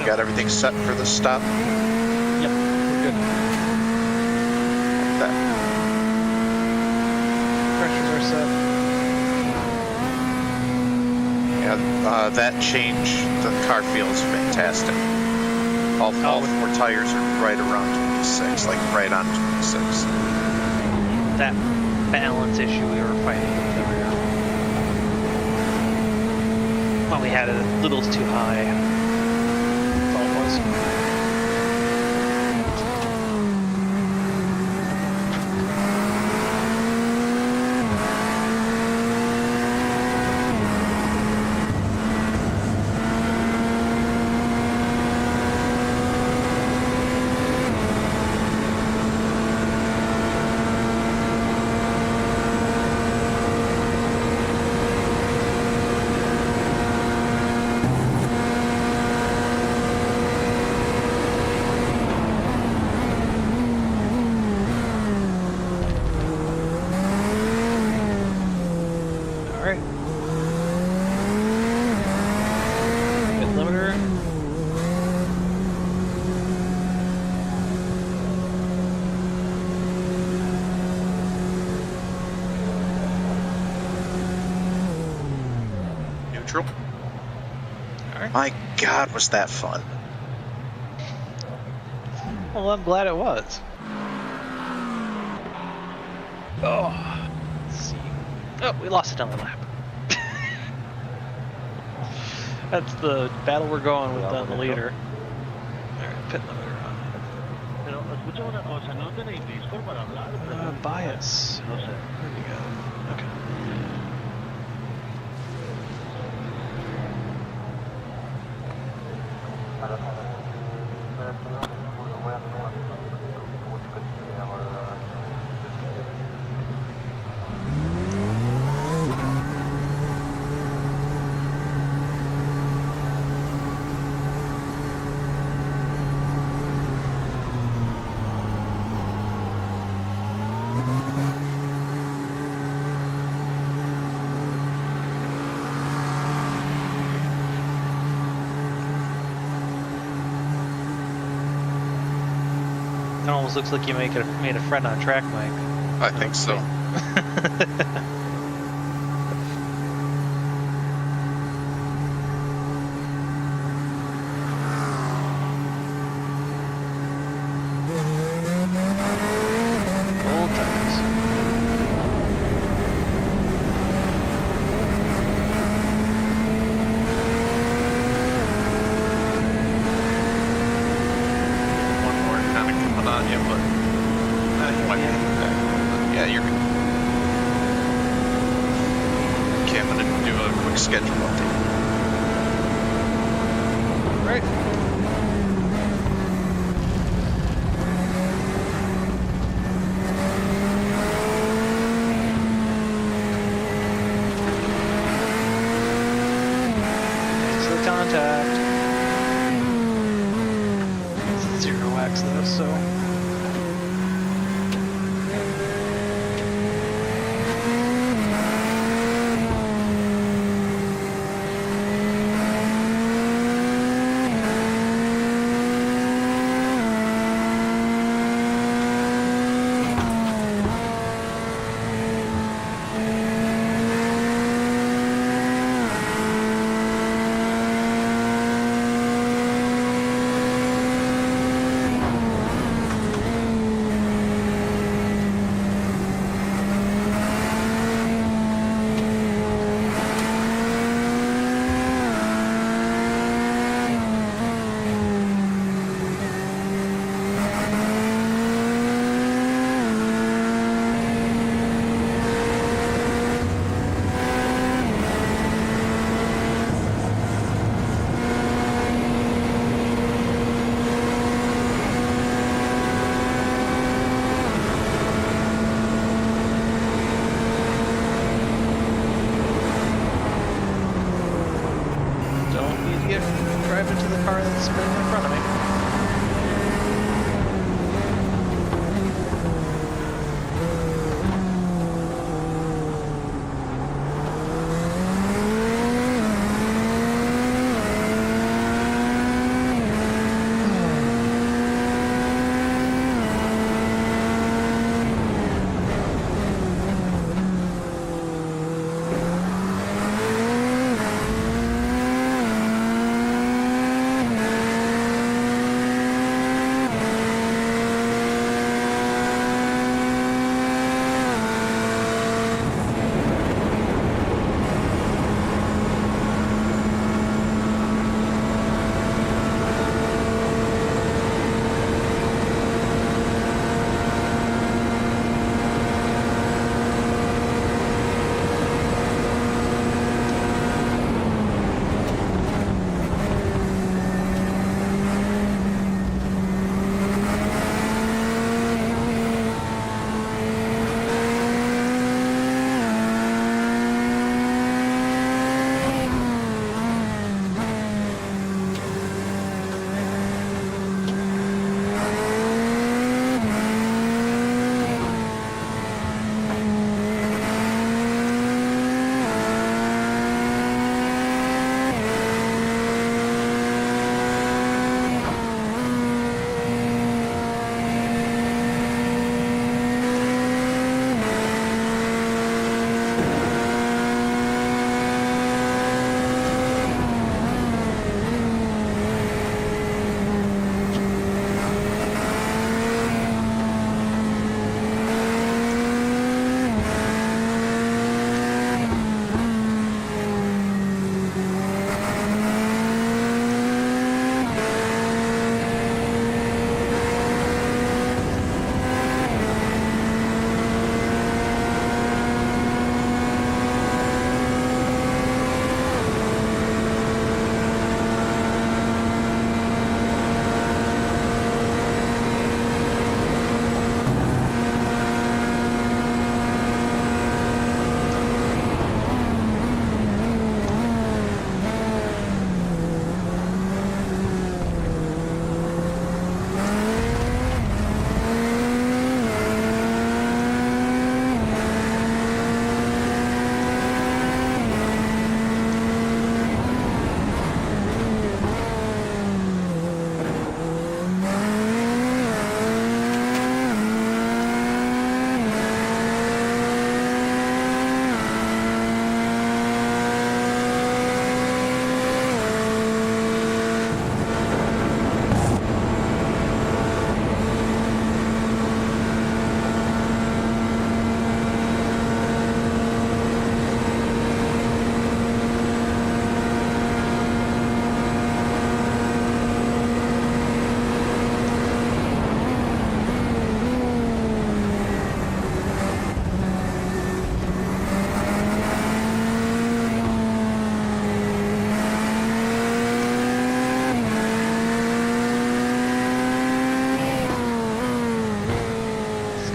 G: Got everything set for the stop?
F: Yep, we're good.
G: That.
F: Pressures are set.
G: Yeah, that change, the car feels fantastic. All 4 tires are right around 26, like right on 26.
D: That balance issue we were fighting with the rear. Well, we had it a little too high. That's all it was.
G: My God, was that fun?
F: Well, I'm glad it was. Oh, let's see. Oh, we lost another lap. That's the battle we're going with on the leader. Alright, pit limiter on. Bias. Where'd you go? Okay. It almost looks like you made a friend on track, Mike.
G: I think so.
F: Old tires.
G: One more kind of coming on you, but you might be back. Yeah, you're good. Okay, I'm gonna do a quick schedule update.
F: Right. Thanks for the contact. It's 0x though, so.
D: car that's spinning in front of me.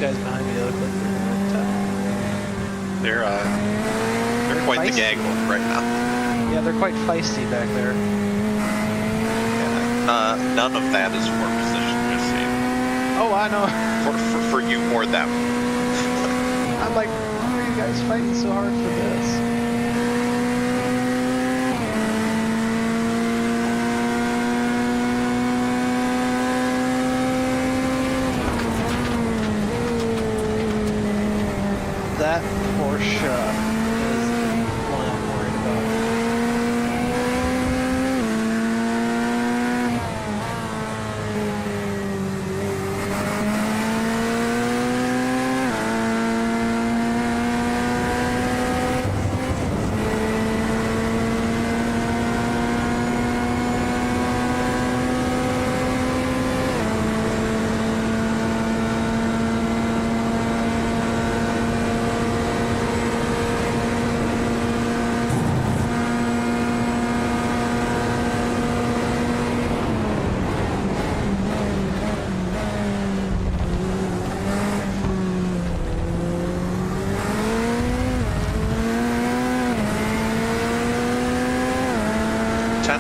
D: Guys behind me look like
A: They're quite the
D: feisty.
A: gaggle right now.
D: yeah, they're quite feisty back there.
A: Yeah. None of that is for position, just see.
D: Oh, I know.
A: For you or them.
D: I'm like, why are you guys fighting so hard for this? That Porsche is the one I'm worried about.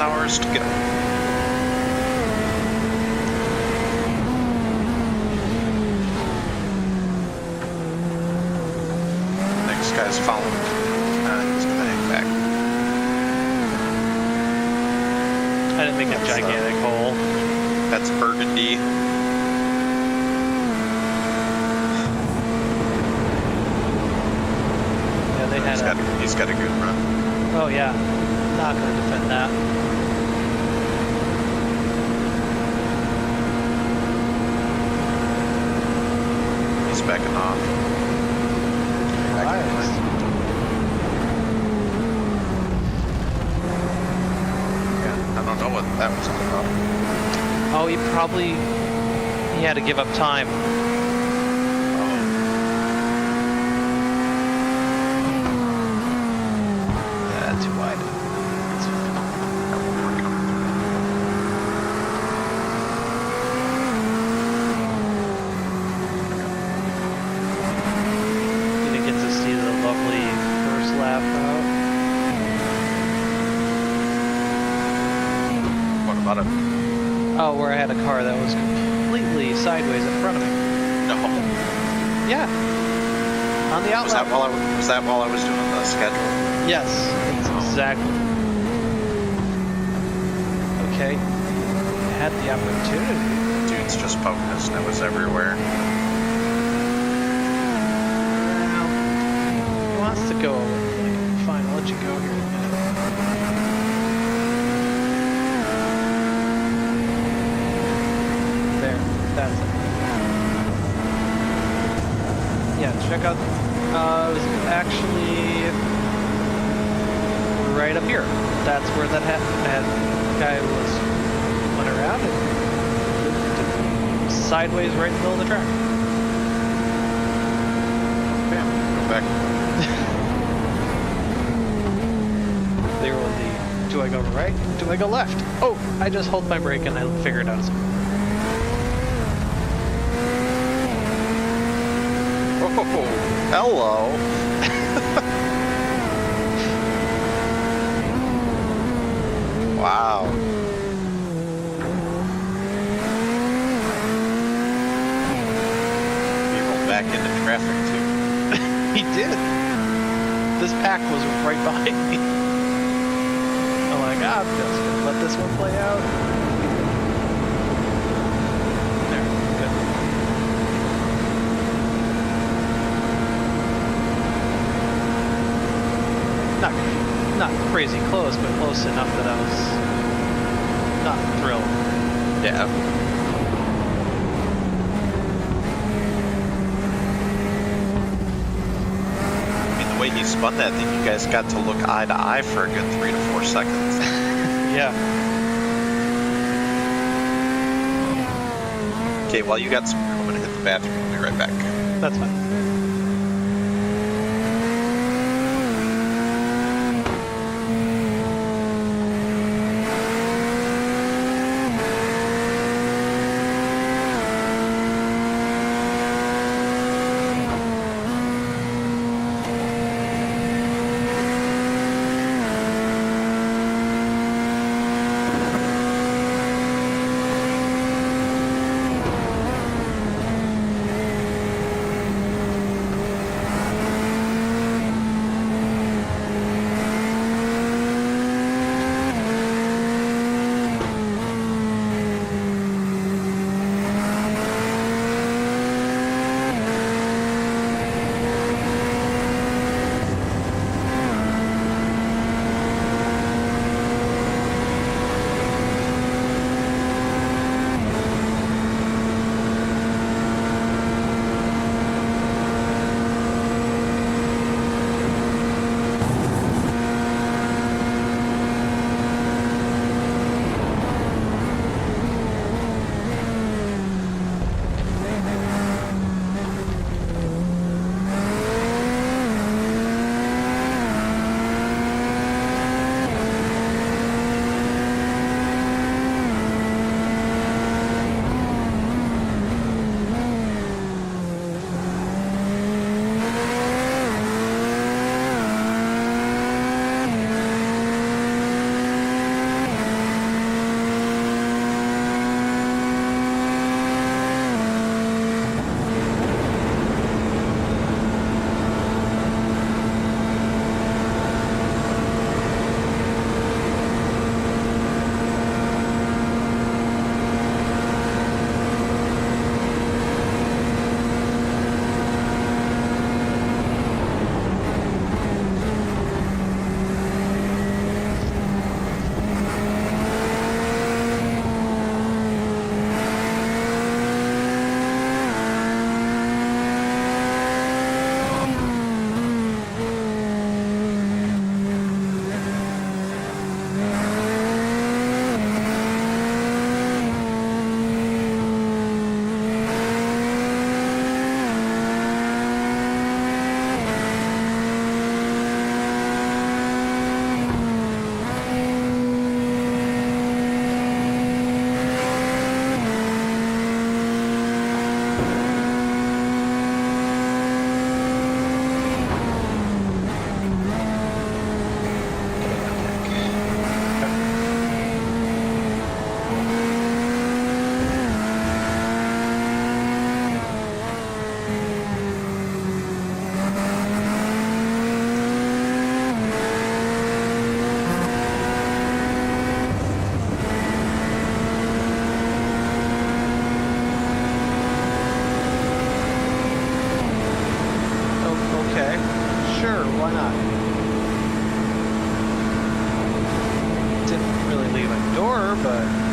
A: Hours to go.
D: make a gigantic hole.
G: That's burgundy.
D: Yeah, they had
G: He's got a good run.
D: Oh yeah, not gonna defend that.
G: He's backing off. Yeah, I don't know what that was all about.
D: Oh, he had to give up time. Too wide. Gonna get to see the lovely first lap out.
G: What about it?
D: Oh, where I had a car that was completely sideways in front of me.
G: No.
D: Yeah. On the
G: Was
D: outlap.
G: that while I was doing the schedule?
D: Yes, that's exactly. Okay. I had the opportunity.
G: Dude's just focused. It was everywhere.
D: Well, he wants to go. Like, fine, I'll let you go here in a minute. There, that's it. Yeah, check out. It was actually right up here. That's where that guy was went around and sideways right in the middle of the track.
G: Bam, go back.
D: They were the, do I go right? Do I go left? Oh, I just hold my brake and I figure it out.
G: Oh, hello. Wow. He rolled back into traffic too.
D: He did. This pack was right behind me. I'm like, I'm just gonna let this one play out. There, good. Not crazy close, but close enough that I was not thrilled.
G: Yeah. I mean, the way he spun that thing, you guys got to look eye to eye for a good 3 to 4 seconds.
D: Yeah.
G: Okay, while you got some room, I'm gonna hit the bathroom. I'll be right back.
D: That's fine. my door, but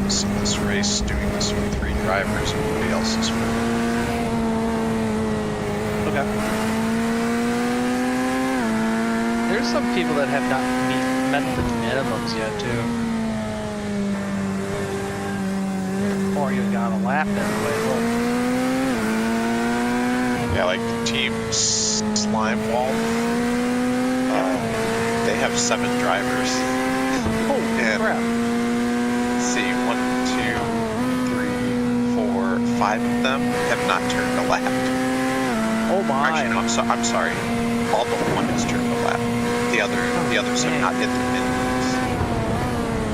G: teams in this race doing this with 3 drivers. Everybody else is 4.
D: Okay. There's some people that have not met the minimums yet, too. Or even got a lap anyway.
G: Yeah, like Team Slime Wall. They have 7 drivers.
D: Oh,
G: And
D: crap.
G: let's see, 1, 2, 3, 4, 5 of them have not turned a lap.
D: Oh, my.
G: Actually, no, I'm sorry. All but 1 has turned a lap. The others have
D: man.
G: not hit the minimums.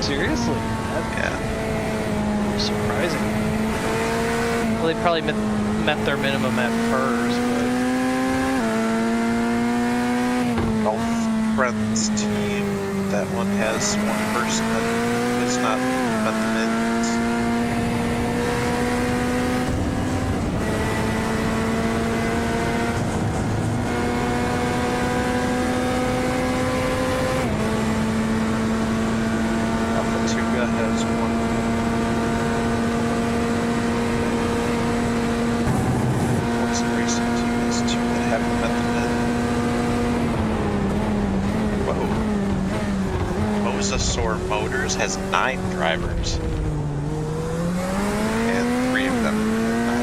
D: Seriously?
G: Yeah.
D: That's surprising. Well, they probably met their minimum at first, but...
G: Golf Friends team, that one has 1 person that has not met the minimums. Alpha has 1. Forza Racing team has 2 that haven't met the minimum. Whoa. Mosasaur Motors has 9 drivers. And 3 of them have not.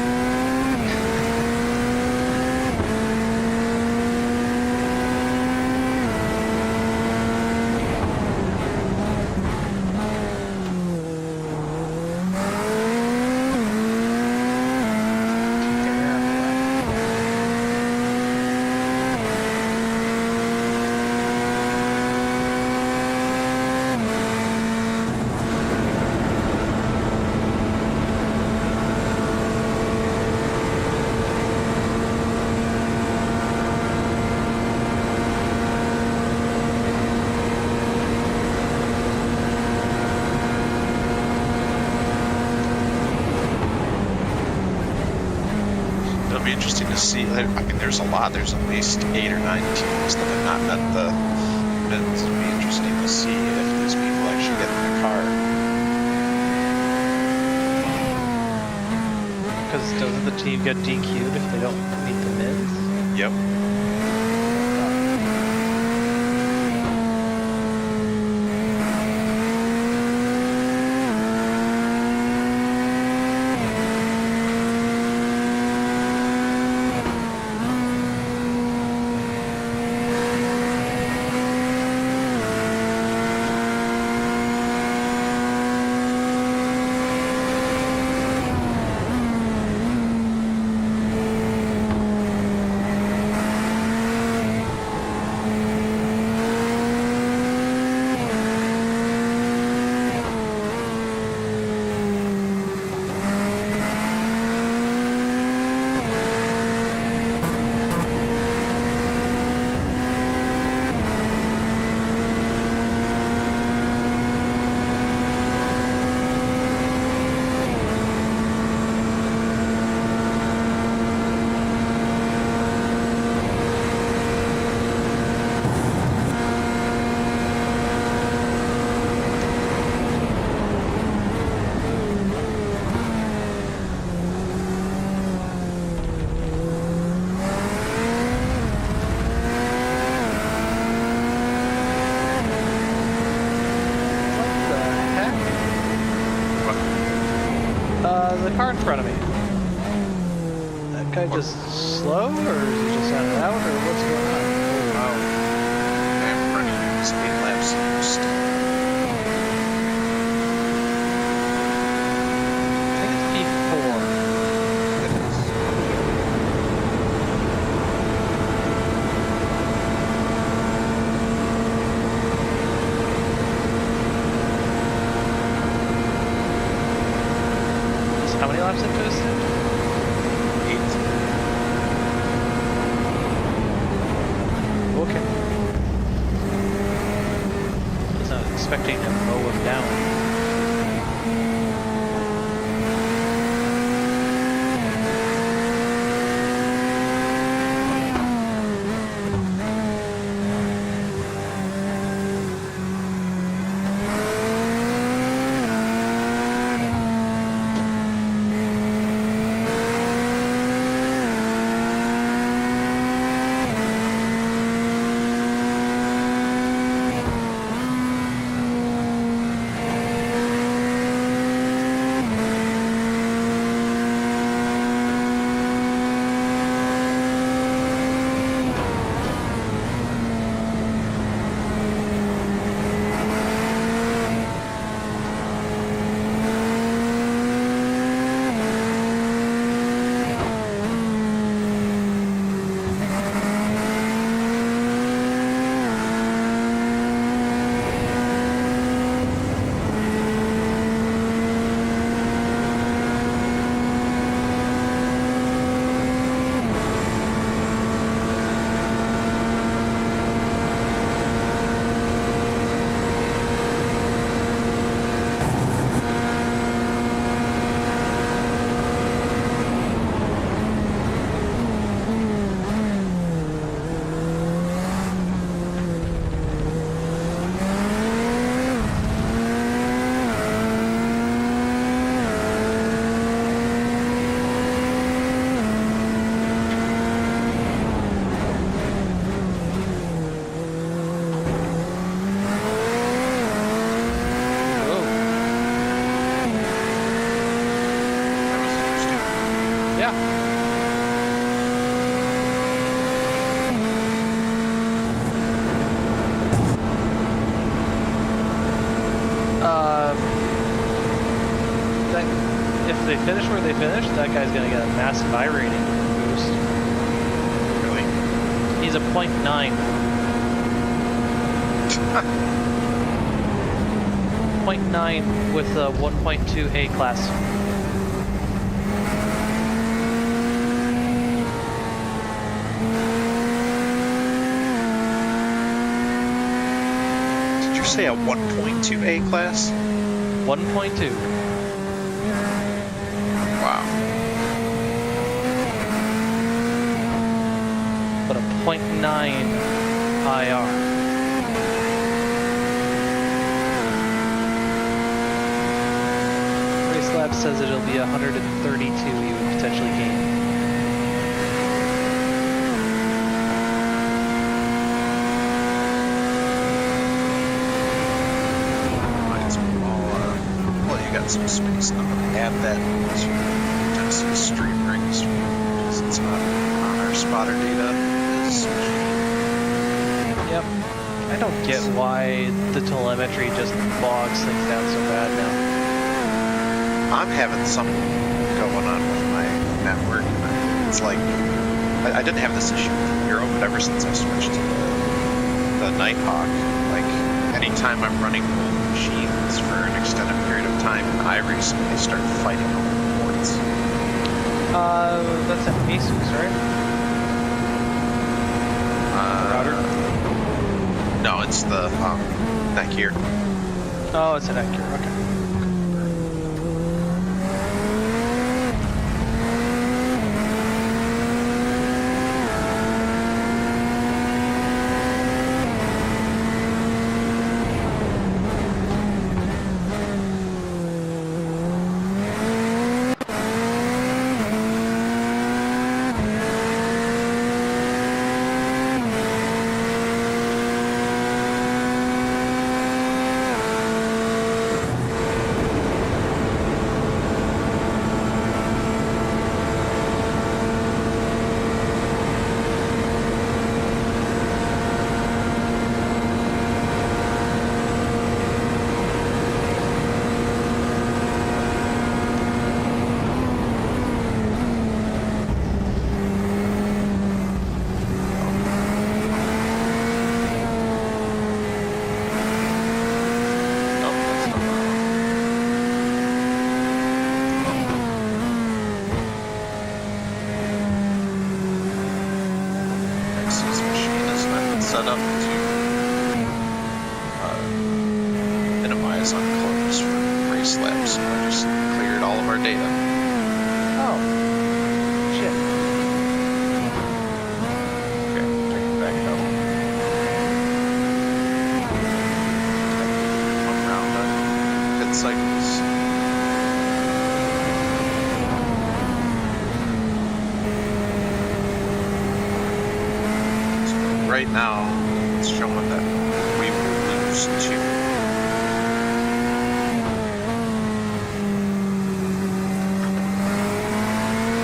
G: It'll be interesting to see. I mean, there's a lot. There's at least 8 or 9 teams that have not met the minimums. It'll be interesting to see if these people actually get in the car.
D: Because doesn't the team get DQ'd if they don't meet the mids?
G: Yep.
D: The car in front of me. That guy just slow, or is he just out and out, or what's going on?
G: Oh, wow. I'm running speed laps first.
D: I think it's P4.
G: It is.
D: How many laps into his stint?
G: 8.
D: Okay. I was not expecting to mow him down. Yeah. That, if they finish where they finish, that guy's gonna get a massive iRating boost.
G: Really?
D: He's a 0.9. 0.9 with a 1.2 A class.
G: Did you say a 1.2 A class?
D: 1.2.
G: Wow.
D: But a 0.9 IR. Racelab says it'll be 132 you would potentially gain.
G: Might as well, well, you got some space now. Add that to Genesis stream rings because it's not on our spotter data.
D: Yep. I don't get why the telemetry just bogs things down so bad now.
G: I'm having something going on with my network. It's like I didn't have this issue with Euro, but ever since I switched to the Nighthawk, like anytime I'm running both machines for an extended period of time in iRacing, they start fighting over the ports.
D: That's an Asus, right? Router?
G: No, it's the neck here.
D: Oh, it's an Acura, okay.
G: Nexus machine has been set up to minimize unclose for race laps, so I just cleared all of our data.
D: Oh. Shit.
G: Okay, take it back up. One round of pit cycles. So right now, it's showing that we will lose 2.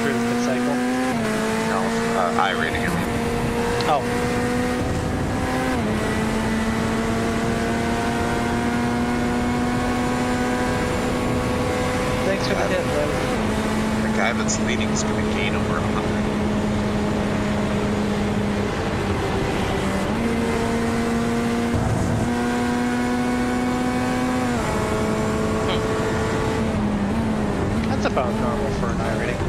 D: Through the pit cycle.
G: No, iRating, I mean.
D: Oh. Thanks for the hit, Lev.
G: The guy that's leading is going to gain over 100.
D: That's about normal for an iRating.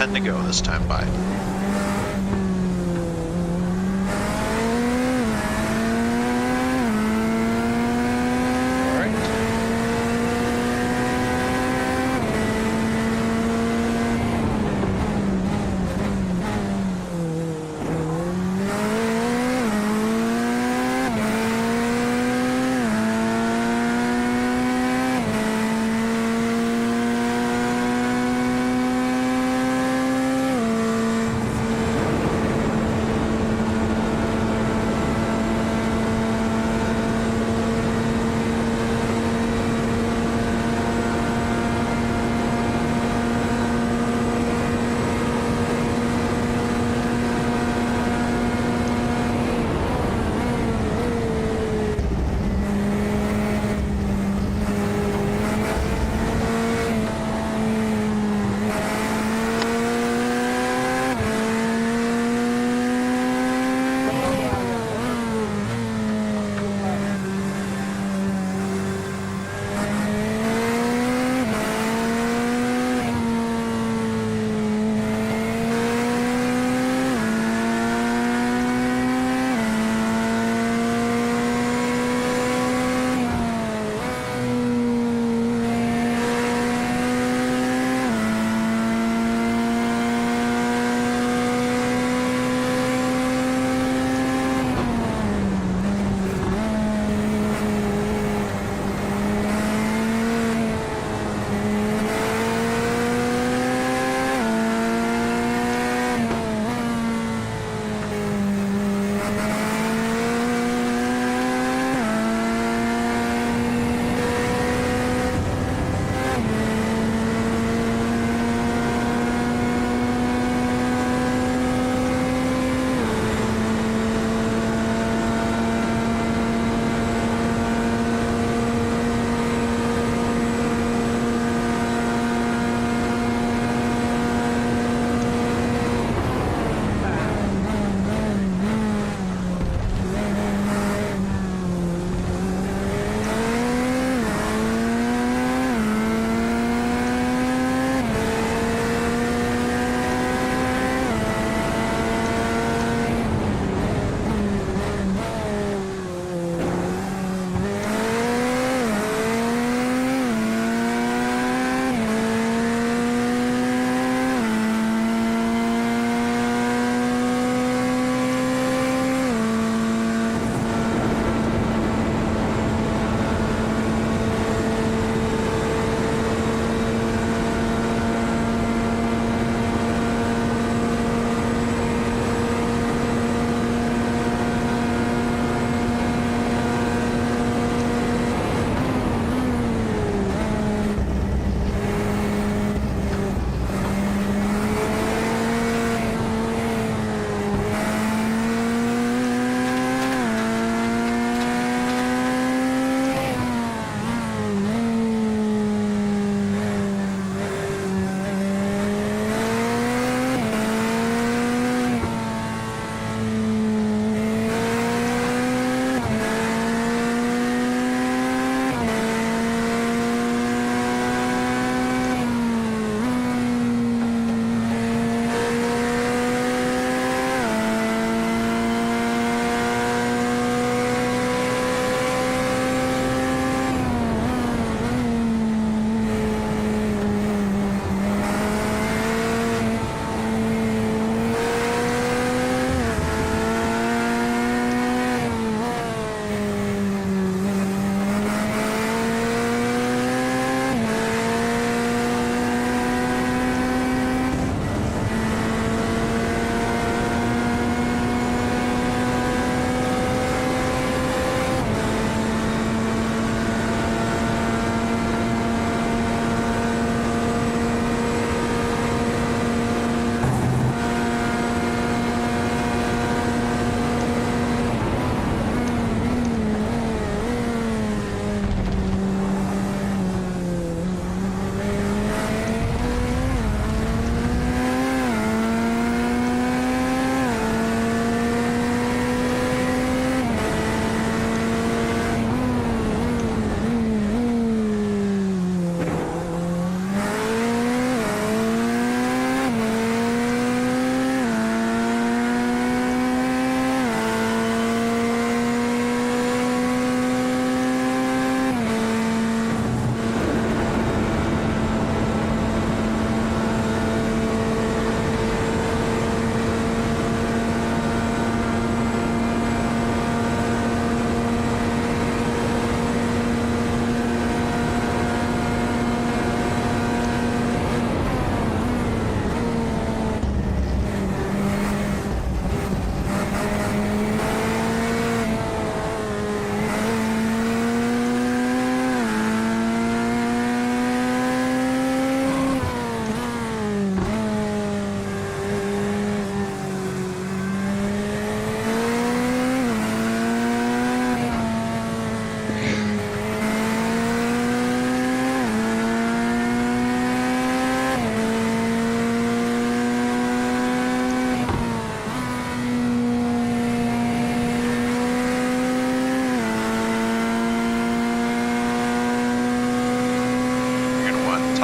G: 10 to go this time by.
E: All right.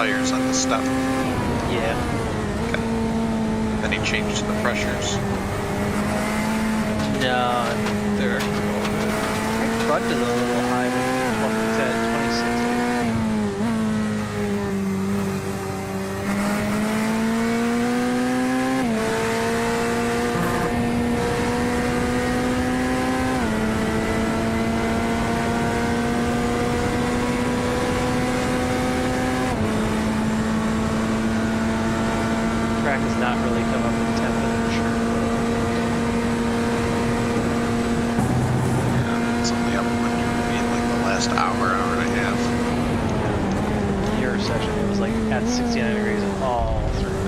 G: tires on the step.
D: Yeah.
G: Then he changed the pressures.
D: No, they're all good. I fronted a little high when it was at 26. Track has not really come up in tempo for sure.
G: Yeah, it's only up when you're in like the last hour and a half.
D: Your session, it was like at 69 degrees all through it.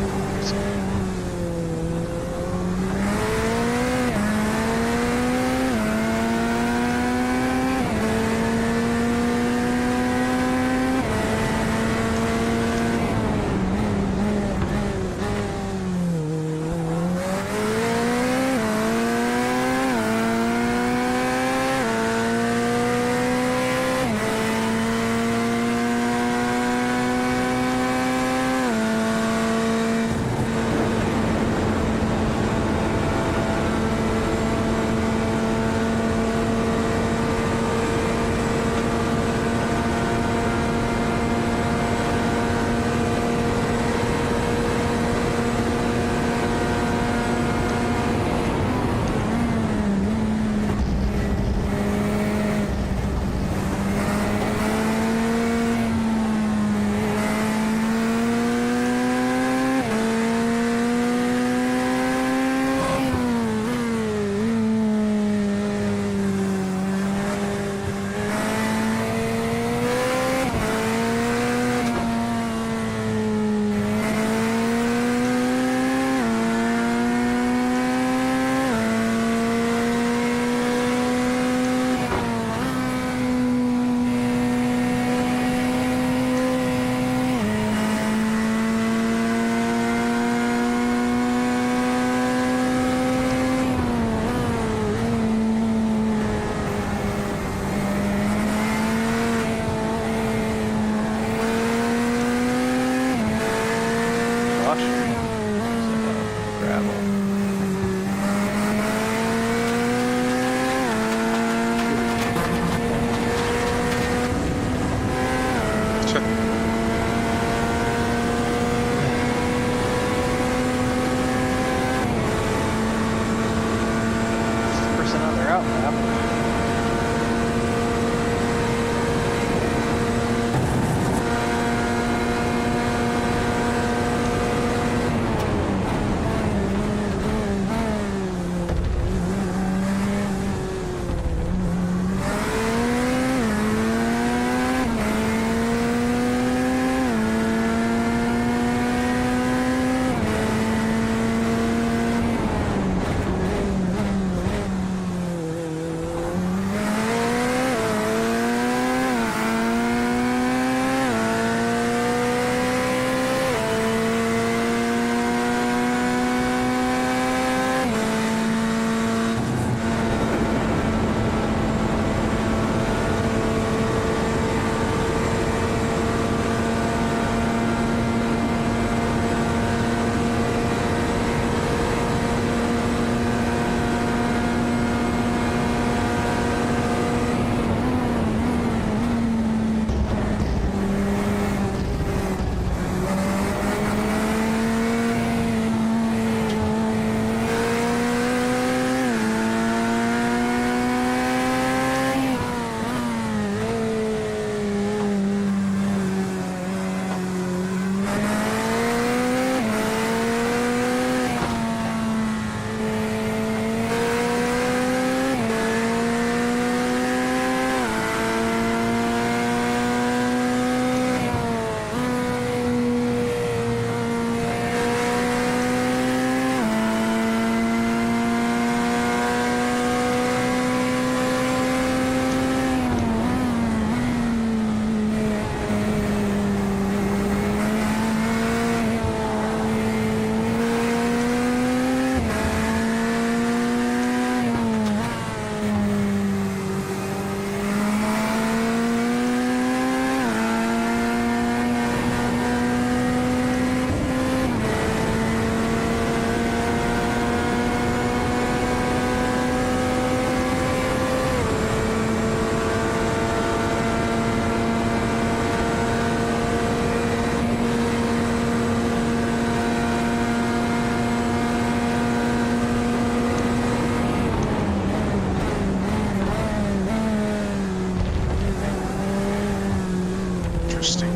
G: interesting.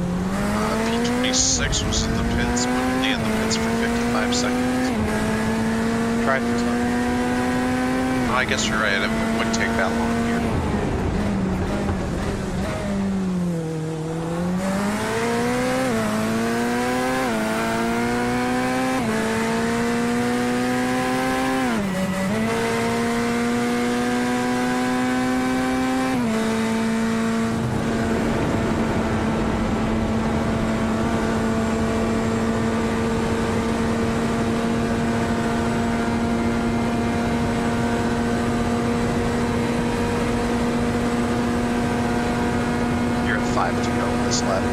G: P26 was in the pits, but only in the pits for 55 seconds.
D: Driving time.
G: Oh, I guess you're right. It wouldn't take that long here. You're at 5 to go in this lap.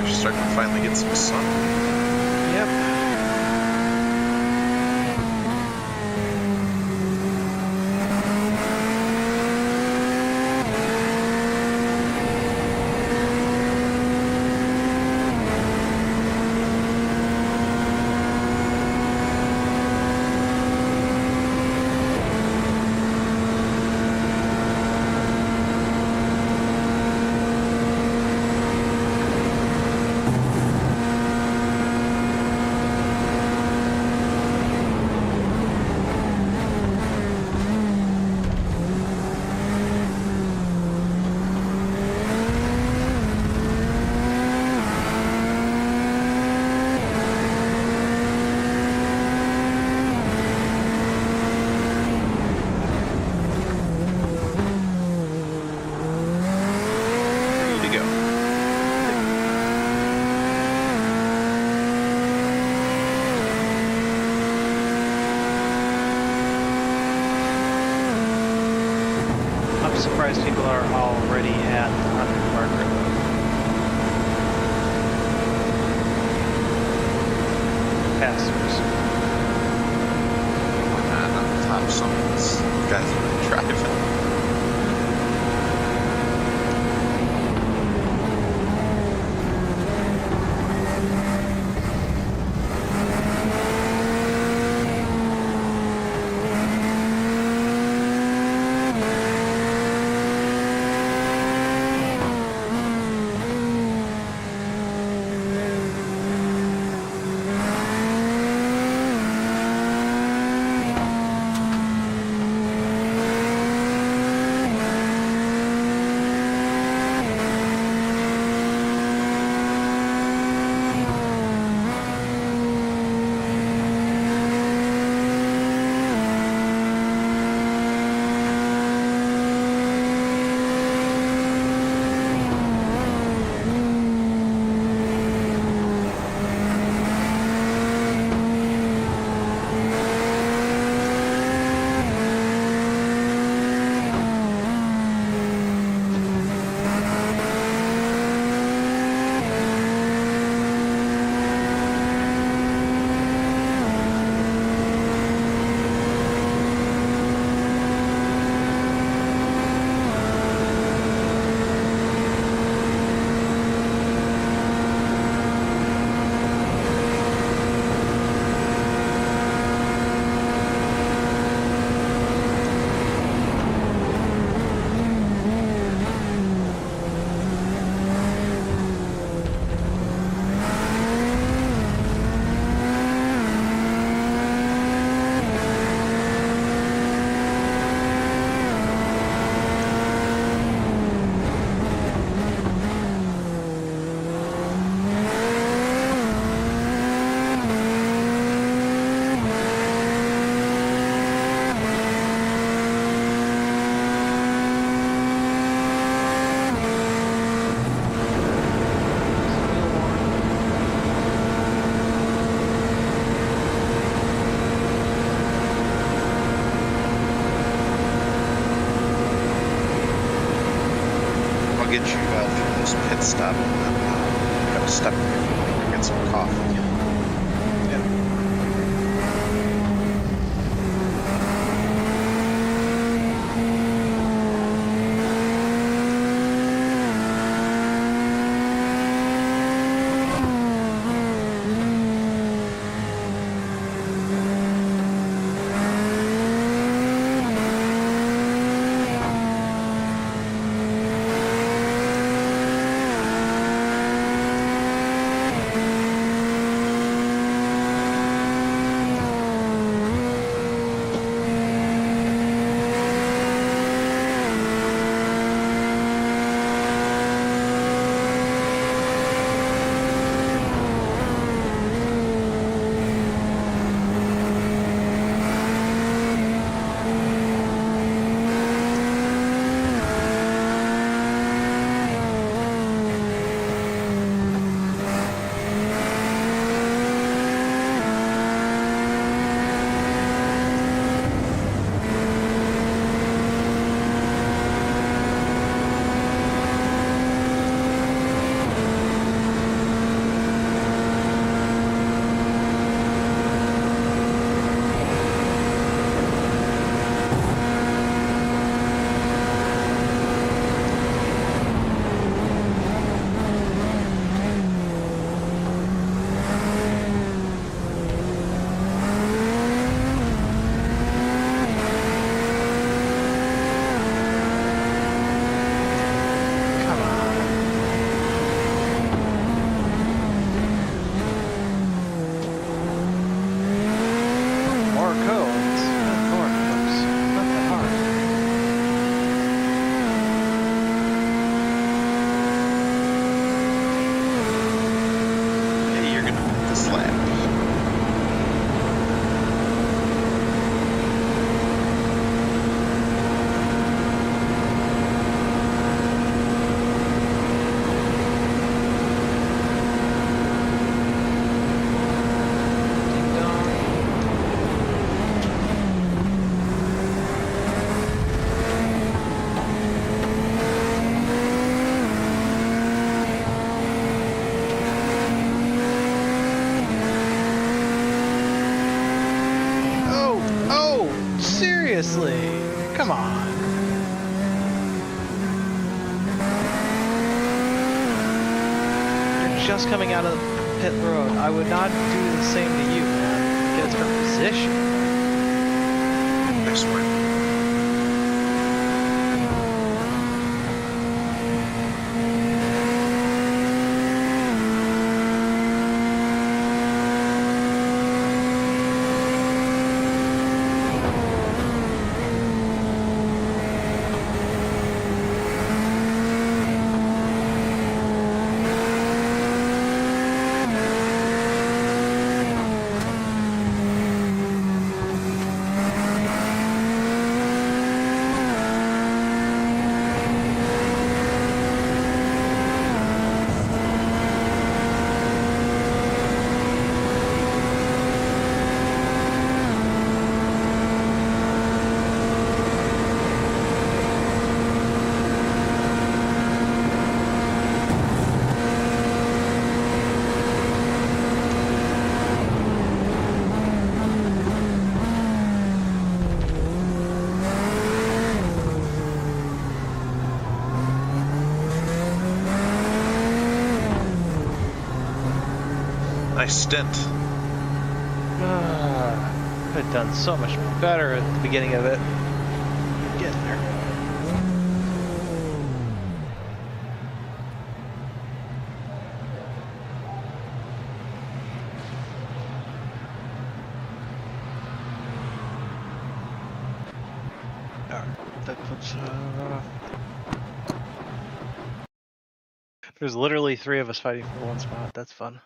G: Starting to finally get some sun.
D: Yep. surprised people are already at the 100 marker though. Passers.
G: Why not on the top of some of these guys that are driving? I'll get you through this pit stop and then got to step and get some coffee.
D: Seriously, come on. You're just coming out of pit road. I would not do the same to you, man. Get her position.
G: Nice work. Nice stint.
D: Could have done so much better at the beginning of it. Getting there. That puts, there's literally 3 of us fighting for 1 spot. That's fun.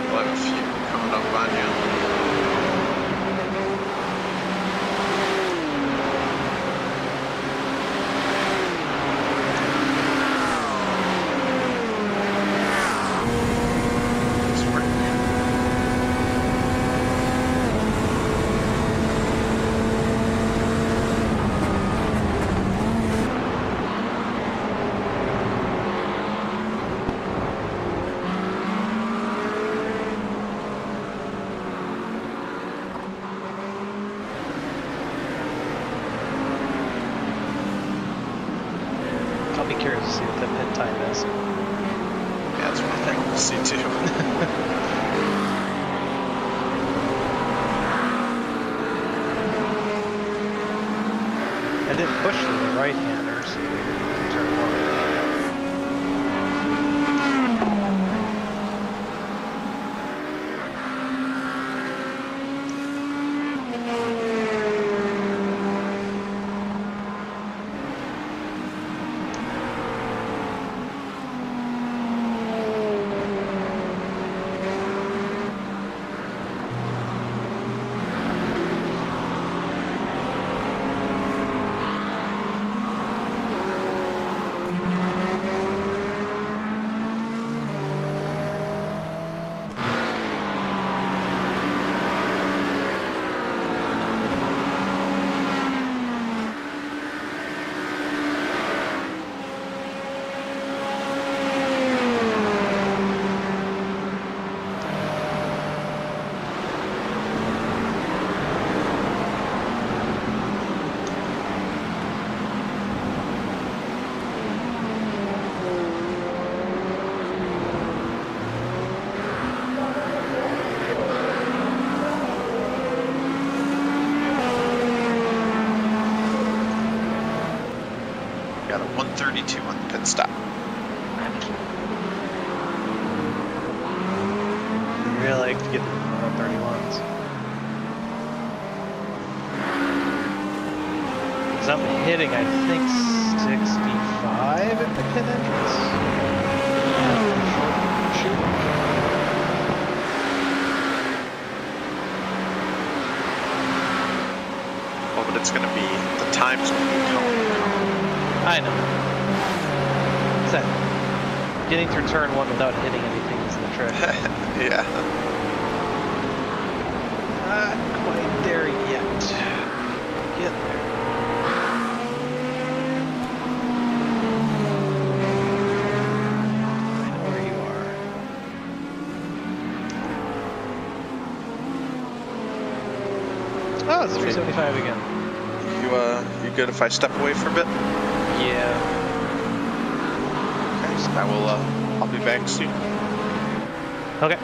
G: We'll have a few coming up on you. Nice work.
D: I'll be curious to see what the pit time is.
G: Yeah, that's one thing we'll see too.
D: I didn't push the right-handers. Turn one.
G: 132 on the pit stop.
D: I really like to get the 131s. Because I'm hitting, I think, 65 at the pit entrance. Shoot.
G: Well, but it's going to be, the time's going to be counted.
D: I know. What's that? Getting through turn 1 without hitting anything is the trick.
G: Yeah.
D: Not quite there yet. Get there. I know where you are. Oh, it's 375 again.
G: You good if I step away for a bit?
D: Yeah.
G: Okay, so I'll be back soon.
D: Okay.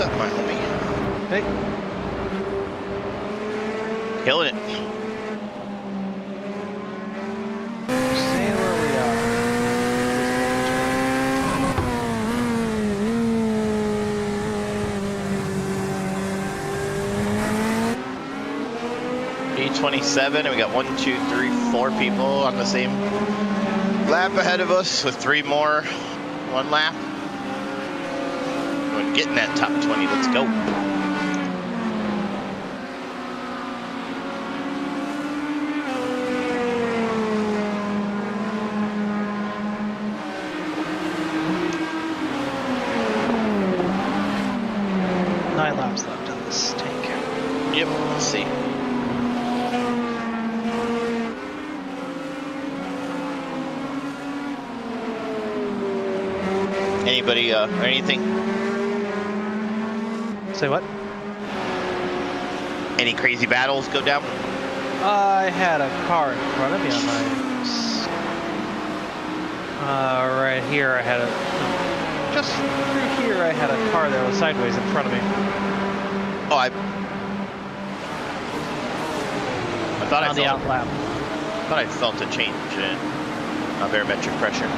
B: up, my homie?
D: Hey,
B: Killing it.
D: staying where we are.
B: 8:27, and we got 1, 2, 3, 4 people on the same lap ahead of us with 3 more. 1 lap. We're getting that top 20. Let's go.
D: Nine laps left in this tank.
B: Yep. Let's see. Anybody or anything?
D: Say what?
B: Any crazy battles go down?
D: I had a car in front of me on my. Right here, I had a. Just through here, I had a car that was sideways in front of me.
B: Oh, I thought
D: On the out lap.
B: I thought I felt a change in barometric pressure.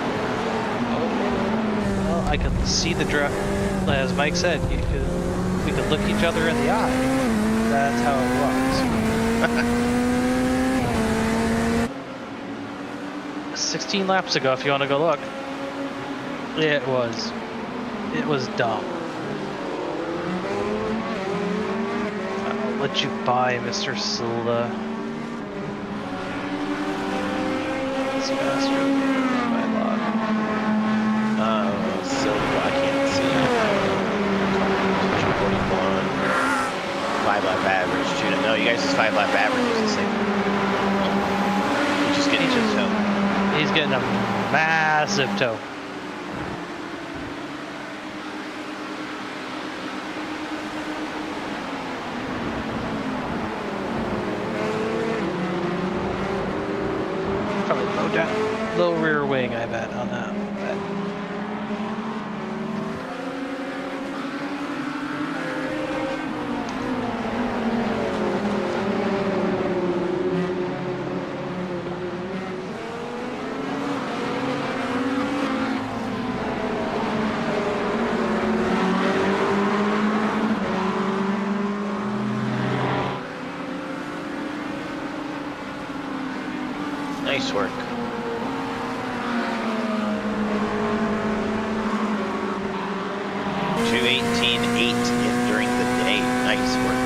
D: Well, I could see the drift. As Mike said, we could look each other in the eye. That's how it was. 16 laps ago, if you want to go look. It was dumb. I'll let you by, Mr. Silva. It's faster than my log.
B: Silva, I can't see. 41. 5 lap average. No, you guys' 5 lap average is the same. You just get each toe.
D: He's getting a massive toe. Probably low rear wing, I bet, on that.
B: Nice work. .218.8 during the day. Nice work.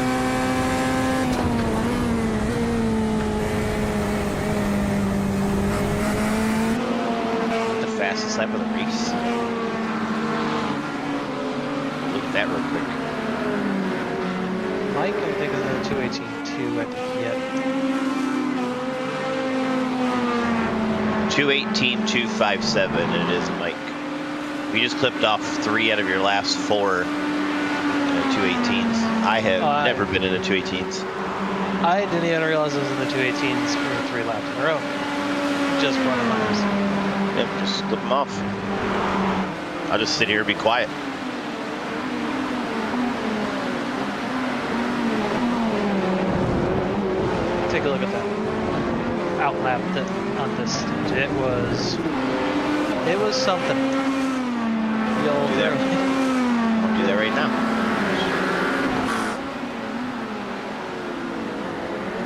B: The fastest lap of the race. Look at that real quick.
D: Mike, I think, is in a 218.2 at yet.
B: 218.257, and it is Mike. You just clipped off 3 out of your last 4 218s. I have never been in a 218s.
D: I didn't even realize I was in the 218s for 3 laps in a row. Just running laps.
B: Yep, just clip them off. I'll just sit here and be quiet.
D: Take a look at that out lap on this stage. It was something.
B: I'll do that right now.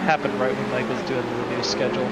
D: Happened right when Mike was doing the new schedule.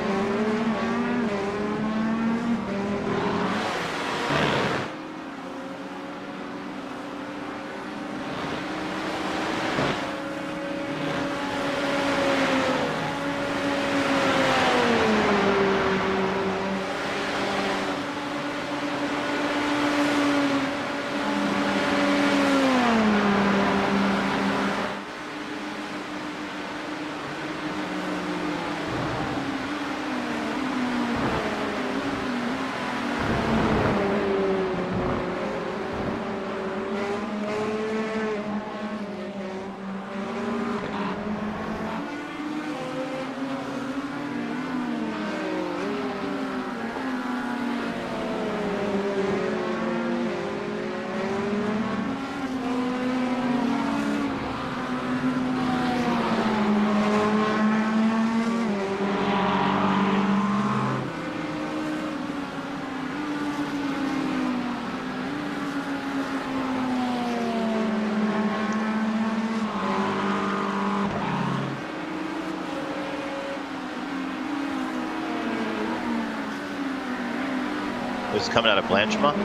B: It was coming out of Blanchemont?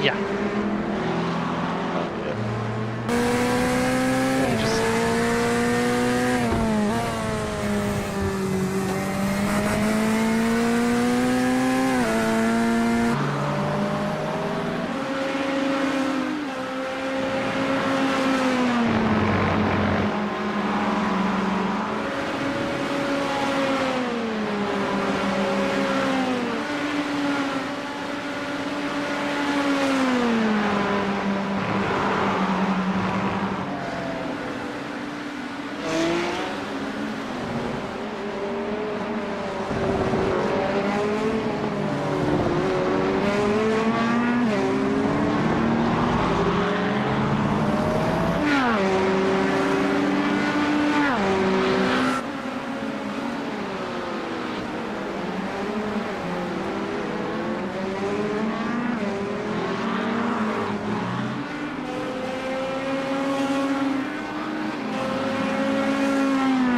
D: Yeah.
B: Oh, yeah.
D: Yeah, just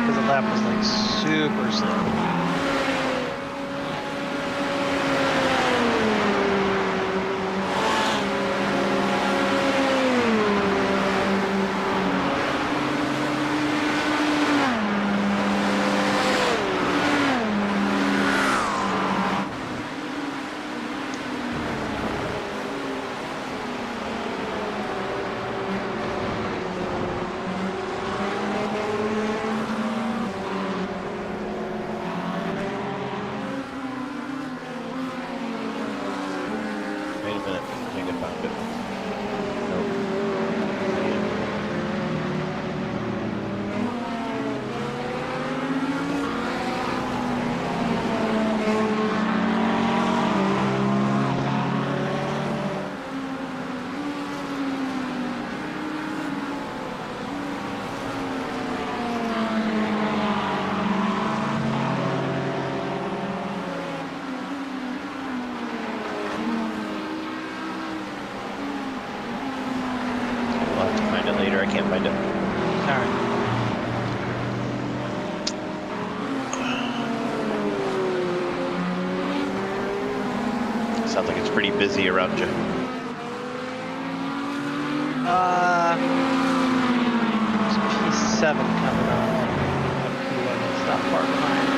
D: because the lap was like super slow.
B: Wait a minute. I think I found it. I'll have to find it later. I can't find it.
D: Alright.
B: Sounds like it's pretty busy around you.
D: There's P7 coming up. P11's not far behind.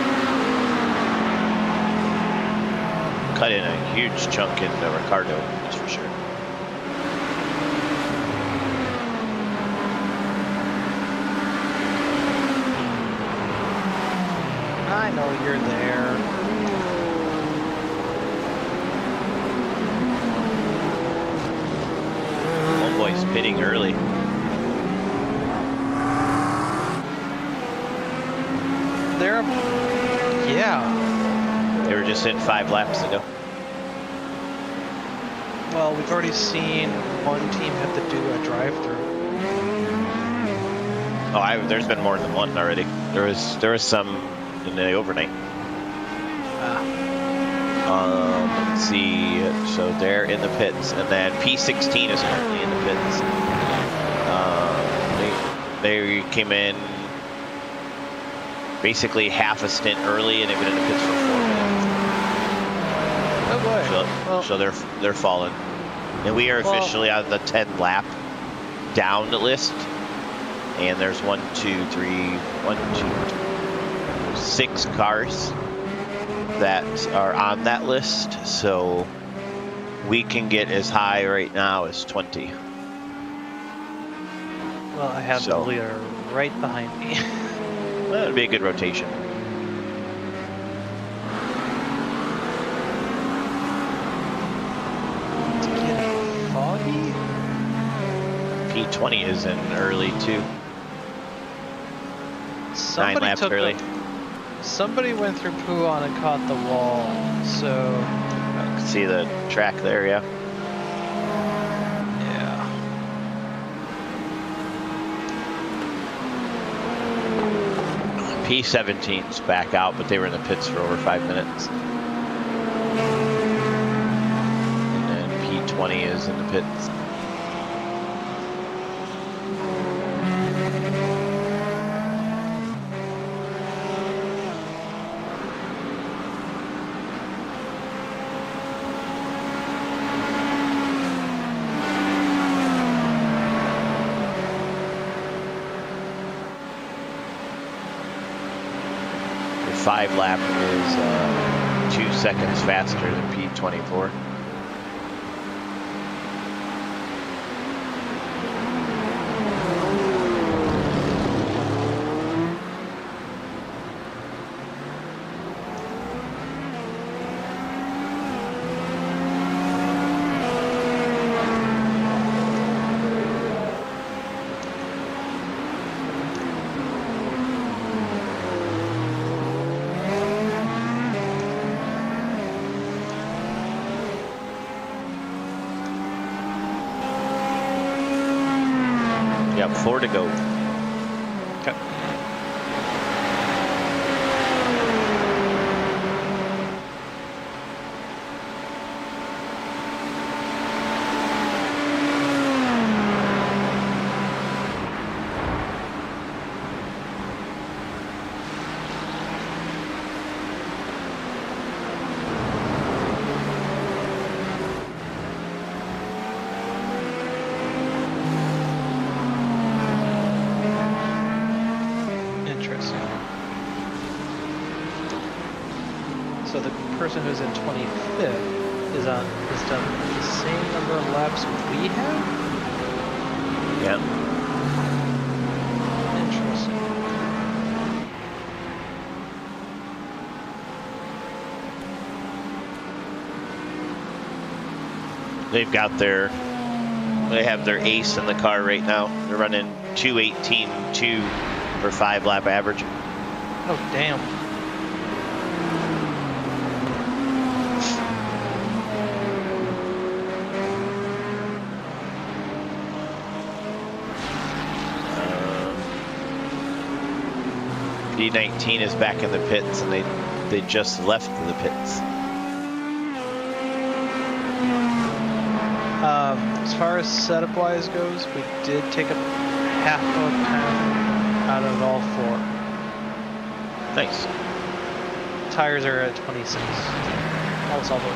B: Cut in a huge chunk into Ricardo, that's for sure.
D: I know you're there.
B: Homeboy's pitting early.
D: There. Yeah.
B: They were just in 5 laps ago.
D: Well, we've already seen one team have to do a drive-through.
B: Oh, there's been more than one already. There was some in the overnight. Let's see. So they're in the pits, and then P16 is currently in the pits. They came in basically half a stint early, and they've been in the pits for 4 minutes.
D: Oh boy.
B: So they're falling, and we are officially on the 10 lap down the list. And there's 6 cars that are on that list, so we can get as high right now as 20.
D: Well, I have the leader right behind me.
B: Well, that'd be a good rotation.
D: It's getting foggy.
B: P20 is in early too. 9
D: Somebody
B: laps
D: took
B: early.
D: Somebody went through Puon and caught the wall, so
B: I can see the track there, yeah.
D: yeah.
B: P17's back out, but they were in the pits for over 5 minutes. And then P20 is in the pits. 5 lap is 2 seconds faster than P24. Yep, 4 to go.
D: Okay. Interesting. So the person who's in 25th is done the same number of laps we have?
B: Yep.
D: Interesting.
B: They have their ace in the car right now. They're running 2:18.2 for 5 lap average.
D: Oh, damn.
B: P19 is back in the pits, and they just left the pits.
D: As far as setup wise goes, we did take a half of time out of all 4.
B: Nice.
D: Tires are at 26. Almost all the way.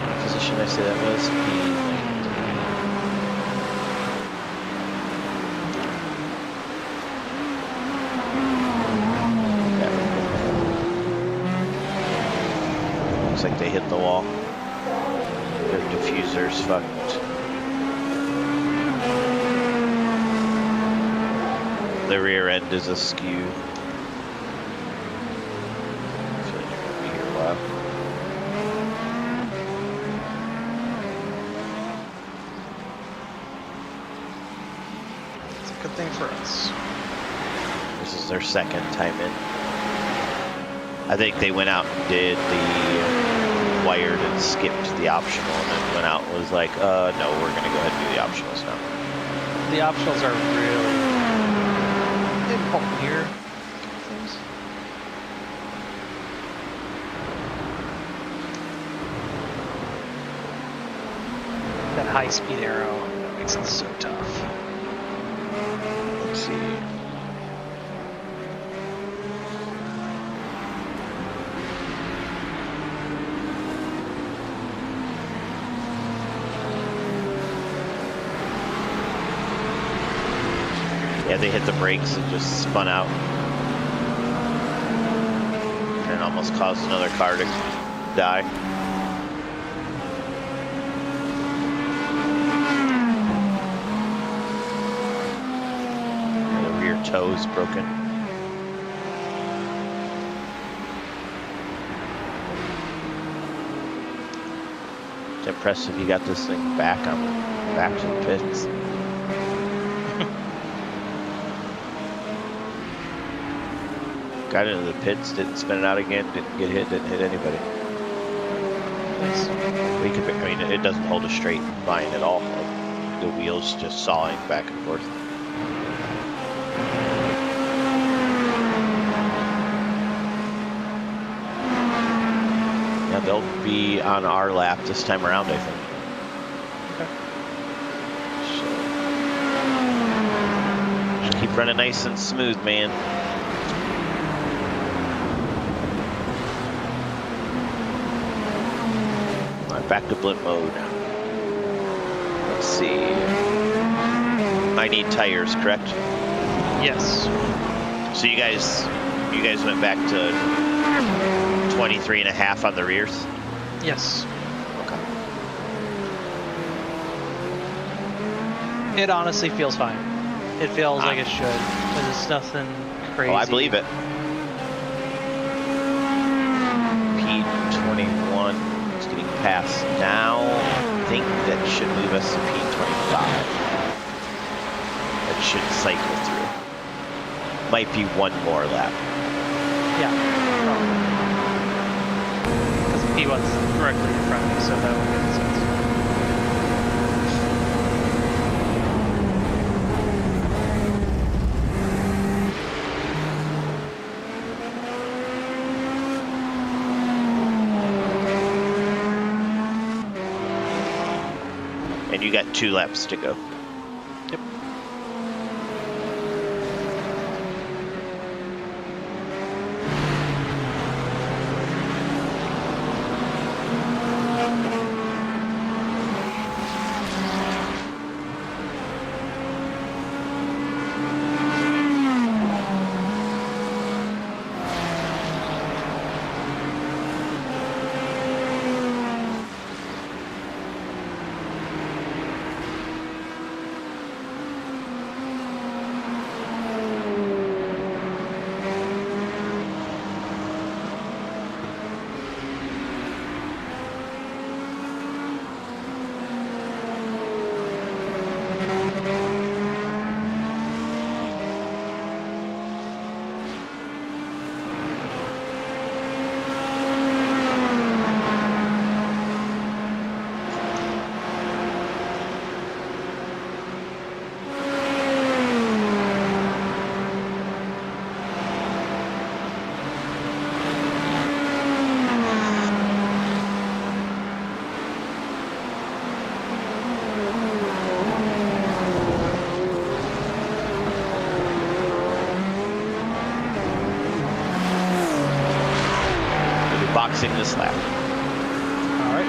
B: What position did I say that was? P19. Looks like they hit the wall. Their diffuser's fucked. The rear end is askew. I feel like you're gonna be here a while.
D: It's a good thing for us.
B: This is their second time in. I think they went out and did the wired and skipped the optional, and then went out and was like, no, we're gonna go ahead and do the optionals now.
D: The optionals are really important here. Things. That high-speed arrow makes it so tough.
B: Let's see. Yeah, they hit the brakes and just spun out. And almost caused another car to die. And the rear toe is broken. It's impressive you got this thing back to the pits. Got into the pits, didn't spin it out again, didn't get hit, didn't hit anybody.
D: Nice.
B: We could, I mean, it doesn't hold a straight line at all. Like, the wheels just sawing back and forth. Yeah, they'll be on our lap this time around, I think. Okay. So, just keep running nice and smooth, man. Back to blimp mode. Let's see. I need tires, correct?
D: Yes.
B: So you guys You guys went back to 23.5 on the rears?
D: Yes.
B: Okay.
D: It honestly feels fine. It feels like it should. Because it's nothing crazy.
B: Oh, I believe it. P21 is getting passed now. I think that should move us to P25. That should cycle through. Might be one more lap.
D: Yeah. Because P1's directly in front of me, so that would make sense.
B: And you got 2 laps to go.
D: Yep.
B: Boxing this lap.
D: All right.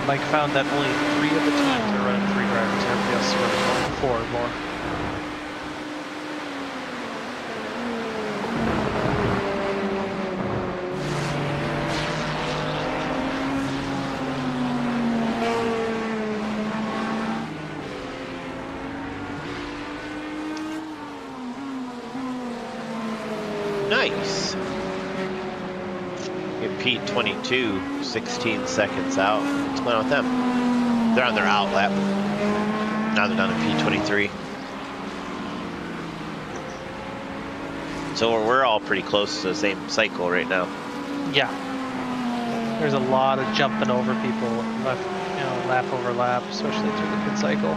D: Mike found that only 3 of the teams are running 3 drivers. Everybody else is running 4 or more.
B: Nice. Get Pete 22, 16 seconds out. What's going on with them? They're on their out lap. Now they're down to P23. So we're all pretty close to the same cycle right now.
D: Yeah. There's a lot of jumping over people left, lap over lap, especially through the pit cycle.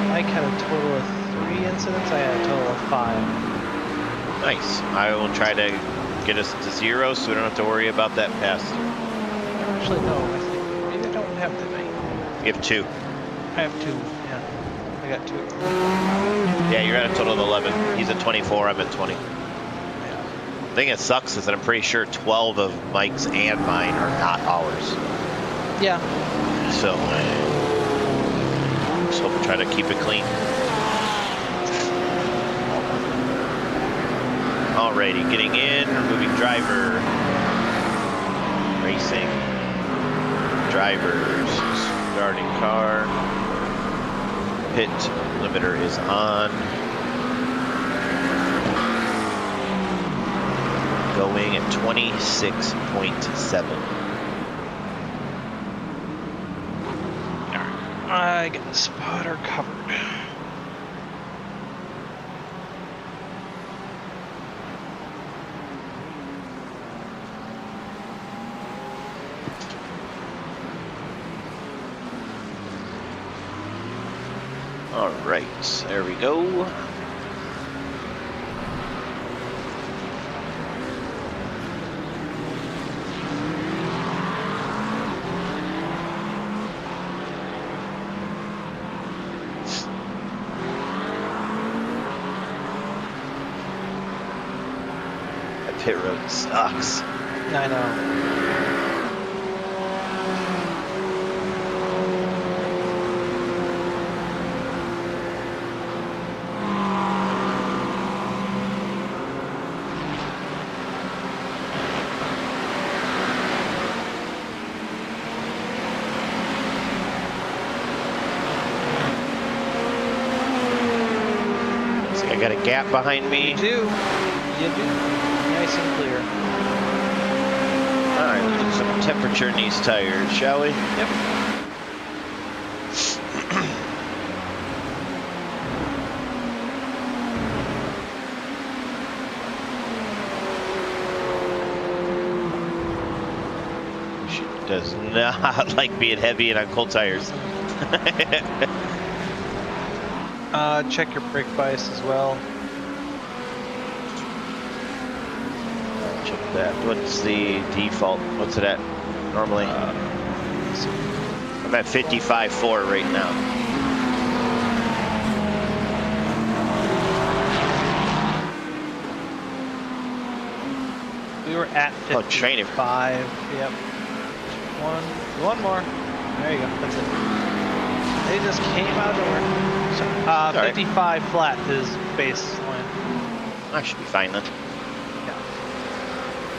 D: Mike had a total of 3 incidents. I had a total of 5.
B: Nice. I will try to get us to 0 so we don't have to worry about that pass.
D: Actually, no. I think maybe I don't have that many.
B: You have 2.
D: I have 2. Yeah, I got 2.
B: Yeah, you're at a total of 11. He's at 24, I'm at 20. The thing that sucks is that I'm pretty sure 12 of Mike's and mine are not ours.
D: Yeah.
B: So, just hope we try to keep it clean. Alrighty, getting in, removing driver. Racing. drivers. Starting car. Pit limiter is on. Going at 26.7.
F: I got the spotter covered.
B: All right, there we go. That pit road sucks.
F: I know.
B: See, I got a gap behind me.
F: You do. You do. Nice and clear.
B: All right, let's get some temperature in these tires, shall we?
F: Yep.
B: She does not like being heavy and on cold tires.
F: Check your brake bias as well.
B: Check that. What's the default? What's it at normally? I'm at 55.4 right now.
F: We were at 55.
B: Oh, training.
F: Yep. One more. There you go. That's it. They just came out of nowhere. So,
B: right.
F: 55 flat is baseline.
B: I should be fine then.
F: Yeah.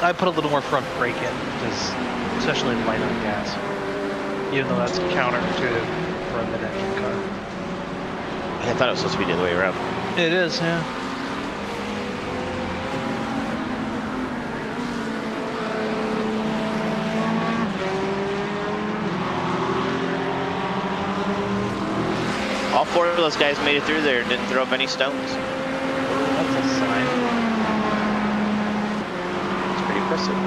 F: I put a little more front brake in, because especially light on gas. Even though that's counterintuitive for a mid-engine car.
B: I thought it was supposed to be the other way around.
F: It is, yeah.
B: All four of those guys made it through there and didn't throw up any stones.
F: That's a sign.
B: It's pretty impressive.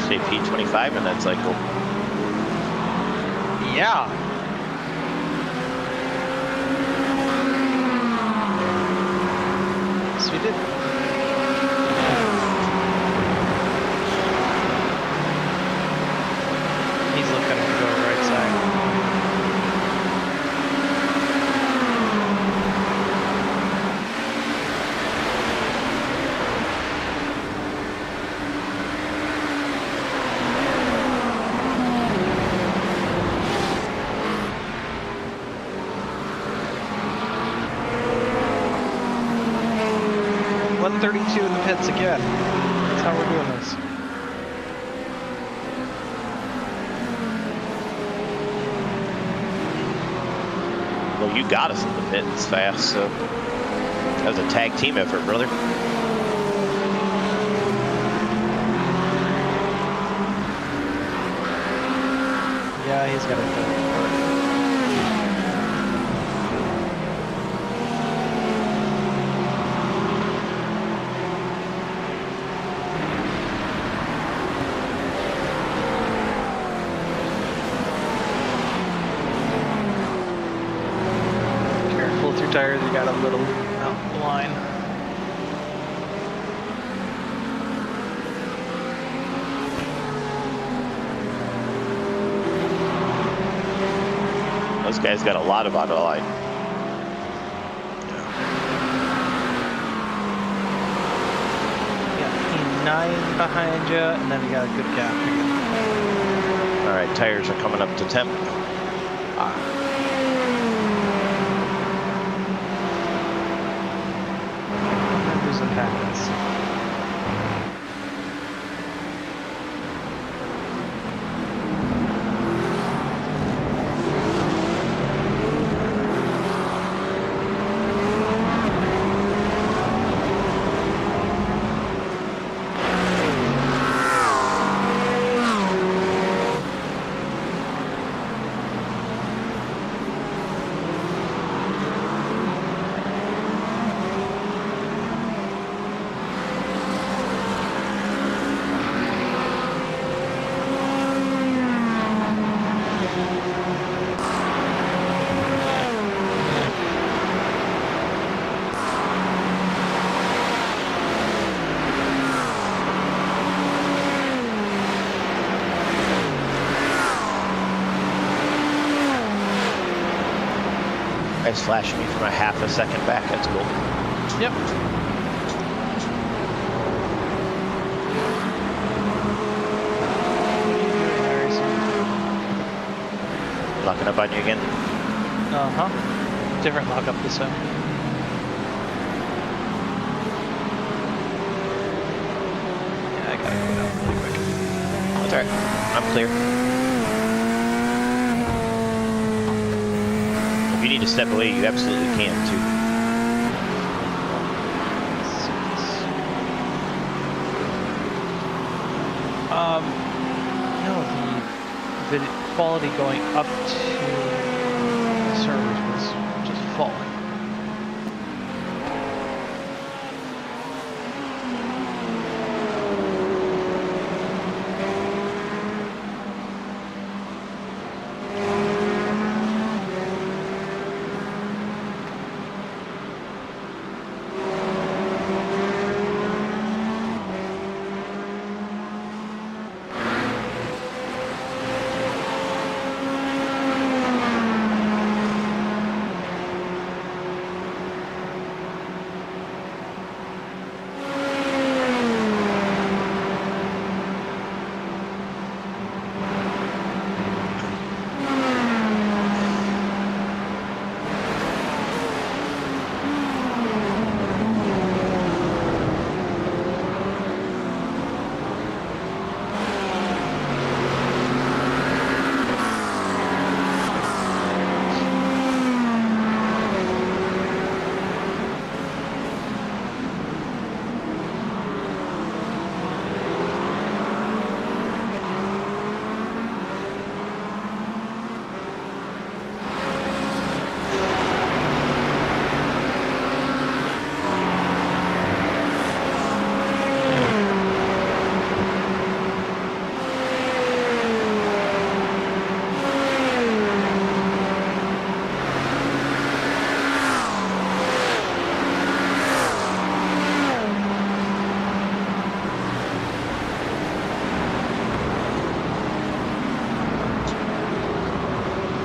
B: Say P25 in that cycle.
F: Yeah. Yes, we did. He's looking to go right side. .132 in the pits again. That's how we're doing this.
B: Well, you got us in the pits fast, so that was a tag team effort, brother.
F: Yeah, he's got a good Careful with your tires, you got a little out the line.
B: This guy's got a lot of auto line.
D: You got E9 behind you, and then you got a good gap again.
B: All right, tires are coming up to temp.
D: Losing packets.
B: Guy's flashing me from a half a second back. That's cool.
D: Yep.
B: Locking up on you again.
D: Uh-huh. Different lockup this time. Yeah, I gotta go down really quick.
B: That's all right. I'm clear. If you need to step away, you absolutely can too.
D: No, the quality going up to the servers was just falling.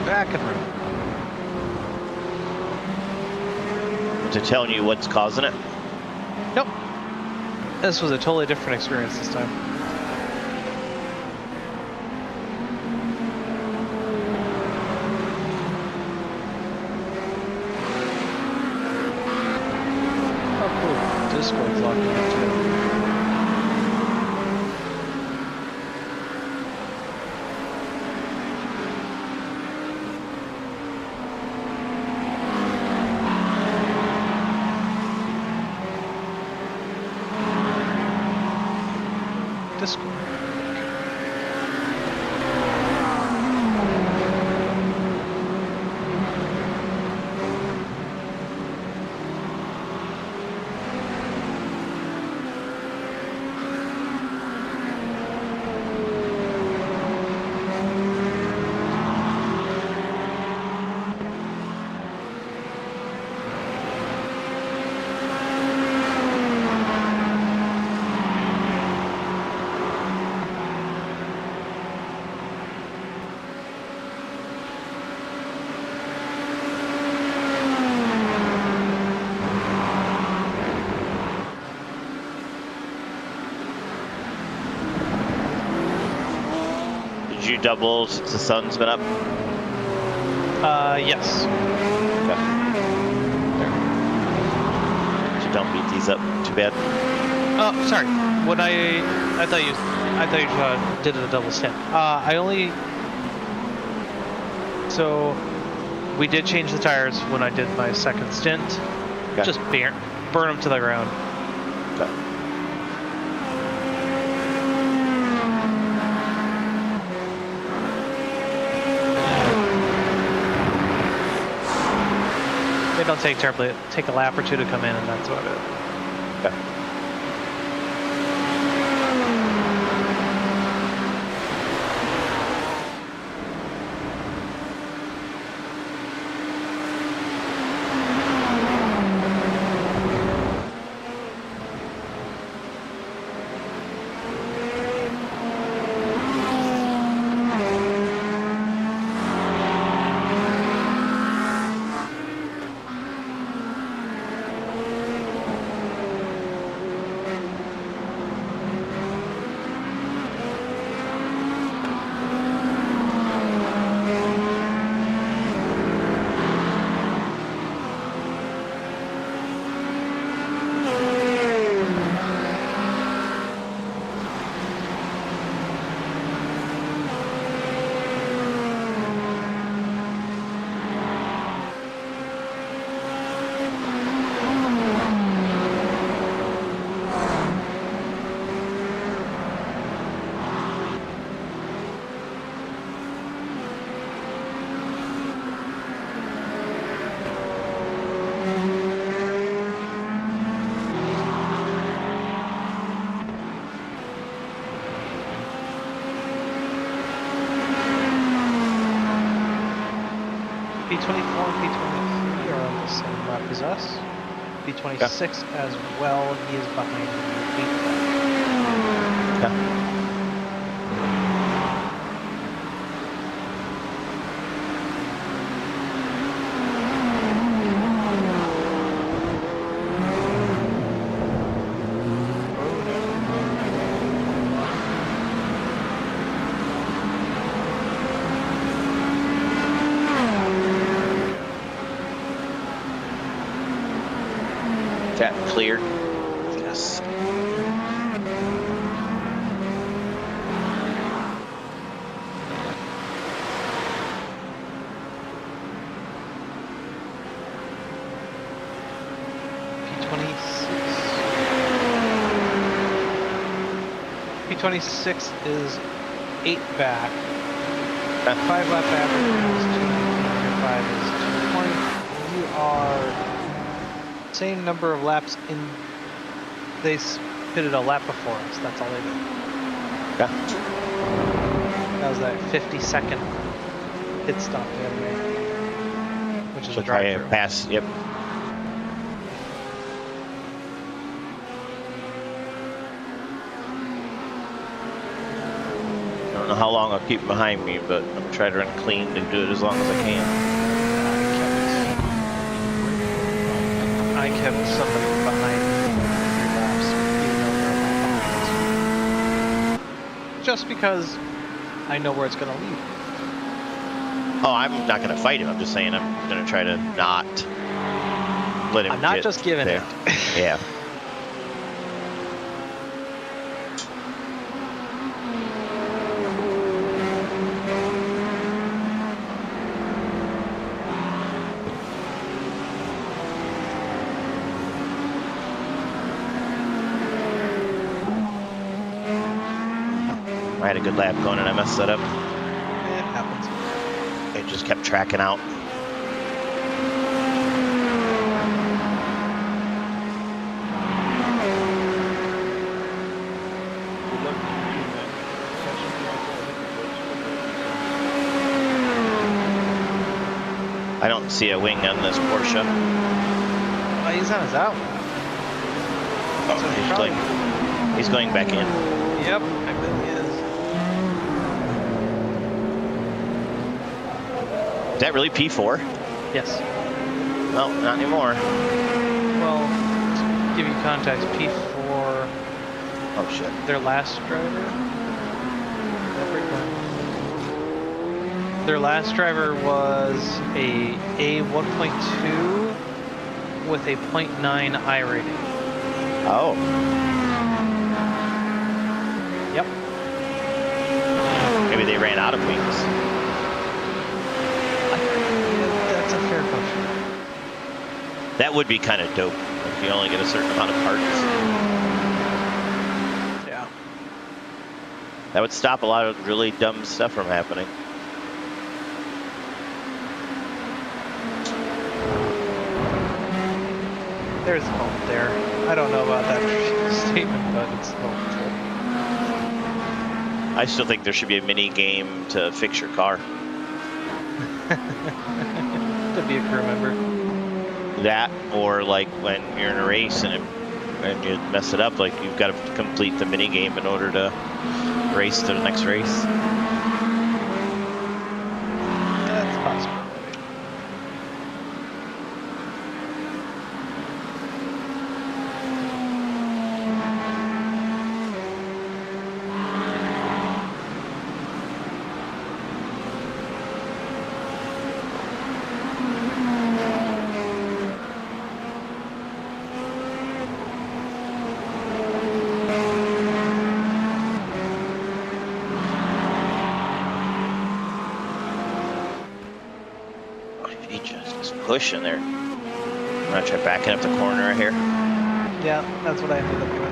D: Back and room.
B: To telling you what's causing it.
D: Nope. This was a totally different experience this time. Oh, cool. Discord's locking up too. Discord.
B: Did you double since the sun's been up?
D: Yes.
B: Okay. So don't beat these up too bad.
D: Oh, sorry. When I thought you did a double stint. So we did change the tires when I did my second stint.
B: Okay.
D: Just burn them to the ground.
B: Okay.
D: They don't take terribly. Take a lap or two to come in, and that's about it.
B: Okay.
D: P24 and P23 are on the same lap as us. P26 as well. He is behind the
B: Okay. That clear.
G: Yes.
D: P26 is 8 back.
B: Okay.
D: 5 lap average is 2. 5 is 220. You are same number of laps in. They pitted a lap before us. That's all they did.
B: Okay.
D: That was that 50-second pit stop the other way, which is
B: So
D: a
B: try
D: drive-through.
B: to pass. Yep. I don't know how long I'll keep behind me, but I'm trying to run clean and do it as long as I can.
D: I kept somebody behind me for 3 laps, even though they're not behind us. Just because I know where it's going to lead.
B: Oh, I'm not going to fight him. I'm just saying I'm going to try to not let him
D: I'm not
B: get
D: just giving
B: there.
D: it.
B: Yeah. I had a good lap going and I messed that up.
D: It happens.
B: It just kept tracking out. I don't see a wing on this Porsche.
D: Well, he's on his out.
B: Oh, he's going back in.
D: Yep, I bet he is.
B: Is that really P4?
D: Yes.
B: No, not anymore.
D: Well, to give you context, P4,
B: Oh shit.
D: their last driver. Their last driver was a A1.2 with a 0.9 I rating.
B: Oh.
D: Yep.
B: Maybe they ran out of wings.
D: That's a fair question.
B: That would be kind of dope if you only get a certain amount of parts.
D: Yeah.
B: That would stop a lot of really dumb stuff from happening.
D: There's hope there. I don't know about that statement, but it's hopeful.
B: I still think there should be a mini game to fix your car.
D: To be a crew member.
B: That, or like when you're in a race and you mess it up, like you've got to complete the mini game in order to race to the next race.
D: That's possible.
B: He just pushing there. I'm gonna try backing up the corner right here.
D: Yeah, that's what I ended up doing.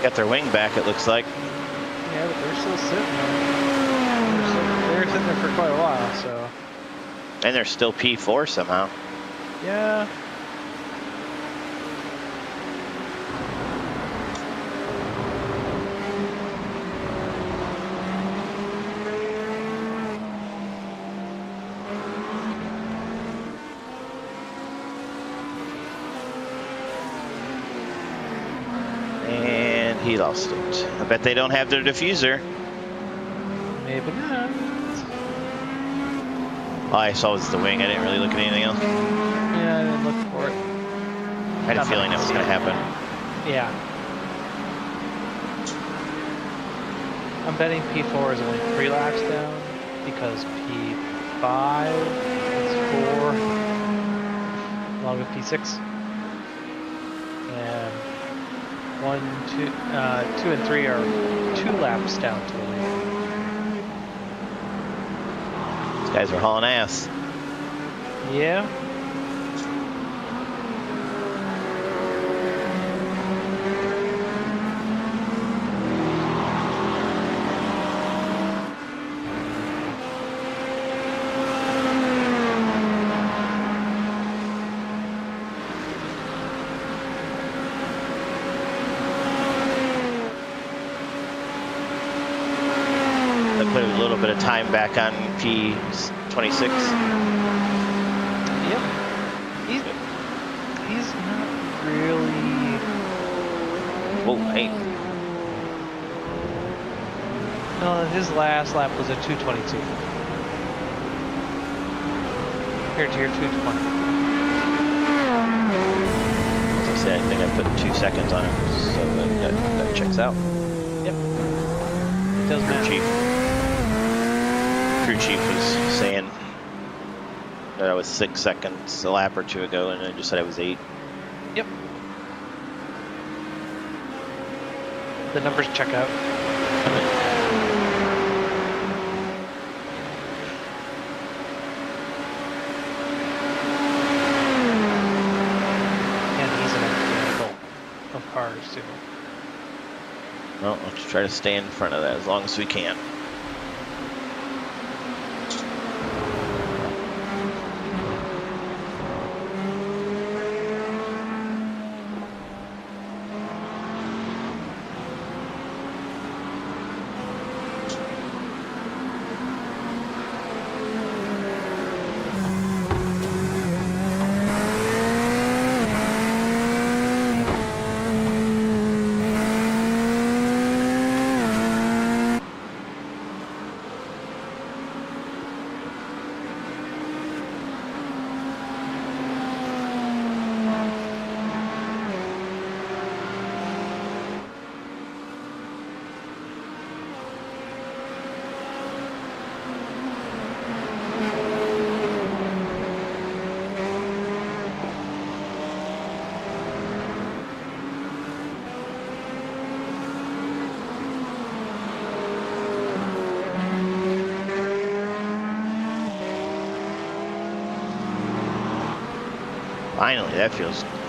B: Got their wing back, it looks like.
D: Yeah, but they're still sitting there. They're sitting there for quite a while, so.
B: And they're still P4 somehow.
D: Yeah.
B: And he lost it. I bet they don't have their diffuser.
D: Maybe not.
B: All I saw was the wing. I didn't really look at anything else.
D: Yeah, I didn't look for it.
B: I had a feeling that was going to happen.
D: Yeah. I'm betting P4 is only 3 laps down because P5 is 4 along with P6. And 2 and 3 are 2 laps down to the lead.
B: These guys are hauling ass.
D: Yeah.
B: I put a little bit of time back on P26.
D: Yep. He's not really.
B: Whoa, hey.
D: No, his last lap was a 2:22 compared to your 2:20.
B: As I said, I think I put 2 seconds on it, so that checks out.
D: Yep. Doesn't
B: Crew
D: matter.
B: chief. Crew chief was saying that I was 6 seconds a lap or 2 ago, and I just said I was 8.
D: Yep. The numbers check out. of cars too.
B: Well, let's try to stay in front of that as long as we can. Finally, that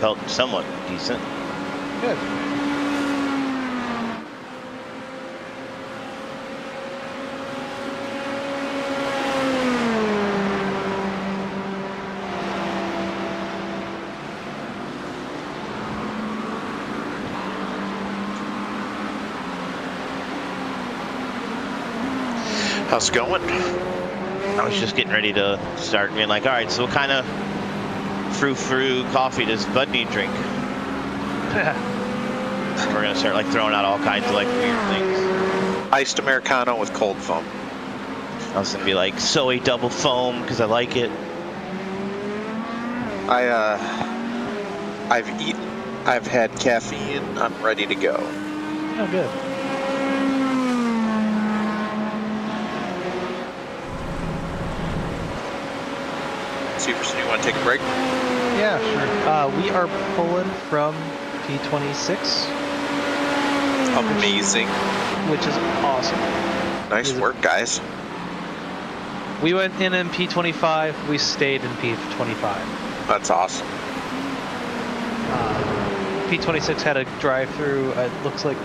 B: felt somewhat decent.
D: Good.
A: How's it going?
B: I was just getting ready to start being like, all right, so what kind of frou-frou coffee does Bud need to drink? We're gonna start like throwing out all kinds of like weird things.
G: Iced Americano with cold foam.
B: I was gonna be like soy double foam because I like it.
G: I've had caffeine. I'm ready to go.
D: Oh, good.
G: Severson, you want to take a break?
D: Yeah, sure. We are pulling from P26,
G: Amazing.
D: which is awesome.
G: Nice work, guys.
D: We went in P25, we stayed in P25.
G: That's awesome.
D: P26 had a drive-through, it looks like,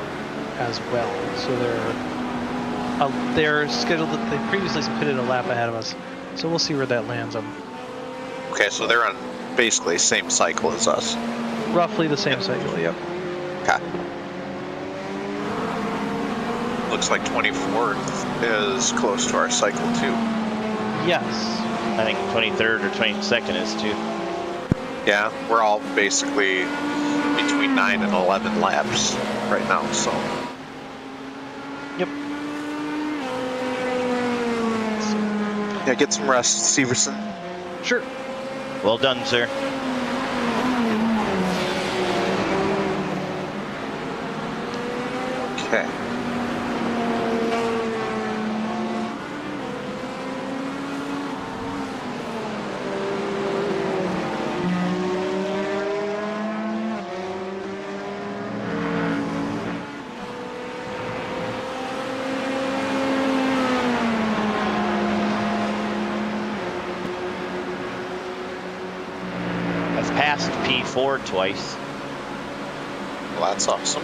D: as well. So they're scheduled, they previously put in a lap ahead of us. So we'll see where that lands them.
G: Okay, so they're on basically same cycle as us.
D: Roughly the same cycle, yep.
G: Okay. Looks like 24th is close to our cycle too.
D: Yes.
B: I think 23rd or 22nd is too.
G: Yeah, we're all basically between 9 and 11 laps right now, so.
D: Yep.
G: Yeah, get some rest, Severson.
D: Sure.
B: Well done, sir.
G: Okay.
B: I've passed P4 twice.
G: Well, that's awesome.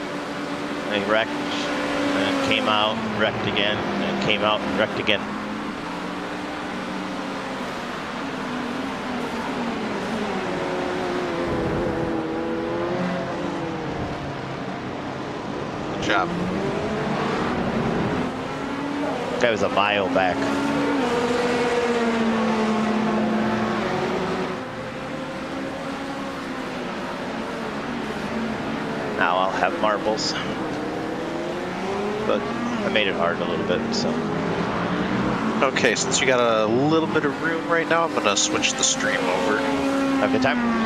B: I wrecked, and then came out, wrecked again, and then came out and wrecked again.
G: Good job.
B: That was a mile back. Now I'll have marbles. But I made it hard a little bit, so.
G: Okay, since you got a little bit of room right now, I'm gonna switch the stream over.
B: Have a good time.